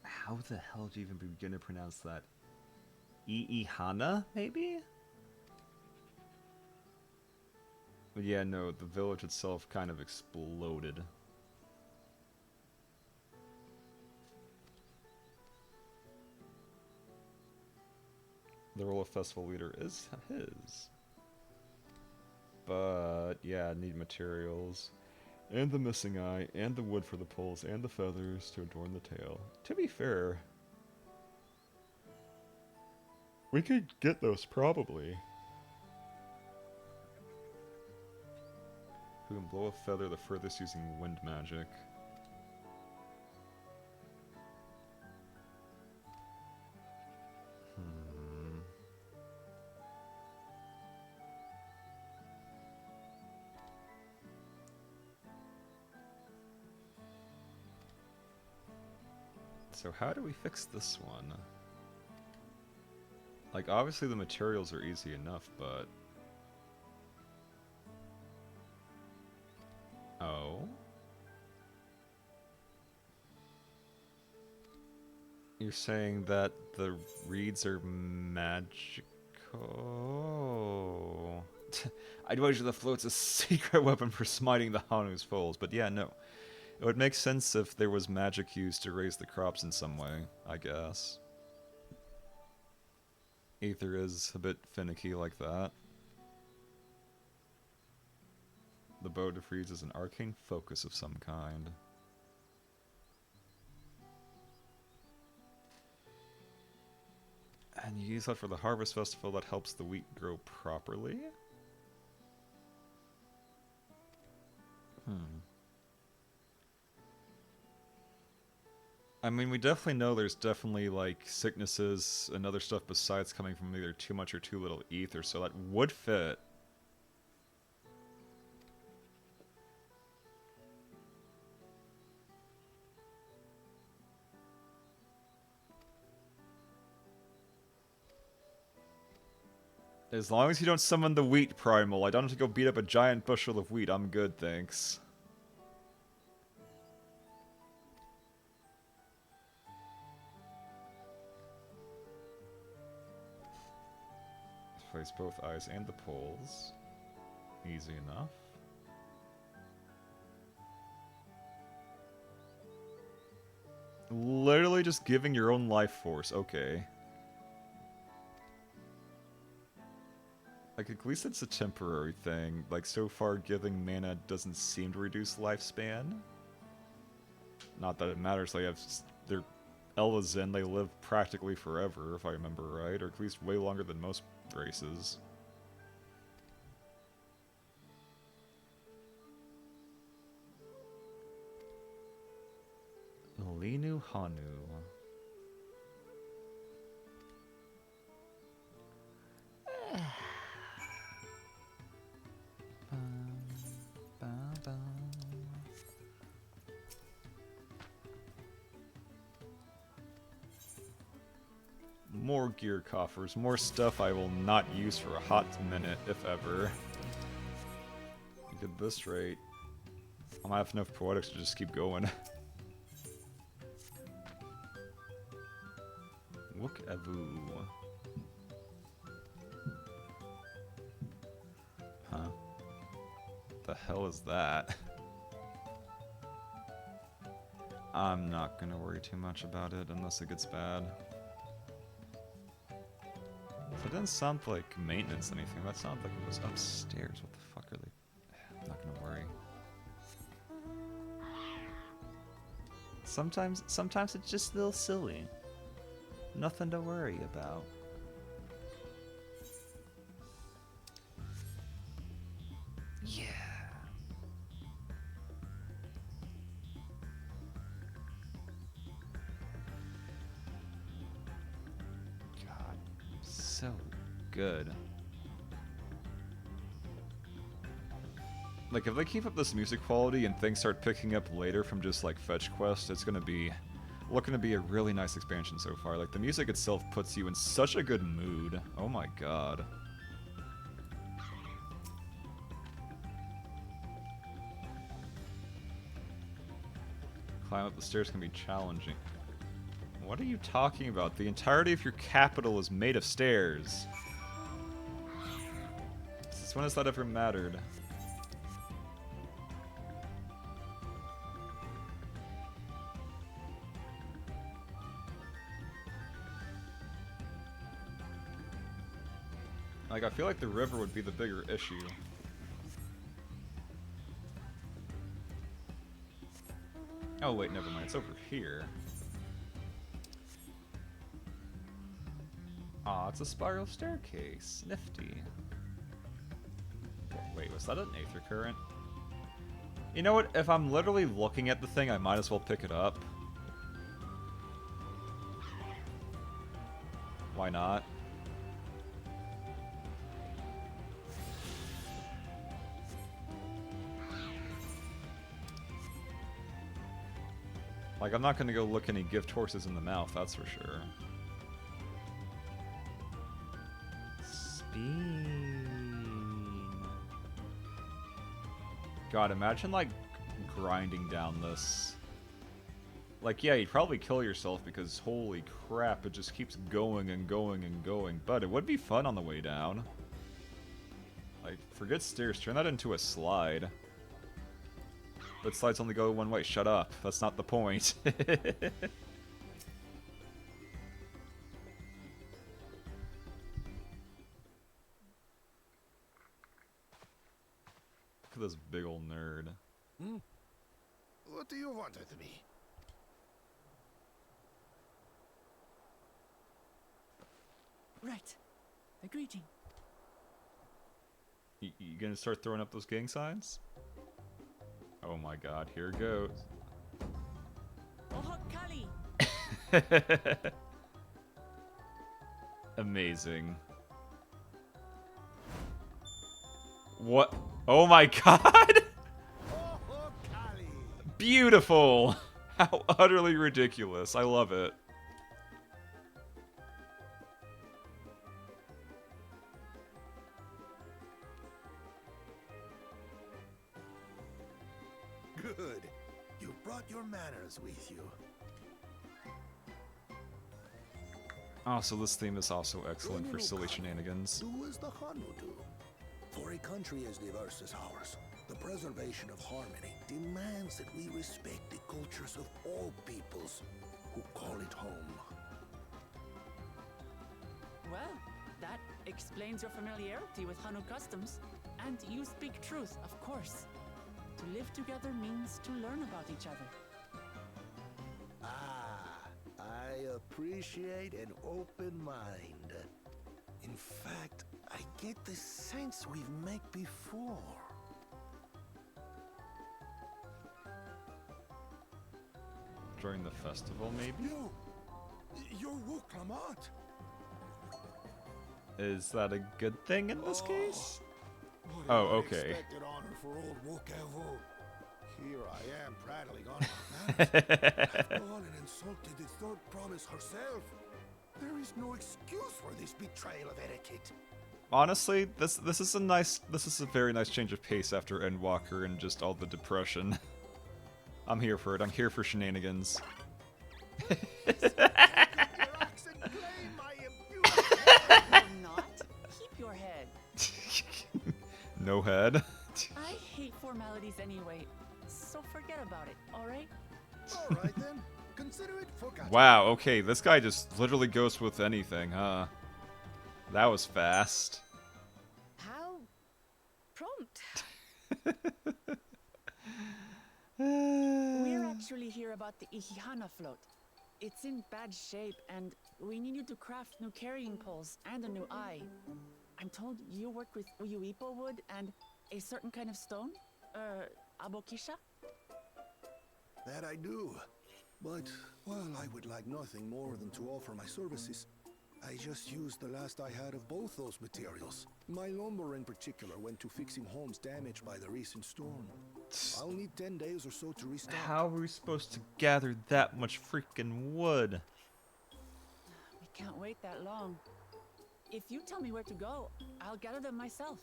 How the hell do you even begin to pronounce that? Iihana, maybe? But yeah, no, the village itself kind of exploded. The role of festival leader is his. But, yeah, need materials. And the missing eye, and the wood for the poles, and the feathers to adorn the tail. To be fair, we could get those, probably. Who can blow a feather the furthest using wind magic. So how do we fix this one? Like, obviously the materials are easy enough, but... oh? You're saying that the reeds are magical? I'd wager the float's a secret weapon for smiting the Hanu's foes, but yeah, no. It would make sense if there was magic used to raise the crops in some way, I guess. Aether is a bit finicky like that. The bow to freeze is an arcane focus of some kind. And you use that for the harvest festival that helps the wheat grow properly? I mean, we definitely know there's definitely, like, sicknesses and other stuff besides coming from either too much or too little ether, so that would fit. As long as you don't summon the wheat primal, I don't have to go beat up a giant bushel of wheat, I'm good, thanks. Place both eyes and the poles. Easy enough. Literally just giving your own life force, okay. Like, at least it's a temporary thing. Like, so far, giving mana doesn't seem to reduce lifespan. Not that it matters, they have... They're Elven, they live practically forever, if I remember right. Or at least way longer than most races. Linu Hanu. More gear coffers, more stuff I will not use for a hot minute, if ever. At this rate, I might have enough poetics to just keep going. Wook Avu. Huh? The hell is that? I'm not gonna worry too much about it unless it gets bad. It didn't sound like maintenance or anything. That sounded like it was upstairs. What the fuck are they? I'm not gonna worry. Sometimes it's just a little silly. Nothing to worry about. Yeah. God, so good. Like, if they keep up this music quality and things start picking up later from just, like, fetch quests, it's gonna be looking to be a really nice expansion so far. Like, the music itself puts you in such a good mood. Oh my god. Climb up the stairs can be challenging. What are you talking about? The entirety of your capital is made of stairs. Since when has that ever mattered? Like, I feel like the river would be the bigger issue. Oh wait, never mind, it's over here. Aw, it's a spiral staircase. Nifty. Wait, was that an aether current? You know what, if I'm literally looking at the thing, I might as well pick it up. Why not? Like, I'm not gonna go look any gift horses in the mouth, that's for sure. God, imagine, like, grinding down this. Like, yeah, you'd probably kill yourself because, holy crap, it just keeps going and going and going. But it would be fun on the way down. Like, forget stairs, turn that into a slide. But slides only go one way, shut up. That's not the point. Look at this big old nerd. Hmm? What do you want with me? Right. A greeting. You gonna start throwing up those gang signs? Oh my god, here it goes. Oh, Kali! Amazing. What? Oh my god! Beautiful! How utterly ridiculous. I love it. Good. You brought your manners with you. Oh, so this theme is also excellent for silly shenanigans. Do as the Hanu do. For a country as diverse as ours, the preservation of harmony demands that we respect the cultures of all peoples who call it home. Well, that explains your familiarity with Hanu customs. And you speak truth, of course. To live together means to learn about each other. Ah, I appreciate an open mind. In fact, I get the sense we've met before. During the festival, maybe? You're Wu Clement. Is that a good thing in this case? What Oh, an okay. unexpected honor for old Wokavu. Here I am, prattling on about manners. I've gone and insulted the third promise herself. There is no excuse for this betrayal of etiquette. Honestly, this is a very nice change of pace after Endwalker and just all the depression. I'm here for it. I'm here for shenanigans. Not. Keep your head. No head. I hate formalities anyway, so forget about it, alright? Alright then. Consider it forgotten. Wow, okay, this guy just literally goes with anything, huh? That was fast. How prompt. We're actually here about the Ihihana float. It's in bad shape, and we need you to craft new carrying poles and a new eye. I'm told you work with Uyuipo wood and a certain kind of stone? Abokisha? That I do. But, well, I would like nothing more than to offer my services. I just used the last I had of both those materials. My lumber in particular went to fixing homes damaged by the recent storm. I'll need 10 days or so to restart. How are we supposed to gather that much freaking wood? We can't wait that long. If you tell me where to go, I'll gather them myself.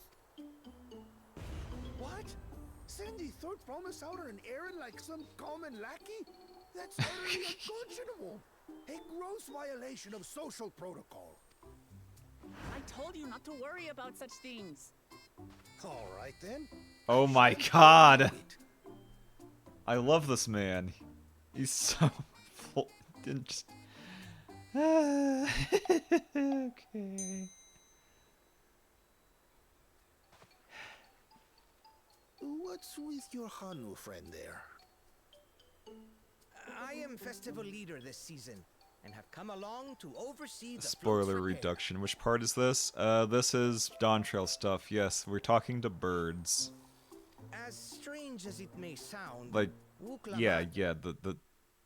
What? Send the third promise out on an errand like some common lackey? That's utterly unconscionable. A gross violation of social protocol. I told you not to worry about such things. All right then. Oh my god! I love this man. He's so full. Just... okay. What's with your Hanu friend there? I am festival leader this season, and have come along to oversee the Spoiler reduction. Which part is this? This is Dawntrail stuff. Yes, we're talking to birds. As strange as it may sound, Like, yeah, Wuklama-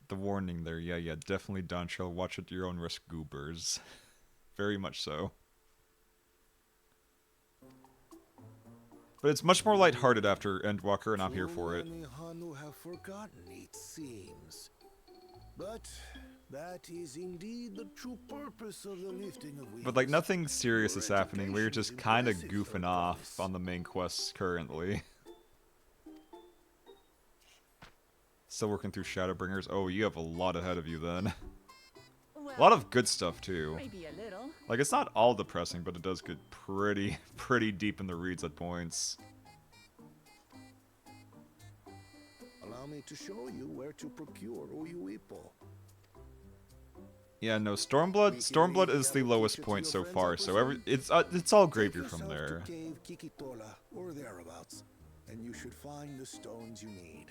the warning there. Yeah, definitely Dawntrail. Watch at your own risk, goobers. Very much so. But it's much more lighthearted after Endwalker, and I'm here for it. Many Hanu have forgotten, it seems. But that is indeed the true purpose of the lifting of wheels. But like nothing serious is happening. We're just kind of goofing off on the main quests currently. Still working through Shadowbringers. Oh, you have a lot ahead of you then. Well, A lot of good stuff too. Maybe a little. Like, it's not all depressing, but it does get pretty deep in the reads at points. Allow me to show you where to procure Uyuipo. Yeah, no, Stormblood is the lowest point so far, so it's all gravy from there. To Cave Kikitola or thereabouts, and you should find the stones you need.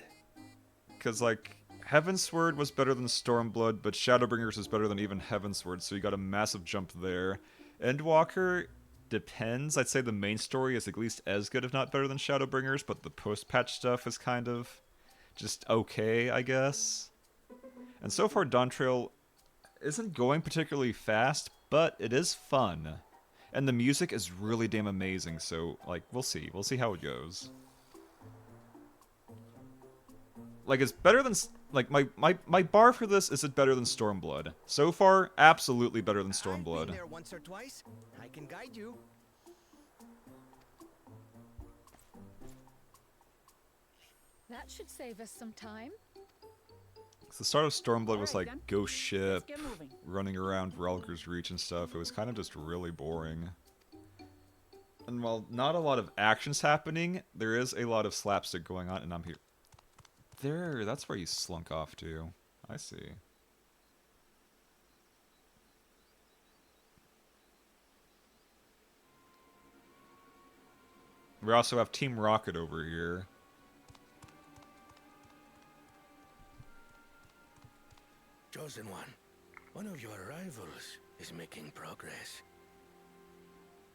Because, like, Heavensward was better than Stormblood, but Shadowbringers is better than even Heavensward, so you got a massive jump there. Endwalker depends. I'd say the main story is at least as good, if not better than Shadowbringers, but the post-patch stuff is kind of just okay, I guess. And so far, Dawntrail isn't going particularly fast, but it is fun. And the music is really damn amazing, so, like, we'll see. We'll see how it goes. Like, it's better than... Like, my bar for this is it better than Stormblood. So far, absolutely better than Stormblood. I've been there once or twice. I can guide you. That should save us some time. The start of Stormblood was like ghost ship, running around Relger's Reach and stuff. It was kind of just really boring. And while not a lot of action's happening, there is a lot of slapstick going on, and I'm here. There, that's where you slunk off to. I see. We also have Team Rocket over here. Chosen one of your rivals is making progress.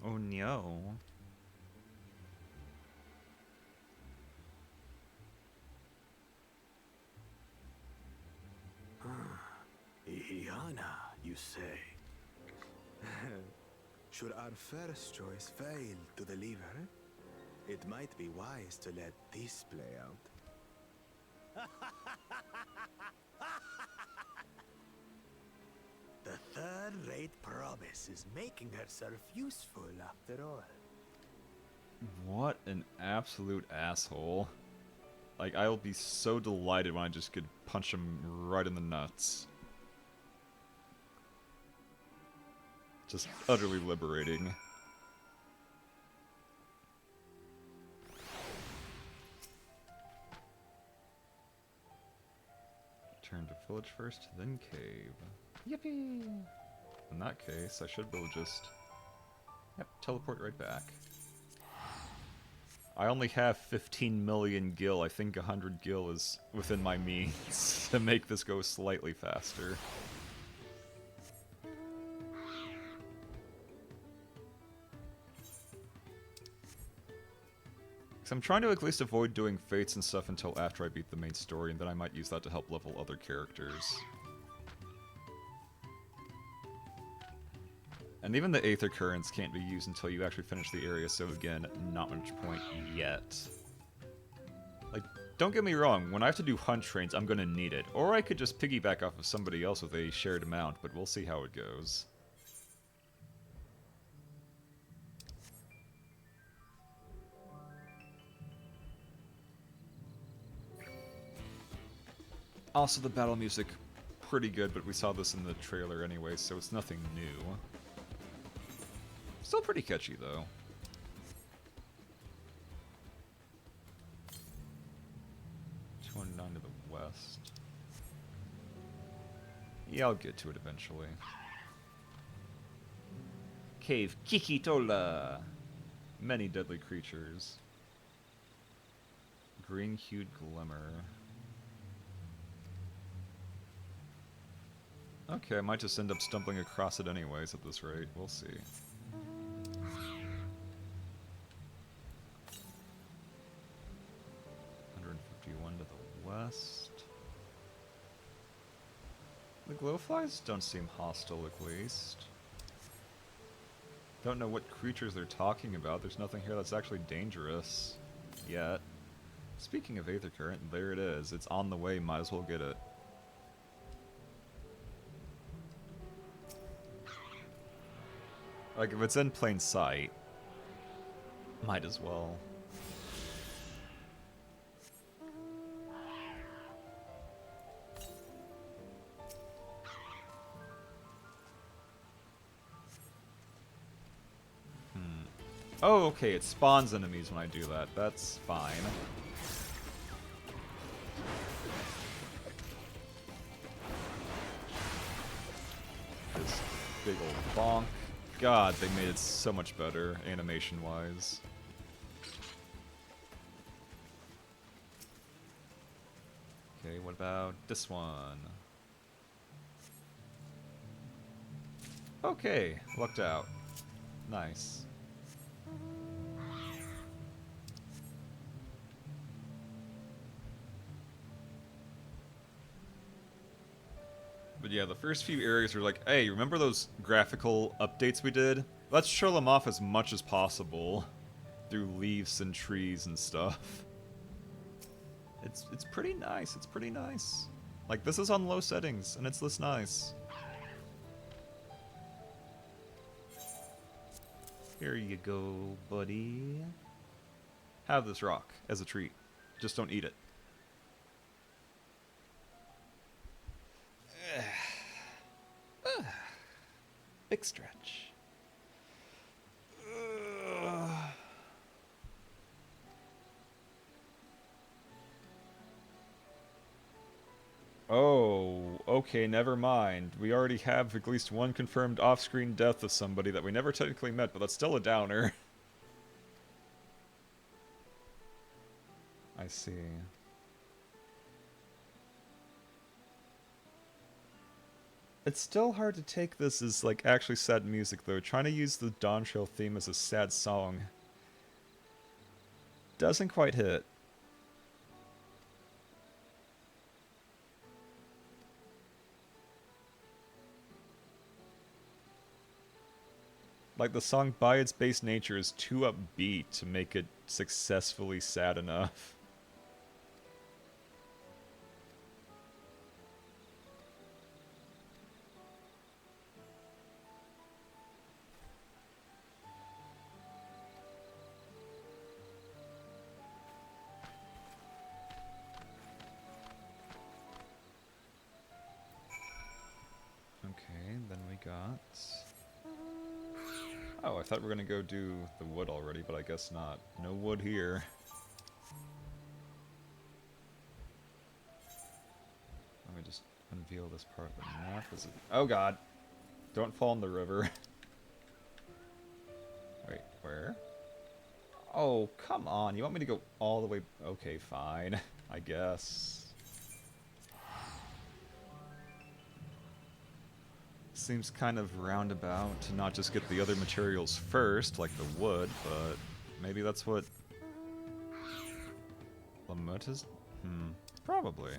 Oh no. Iana, you say? Should our first choice fail to deliver, it might be wise to let this play out. The third-rate promise is making herself useful after all. What an absolute asshole. Like, I'll be so delighted when I just could punch him right in the nuts. Just utterly liberating. Turn to village first, then cave. Yippee! In that case, I should be able to just... Yep, teleport right back. I only have 15 million gil. I think 100 gil is within my means to make this go slightly faster. So I'm trying to at least avoid doing fates and stuff until after I beat the main story, and then I might use that to help level other characters. And even the Aether Currents can't be used until you actually finish the area, so again, not much point yet. Like, don't get me wrong, when I have to do hunt trains, I'm gonna need it. Or I could just piggyback off of somebody else with a shared amount, but we'll see how it goes. Also, the battle music, pretty good, but we saw this in the trailer anyway, so it's nothing new. Still pretty catchy, though. $209 to the west. Yeah, I'll get to it eventually. Cave Kikitola. Many deadly creatures. Green-hued glimmer. Okay, I might just end up stumbling across it anyways at this rate. We'll see. $151 to the west. The glowflies don't seem hostile, at least. Don't know what creatures they're talking about. There's nothing here that's actually dangerous yet. Speaking of Aether Current, there it is. It's on the way. Might as well get it. Like, if it's in plain sight, might as well. Oh, okay, it spawns enemies when I do that. That's fine. This big old bonk. God, they made it so much better, animation-wise. Okay, what about this one? Okay, lucked out. Nice. But yeah, the first few areas are like, hey, remember those graphical updates we did? Let's show them off as much as possible through leaves and trees and stuff. It's pretty nice. It's pretty nice. Like, this is on low settings, and it's this nice. Here you go, buddy. Have this rock as a treat. Just don't eat it. Big stretch. Oh, okay, never mind. We already have at least one confirmed off-screen death of somebody that we never technically met, but that's still a downer. I see. It's still hard to take this as, like, actually sad music, though. Trying to use the Dawntrail theme as a sad song doesn't quite hit. Like, the song by its base nature is too upbeat to make it successfully sad enough. Okay, then we got... Oh, I thought we were gonna go do the wood already, but I guess not. No wood here. Let me just unveil this part of the map. Is it... Oh god! Don't fall in the river. Wait, where? Oh, come on. You want me to go all the way... Okay, fine. I guess. Seems kind of roundabout to not just get the other materials first, like the wood, but maybe that's what Lamut is? Probably.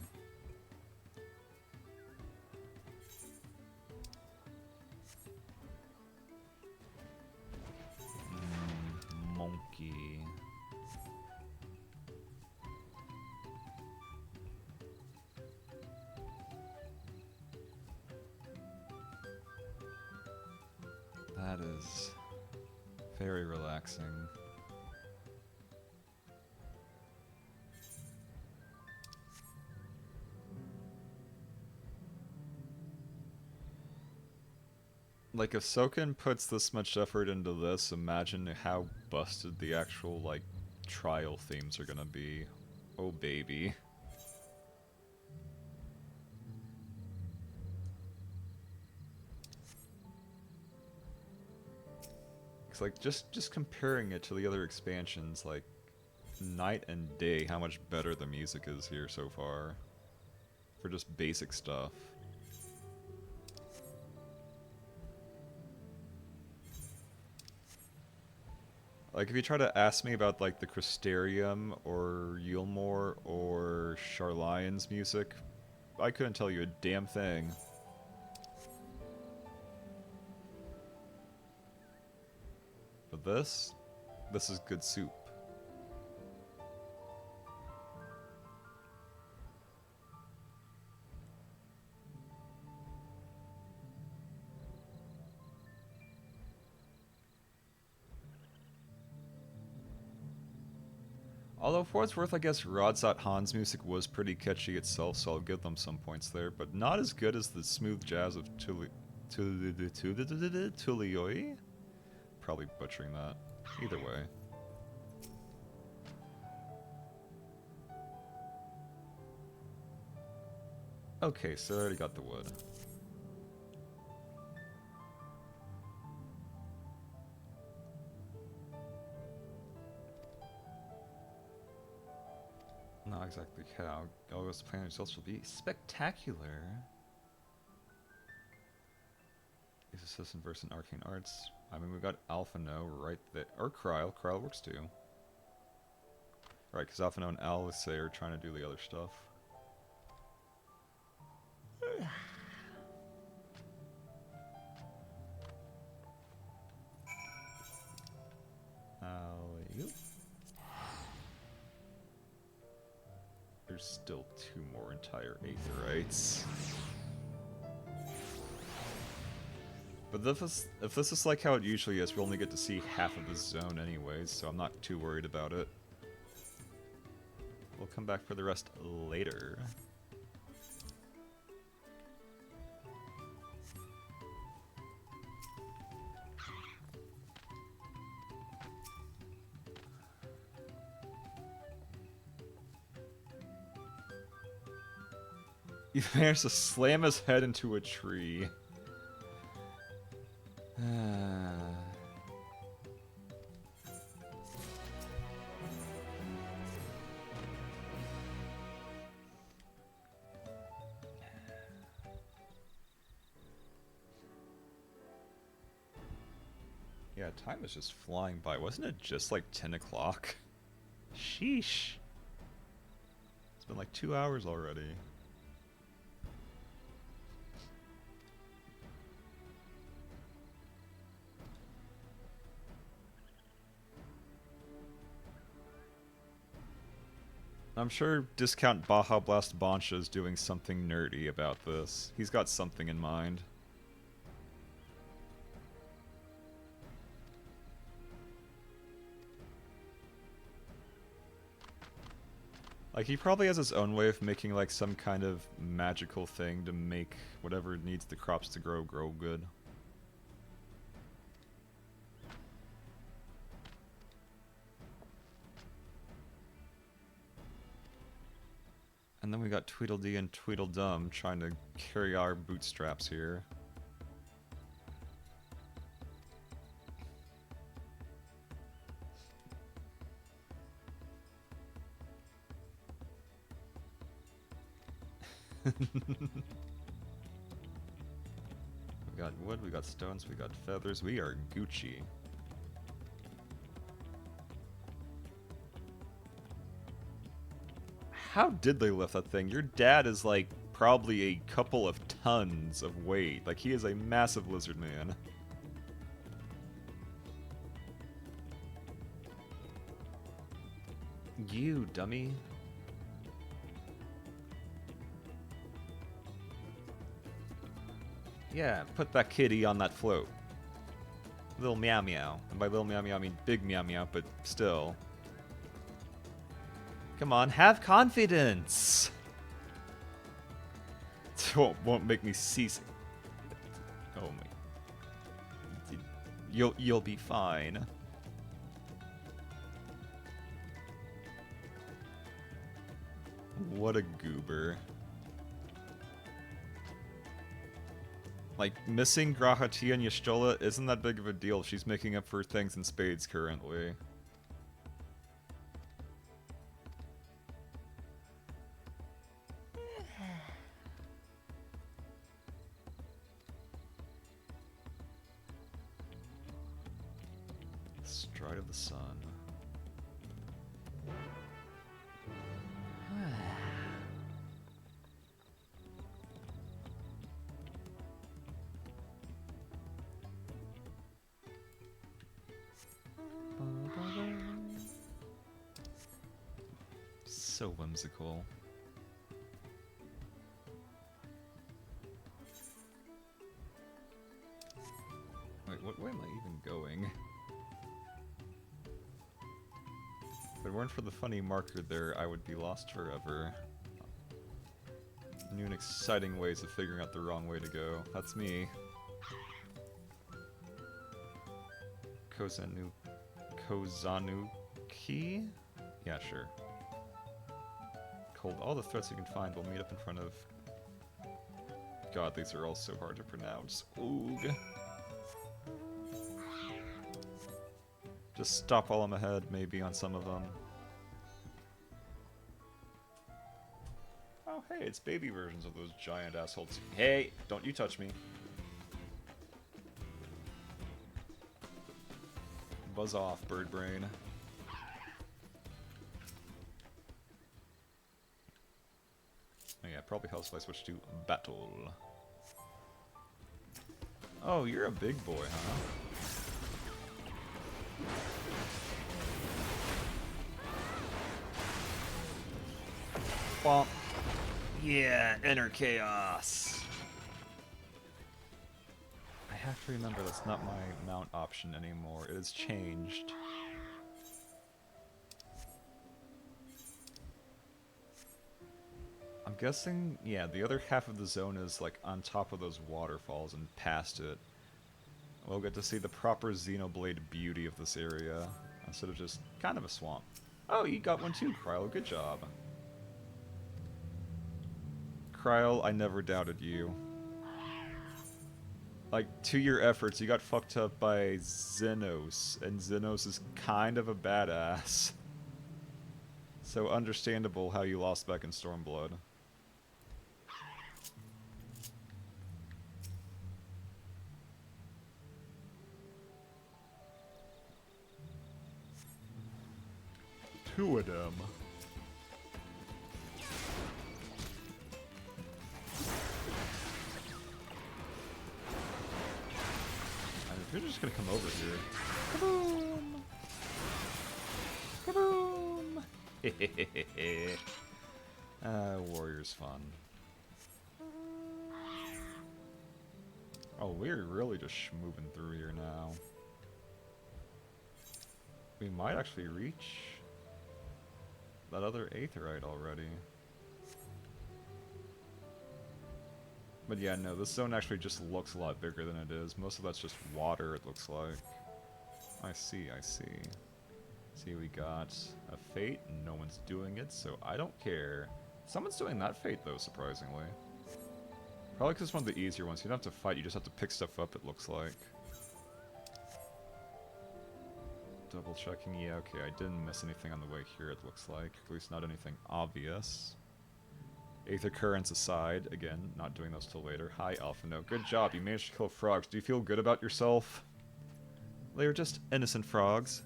Monkey. That is very relaxing. Like, if Soken puts this much effort into this, imagine how busted the actual, like, trial themes are gonna be. Oh, baby. It's like, just comparing it to the other expansions, like, night and day, how much better the music is here so far. For just basic stuff. Like, if you try to ask me about, like, the Crystarium, or Yulmore, or Charlion's music, I couldn't tell you a damn thing. But this is good soup. Although, for what it's worth, I guess Rodzot Han's music was pretty catchy itself, so I'll give them some points there, but not as good as the smooth jazz of Tulioi? Probably butchering that. Either way. Okay, so I already got the wood. Not exactly how. August plan results will be spectacular. Is assistant versus in arcane arts. I mean, we got Alphano right there. Or Kryl. Kryl works too. Right, because Alphano and Alice are trying to do the other stuff. Alley-oop. There's still 2 more entire Aetherites. But if this is like how it usually is, we only get to see half of the zone anyways, so I'm not too worried about it. We'll come back for the rest later. He managed to slam his head into a tree. Yeah, time is just flying by. Wasn't it just like 10 o'clock? Sheesh. It's been like 2 hours already. I'm sure Discount Baja Blast Bancha is doing something nerdy about this. He's got something in mind. Like, he probably has his own way of making, like, some kind of magical thing to make whatever needs the crops to grow good. And then we got Tweedledee and Tweedledum trying to carry our bootstraps here. We got wood, we got stones, we got feathers, we are Gucci. How did they lift that thing? Your dad is like probably a couple of tons of weight. Like, he is a massive lizard man. You dummy. Yeah, put that kitty on that float. Little meow meow. And by little meow meow I mean big meow meow, but still. Come on, have confidence! Won't make me seasick. Oh my. You'll be fine. What a goober. Like, missing Grahatia and Y'shtola isn't that big of a deal. She's making up for things in spades currently. Stride of the sun. So whimsical. Wait, where am I even going? If it weren't for the funny marker there, I would be lost forever. New and exciting ways of figuring out the wrong way to go. That's me. Kozanuki? Yeah, sure. Hold all the threats you can find. We'll meet up in front of... God, these are all so hard to pronounce. Oog. Just stop while I'm ahead, maybe, on some of them. Oh, hey, it's baby versions of those giant assholes. Hey, don't you touch me. Buzz off, bird brain. Oh yeah, probably helps if I switch to battle. Oh, you're a big boy, huh? Bump. Yeah, inner chaos. I have to remember that's not my mount option anymore. It has changed. I'm guessing, yeah, the other half of the zone is like on top of those waterfalls and past it. We'll get to see the proper Xenoblade beauty of this area, instead of just kind of a swamp. Oh, you got one too, Krylo. Good job. Krylo, I never doubted you. Like, to your efforts, you got fucked up by Xenos, and Xenos is kind of a badass. So understandable how you lost back in Stormblood. Two of them. You're just gonna come over here. Kaboom! Kaboom! Warrior's fun. Oh, we're really just moving through here now. We might actually reach that other Aetheryte already. But yeah, no, this zone actually just looks a lot bigger than it is. Most of that's just water, it looks like. I see, I see. See, we got a Fate, no one's doing it, so I don't care. Someone's doing that Fate, though, surprisingly. Probably because it's one of the easier ones. You don't have to fight, you just have to pick stuff up, it looks like. Double checking, yeah, okay, I didn't miss anything on the way here, it looks like. At least not anything obvious. Aether Currents aside, again, not doing those till later. Hi, Alphino. Good job, you managed to kill frogs. Do you feel good about yourself? They were just innocent frogs.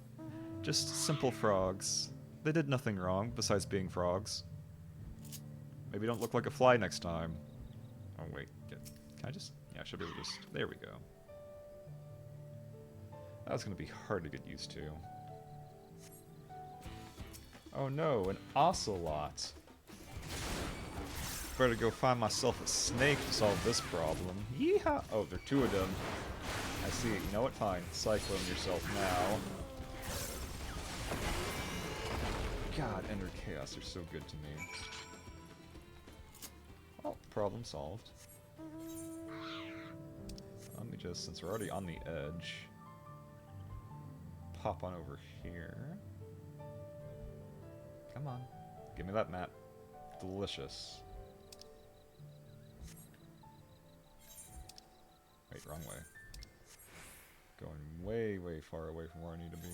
Just simple frogs. They did nothing wrong, besides being frogs. Maybe don't look like a fly next time. Oh, wait. Can I just... Yeah, I should be able to just... There we go. That was going to be hard to get used to. Oh no, an ocelot. Better go find myself a snake to solve this problem. Yeehaw! Oh, there are two of them. I see it. You know what? Fine. Cyclone yourself now. God, Ender Chaos are so good to me. Oh, problem solved. Let me just, since we're already on the edge, pop on over here. Come on. Give me that map. Delicious. Wait, wrong way. Going way, way far away from where I need to be.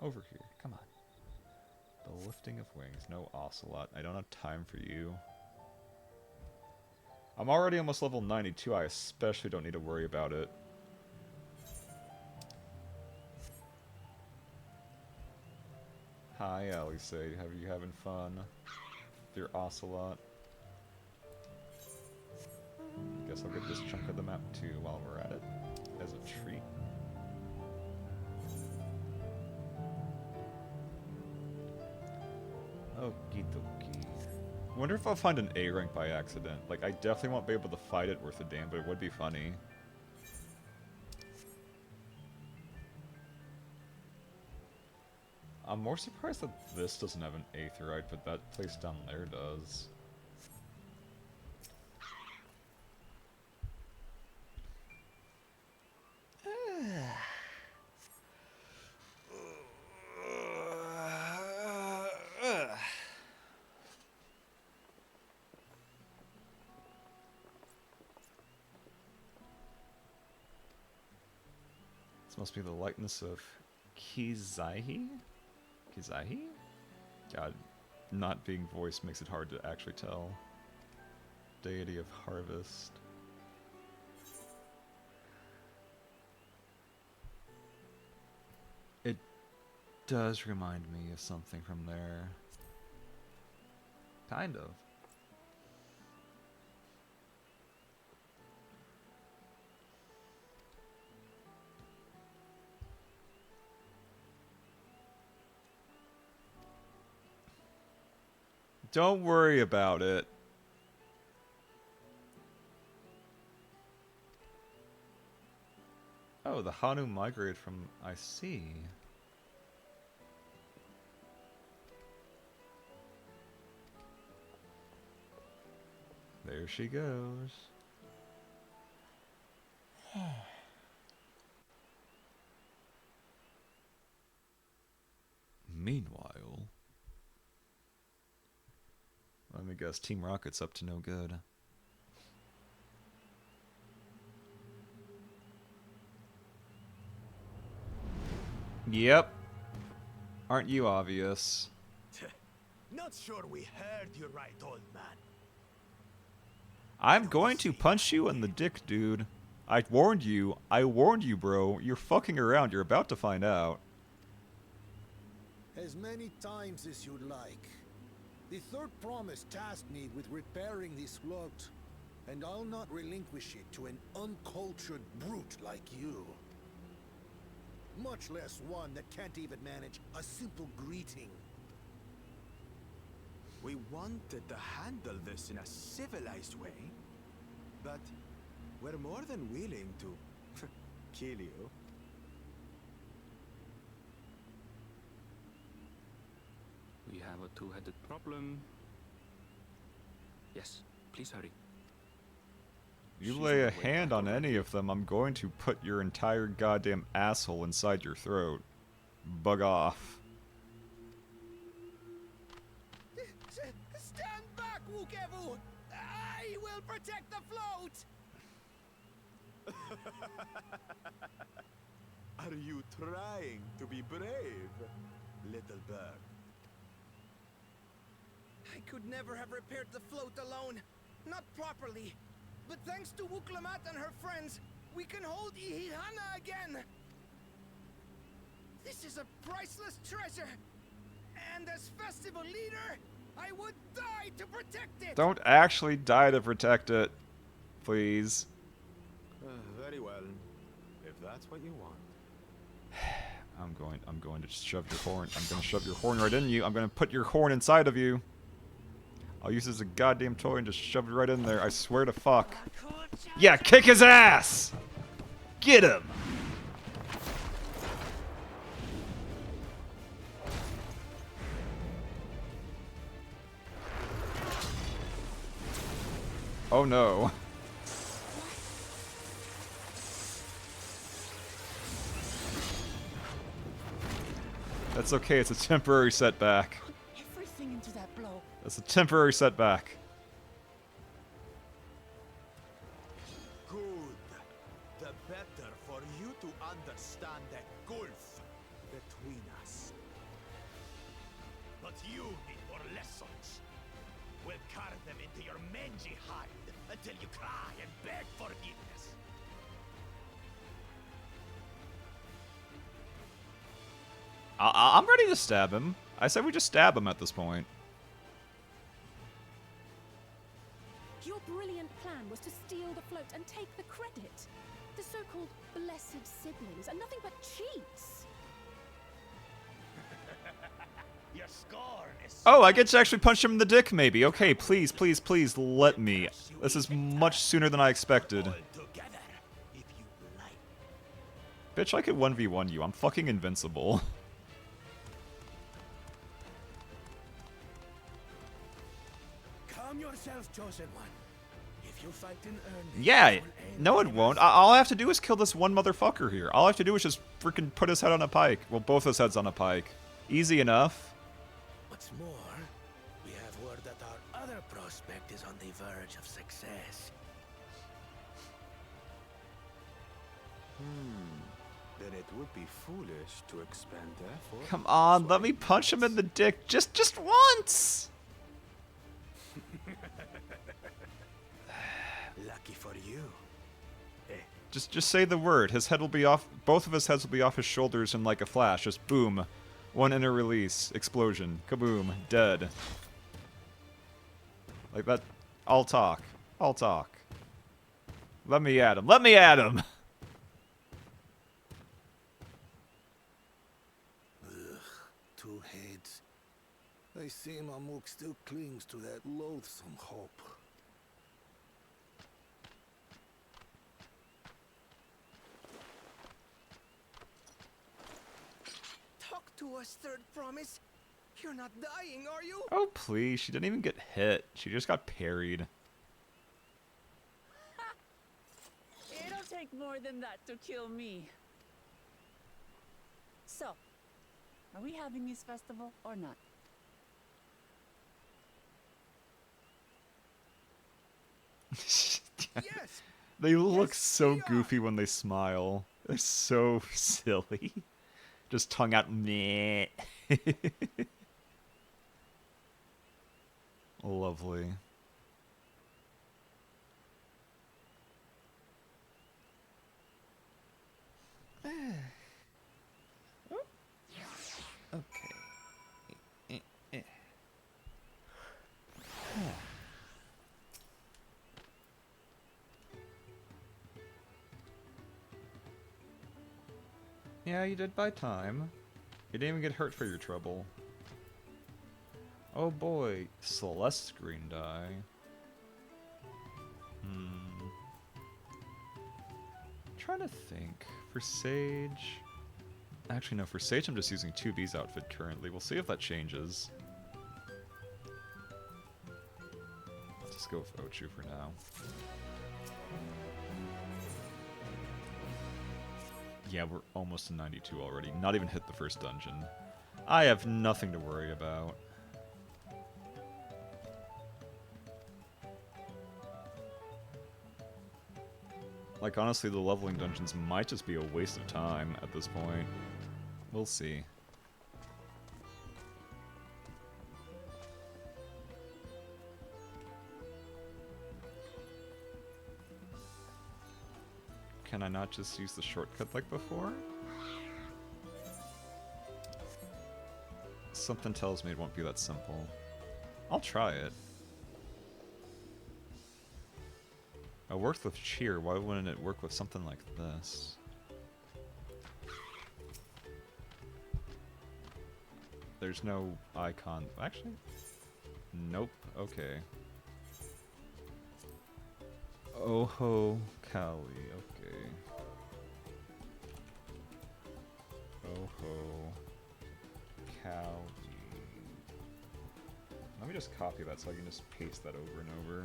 Over here. Come on. The lifting of wings. No ocelot. I don't have time for you. I'm already almost level 92. I especially don't need to worry about it. Hi, Alice. Have you having fun? Your ocelot. Guess I'll get this chunk of the map too while we're at it, as a treat. Okie dokie. Wonder if I'll find an A rank by accident. Like, I definitely won't be able to fight it worth a damn, but it would be funny. I'm more surprised that this doesn't have an Aetheryte, but that place down there does. This must be the likeness of Kizaihi? Kizaihi? God, not being voiced makes it hard to actually tell. Deity of harvest. It does remind me of something from there. Kind of. Don't worry about it. Oh, the Hanu migrated from... I see. There she goes. Meanwhile... Let me guess, Team Rocket's up to no good. Yep. Aren't you obvious? Not sure we heard you right, old man. I'm going to punch you in the dick, dude. I warned you. I warned you, bro. You're fucking around. You're about to find out. As many times as you'd like. The third promise tasked me with repairing this float, and I'll not relinquish it to an uncultured brute like you. Much less one that can't even manage a simple greeting. We wanted to handle this in a civilized way, but we're more than willing to kill you. We have a two-headed problem. Yes, please hurry. You lay a hand on any of them, I'm going to put your entire goddamn asshole inside your throat. Bug off. Stand back, Wukevu! I will protect the float! Are you trying to be brave, little bird? I could never have repaired the float alone. Not properly. But thanks to Wuklamat and her friends, we can hold Ihihana again. This is a priceless treasure. And as festival leader, I would die to protect it. Don't actually die to protect it, please. Very well, if that's what you want. I'm going to shove your horn. I'm going to shove your horn right in you. I'm going to put your horn inside of you. I'll use it as a goddamn toy and just shove it right in there. I swear to fuck. Yeah, kick his ass! Get him! Oh no. That's okay, it's a temporary setback. Everything into that blow. That's a temporary setback. Good. The better for you to understand the gulf between us. But you need more lessons. We'll carve them into your mangy hide until you cry and beg forgiveness. I'm ready to stab him. I said we just stab him at this point. Your brilliant plan was to steal the float and take the credit. The so-called blessed siblings are nothing but cheats. Your scorn is Oh, I get to actually punch him in the dick, maybe. Okay, please, please, please, let me. This is much sooner than I expected. Bitch, I could 1v1 you. I'm fucking invincible. Calm yourself, chosen one. If you fight in earnest, Yeah, no it won't. All I have to do is kill this one motherfucker here. All I have to do is just freaking put his head on a pike. Well, both his heads on a pike. Easy enough. What's more, we have word that our other prospect is on the verge of success. then it would be foolish to expend effort. Come on, let me punch him in the dick just once! Lucky for you. Just say the word. His head will be off. Both of his heads will be off his shoulders in like a flash. Just boom. One inner release. Explosion. Kaboom. Dead. Like that. I'll talk. I'll talk. Let me at him. Let me at him! Ugh, two heads. I see Mamuk still clings to that loathsome hope. Talk to us, Third Promise. You're not dying, are you? Oh, please. She didn't even get hit. She just got parried. It'll take more than that to kill me. So, are we having this festival or not? Yes. They look so goofy when they smile. They're so silly. Just tongue out, meh. Lovely. Okay. Yeah, you did buy time. You didn't even get hurt for your trouble. Oh boy, Celeste's green dye. Trying to think. For Sage... Actually, no, for Sage I'm just using 2B's outfit currently. We'll see if that changes. Let's just go with Ochu for now. Yeah, we're almost to 92 already. Not even hit the first dungeon. I have nothing to worry about. Like, honestly, the leveling dungeons might just be a waste of time at this point. We'll see. Can I not just use the shortcut like before? Something tells me it won't be that simple. I'll try it. I worked with cheer, why wouldn't it work with something like this? There's no icon. Actually? Nope. Okay. Oho Kali. Okay. Oho Kali. Let me just copy that so I can just paste that over and over.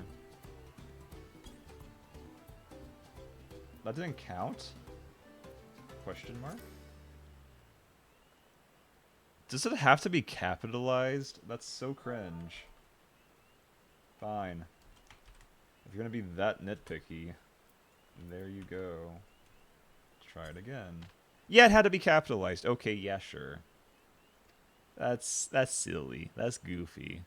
That didn't count? Question mark? Does it have to be capitalized? That's so cringe. Fine. If you're gonna be that nitpicky, there you go. Try it again. Yeah, it had to be capitalized. Okay, yeah, sure. That's silly. That's goofy.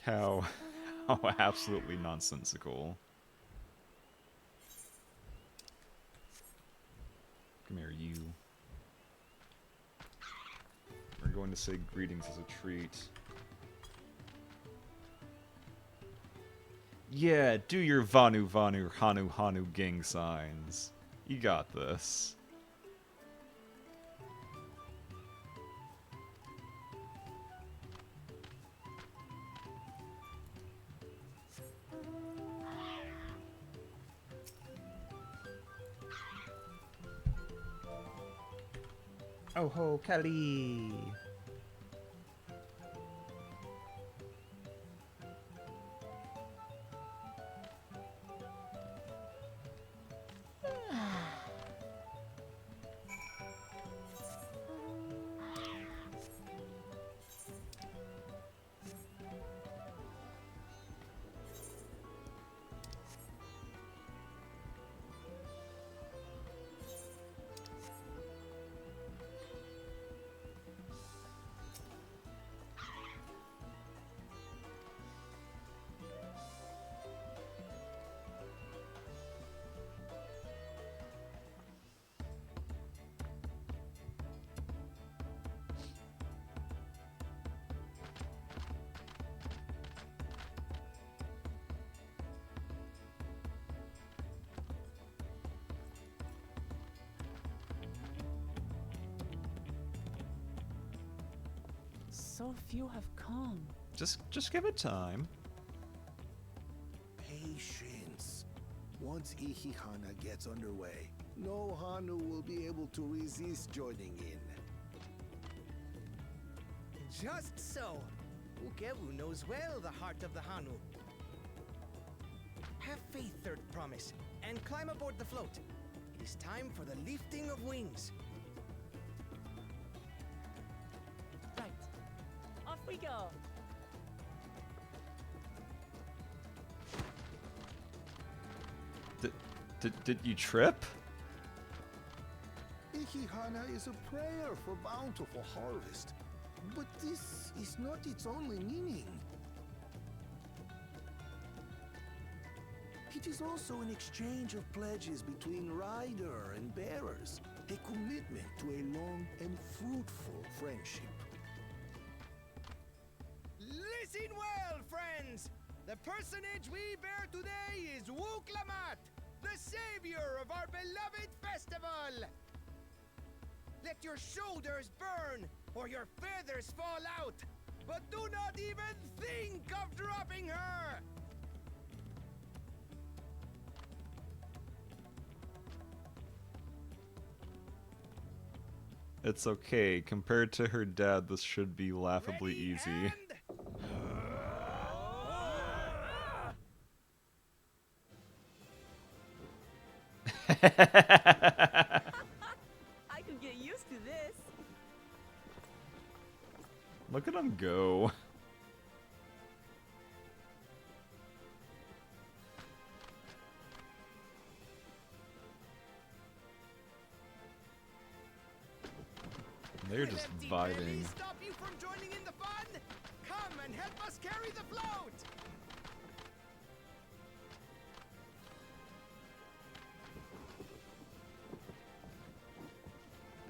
How absolutely nonsensical. Come here, you. We're going to say greetings as a treat. Yeah, do your Vanu Vanu Hanu Hanu gang signs. You got this. Oh ho, Kali! so few have come. Just give it time. Patience. Once Ihihana gets underway, no Hanu will be able to resist joining in. Just so. Ukewu knows well the heart of the Hanu. Have faith, Third Promise, and climb aboard the float. It is time for the lifting of wings. Right. Off we go. Did you trip? Ihihana is a prayer for bountiful harvest. But this is not its only meaning. It is also an exchange of pledges between rider and bearers, a commitment to a long and fruitful friendship. Listen well, friends! The personage we bear today is Wuklamat, the savior of our beloved festival! Let your shoulders burn, or your feathers fall out, but do not even think of dropping her! It's okay. Compared to her dad, this should be laughably easy. I could get used to this. Look at him go. They're just vibing. Stop you from joining in the fun? Come and help us carry the float!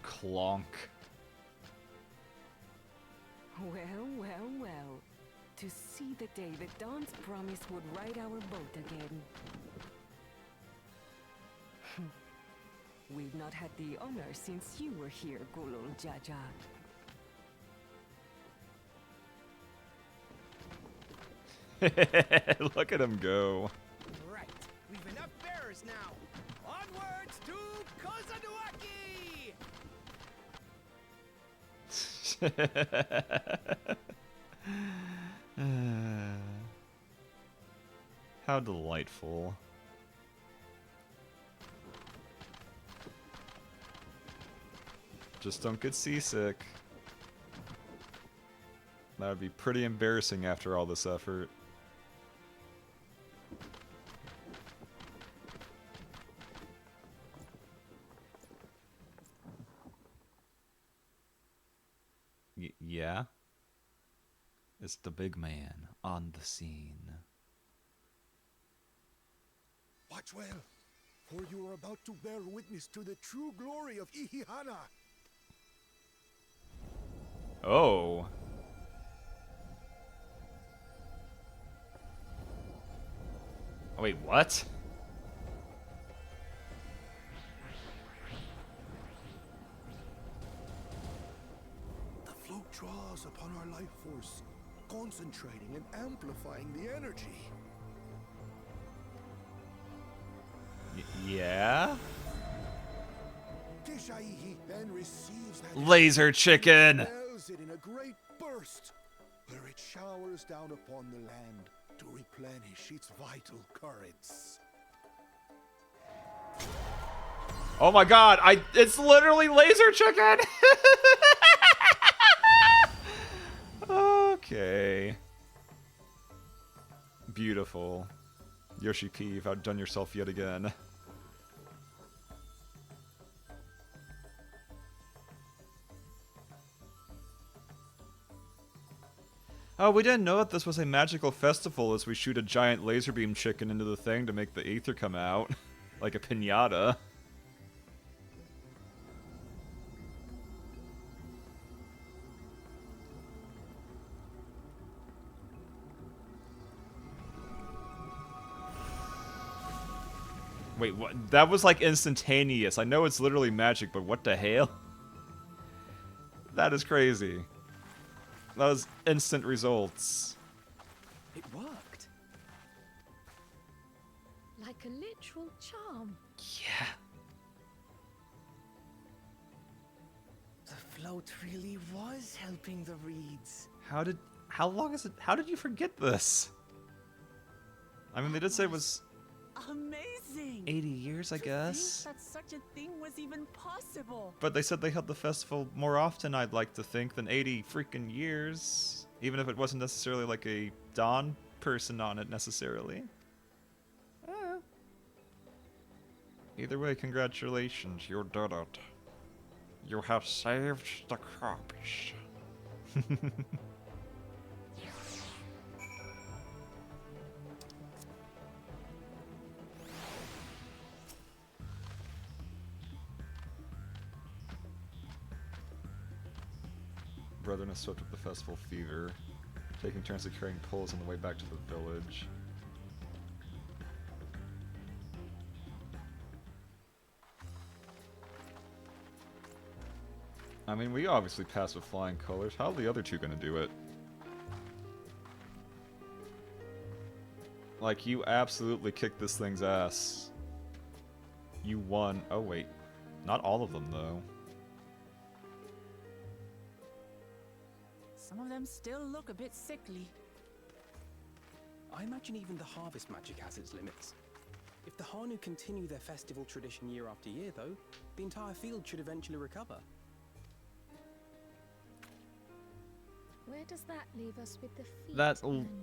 Clonk. Well, well, well. To see the day that Dawn's promise would ride our boat again. We've not had the honor since you were here, Gulul Jaja. Look at him go. Right, we've enough bearers now. Onwards to Kozanuaki! How delightful. Just don't get seasick. That would be pretty embarrassing after all this effort. Yeah? It's the big man on the scene. Watch well, for you are about to bear witness to the true glory of Ihihana. Oh. Oh, wait, what? The float draws upon our life force, concentrating and amplifying the energy. Yeah? Kishaihi then receives that Laser chicken! It in a great burst, where it showers down upon the land to replenish its vital currents. Oh my god, it's literally laser chicken! Okay. Beautiful. Yoshi P, you've outdone yourself yet again. Oh, we didn't know that this was a magical festival as we shoot a giant laser beam chicken into the thing to make the aether come out. Like a piñata. Wait, what? That was like instantaneous. I know it's literally magic, but what the hell? That is crazy. That was instant results. It worked. Like a literal charm. Yeah. The float really was helping the reeds. How did you forget this? I mean, they did say it was Amazing. 80 years, I guess. That such a thing was even possible. But they said they held the festival more often, I'd like to think, than 80 freaking years. Even if it wasn't necessarily like a Dawn person on it, necessarily. Either way, congratulations, you did it. You have saved the crops. Brethren has swept up the festival fever, taking turns of carrying poles on the way back to the village. I mean, we obviously passed with flying colors. How are the other two gonna do it? Like, you absolutely kicked this thing's ass. You won. Oh, wait. Not all of them, though. Some of them still look a bit sickly. I imagine even the harvest magic has its limits. If the Hanu continue their festival tradition year after year, though, the entire field should eventually recover. Where does that leave us with the feet?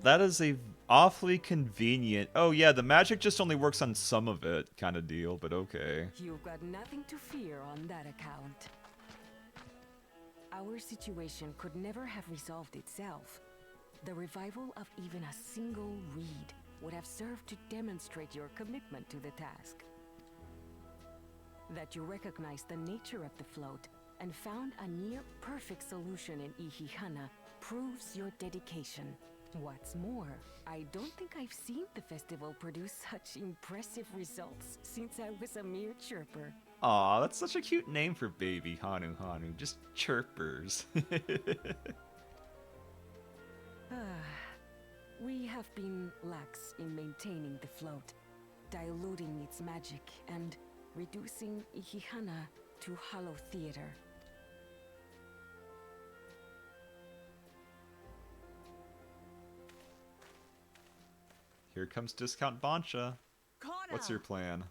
That is a awfully convenient. Oh yeah, the magic just only works on some of it, kind of deal. But okay. You've got nothing to fear on that account. Our situation could never have resolved itself. The revival of even a single reed would have served to demonstrate your commitment to the task. That you recognize the nature of the float and found a near-perfect solution in Ihihana proves your dedication. What's more, I don't think I've seen the festival produce such impressive results since I was a mere chirper. Aw, that's such a cute name for baby Hanu. Just chirpers. We have been lax in maintaining the float, diluting its magic and reducing Ihihana to hollow theater. Here comes Discount Bancha. What's your plan?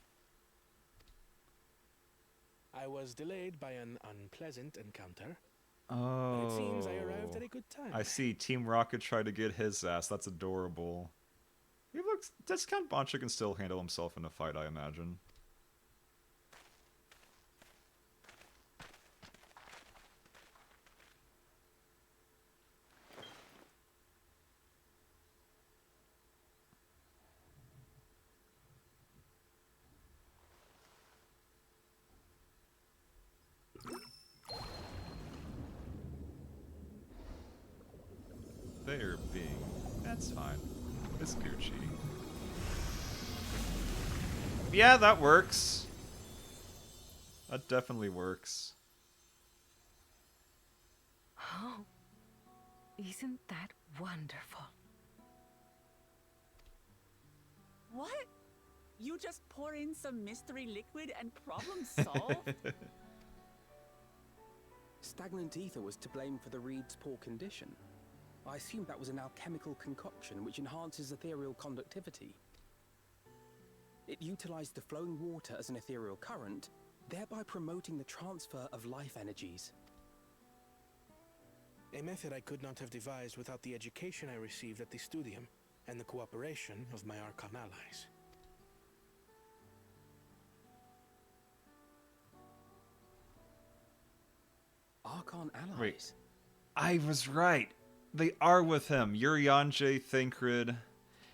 I was delayed by an unpleasant encounter. Oh. But it seems I arrived at a good time. I see. Team Rocket tried to get his ass. That's adorable. He looks. Discount Bancha can still handle himself in a fight, I imagine. They're being... That's fine. It's Gucci. Yeah, that works. That definitely works. Oh, isn't that wonderful? What? You just pour in some mystery liquid and problem solved? Stagnant ether was to blame for the reed's poor condition. I assumed that was an alchemical concoction which enhances ethereal conductivity. It utilized the flowing water as an ethereal current, thereby promoting the transfer of life energies. A method I could not have devised without the education I received at the studium and the cooperation of my Archon allies. Archon allies? Wait. I was right. They are with him. Urianger, Thancred,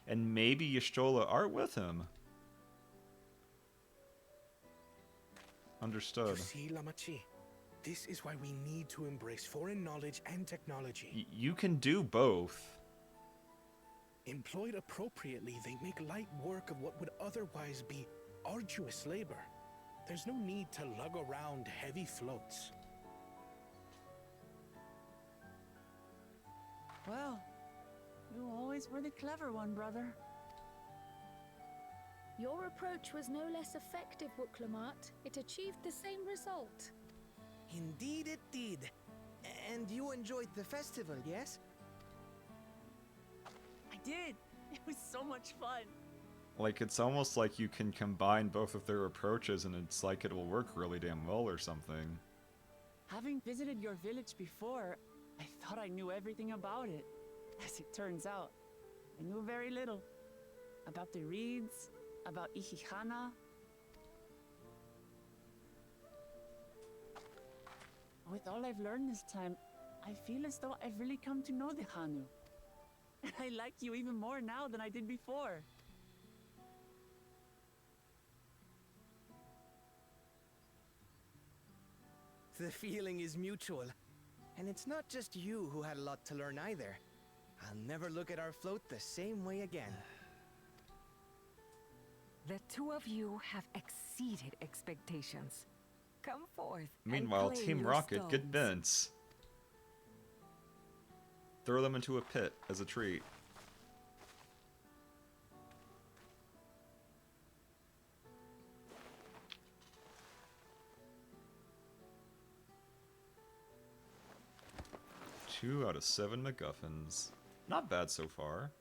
and maybe Y'shtola are with him. Understood. You see, Lamachi, this is why we need to embrace foreign knowledge and technology. You can do both. Employed appropriately, they make light work of what would otherwise be arduous labor. There's no need to lug around heavy floats. Well, you always were the clever one, brother. Your approach was no less effective, Wooklamat. It achieved the same result. Indeed it did. And you enjoyed the festival, yes? I did. It was so much fun. Like, it's almost like you can combine both of their approaches and it's like it will work really damn well or something. Having visited your village before, I thought I knew everything about it. As it turns out, I knew very little. About the reeds, about Ihihana. With all I've learned this time, I feel as though I've really come to know the Hanu. And I like you even more now than I did before. The feeling is mutual. And it's not just you who had a lot to learn either. I'll never look at our float the same way again. The two of you have exceeded expectations. Come forth. Meanwhile, and claim Team your Rocket get stones. bent. Throw them into a pit as a treat. Two out of 7 MacGuffins. Not bad so far.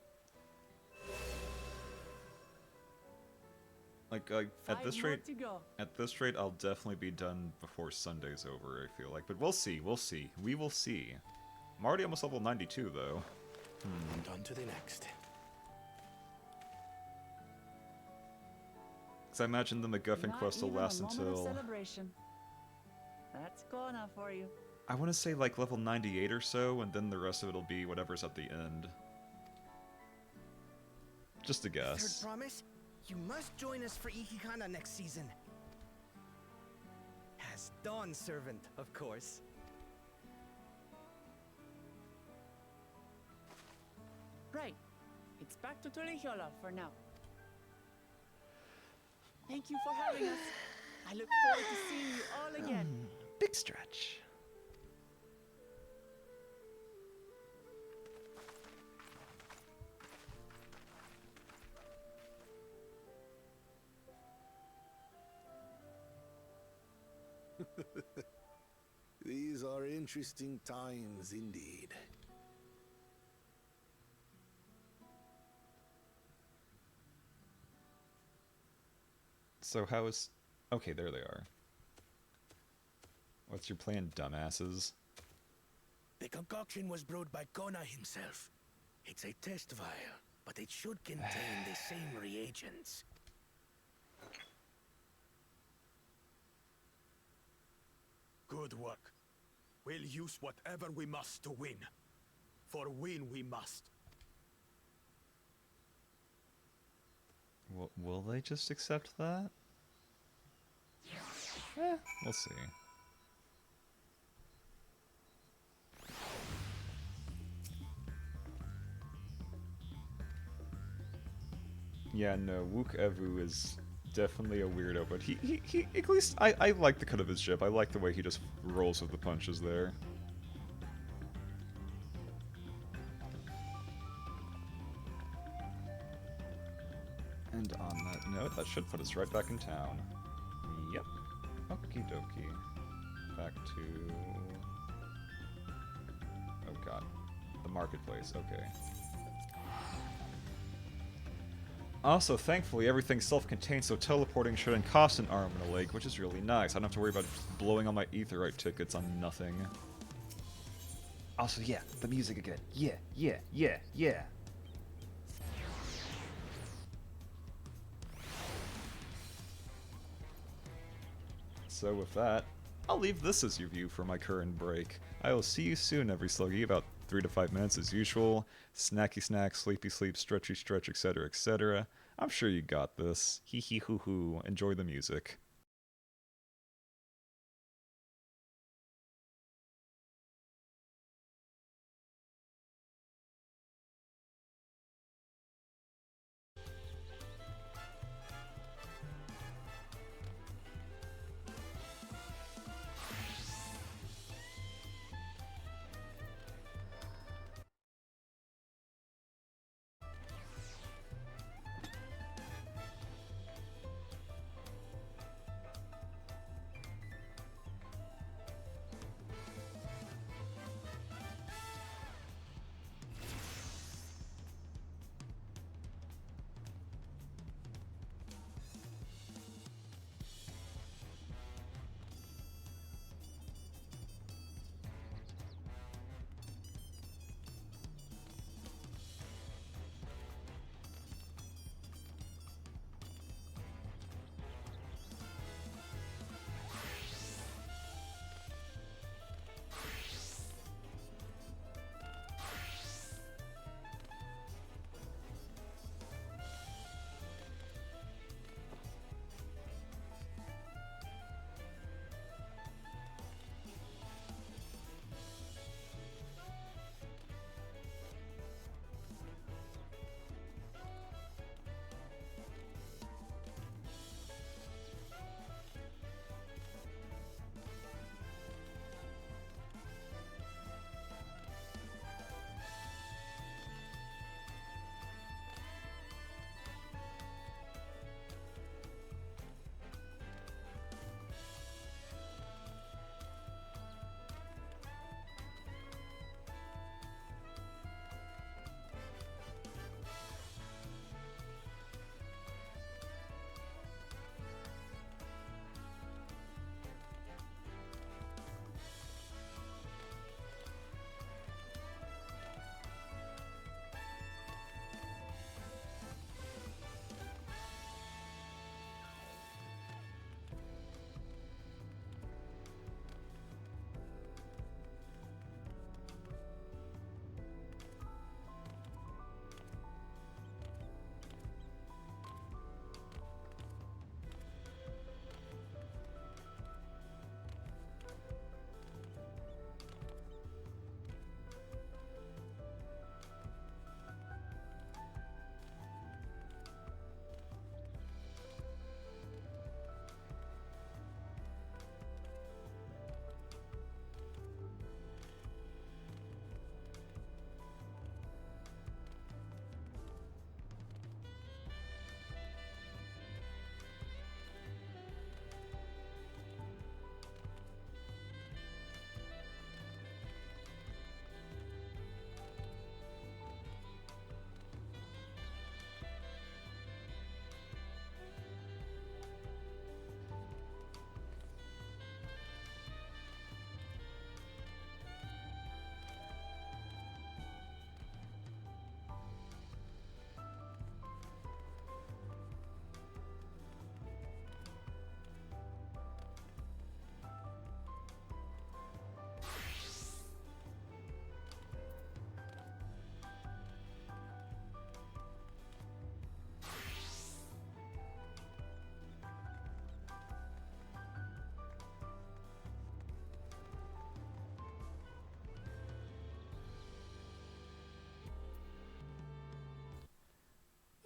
Like at this rate, I'll definitely be done before Sunday's over, I feel like. But we'll see, we will see. I'm already almost level 92, though. And on to the next. Because I imagine the MacGuffin quest will last until... Celebration. That's Kona for you. I want to say like level 98 or so, and then the rest of it'll be whatever's at the end. Just a guess. Third promise? You must join us for Ihihana next season. As Dawn Servant, of course. Right. It's back to Tulihiola for now. Thank you for having us. I look forward to seeing you all again. Big stretch. These are interesting times indeed. So how is... Okay, there they are. What's your plan, dumbasses? The concoction was brewed by Kona himself. It's a test vial, but it should contain the same reagents. Good work. We'll use whatever we must to win. For win we must. Will they just accept that? We'll see. Yeah, no, Wook Evu is definitely a weirdo, but he at least, I like the cut of his ship. I like the way he just rolls with the punches there. And on that note, that should put us right back in town. Yep. Okie dokie. Back to... Oh god. The marketplace, okay. Also, thankfully, everything's self-contained, so teleporting shouldn't cost an arm and a leg, which is really nice. I don't have to worry about blowing all my Aetherite tickets on nothing. Also, yeah, the music again. Yeah, yeah, yeah, yeah. So with that, I'll leave this as your view for my current break. I will see you soon, every sluggy, about 3 to 5 minutes as usual. Snacky snack, sleepy sleep, stretchy stretch, etc., etc. I'm sure you got this. Hee hee hoo hoo. Enjoy the music.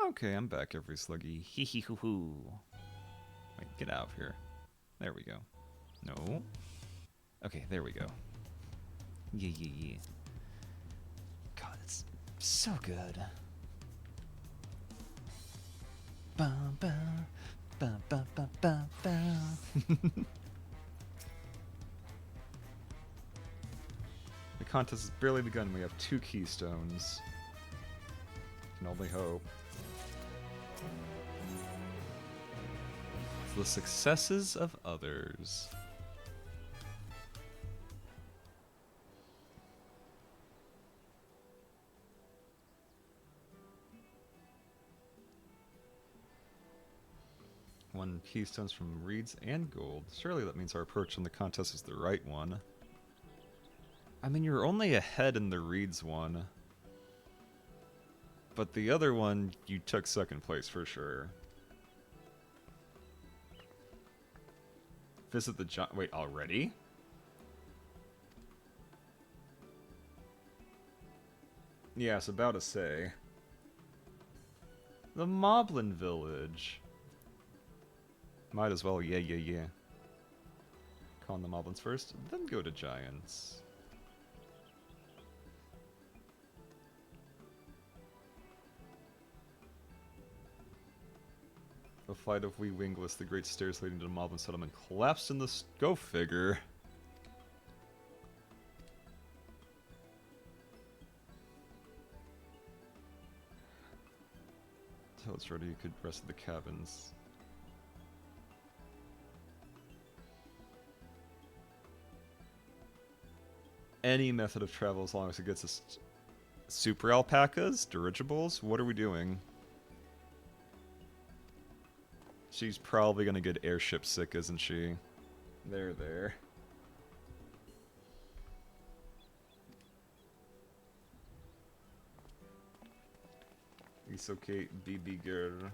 Okay, I'm back, every sluggy. Hee hee hoo hoo. Wait, get out of here. There we go. No. Okay, there we go. Yeah, yeah, yeah. God, it's so good. Ba ba ba ba ba ba ba. The contest has barely begun. We have 2 keystones. Can only hope. The successes of others. One keystones from reeds and gold. Surely that means our approach in the contest is the right one. I mean, you're only ahead in the reeds one. But the other one, you took 2nd place for sure. Visit the giant. Wait, already? Yeah, I was about to say. The Moblin Village. Might as well, yeah, yeah, yeah. Call on the Moblins first, then go to Giants. The flight of wee wingless, the great stairs leading to the Moblin settlement collapsed in the go figure. Until it's ready, you could rest at the cabins. Any method of travel as long as it gets us super alpacas, dirigibles. What are we doing? She's probably gonna get airship sick, isn't she? There. It's okay, BB girl.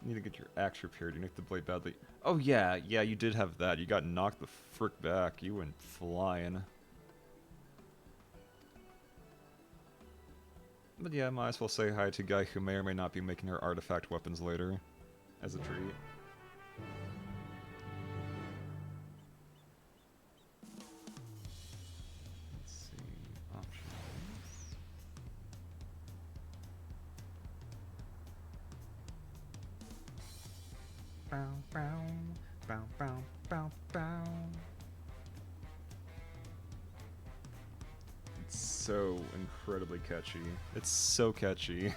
Need to get your axe repaired. You nicked the blade badly. Oh yeah, you did have that. You got knocked the frick back. You went flying. But yeah, might as well say hi to a guy who may or may not be making her artifact weapons later. As a treat. Let's see. Options. Bow, bow, bow, bow, bow, bow. It's so incredibly catchy. It's so catchy.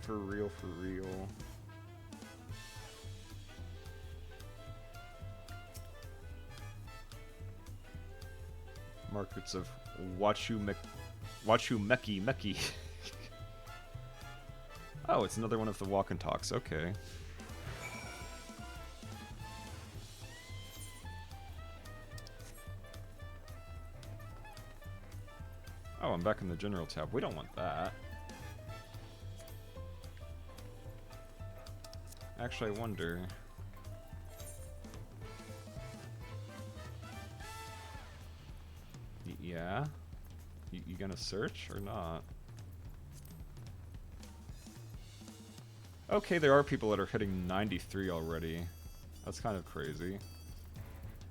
For real, for real. Markets of Meki. Oh, it's another one of the walk and talks. Okay. Oh, I'm back in the general tab. We don't want that. Actually, I wonder. Yeah? You gonna search or not? Okay, there are people that are hitting 93 already. That's kind of crazy.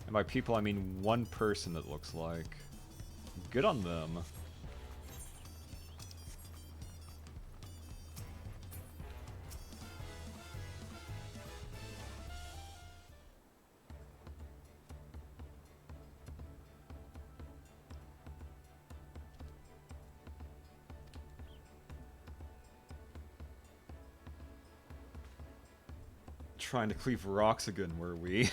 And by people, I mean one person, it looks like. Good on them. Trying to cleave rocks again, were we?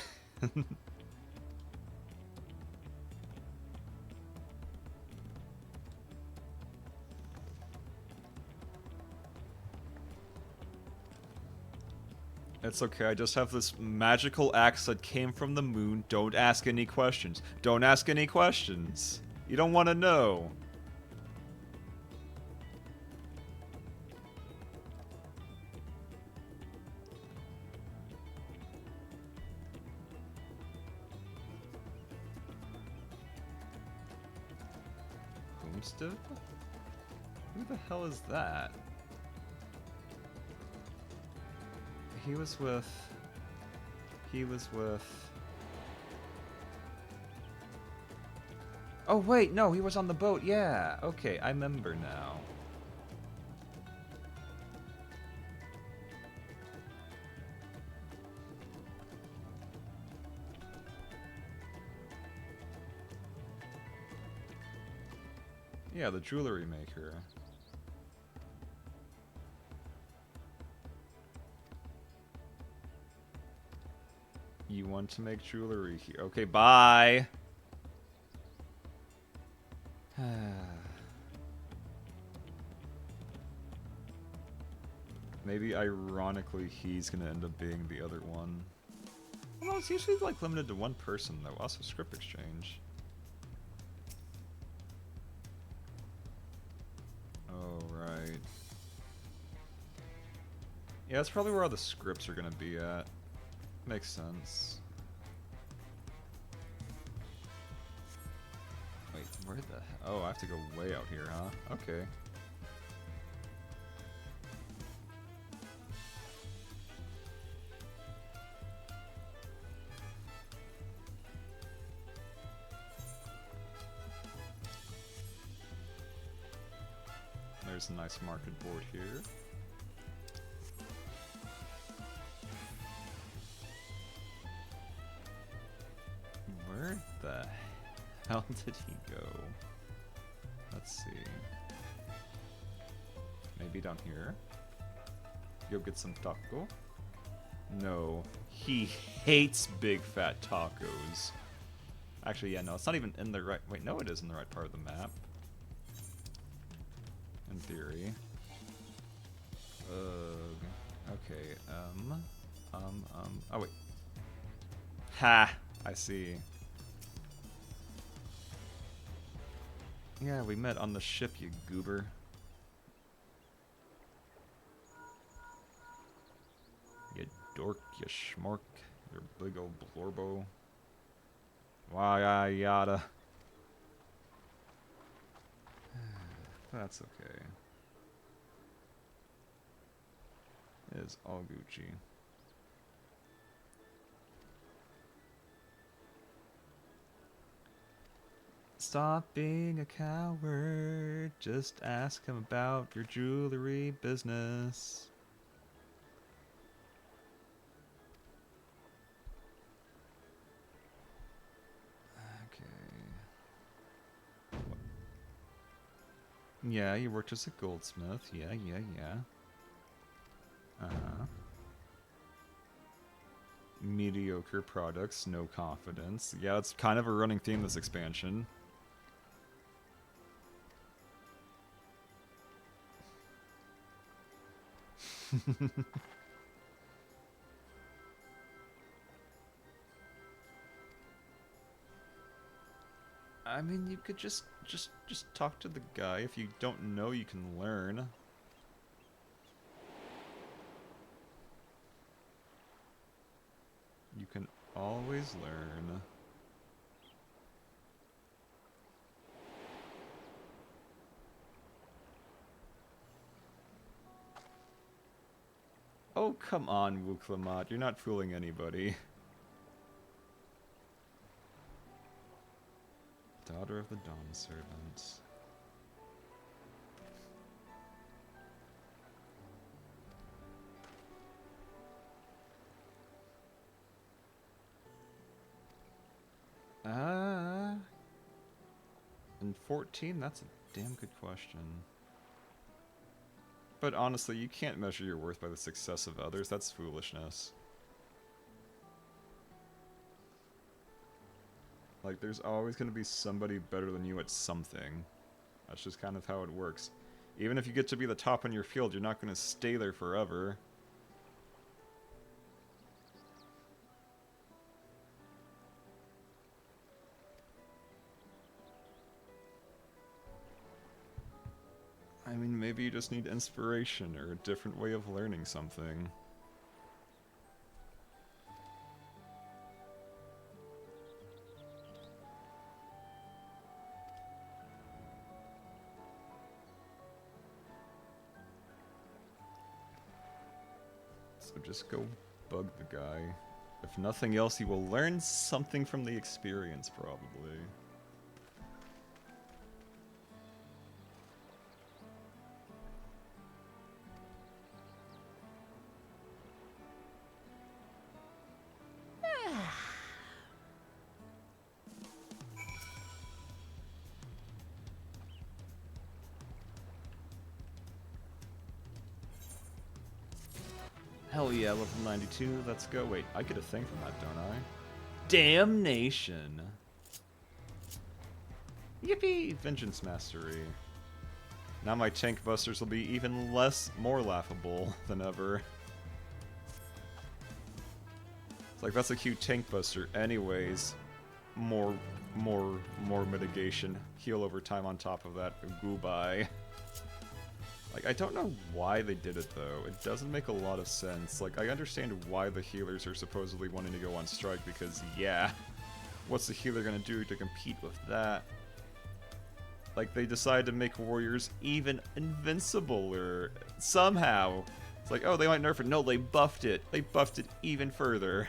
It's okay, I just have this magical axe that came from the moon. Don't ask any questions. Don't ask any questions. You don't want to know. Grimstive? Who the hell is that? He was with... Oh wait, no, he was on the boat, yeah! Okay, I remember now. Yeah, the jewelry maker. You want to make jewelry here. Okay, bye! Maybe ironically he's gonna end up being the other one. Well, it's usually like limited to one person though. Also script exchange. Oh, right. Yeah, that's probably where all the scripts are gonna be at. Makes sense. Wait, where the... Oh, I have to go way out here, huh? Okay. There's a nice market board here. Where the hell did he go? Let's see. Maybe down here? Go get some taco? No. He hates big fat tacos. Actually, yeah, no, it's not even in the right... Wait, no, it is in the right part of the map. In theory. Okay, oh wait. Ha! I see. Yeah, we met on the ship, you goober. You dork, you schmork, your big old blorbo. Why, yada. That's okay. It is all Gucci. Stop being a coward. Just ask him about your jewelry business. Okay. Yeah, you worked as a goldsmith. Yeah. Uh-huh. Mediocre products, no confidence. Yeah, it's kind of a running theme this expansion. I mean, you could just talk to the guy. If you don't know, you can learn. You can always learn. Oh, come on, Wuklamat. You're not fooling anybody. Daughter of the Dawn Servant. In 14? That's a damn good question. But honestly, you can't measure your worth by the success of others. That's foolishness. Like, there's always going to be somebody better than you at something. That's just kind of how it works. Even if you get to be the top in your field, you're not going to stay there forever. I mean, maybe you just need inspiration or a different way of learning something. So just go bug the guy. If nothing else, you will learn something from the experience, probably. Hell yeah, level 92, let's go. Wait, I get a thing from that, don't I? Damnation! Yippee! Vengeance Mastery. Now my tank busters will be even more laughable than ever. It's like, that's a cute tank buster. Anyways, more mitigation. Heal over time on top of that. Goodbye. Like, I don't know why they did it, though. It doesn't make a lot of sense. Like, I understand why the healers are supposedly wanting to go on strike, because, yeah, what's the healer gonna do to compete with that? Like, they decided to make warriors even invincible, or somehow. It's like, oh, they might nerf it. No, they buffed it. They buffed it even further.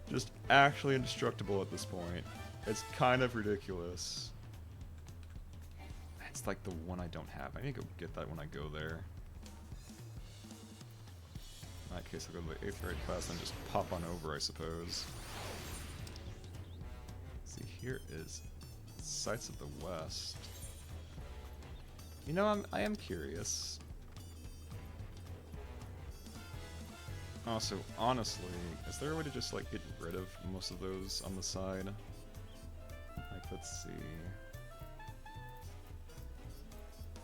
Just actually indestructible at this point. It's kind of ridiculous. It's like the one I don't have. I need to go get that when I go there. In that case, I'll go to the 8th grade class and just pop on over, I suppose. Let's see, here is Sights of the West. You know, I am curious. Also, honestly, is there a way to just, like, get rid of most of those on the side? Like, let's see.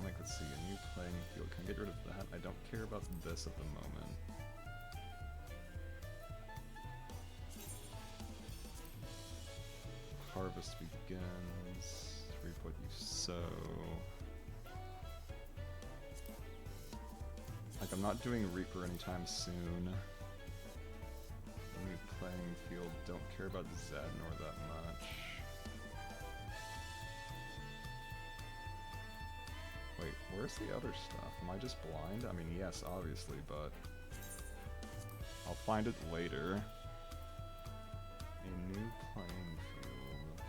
Like, let's see, a new playing field. Can I get rid of that? I don't care about this at the moment. Harvest begins. Reap what you sow. Like, I'm not doing Reaper anytime soon. New playing field. Don't care about Zadnor that much. Wait, where's the other stuff? Am I just blind? I mean, yes, obviously, but I'll find it later. A new playing field.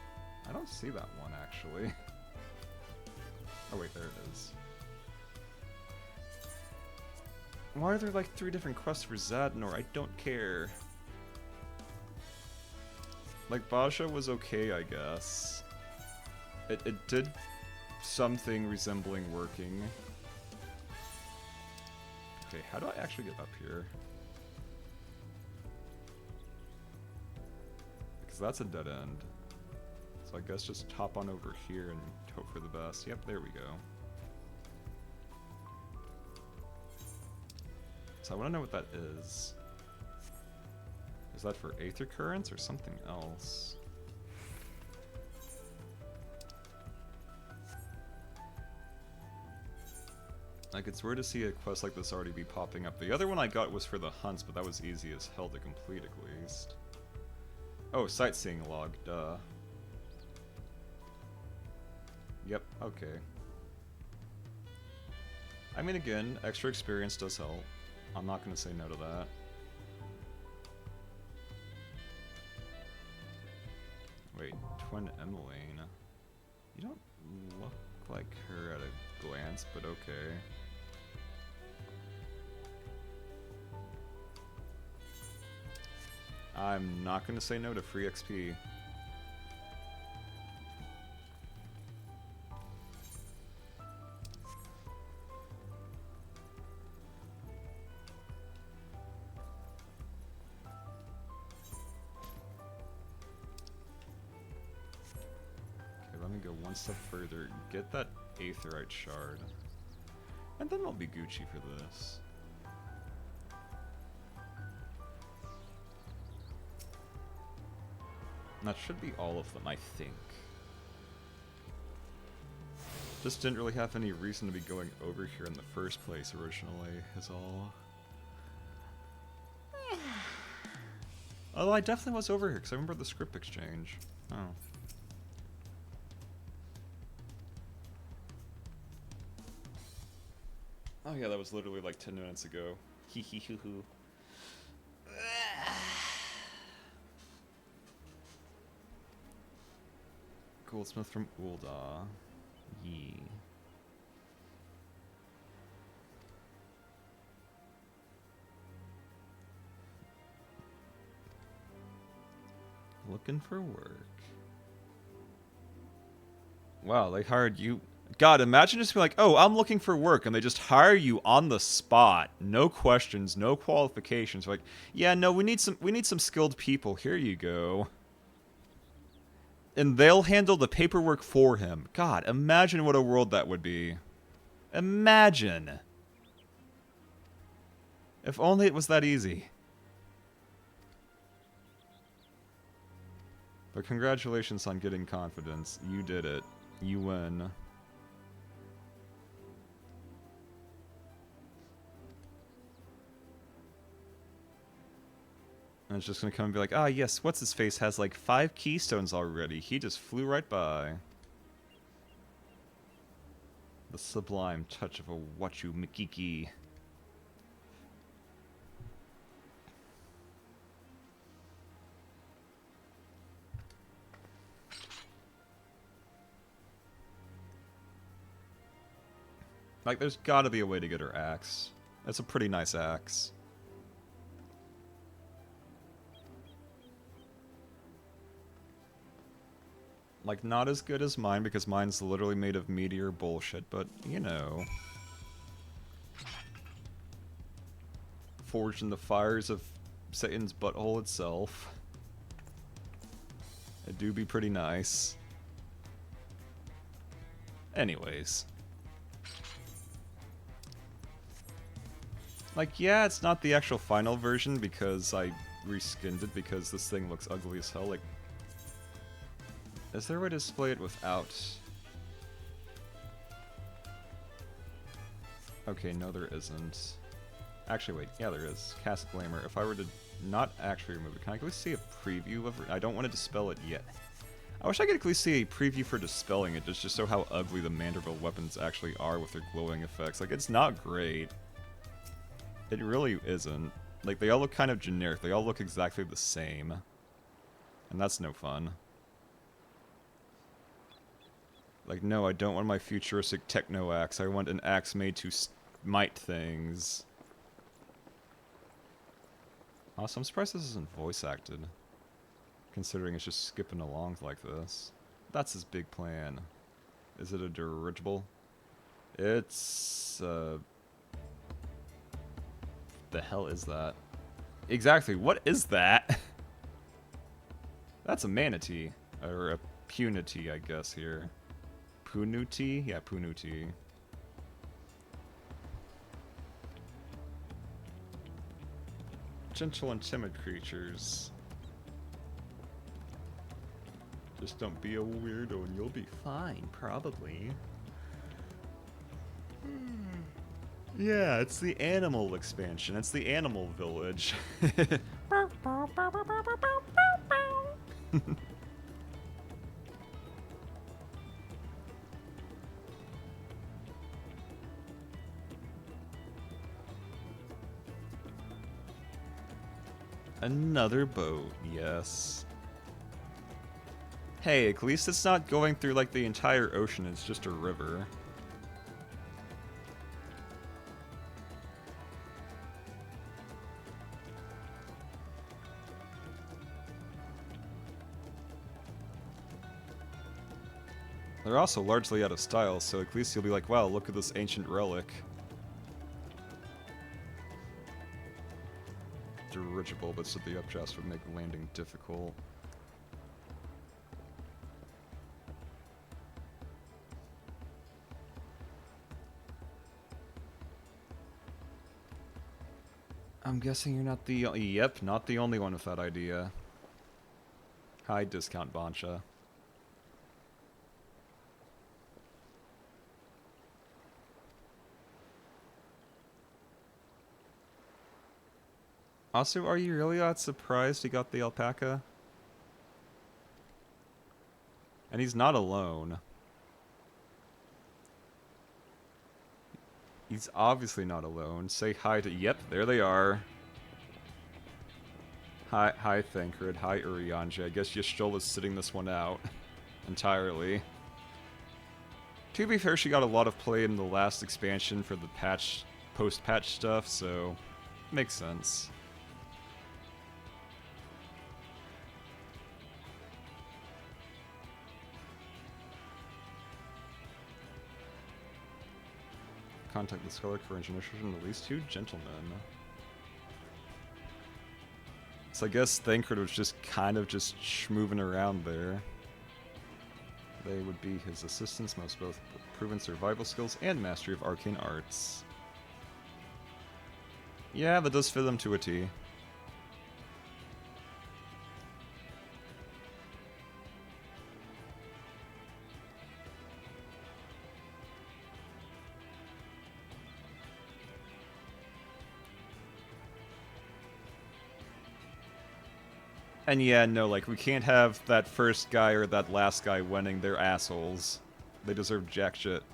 I don't see that one, actually. Oh wait, there it is. Why are there like 3 different quests for Zadnor? I don't care. Like, Basha was okay, I guess. It did something resembling working. Okay, how do I actually get up here? Because that's a dead end. So I guess just hop on over here and hope for the best. Yep, there we go. So I want to know what that is. Is that for Aether Currents or something else? Like, it's weird to see a quest like this already be popping up. The other one I got was for the hunts, but that was easy as hell to complete at least. Oh, sightseeing log, duh. Yep, okay. I mean, again, extra experience does help. I'm not going to say no to that. Wait, Twin Emmeline. You don't look like her at a glance, but okay. I'm not going to say no to free XP. One step further, get that Aetherite shard, and then I'll be Gucci for this. And that should be all of them, I think. Just didn't really have any reason to be going over here in the first place originally, is all. Although I definitely was over here, because I remember the script exchange. Oh. Oh yeah, that was literally like 10 minutes ago. Hee hee hoo hoo. Goldsmith from Ul'dah. Yee. Looking for work. Wow, they hired you. God, imagine just being like, oh, I'm looking for work, and they just hire you on the spot. No questions, no qualifications. Like, yeah, no, we need some skilled people. Here you go. And they'll handle the paperwork for him. God, imagine what a world that would be. Imagine. If only it was that easy. But congratulations on getting confidence. You did it. You win. And it's just gonna come and be like, ah, yes, what's his face has like 5 keystones already. He just flew right by. The sublime touch of a Wachu Mikiki. Like, there's gotta be a way to get her axe. That's a pretty nice axe. Like, not as good as mine, because mine's literally made of meteor bullshit, but, you know. Forged in the fires of Satan's butthole itself. It do be pretty nice. Anyways. Like, yeah, it's not the actual final version, because I reskinned it, because this thing looks ugly as hell. Like, is there a way to display it without... Okay, no there isn't. Actually, wait, yeah there is. Cast Glamour. If I were to not actually remove it, can I at least see a preview of it? I don't want to dispel it yet. I wish I could at least see a preview for dispelling it, just to show how ugly the Manderville weapons actually are with their glowing effects. Like, it's not great. It really isn't. Like, they all look kind of generic. They all look exactly the same. And that's no fun. Like, no, I don't want my futuristic techno axe. I want an axe made to smite things. Also, I'm surprised this isn't voice acted. Considering it's just skipping along like this. That's his big plan. Is it a dirigible? It's, the hell is that? Exactly, what is that? That's a manatee. Or a punity, I guess, here. Punuti? Yeah, Punuti. Gentle and timid creatures. Just don't be a weirdo and you'll be fine, probably. Yeah, it's the animal expansion. It's the animal village. Another boat, yes. Hey, at least it's not going through like the entire ocean, it's just a river. They're also largely out of style, so at least you'll be like, wow, look at this ancient relic. Dirigible, but so the updrafts would make landing difficult. I'm guessing you're not the... Yep, not the only one with that idea. High discount, Bancha. Also, are you really that surprised he got the alpaca? And he's not alone. He's obviously not alone. Say hi to... Yep, there they are. Hi Thancred. Hi Urianger. I guess Y'shtola is sitting this one out entirely. To be fair, she got a lot of play in the last expansion for the patch, post-patch stuff, so makes sense. Contact the Scholar for information on at least 2 gentlemen. So I guess Thancred was just kind of just schmoving around there. They would be his assistants, most both proven survival skills and mastery of arcane arts. Yeah, that does fit them to a T. And yeah, no, like, we can't have that first guy or that last guy winning. They're assholes. They deserve jack shit.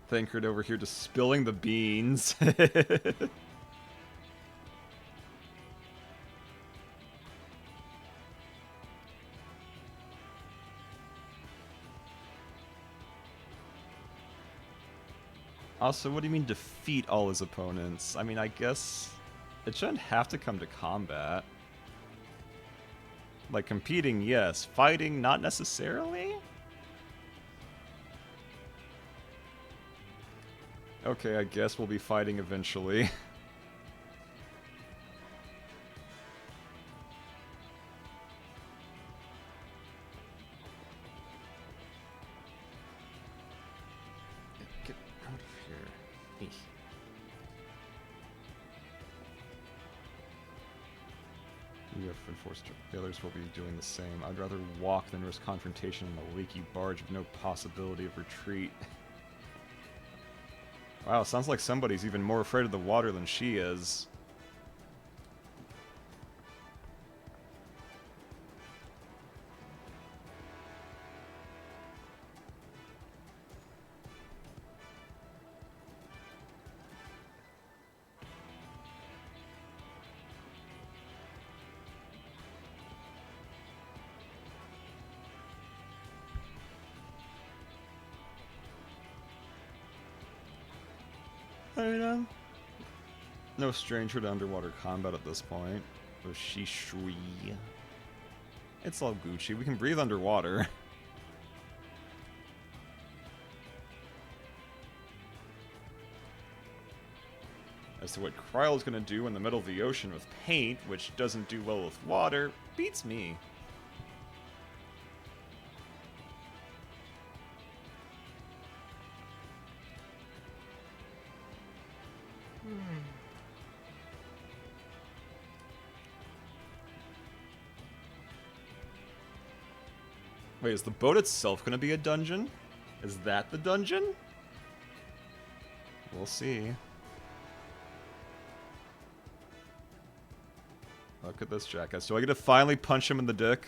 Thancred over here just spilling the beans. Also, what do you mean defeat all his opponents? I mean, I guess it shouldn't have to come to combat. Like, competing, yes. Fighting, not necessarily? Okay, I guess we'll be fighting eventually. Get out of here. Eesh. You have enforced the others will be doing the same. I'd rather walk than risk confrontation on a leaky barge with no possibility of retreat. Wow, sounds like somebody's even more afraid of the water than she is. I mean, no stranger to underwater combat at this point. Or she shui. It's all Gucci. We can breathe underwater. As to what Kryl is going to do in the middle of the ocean with paint, which doesn't do well with water, beats me. Wait, is the boat itself going to be a dungeon? Is that the dungeon? We'll see. Look at this jackass. Do I get to finally punch him in the dick?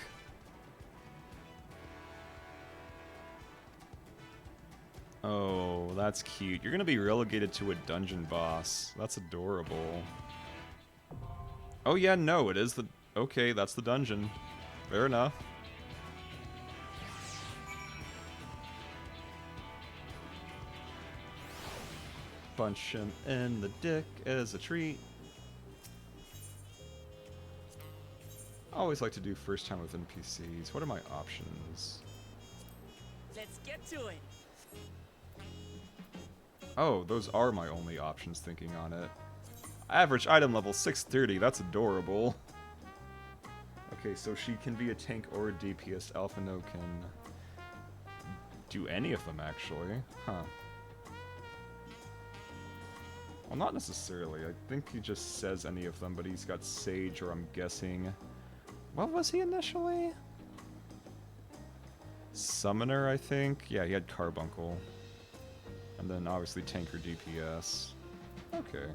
Oh, that's cute. You're going to be relegated to a dungeon boss. That's adorable. Oh yeah, no, it is the... Okay, that's the dungeon. Fair enough. Punch him in the dick as a treat. I always like to do first time with NPCs. What are my options? Let's get to it. Oh, those are my only options thinking on it. Average item level 630, that's adorable. Okay, so she can be a tank or a DPS. Alphino can do any of them actually. Huh. Well, not necessarily. I think he just says any of them, but he's got Sage, or I'm guessing... What was he initially? Summoner, I think? Yeah, he had Carbuncle. And then obviously tank or DPS. Okay.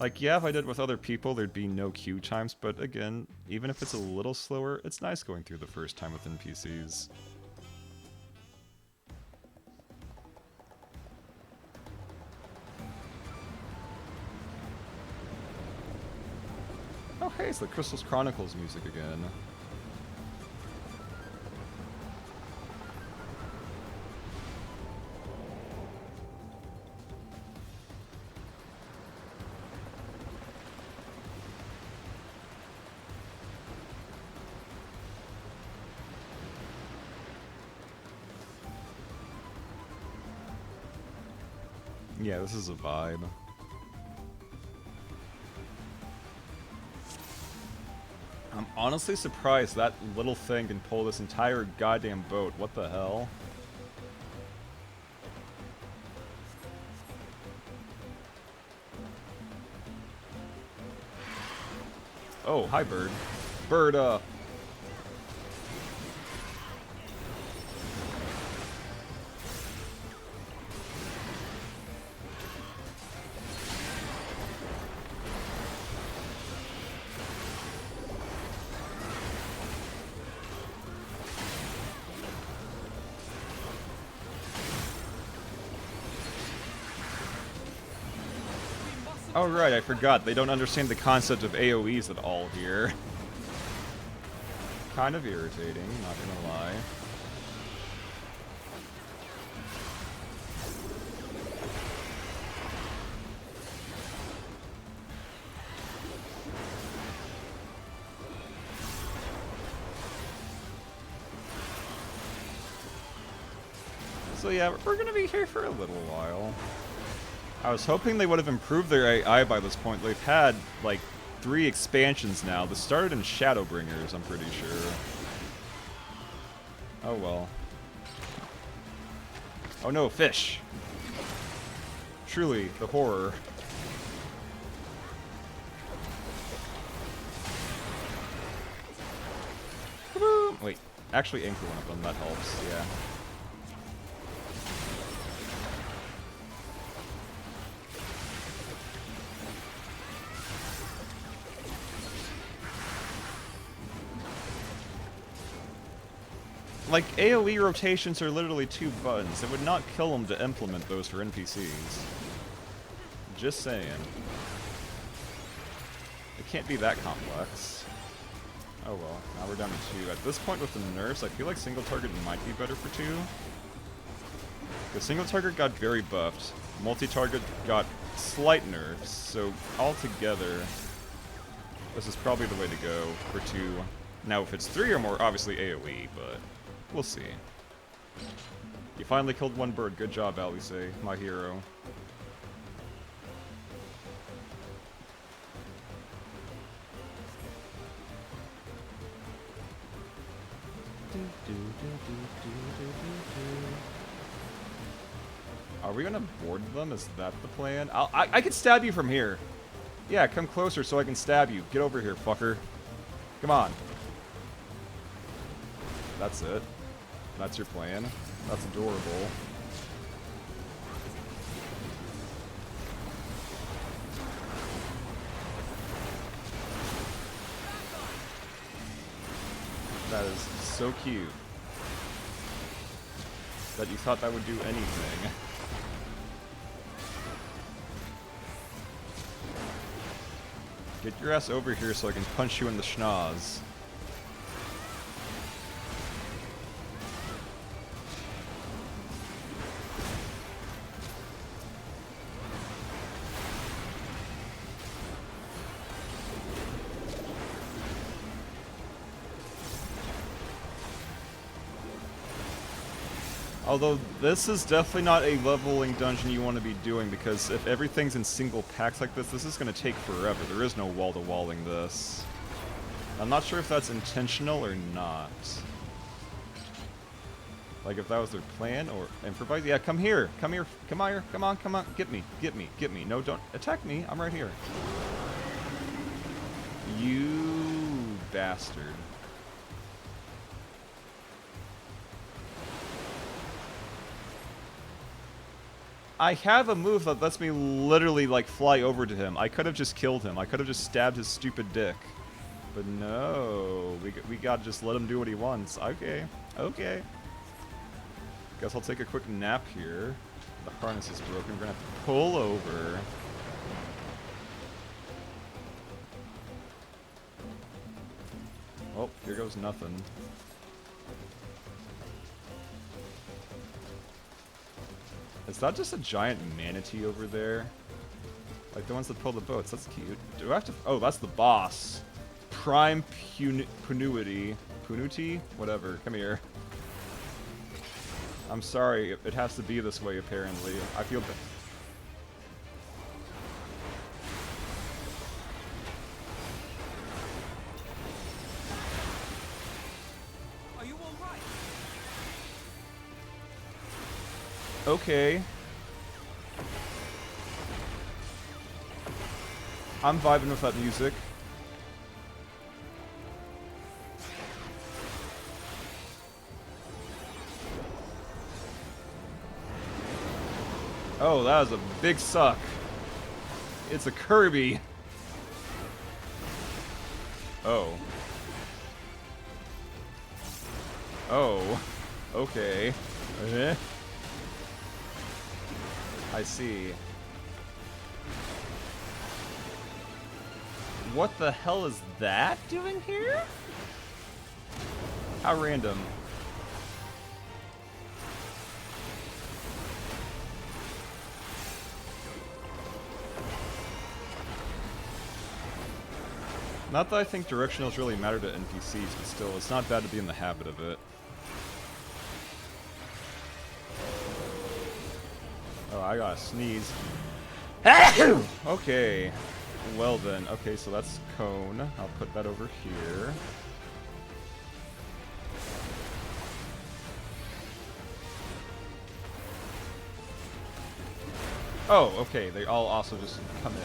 Like, yeah, if I did it with other people, there'd be no queue times, but again, even if it's a little slower, it's nice going through the first time with NPCs. Oh hey, it's the Crystal's Chronicles music again. Yeah, this is a vibe. I'm honestly surprised that little thing can pull this entire goddamn boat. What the hell? Oh, hi, bird. Bird, Oh right, I forgot. They don't understand the concept of AoEs at all here. Kind of irritating, not gonna lie. So yeah, we're gonna be here for a little while. I was hoping they would have improved their AI by this point. They've had, like, 3 expansions now. This started in Shadowbringers, I'm pretty sure. Oh well. Oh no, fish! Truly, the horror. Wait, actually aim for one of them, that helps, yeah. Like, AoE rotations are literally 2 buttons. It would not kill them to implement those for NPCs. Just saying. It can't be that complex. Oh well, now we're down to 2. At this point with the nerfs, I feel like single target might be better for 2. The single target got very buffed. Multi-target got slight nerfs, so altogether, this is probably the way to go for 2. Now if it's 3 or more, obviously AoE, but we'll see. You finally killed one bird. Good job, Alice, my hero. Are we gonna board them? Is that the plan? I can stab you from here. Yeah, come closer so I can stab you. Get over here, fucker. Come on. That's it. That's your plan. That's adorable. That is so cute. That you thought that would do anything. Get your ass over here so I can punch you in the schnoz. Although, this is definitely not a leveling dungeon you want to be doing, because if everything's in single packs like this is going to take forever. There is no wall-to-walling this. I'm not sure if that's intentional or not. Like, if that was their plan, or improvise. Yeah, come here! Come here! Come here! Come on, come on! Get me! Get me! Get me! No, don't attack me! I'm right here. You bastard. I have a move that lets me literally, like, fly over to him. I could have just killed him. I could have just stabbed his stupid dick. But no, we gotta just let him do what he wants. Okay, okay. Guess I'll take a quick nap here. The harness is broken. We're gonna have to pull over. Oh, here goes nothing. Is that just a giant manatee over there? Like the ones that pull the boats. That's cute. Do I have to... Oh, that's the boss. Prime Punuity. Punuti? Whatever. Come here. I'm sorry. It has to be this way, apparently. I feel... Are you all right? Okay. I'm vibing with that music. Oh, that was a big suck. It's a Kirby. Oh. Oh. Okay. I see. What the hell is that doing here? How random. Not that I think directionals really matter to NPCs, but still, it's not bad to be in the habit of it. Oh, I gotta sneeze. Okay. Well then. Okay, so that's cone. I'll put that over here. Oh, okay. They all also just come in.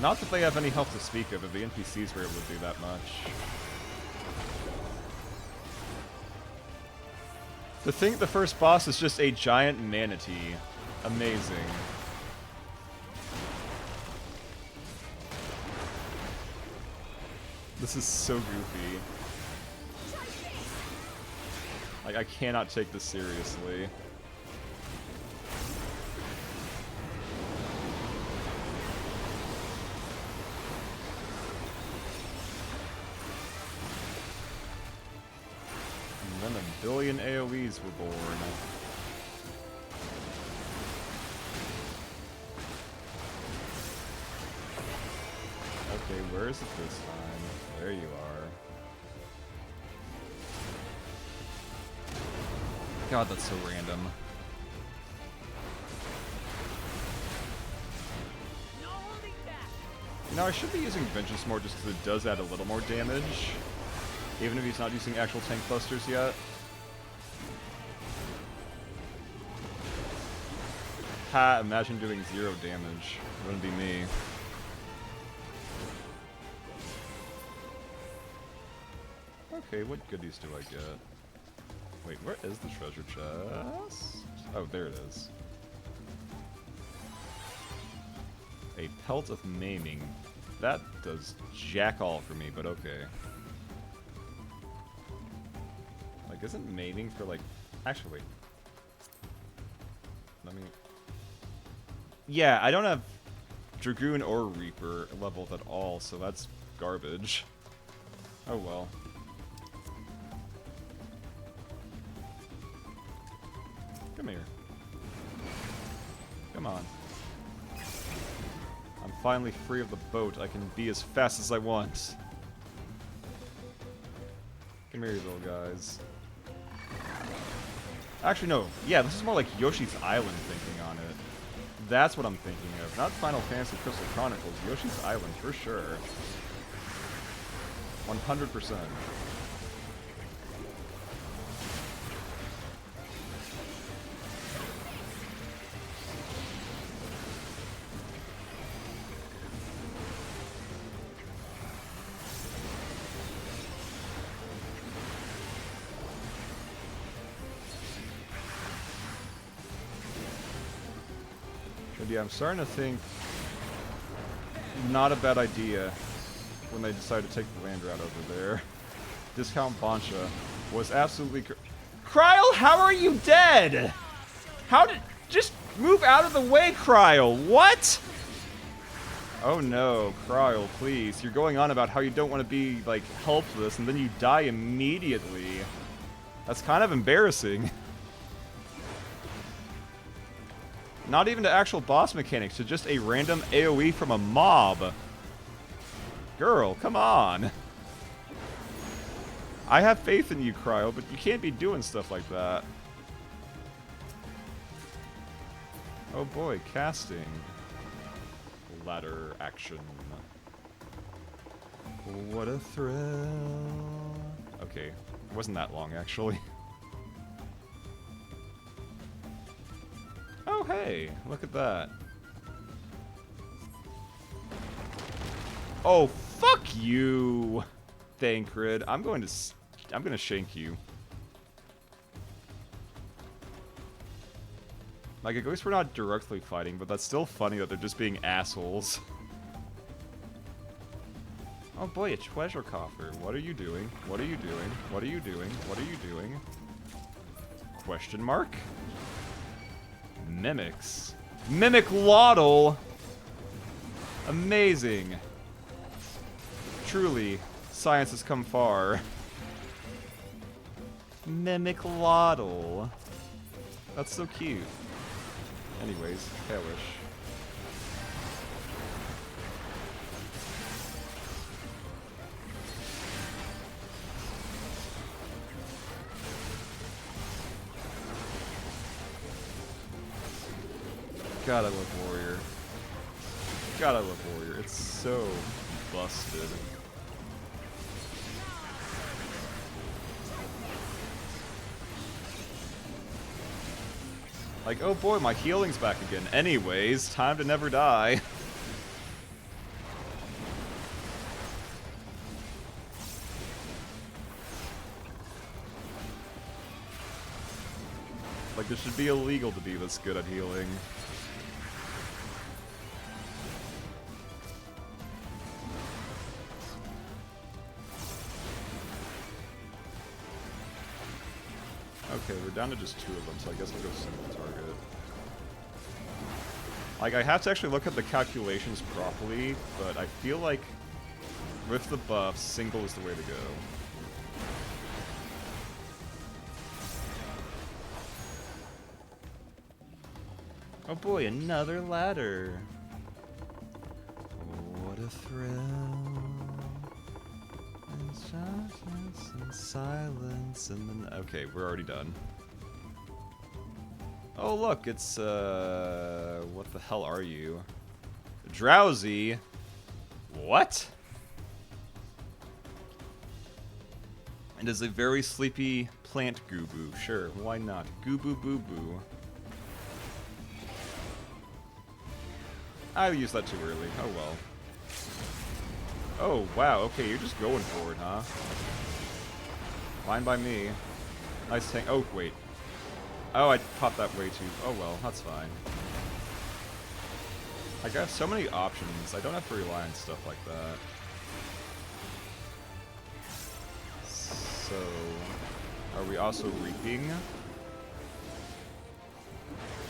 Not that they have any health to speak of, if the NPCs were able to do that much. To think the first boss is just a giant manatee. Amazing. This is so goofy. Like, I cannot take this seriously. And then a billion AoEs were born. Okay, where is it this time? There you are. God, that's so random. You know, I should be using Vengeance more just because it does add a little more damage. Even if he's not using actual tank busters yet. Ha, imagine doing 0 damage. Wouldn't be me. Okay, what goodies do I get? Wait, where is the treasure chest? Oh, there it is. A pelt of maiming. That does jack all for me, but okay. Like, isn't maiming for, like... Actually, wait. Let me... Yeah, I don't have Dragoon or Reaper leveled at all, so that's garbage. Oh well. Come here. Come on. I'm finally free of the boat. I can be as fast as I want. Come here, you little guys. Actually, no. Yeah, this is more like Yoshi's Island thinking on it. That's what I'm thinking of. Not Final Fantasy Crystal Chronicles. Yoshi's Island, for sure. 100%. But yeah, I'm starting to think not a bad idea when they decided to take the land route over there. Discount Bancha was absolutely... Kryl, how are you dead? How did... Just move out of the way, Kryl. What? Oh no, Kryl, please. You're going on about how you don't want to be, like, helpless, and then you die immediately. That's kind of embarrassing. Not even to actual boss mechanics, to just a random AoE from a mob. Girl, come on. I have faith in you, Kryl, but you can't be doing stuff like that. Oh boy, casting. Ladder action. What a thrill. Okay, it wasn't that long, actually. Oh, hey, look at that. Oh, fuck you, Thancred. I'm gonna shank you. Like, at least we're not directly fighting, but that's still funny that they're just being assholes. Oh boy, a treasure coffer. What are you doing? What are you doing? What are you doing? What are you doing? Question mark? Mimics. Mimic Lotl! Amazing. Truly, science has come far. Mimic Lotl. That's so cute. Anyways, hellish. God, I love Warrior. God, I love Warrior. It's so busted. Like, oh boy, my healing's back again. Anyways, time to never die. Like, this should be illegal to be this good at healing. Okay, we're down to just 2 of them, so I guess I'll go single target. Like, I have to actually look at the calculations properly, but I feel like with the buffs, single is the way to go. Oh boy, another ladder. What a thrill. And softness and silence and then... Okay, we're already done. Oh look, it's what the hell are you? Drowsy? What? It is a very sleepy plant Gooboo. Sure, why not? Gooboo boo boo. I used that too early. Oh well. Oh, wow. Okay, you're just going for it, huh? Fine by me. Nice tank. Oh, wait. Oh, I popped that way too. Oh well, that's fine. Like, I have so many options. I don't have to rely on stuff like that. So, are we also reaping?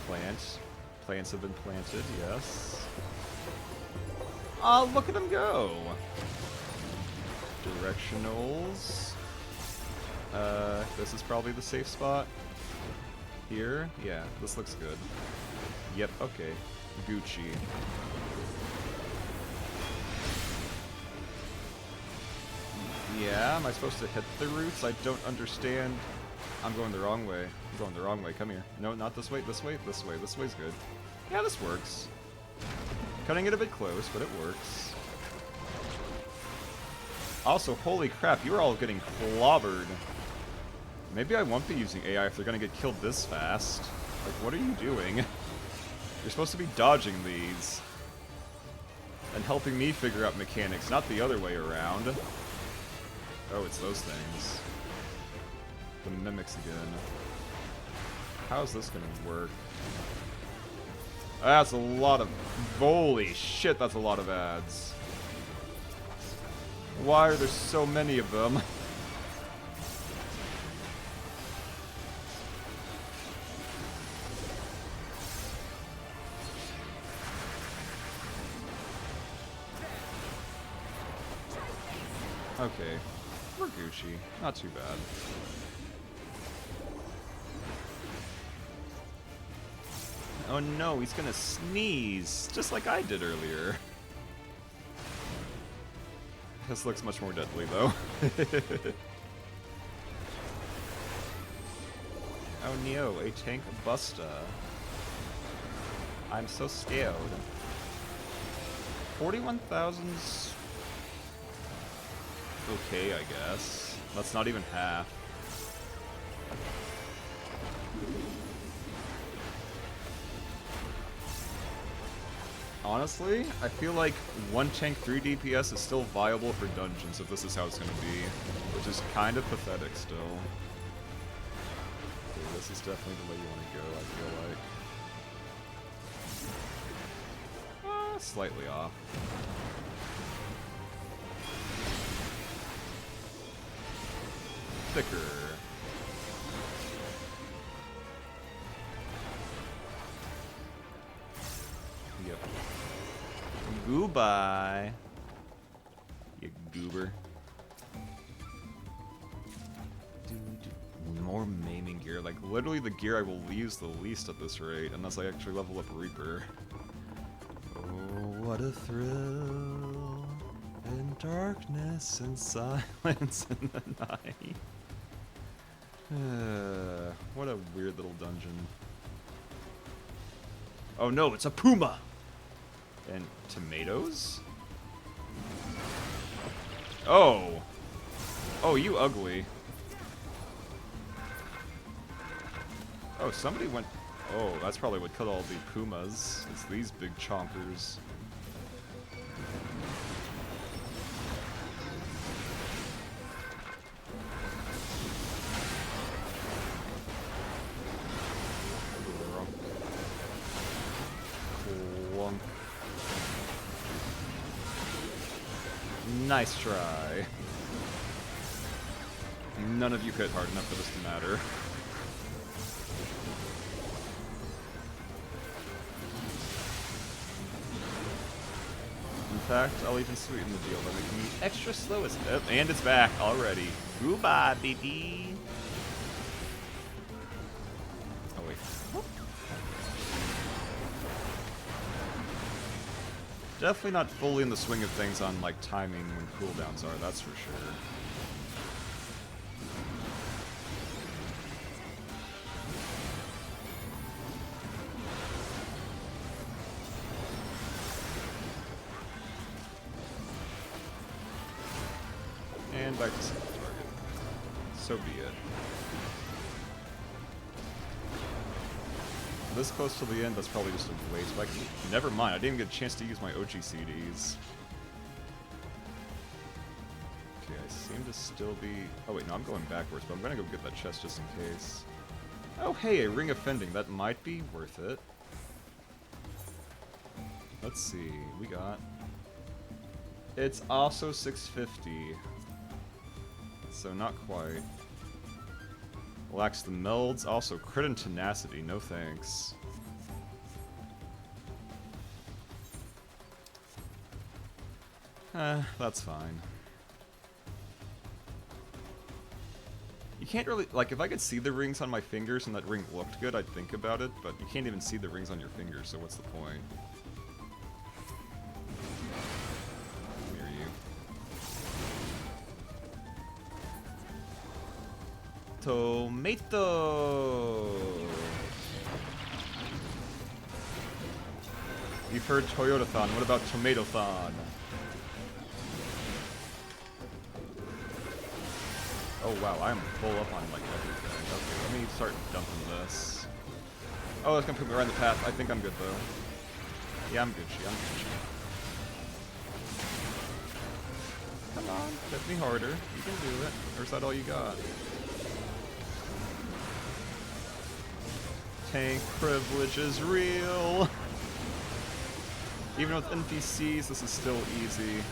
Plants. Plants have been planted, yes. Oh, look at them go! Directionals. This is probably the safe spot. Here? Yeah, this looks good. Yep, okay. Gucci. Yeah, am I supposed to hit the roots? I don't understand. I'm going the wrong way. I'm going the wrong way. Come here. No, not this way. This way. This way. This way's good. Yeah, this works. Cutting it a bit close, but it works. Also, holy crap, you're all getting clobbered. Maybe I won't be using AI if they're gonna get killed this fast. Like, what are you doing? You're supposed to be dodging these. And helping me figure out mechanics, not the other way around. Oh, it's those things. The mimics again. How's this gonna work? That's a lot of... Holy shit, that's a lot of ads. Why are there so many of them? Okay, we're Gucci. Not too bad. Oh no, he's gonna sneeze, just like I did earlier. This looks much more deadly, though. Oh no, a tank buster. I'm so scared. 41,000's... okay, I guess. That's not even half. Honestly, I feel like 1 tank 3 DPS is still viable for dungeons if this is how it's gonna be, which is kind of pathetic still. Okay, this is definitely the way you want to go, I feel like. Slightly off. Thicker. Yep. Goodbye. You goober. More maiming gear. Like, literally the gear I will use the least at this rate, unless I actually level up Reaper. Oh, what a thrill. In darkness and silence in the night. What a weird little dungeon. Oh no, it's a puma! And tomatoes? Oh! Oh, you ugly. Oh, somebody went... oh, that's probably what killed all the pumas. It's these big chompers. Clunk. Nice try. None of you hit hard enough for this to matter. In fact, I'll even sweeten the deal by making me extra slow as hell. And it's back already. Goodbye, baby. Oh, wait. Definitely not fully in the swing of things on, like, timing when cooldowns are, that's for sure. And back to single target. So be it. This close to the end, that's probably just a waste. But never mind, I didn't even get a chance to use my OG CDs. Okay, I seem to still be... oh wait, no, I'm going backwards, but I'm gonna go get that chest just in case. Oh hey, a Ring of Fending, that might be worth it. Let's see, we got... it's also 650. So not quite. Lacks the melds, also crit and tenacity, no thanks. That's fine. You can't really, like, if I could see the rings on my fingers and that ring looked good, I'd think about it, but you can't even see the rings on your fingers, so what's the point? Near you. Tomato! You've heard Toyota-thon, what about Tomato-thon? Oh wow, I'm full up on like everything. Okay, let me start dumping this. Oh, that's gonna put me right in the path. I think I'm good though. Yeah, I'm Gucci, I'm Gucci. Come on, hit me harder. You can do it. Or is that all you got? Tank privilege is real. Even with NPCs, this is still easy.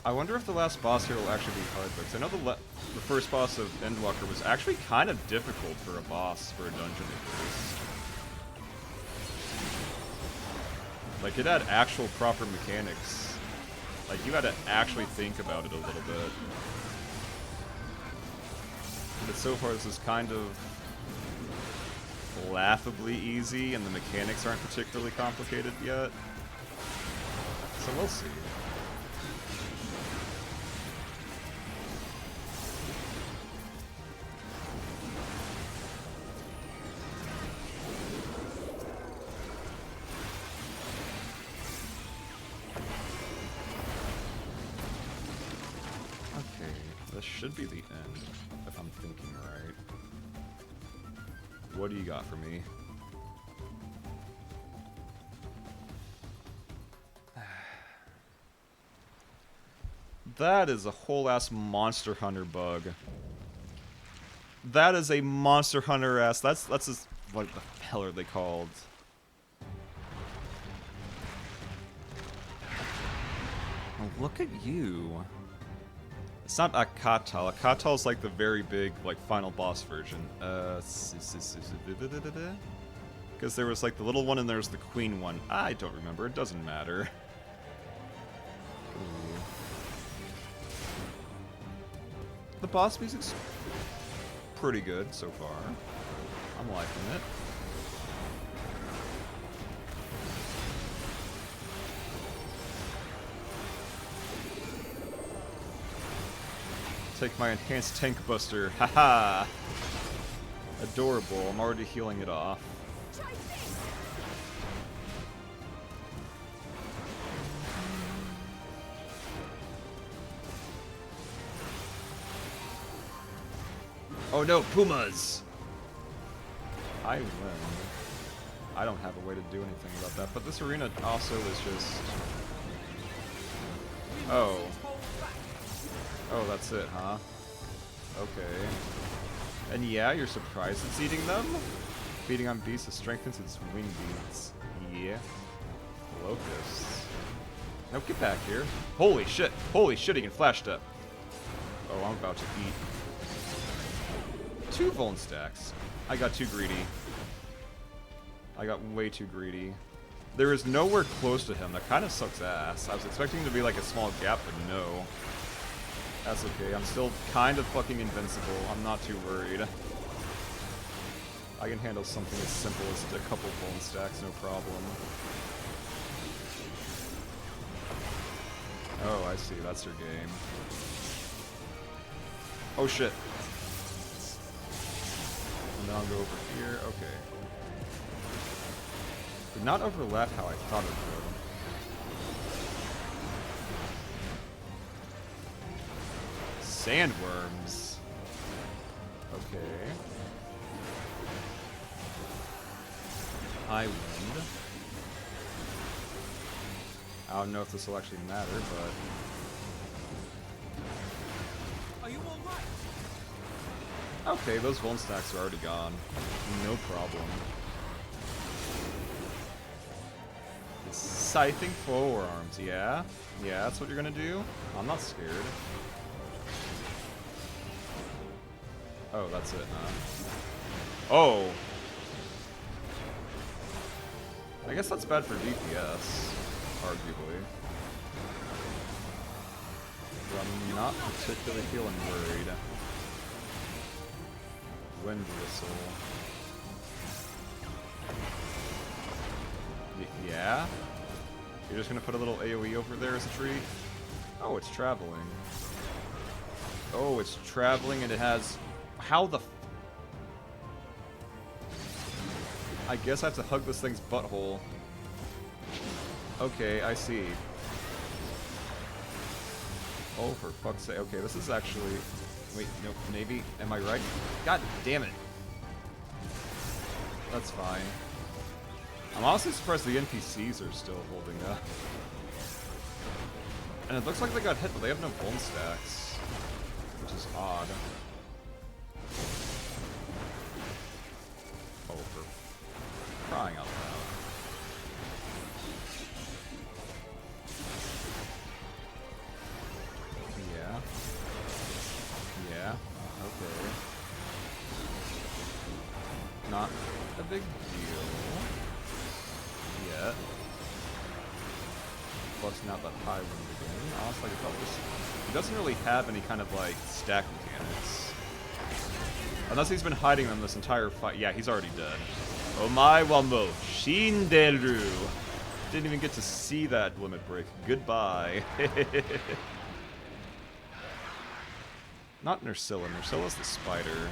I wonder if the last boss here will actually be hard, because I know the first boss of Endwalker was actually kind of difficult for a boss, for a dungeon at least. Like, it had actual proper mechanics. Like, you had to actually think about it a little bit. But so far, this is kind of laughably easy, and the mechanics aren't particularly complicated yet. So we'll see. This should be the end, if I'm thinking right. What do you got for me? That is a whole-ass Monster Hunter bug. That is a Monster Hunter-ass... That's just... What the hell are they called? Oh, look at you. It's not Akatal. Akatal's like the very big, like, final boss version. Because there was like the little one and there's the queen one. I don't remember. It doesn't matter. Ooh. The boss music's pretty good so far. I'm liking it. Take my enhanced tank buster. Haha! Adorable. I'm already healing it off. Oh no, Pumas! I win. I don't have a way to do anything about that, but this arena also is just... Oh. Oh, that's it, huh? Okay. And yeah, you're surprised it's eating them? Feeding on beasts strengthens its wing beats. Yeah. Locusts. No, get back here. Holy shit! Holy shit, he can flash step! Oh, I'm about to eat 2 Vuln stacks. I got too greedy. I got way too greedy. There is nowhere close to him. That kind of sucks ass. I was expecting to be like a small gap, but no. That's okay. I'm still kind of fucking invincible. I'm not too worried. I can handle something as simple as a couple Vuln stacks, no problem. Oh, I see. That's your game. Oh shit. And then I'll go over here. Okay. Did not overlap how I thought it would. Sandworms. Okay. High wind. I don't know if this will actually matter, but... Are you alright? Okay, those Vuln stacks are already gone. No problem. Scything forearms, yeah? Yeah, that's what you're gonna do? I'm not scared. Oh, that's it, huh? Oh! I guess that's bad for DPS, arguably. But I'm not particularly feeling worried. Wind whistle. Yeah? You're just gonna put a little AoE over there as a treat? Oh, it's traveling. Oh, it's traveling and it has... How the... I guess I have to hug this thing's butthole. Okay, I see. Oh, for fuck's sake. Okay, this is actually... Wait, no, maybe? Am I right? God damn it. That's fine. I'm honestly surprised the NPCs are still holding up. And it looks like they got hit, but they have no Vuln stacks. which is odd. Oh, for crying out loud. Yeah. Yeah. Okay. Not a big deal. Yet. Busting out that high wind again. Honestly, he doesn't really have any kind of like stack mechanics. Unless he's been hiding them this entire fight. Yeah, he's already dead. Omae wa mo shinderu. Didn't even get to see that limit break. Goodbye. Not Nursilla. Nursilla's the spider.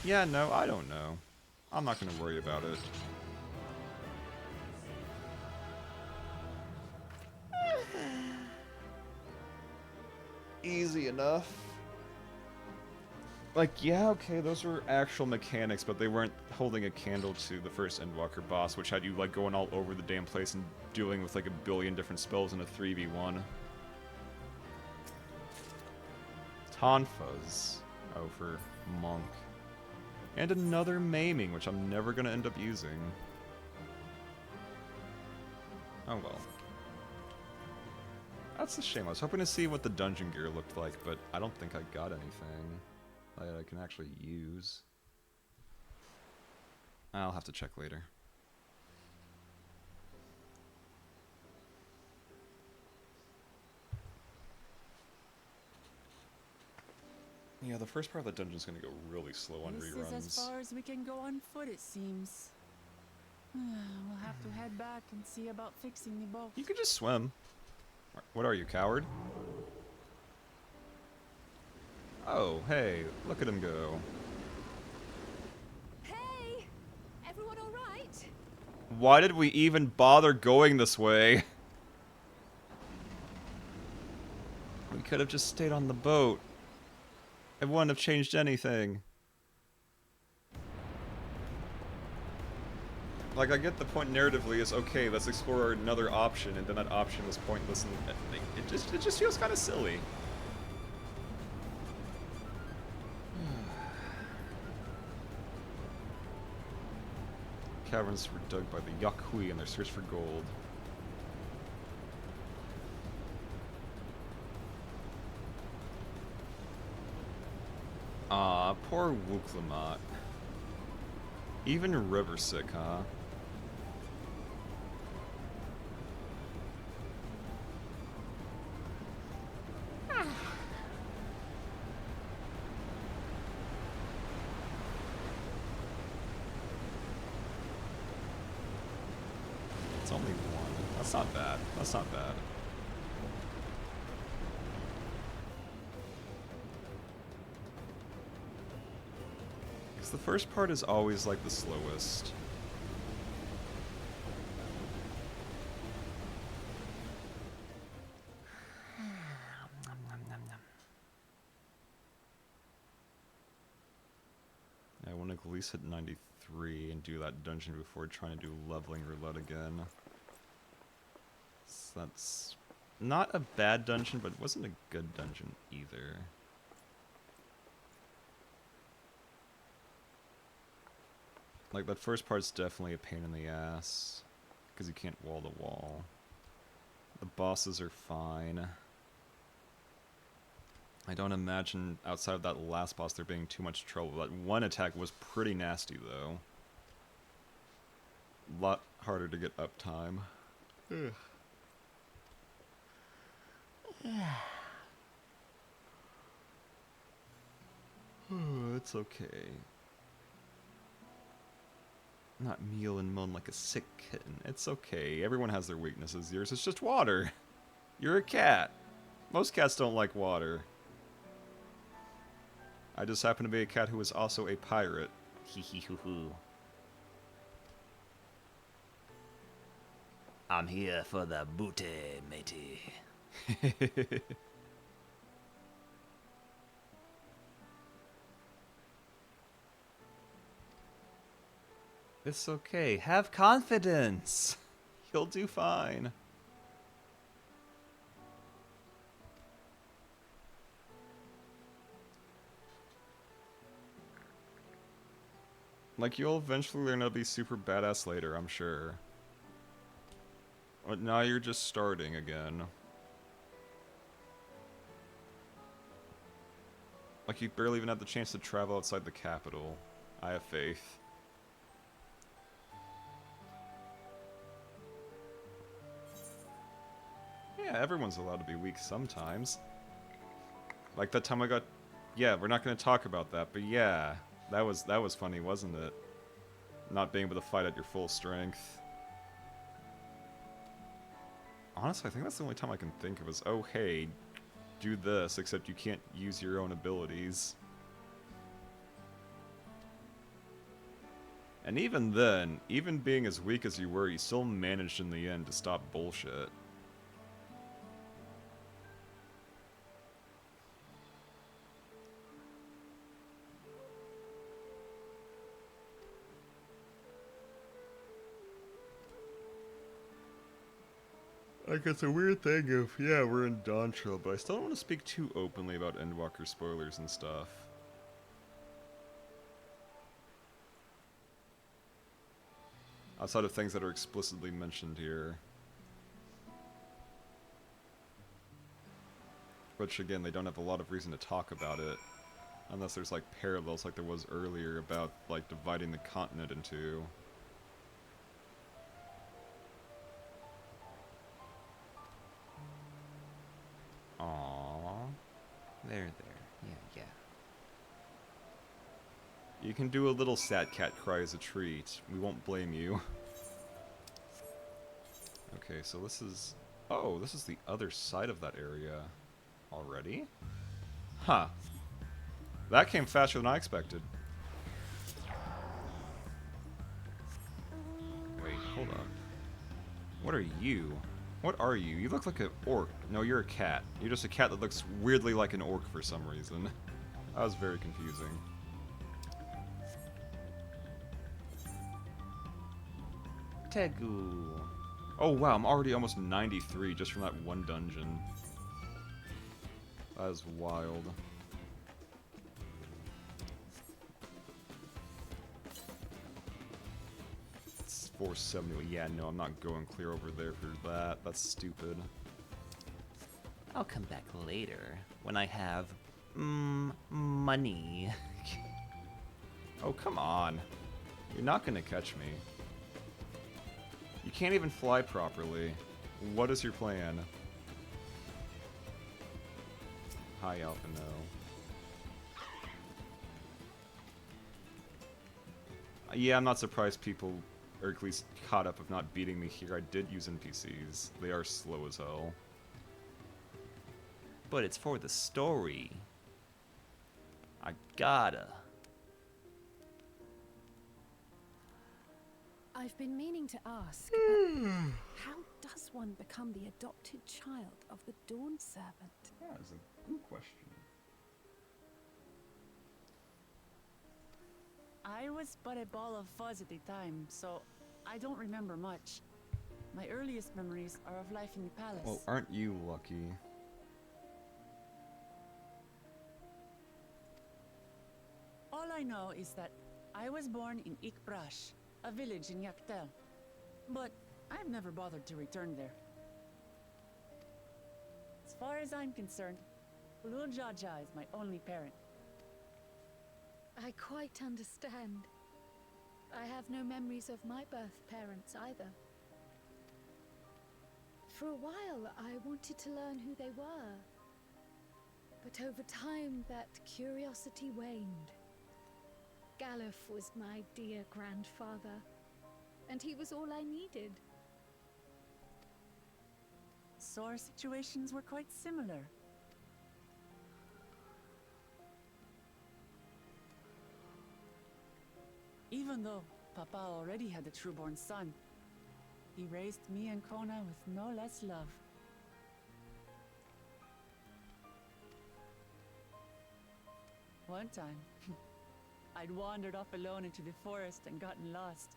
Yeah, no, I don't know. I'm not gonna worry about it. Easy enough. Like, yeah, okay, those were actual mechanics, but they weren't holding a candle to the first Endwalker boss, which had you, like, going all over the damn place and dealing with, like, a billion different spells in a 3v1. Tonfuzz. Oh, for Monk. And another maiming, which I'm never gonna end up using. Oh well. That's a shame. I was hoping to see what the dungeon gear looked like, but I don't think I got anything that I can actually use. I'll have to check later. Yeah, the first part of the dungeon's gonna go really slow on This reruns. is as far as we can go on foot, it seems. We'll have to head back and see about fixing the boat. You can just swim. What are you, coward? Oh, hey, look at him go. Hey! Everyone all right? Why did we even bother going this way? We could have just stayed on the boat. It wouldn't have changed anything. Like, I get the point narratively is, okay, let's explore another option, and then that option was pointless, and it just feels kind of silly. Caverns were dug by the Yakui in their search for gold. Ah, poor Wuklamot. Even river sick, huh? It's only one. That's not bad. That's not bad. Because the first part is always like the slowest. I want to at least hit 93 and do that dungeon before trying to do leveling roulette again. So that's not a bad dungeon, but it wasn't a good dungeon either. Like, that first part's definitely a pain in the ass, because you can't wall to wall. The bosses are fine. I don't imagine outside of that last boss there being too much trouble. That one attack was pretty nasty, though. A lot harder to get uptime. Ugh. It's okay. Not meal and moan like a sick kitten. It's okay. Everyone has their weaknesses. Yours is just water. You're a cat. Most cats don't like water. I just happen to be a cat who is also a pirate. Hee hee hoo hoo. I'm here for the booty, matey. It's okay. Have confidence. You'll do fine. Like, you'll eventually learn how to be super badass later, I'm sure. But now you're just starting again. Like, you barely even had the chance to travel outside the capital. I have faith. Yeah, everyone's allowed to be weak sometimes. Like that time I got... Yeah, we're not going to talk about that, but yeah. That was funny, wasn't it? Not being able to fight at your full strength. Honestly, I think that's the only time I can think of is, oh hey, do this, except you can't use your own abilities. And even then, even being as weak as you were, you still managed in the end to stop bullshit. Like, it's a weird thing of, yeah, we're in Dawntrail, but I still don't want to speak too openly about Endwalker spoilers and stuff. Outside of things that are explicitly mentioned here. Which, again, they don't have a lot of reason to talk about it. Unless there's, like, parallels like there was earlier about, like, dividing the continent in two. Aww. There. Yeah. You can do a little sat cat cry as a treat. We won't blame you. Okay, so this is... Oh, this is the other side of that area. Already? Huh. That came faster than I expected. Wait, hold up. What are you? What are you? You look like an orc. No, you're a cat. You're just a cat that looks weirdly like an orc for some reason. That was very confusing. Tegu. Oh wow, I'm already almost 93 just from that one dungeon. That is wild. It's 470. Yeah, no, I'm not going clear over there for that. That's stupid. I'll come back later when I have money. Oh, come on. You're not gonna catch me. You can't even fly properly. What is your plan? Hi, Alpha, no. Yeah, I'm not surprised people are at least caught up of not beating me here. I did use NPCs. They are slow as hell. But it's for the story. I gotta. I've been meaning to ask, how does one become the adopted child of the Dawn Servant? That is a good question. I was but a ball of fuzz at the time, so I don't remember much. My earliest memories are of life in the palace. Well, aren't you lucky? All I know is that I was born in Ikbrash, a village in Yaktel. But I've never bothered to return there. As far as I'm concerned, Ulul Jaja is my only parent. I quite understand. I have no memories of my birth parents either. For a while, I wanted to learn who they were. But over time, that curiosity waned. Galuf was my dear grandfather, and he was all I needed. So our situations were quite similar. Even though Papa already had a trueborn son, he raised me and Kona with no less love. One time, I'd wandered off alone into the forest and gotten lost.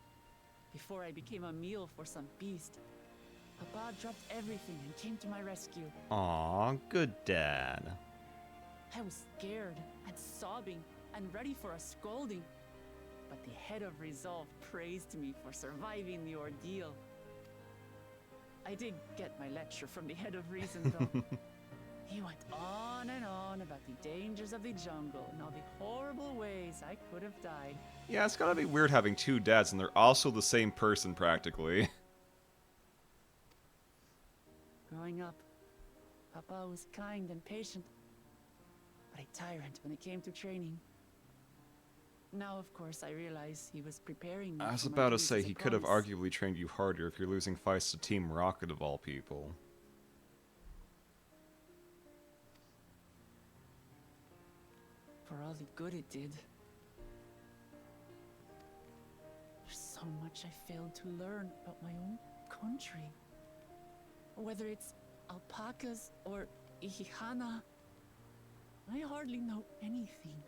Before I became a meal for some beast, Papa dropped everything and came to my rescue. Aw, good dad. I was scared and sobbing and ready for a scolding. But the head of Resolve praised me for surviving the ordeal. I did get my lecture from the head of Reason, though. He went on and on about the dangers of the jungle and all the horrible ways I could have died. Yeah, it's gotta be weird having two dads and they're also the same person practically. Growing up, Papa was kind and patient, but a tyrant when it came to training. Now, of course, I realize he was preparing me I was for my about to duties say as a he could have promise. arguably trained you harder if you're losing fights to Team Rocket of all people. For all the good it did. There's so much I failed to learn about my own country. Whether it's alpacas or Ihihana, I hardly know anything.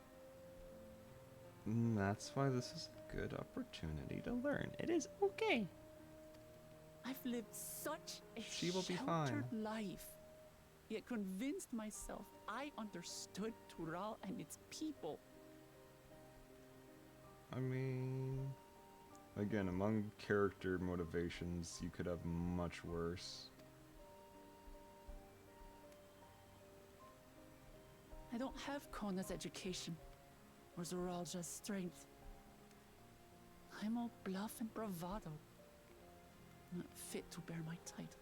That's why this is a good opportunity to learn. It is okay. I've lived such a She will be sheltered fine. life, yet convinced myself I understood Tural and its people. I mean, again, among character motivations, you could have much worse. I don't have Kona's education, or Zoralja's strength. I'm all bluff and bravado, not fit to bear my title.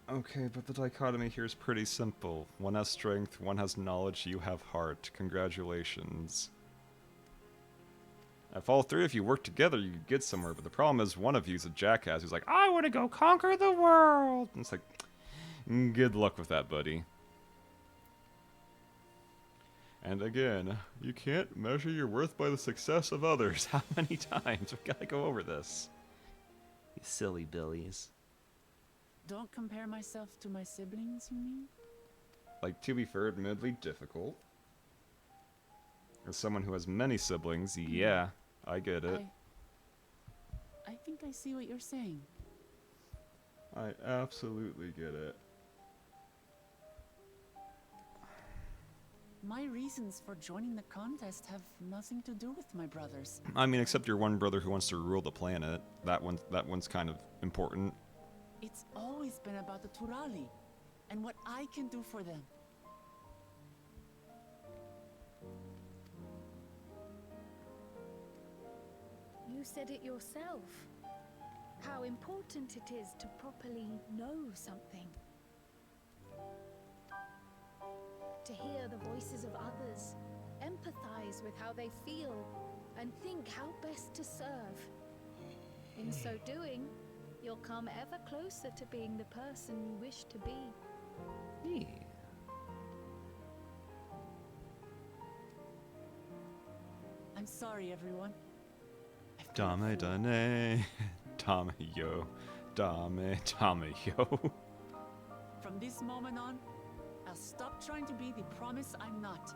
Okay, but the dichotomy here is pretty simple. One has strength, one has knowledge, you have heart. Congratulations. If all three of you work together, you could get somewhere, but the problem is one of you is a jackass who's like, I want to go conquer the world! And it's like, good luck with that, buddy. And again, you can't measure your worth by the success of others. How many times? We've got to go over this. You silly billies. Don't compare myself to my siblings, you mean? Like, to be fair, admittedly difficult. As someone who has many siblings, yeah, I get it. I think I see what you're saying. I absolutely get it. My reasons for joining the contest have nothing to do with my brothers. I mean, except your one brother who wants to rule the planet. That one's kind of important. It's always been about the Turali, and what I can do for them. You said it yourself. How important it is to properly know something. To hear the voices of others, empathize with how they feel, and think how best to serve. In so doing, you'll come ever closer to being the person you wish to be. Yeah. I'm sorry, everyone. Dame dane, dame yo, dame yo. From this moment on, I'll stop trying to be the promise I'm not.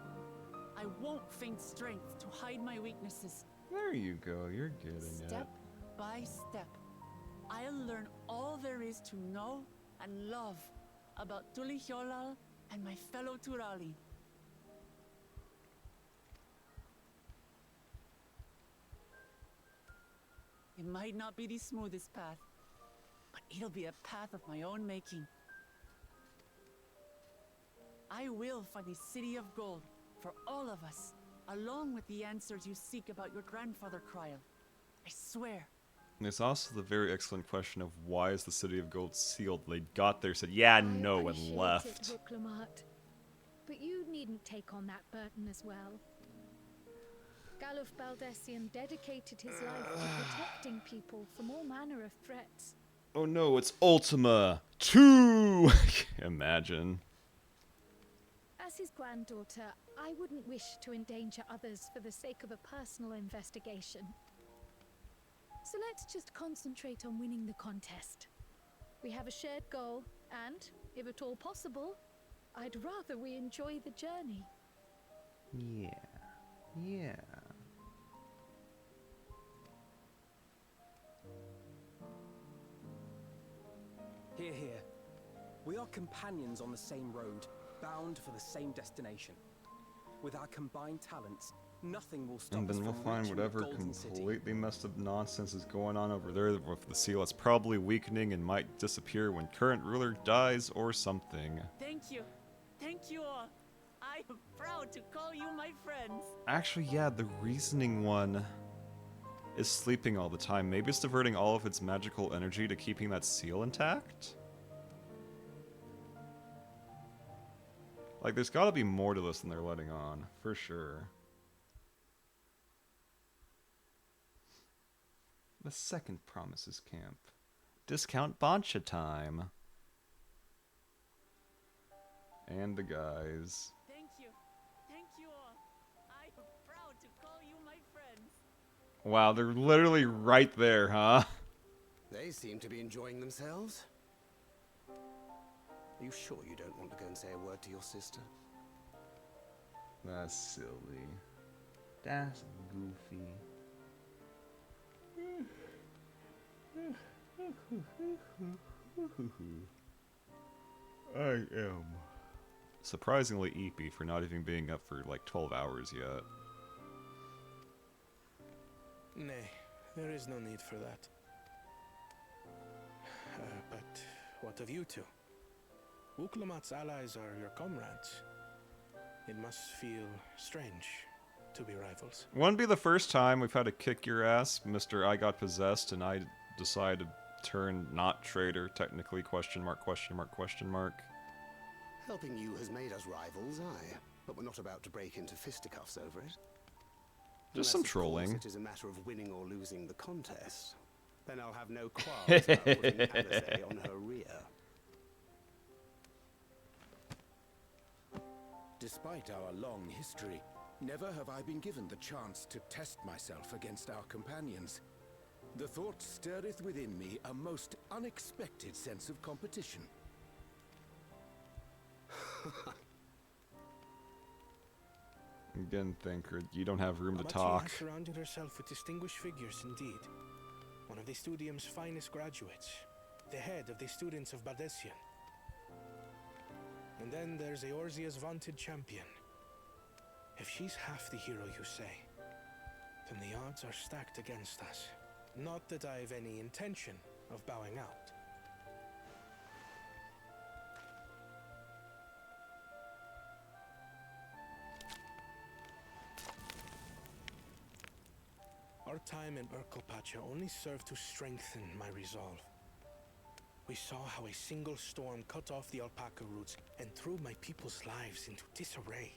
I won't feign strength to hide my weaknesses. There you go, you're getting Step by step, I'll learn all there is to know and love about Tulihyolal and my fellow Turali. It might not be the smoothest path, but it'll be a path of my own making. I will find the City of Gold for all of us, along with the answers you seek about your grandfather, Kryl. I swear. There's also the very excellent question of why is the City of Gold sealed? They got there, said, yeah, no, and left. It, Huklamat. But you needn't take on that burden as well. Galuf Baldessian dedicated his life to protecting people from all manner of threats. Oh no, it's Ultima 2! Imagine. As his granddaughter, I wouldn't wish to endanger others for the sake of a personal investigation. So let's just concentrate on winning the contest. We have a shared goal, and, if at all possible, I'd rather we enjoy the journey. Yeah. Yeah. Hear, hear. We are companions on the same road, bound for the same destination. With our combined talents, Nothing will stop And us then we'll from find reaching the whatever Golden City. completely messed up nonsense is going on over there with the seal. It's probably weakening and might disappear when current ruler dies or something. Thank you. Thank you all. I am proud to call you my friends. Actually, yeah, the reasoning one is sleeping all the time. Maybe it's diverting all of its magical energy to keeping that seal intact? Like, there's gotta be more to this than they're letting on, for sure. The second Promises Camp. Discount Bancha time. And the guys. Thank you. Thank you all. I am proud to call you my friends. Wow, they're literally right there, huh? They seem to be enjoying themselves. Are you sure you don't want to go and say a word to your sister? That's silly. That's goofy. I am surprisingly eepy for not even being up for like 12 hours yet. Nay, there is no need for that. But what of you two? Uklamat's allies are your comrades. It must feel strange to be rivals. Wouldn't be the first time we've had to kick your ass, Mr. I got possessed and I decided to turn not traitor, technically, question mark, question mark, question mark. Helping you has made us rivals, aye. But we're not about to break into fisticuffs over it. Just some Unless, of trolling. course, it is a matter of winning or losing the contest. Then I'll have no qualms about putting Alice on her rear. Despite our long history, never have I been given the chance to test myself against our companions. The thought stirreth within me a most unexpected sense of competition. Again, Thinker, you don't have room to Amachi talk. has surrounded herself with distinguished figures indeed. One of the Studium's finest graduates, the head of the students of Bardesian. And then there's Eorzea's vaunted champion. If she's half the hero you say, then the odds are stacked against us. Not that I've any intention of bowing out. Our time in Urkelpacha only served to strengthen my resolve. We saw how a single storm cut off the alpaca roots and threw my people's lives into disarray.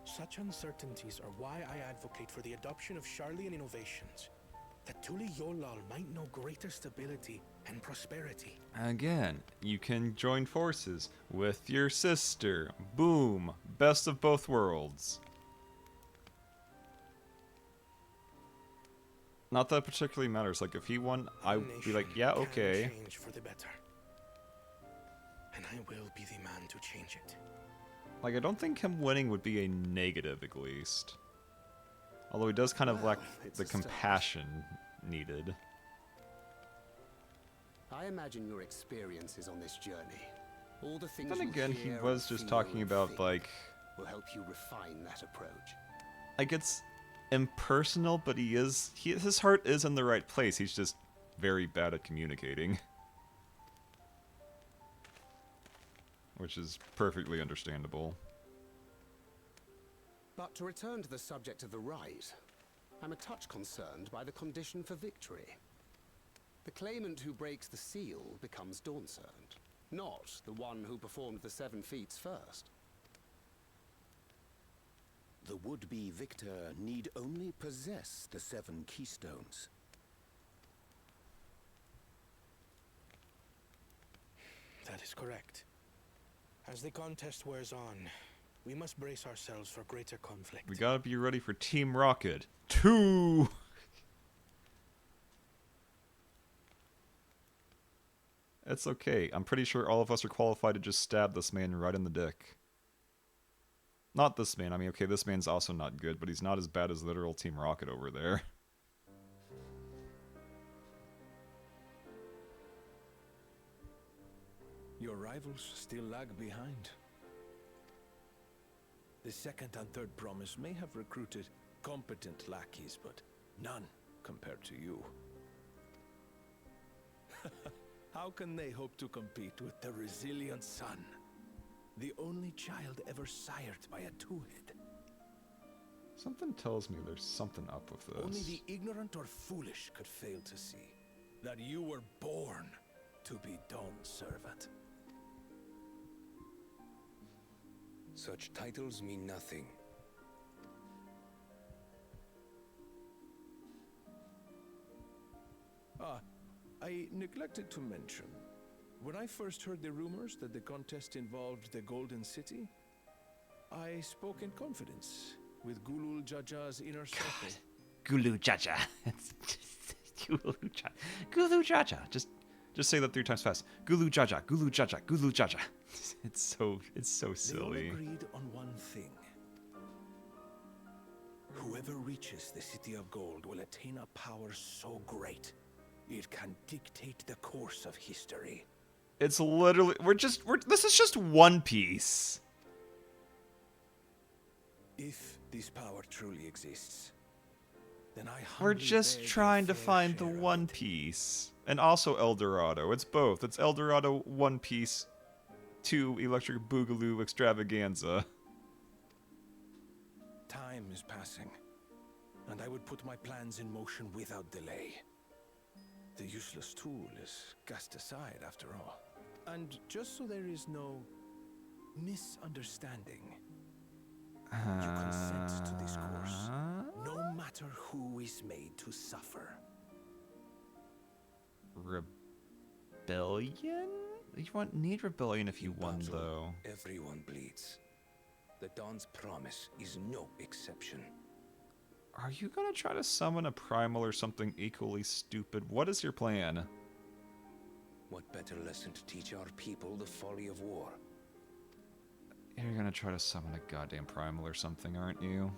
Such uncertainties are why I advocate for the adoption of Sharlayan innovations, that Tuli Yolal might know greater stability and prosperity. Again, you can join forces with your sister. Boom. Best of both worlds. Not that it particularly matters. Like, if he won, I'd be like, yeah, okay. Change for the better. And I will be the man to change it. Like, I don't think him winning would be a negative, at least. Although he does kind of lack the compassion needed. I imagine your experiences on this journey, all the things Then you again, he hear was and just feel talking and about, think like... will help you refine that approach. Like, it's impersonal, but his heart is in the right place. He's just very bad at communicating. Which is perfectly understandable. But to return to the subject of the rite, I'm a touch concerned by the condition for victory. The claimant who breaks the seal becomes Dawnservant, not the one who performed the 7 feats first. The would-be victor need only possess the 7 keystones. That is correct. As the contest wears on, we must brace ourselves for greater conflict. We gotta be ready for Team Rocket 2! It's okay. I'm pretty sure all of us are qualified to just stab this man right in the dick. Not this man. I mean, okay, this man's also not good, but he's not as bad as literal Team Rocket over there. Your rivals still lag behind. The second and third promise may have recruited competent lackeys, but none compared to you. How can they hope to compete with the resilient son? The only child ever sired by a two-head. Something tells me there's something up with this. Only the ignorant or foolish could fail to see that you were born to be Dawn's servant. Such titles mean nothing. I neglected to mention. When I first heard the rumors that the contest involved the Golden City, I spoke in confidence with Gulul Jaja's inner circle. Gulu Jaja. Gulu Jaja. Just say that 3 times fast. Gulu Jaja. Gulu Jaja. Gulu Jaja. It's so silly. They all agreed on one thing. Whoever reaches the City of Gold will attain a power so great it can dictate the course of history. It's literally this is just One Piece. If this power truly exists, then we're just trying to find the One Piece. And also El Dorado. It's both. It's El Dorado, One Piece, 2 Electric Boogaloo Extravaganza. Time is passing, and I would put my plans in motion without delay. The useless tool is cast aside after all. And just so there is no misunderstanding, you consent to this course, no matter who is made to suffer. Rebellion? You need rebellion if you won, though. Everyone bleeds. The Dawn's promise is no exception. Are you gonna try to summon a primal or something equally stupid? What is your plan? What better lesson to teach our people the folly of war? You're gonna try to summon a goddamn primal or something, aren't you?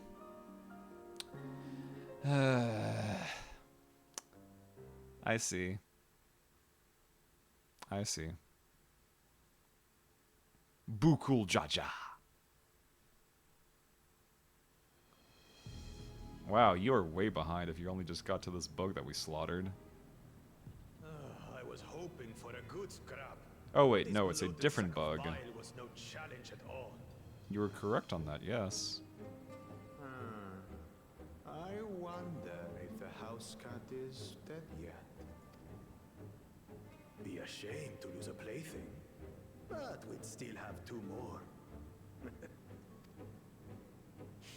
I see. Bukul Jaja. Wow, you are way behind if you only just got to this bug that we slaughtered. I was hoping for a good scrap. Oh wait, no, it's a different bug. Was no challenge at all. You were correct on that, yes. I wonder if the house cat is dead yet. Be ashamed to lose a plaything, but we'd still have 2 more.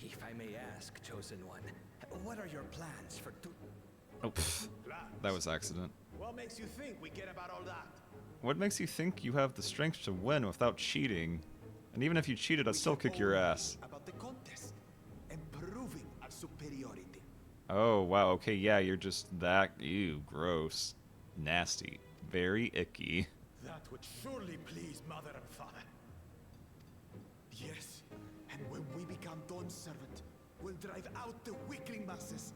If I may ask, Chosen One, what are your plans for Oh, pfft. That was accident. What makes you think we care about all that? What makes you think you have the strength to win without cheating? And even if you cheated, I'd still kick your ass. About the contest and proving our superiority. Oh, wow, okay, yeah, you're just that, ew, gross, nasty, very icky. That would surely please Mother and Father. Yes, and when we become Dawn's servant, we'll drive out the weakling masses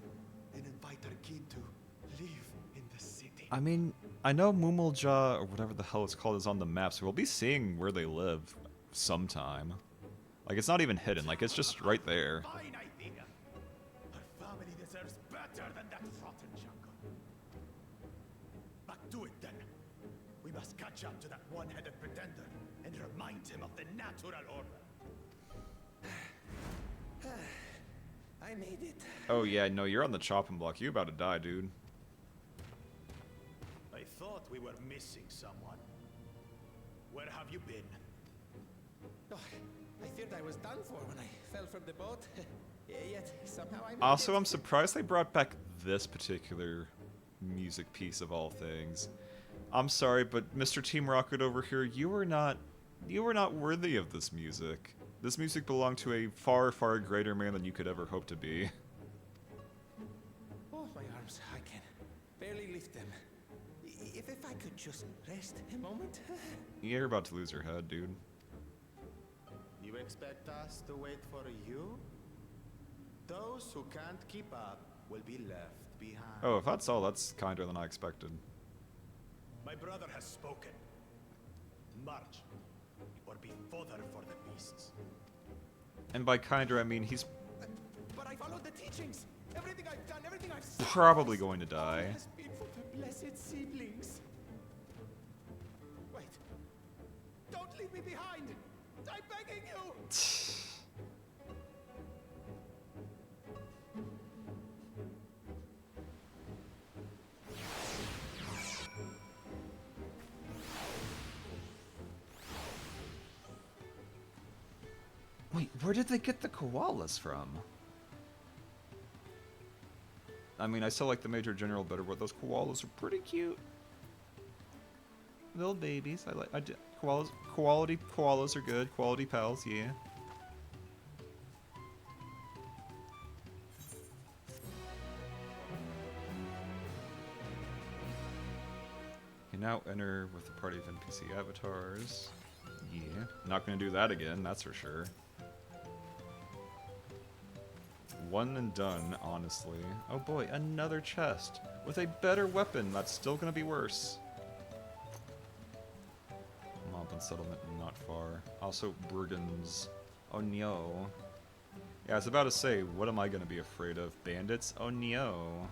and invite our kid to live in the city. I mean, I know Mumulja, or whatever the hell it's called, is on the map, so we'll be seeing where they live sometime. Like, it's not even hidden, like, it's just right there. Fine idea. Our family deserves better than that rotten jungle. But do it then. We must catch up to that one-headed pretender and remind him of the natural order. I made it. Oh yeah, no, you're on the chopping block. You about to die, dude. I thought we were missing someone. Where have you been? Oh, I feared I was done for when I fell from the boat. Yet somehow I Also, I'm surprised they brought back this particular music piece of all things. I'm sorry, but Mr. Team Rocket over here, you were not worthy of this music. This music belonged to a far, far greater man than you could ever hope to be. Oh, my arms, I can barely lift them. If I could just rest a moment. You're about to lose your head, dude. You expect us to wait for you? Those who can't keep up will be left behind. Oh, if that's all, that's kinder than I expected. My brother has spoken. March, or be fodder for the beasts. And by kinder, I mean he's But I followed the teachings. Everything I've done, everything I've said probably going to die. has been for the blessed seedlings. Wait. Don't leave me behind. I'm begging you. Wait, where did they get the koalas from? I mean, I still like the Major General better, but those koalas are pretty cute. Little babies. Koalas. Quality koalas are good. Quality pals, yeah. You now enter with a party of NPC avatars. Yeah. Not gonna do that again, that's for sure. One and done, honestly. Oh boy, another chest with a better weapon. That's still gonna be worse. Mountain settlement not far. Also, brigands. Oh no. Yeah, I was about to say, what am I gonna be afraid of? Bandits? Oh no.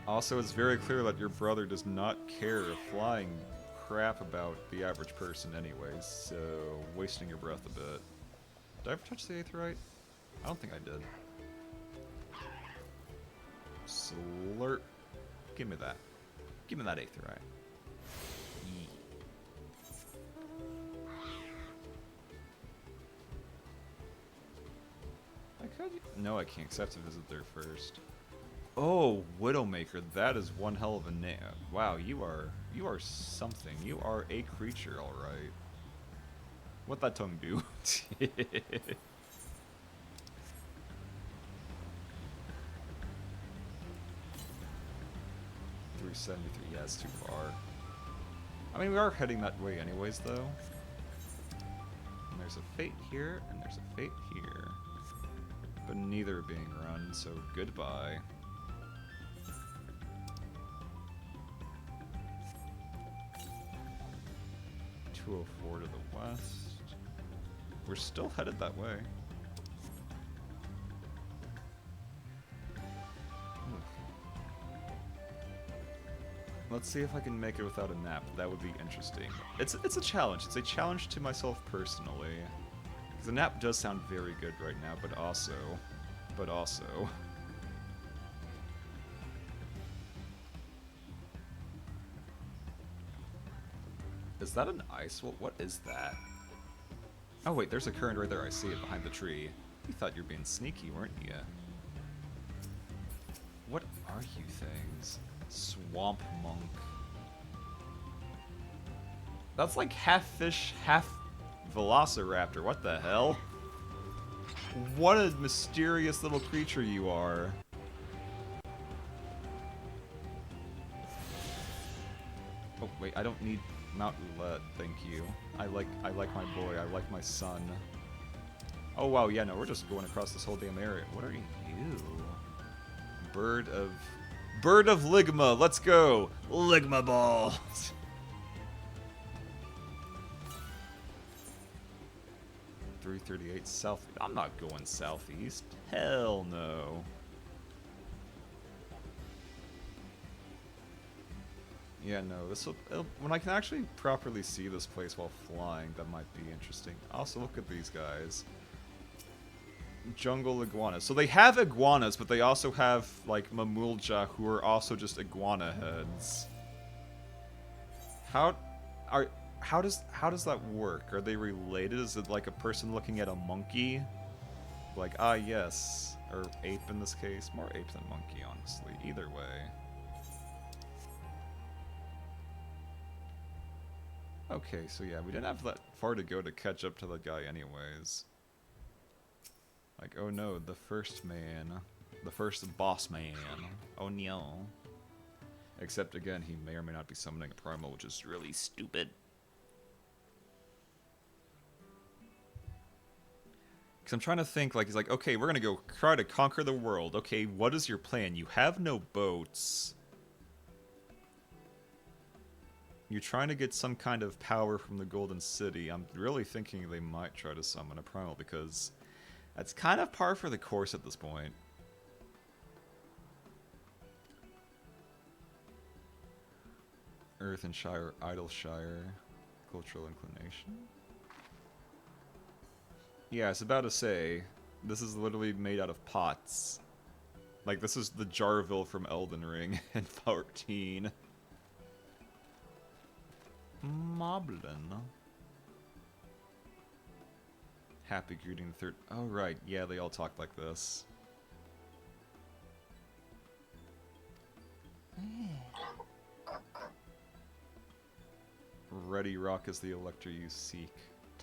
Also, it's very clear that your brother does not care a flying crap about the average person anyways, so wasting your breath a bit. Did I ever touch the aetheryte? I don't think I did. Slurp. Give me that. Give me that aetheryte. I could. No, I can't, 'cause I have to visit there first. Oh, Widowmaker, that is one hell of a name. Wow, you are something. You are a creature, alright. What that tongue do? 373, yeah, it's too far. I mean, we are heading that way anyways, though. And there's a fate here, and there's a fate here. But neither are being run, so goodbye. 204 to the west. We're still headed that way. Let's see if I can make it without a nap. That would be interesting. It's a challenge. It's a challenge to myself personally. Because a nap does sound very good right now, but also... Is that an ice? Well, what is that? Oh wait, there's a current right there. I see it behind the tree. You thought you were being sneaky, weren't you? What are you things? Swamp monk. That's like half fish, half velociraptor. What the hell? What a mysterious little creature you are. Oh wait, I don't need Mount Roulette, thank you. I like my boy, I like my son. Oh wow, yeah, no, we're just going across this whole damn area. What are you? Bird of Ligma, let's go! Ligma ball! 338 south. I'm not going southeast. Hell no. Yeah, no, this will, when I can actually properly see this place while flying, that might be interesting. Also, look at these guys. Jungle iguanas. So they have iguanas, but they also have, like, mamulja, who are also just iguana heads. How does that work? Are they related? Is it like a person looking at a monkey? Like, ah, yes. Or ape in this case. More ape than monkey, honestly. Either way. Okay, so yeah, we didn't have that far to go to catch up to that guy anyways. Like, oh no, the first man. The first boss man. Oh no. Except again, he may or may not be summoning a primal, which is really stupid. Because I'm trying to think, like, he's like, okay, we're gonna go try to conquer the world. Okay, what is your plan? You have no boats. You're trying to get some kind of power from the Golden City. I'm really thinking they might try to summon a primal, because that's kind of par for the course at this point. Earth and Shire, Idleshire, cultural inclination. Yeah, I was about to say, this is literally made out of pots. Like, this is the Jarville from Elden Ring in 14. Moblin. Happy greeting the third. Oh, right. Yeah, they all talk like this. Ready rock is the elector you seek.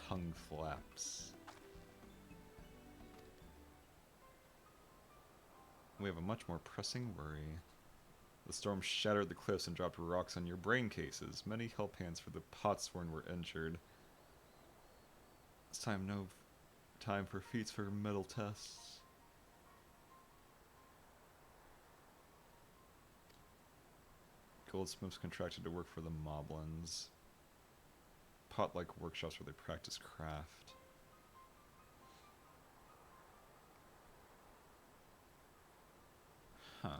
Tongue flaps. We have a much more pressing worry. The storm shattered the cliffs and dropped rocks on your brain cases. Many help hands for the Potsworn were injured. It's time for feats for metal tests. Goldsmiths contracted to work for the Moblins. Pot-like workshops where they practice craft. Huh.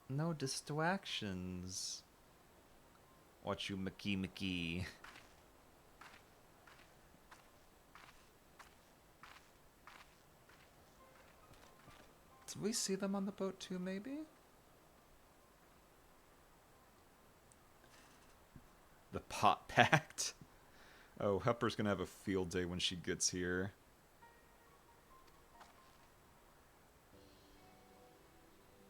No distractions. Watch you, Mickey. Did we see them on the boat too, maybe? The pot pact. Oh, Hepper's gonna have a field day when she gets here.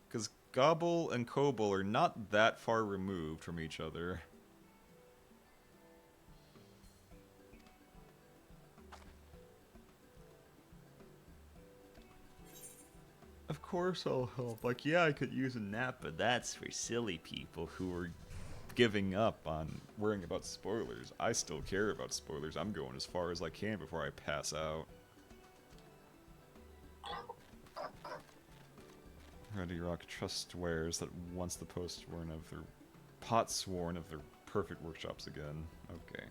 Because Gobble and Kobold are not that far removed from each other. Of course I'll help. Like, yeah, I could use a nap, but that's for silly people who are giving up on worrying about spoilers. I still care about spoilers. I'm going as far as I can before I pass out. Ready Rock trust swears that once the post-sworn of their pot-sworn of their perfect workshops again. Okay.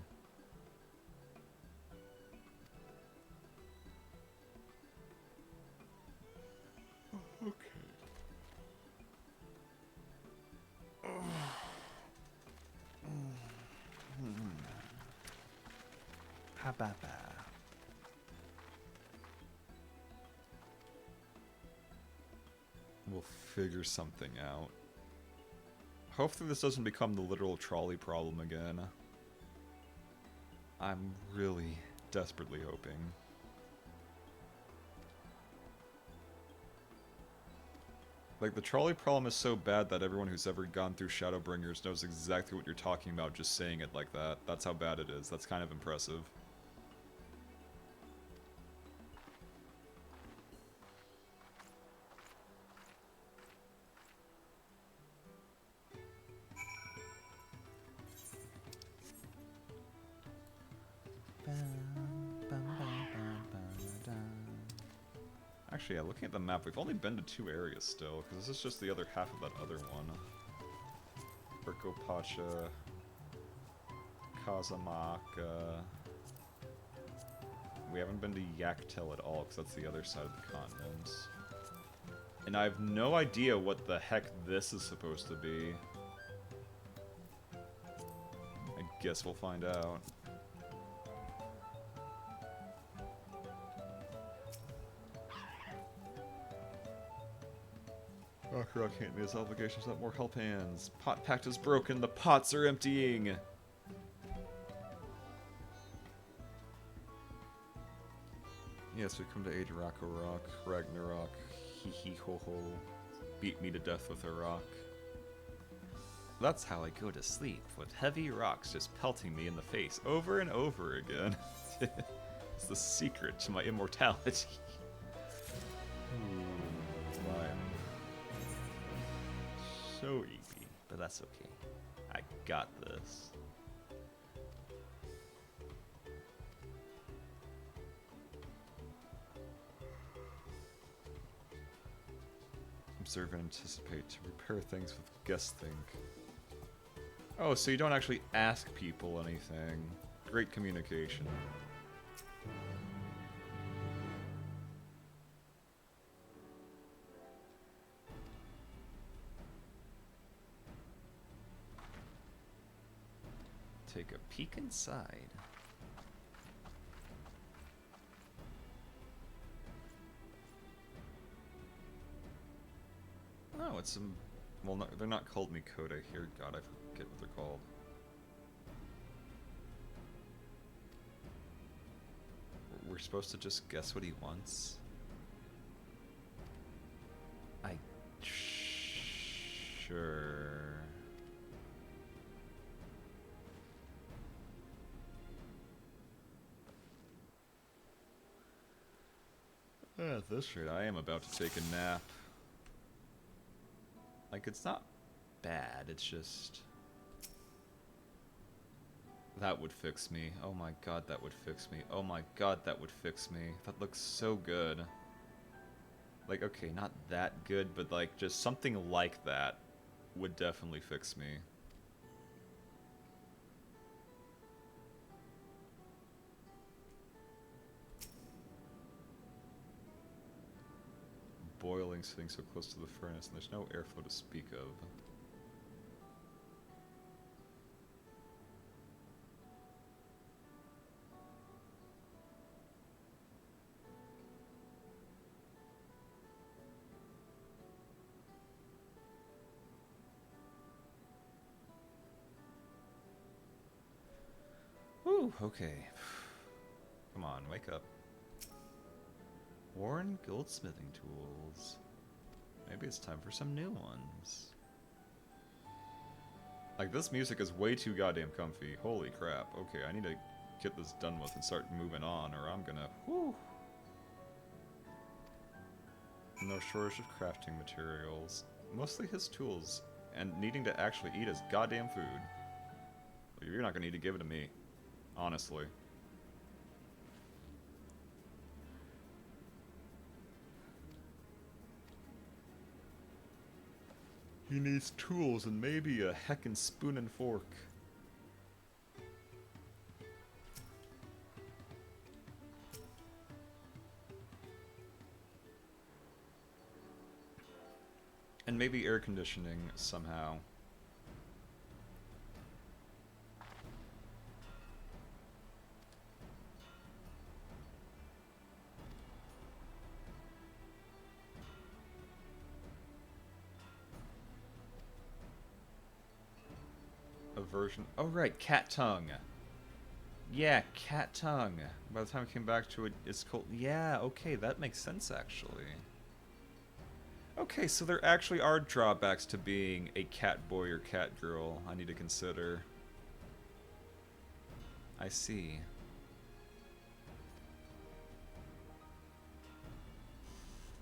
Okay. We'll figure something out. Hopefully this doesn't become the literal trolley problem again. I'm really desperately hoping. Like, the trolley problem is so bad that everyone who's ever gone through Shadowbringers knows exactly what you're talking about just saying it like that. That's how bad it is. That's kind of impressive. Actually, yeah, looking at the map, we've only been to 2 areas still, because this is just the other half of that other one. Urkopacha, Kazamaka. We haven't been to Yaktel at all, because that's the other side of the continent. And I have no idea what the heck this is supposed to be. I guess we'll find out. Rock can't meet his obligations without more help hands. Pot pact is broken, the pots are emptying! Yes, we come to aid Rock, Ragnarok, hee hee ho ho. Beat me to death with a rock. That's how I go to sleep, with heavy rocks just pelting me in the face over and over again. It's the secret to my immortality. Ooh, slime. So easy. but that's okay. I got this. Observe and anticipate to repair things with guess think. Oh, so you don't actually ask people anything. Great communication. Take a peek inside. Oh, it's some... Well, no, they're not called Mikoda here. God, I forget what they're called. We're supposed to just guess what he wants? Sure. At this rate, I am about to take a nap. Like, it's not bad, it's just... That would fix me. Oh my god, that would fix me. Oh my god, that would fix me. That looks so good. Like, okay, not that good, but like, just something like that would definitely fix me. Boiling, sitting so close to the furnace, and there's no airflow to speak of. Whew, okay. Come on, wake up. Worn goldsmithing tools. Maybe it's time for some new ones. Like, this music is way too goddamn comfy. Holy crap. Okay, I need to get this done with and start moving on, or I'm gonna... Whew. No shortage of crafting materials. Mostly his tools, and needing to actually eat his goddamn food. Well, you're not gonna need to give it to me. Honestly. He needs tools and maybe a heckin' spoon and fork. And maybe air conditioning somehow. A version... Oh right, cat tongue. Yeah, cat tongue. By the time I came back to it, it's called... Yeah, okay, that makes sense actually. Okay, so there actually are drawbacks to being a cat boy or cat girl I need to consider. I see.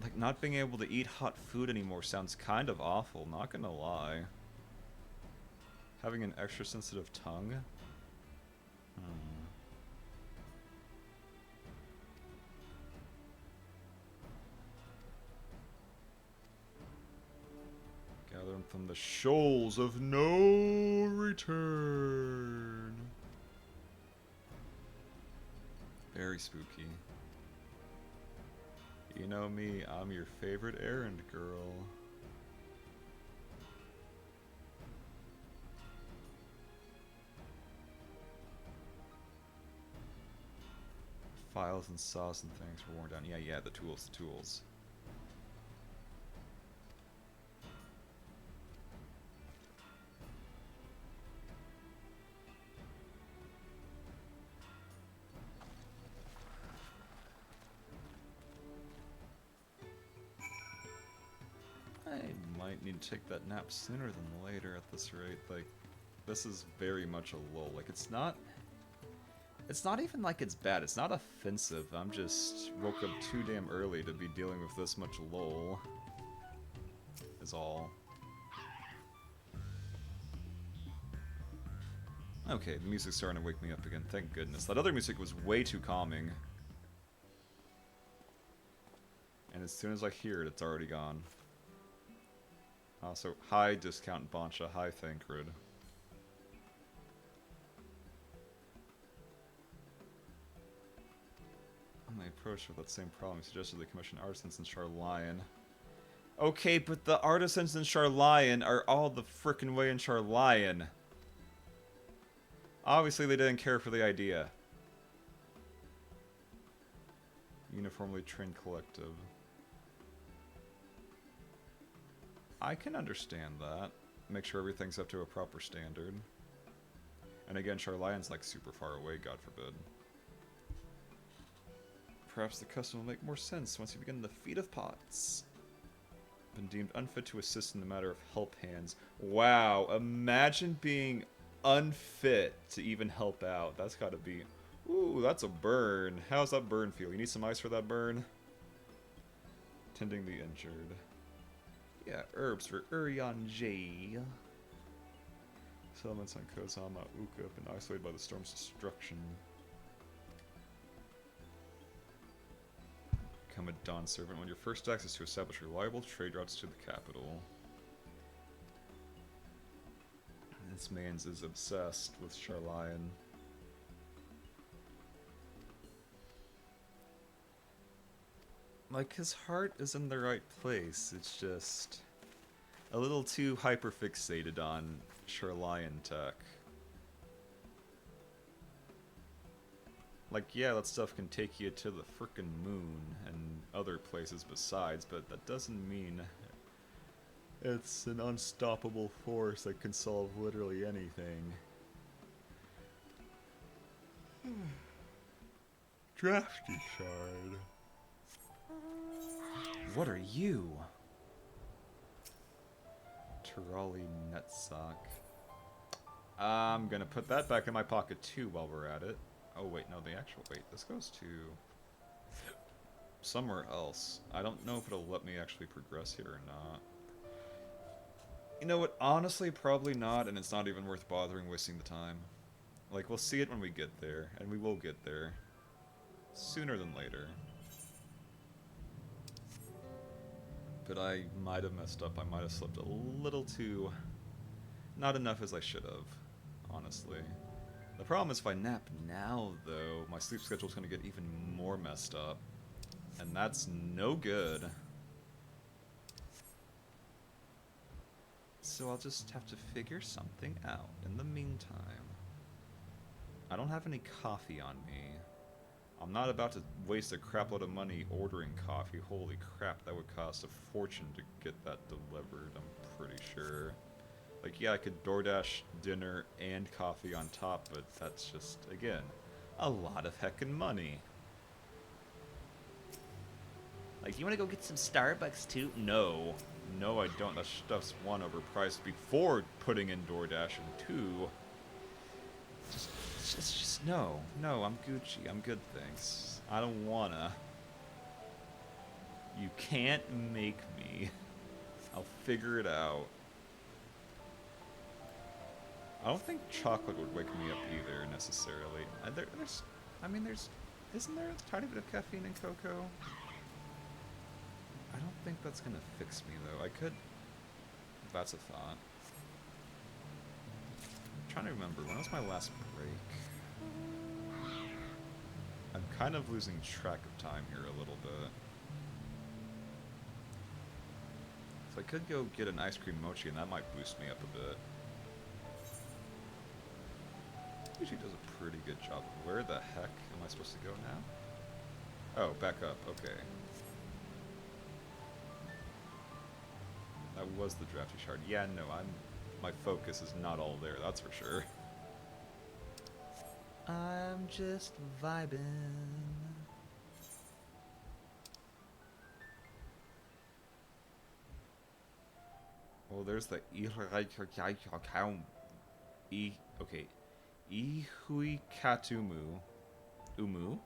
Like, not being able to eat hot food anymore sounds kind of awful, not gonna lie. Having an extra sensitive tongue? Gather them from the shoals of no return. Very spooky. You know me, I'm your favorite errand girl. Files and saws and things were worn down. Yeah, the tools, the tools. I might need to take that nap sooner than later at this rate. Like, this is very much a lull. Like, it's not even like it's bad. It's not offensive. I'm just woke up too damn early to be dealing with this much lull. Is all. Okay, the music's starting to wake me up again, thank goodness. That other music was way too calming. And as soon as I hear it, it's already gone. Also, hi Discount Boncha, hi Thancred. On my approach with that same problem, he suggested they commission artisans in Charlion. Okay, but the artisans in Charlion are all the frickin' way in Charlion. Obviously, they didn't care for the idea. Uniformly trained collective. I can understand that. Make sure everything's up to a proper standard. And again, Charlion's like super far away, God forbid. Perhaps the custom will make more sense once you begin the feat of pots. Been deemed unfit to assist in the matter of help hands. Wow, imagine being unfit to even help out. That's gotta be... Ooh, that's a burn. How's that burn feel? You need some ice for that burn? Tending the injured. Yeah, herbs for Urian J. Settlements on Kozama Uka have been isolated by the storm's destruction. Become a Dawn servant when your first task is to establish reliable trade routes to the capital. This man's is obsessed with Charlion. Like, his heart is in the right place, it's just a little too hyper-fixated on Charlion tech. Like, yeah, that stuff can take you to the frickin' moon and other places besides, but that doesn't mean it's an unstoppable force that can solve literally anything. Drafty shard. What are you? Tirali Netsock. I'm gonna put that back in my pocket too while we're at it. Oh wait, no, the actual... Wait, this goes to... somewhere else. I don't know if it'll let me actually progress here or not. You know what, honestly, probably not, and it's not even worth bothering wasting the time. Like, we'll see it when we get there, and we will get there. Sooner than later. But I might have messed up, I might have slipped a little too... not enough as I should have, honestly. The problem is if I nap now, though, my sleep schedule's gonna get even more messed up. And that's no good. So I'll just have to figure something out in the meantime. I don't have any coffee on me. I'm not about to waste a crapload of money ordering coffee. Holy crap, that would cost a fortune to get that delivered, I'm pretty sure. Like, yeah, I could DoorDash dinner and coffee on top, but that's just, again, a lot of heckin' money. Like, you want to go get some Starbucks too? No. No, I don't. That stuff's one, overpriced before putting in DoorDash, and two, just no. No, I'm Gucci. I'm good, thanks. I don't wanna. You can't make me. I'll figure it out. I don't think chocolate would wake me up either, necessarily. Isn't there a tiny bit of caffeine in cocoa? I don't think that's gonna fix me, though. I could... That's a thought. I'm trying to remember, when was my last break? I'm kind of losing track of time here a little bit. So I could go get an ice cream mochi, and that might boost me up a bit. She does a pretty good job. Where the heck am I supposed to go now? Oh, back up. Okay. That was the drafty shard. Yeah, no, my focus is not all there, that's for sure. I'm just vibing. Well, there's the okay. Ihui Katumu. Umu?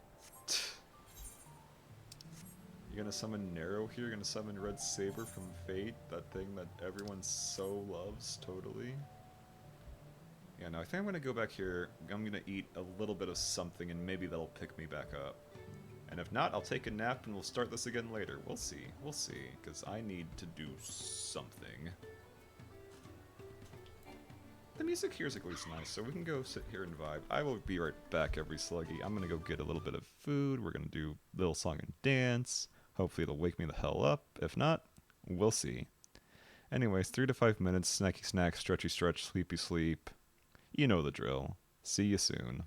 You're gonna summon Nero here? You're gonna summon Red Saber from Fate? That thing that everyone so loves, totally? Yeah, no, I think I'm gonna go back here. I'm gonna eat a little bit of something, and maybe that'll pick me back up. And if not, I'll take a nap and we'll start this again later. We'll see. We'll see. Because I need to do something. The music here is at least nice, so we can go sit here and vibe. I will be right back, every sluggy. I'm gonna go get a little bit of food. We're gonna do a little song and dance. Hopefully it'll wake me the hell up. If not, we'll see. Anyways, 3 to 5 minutes, snacky snack, stretchy stretch, sleepy sleep. You know the drill. See you soon.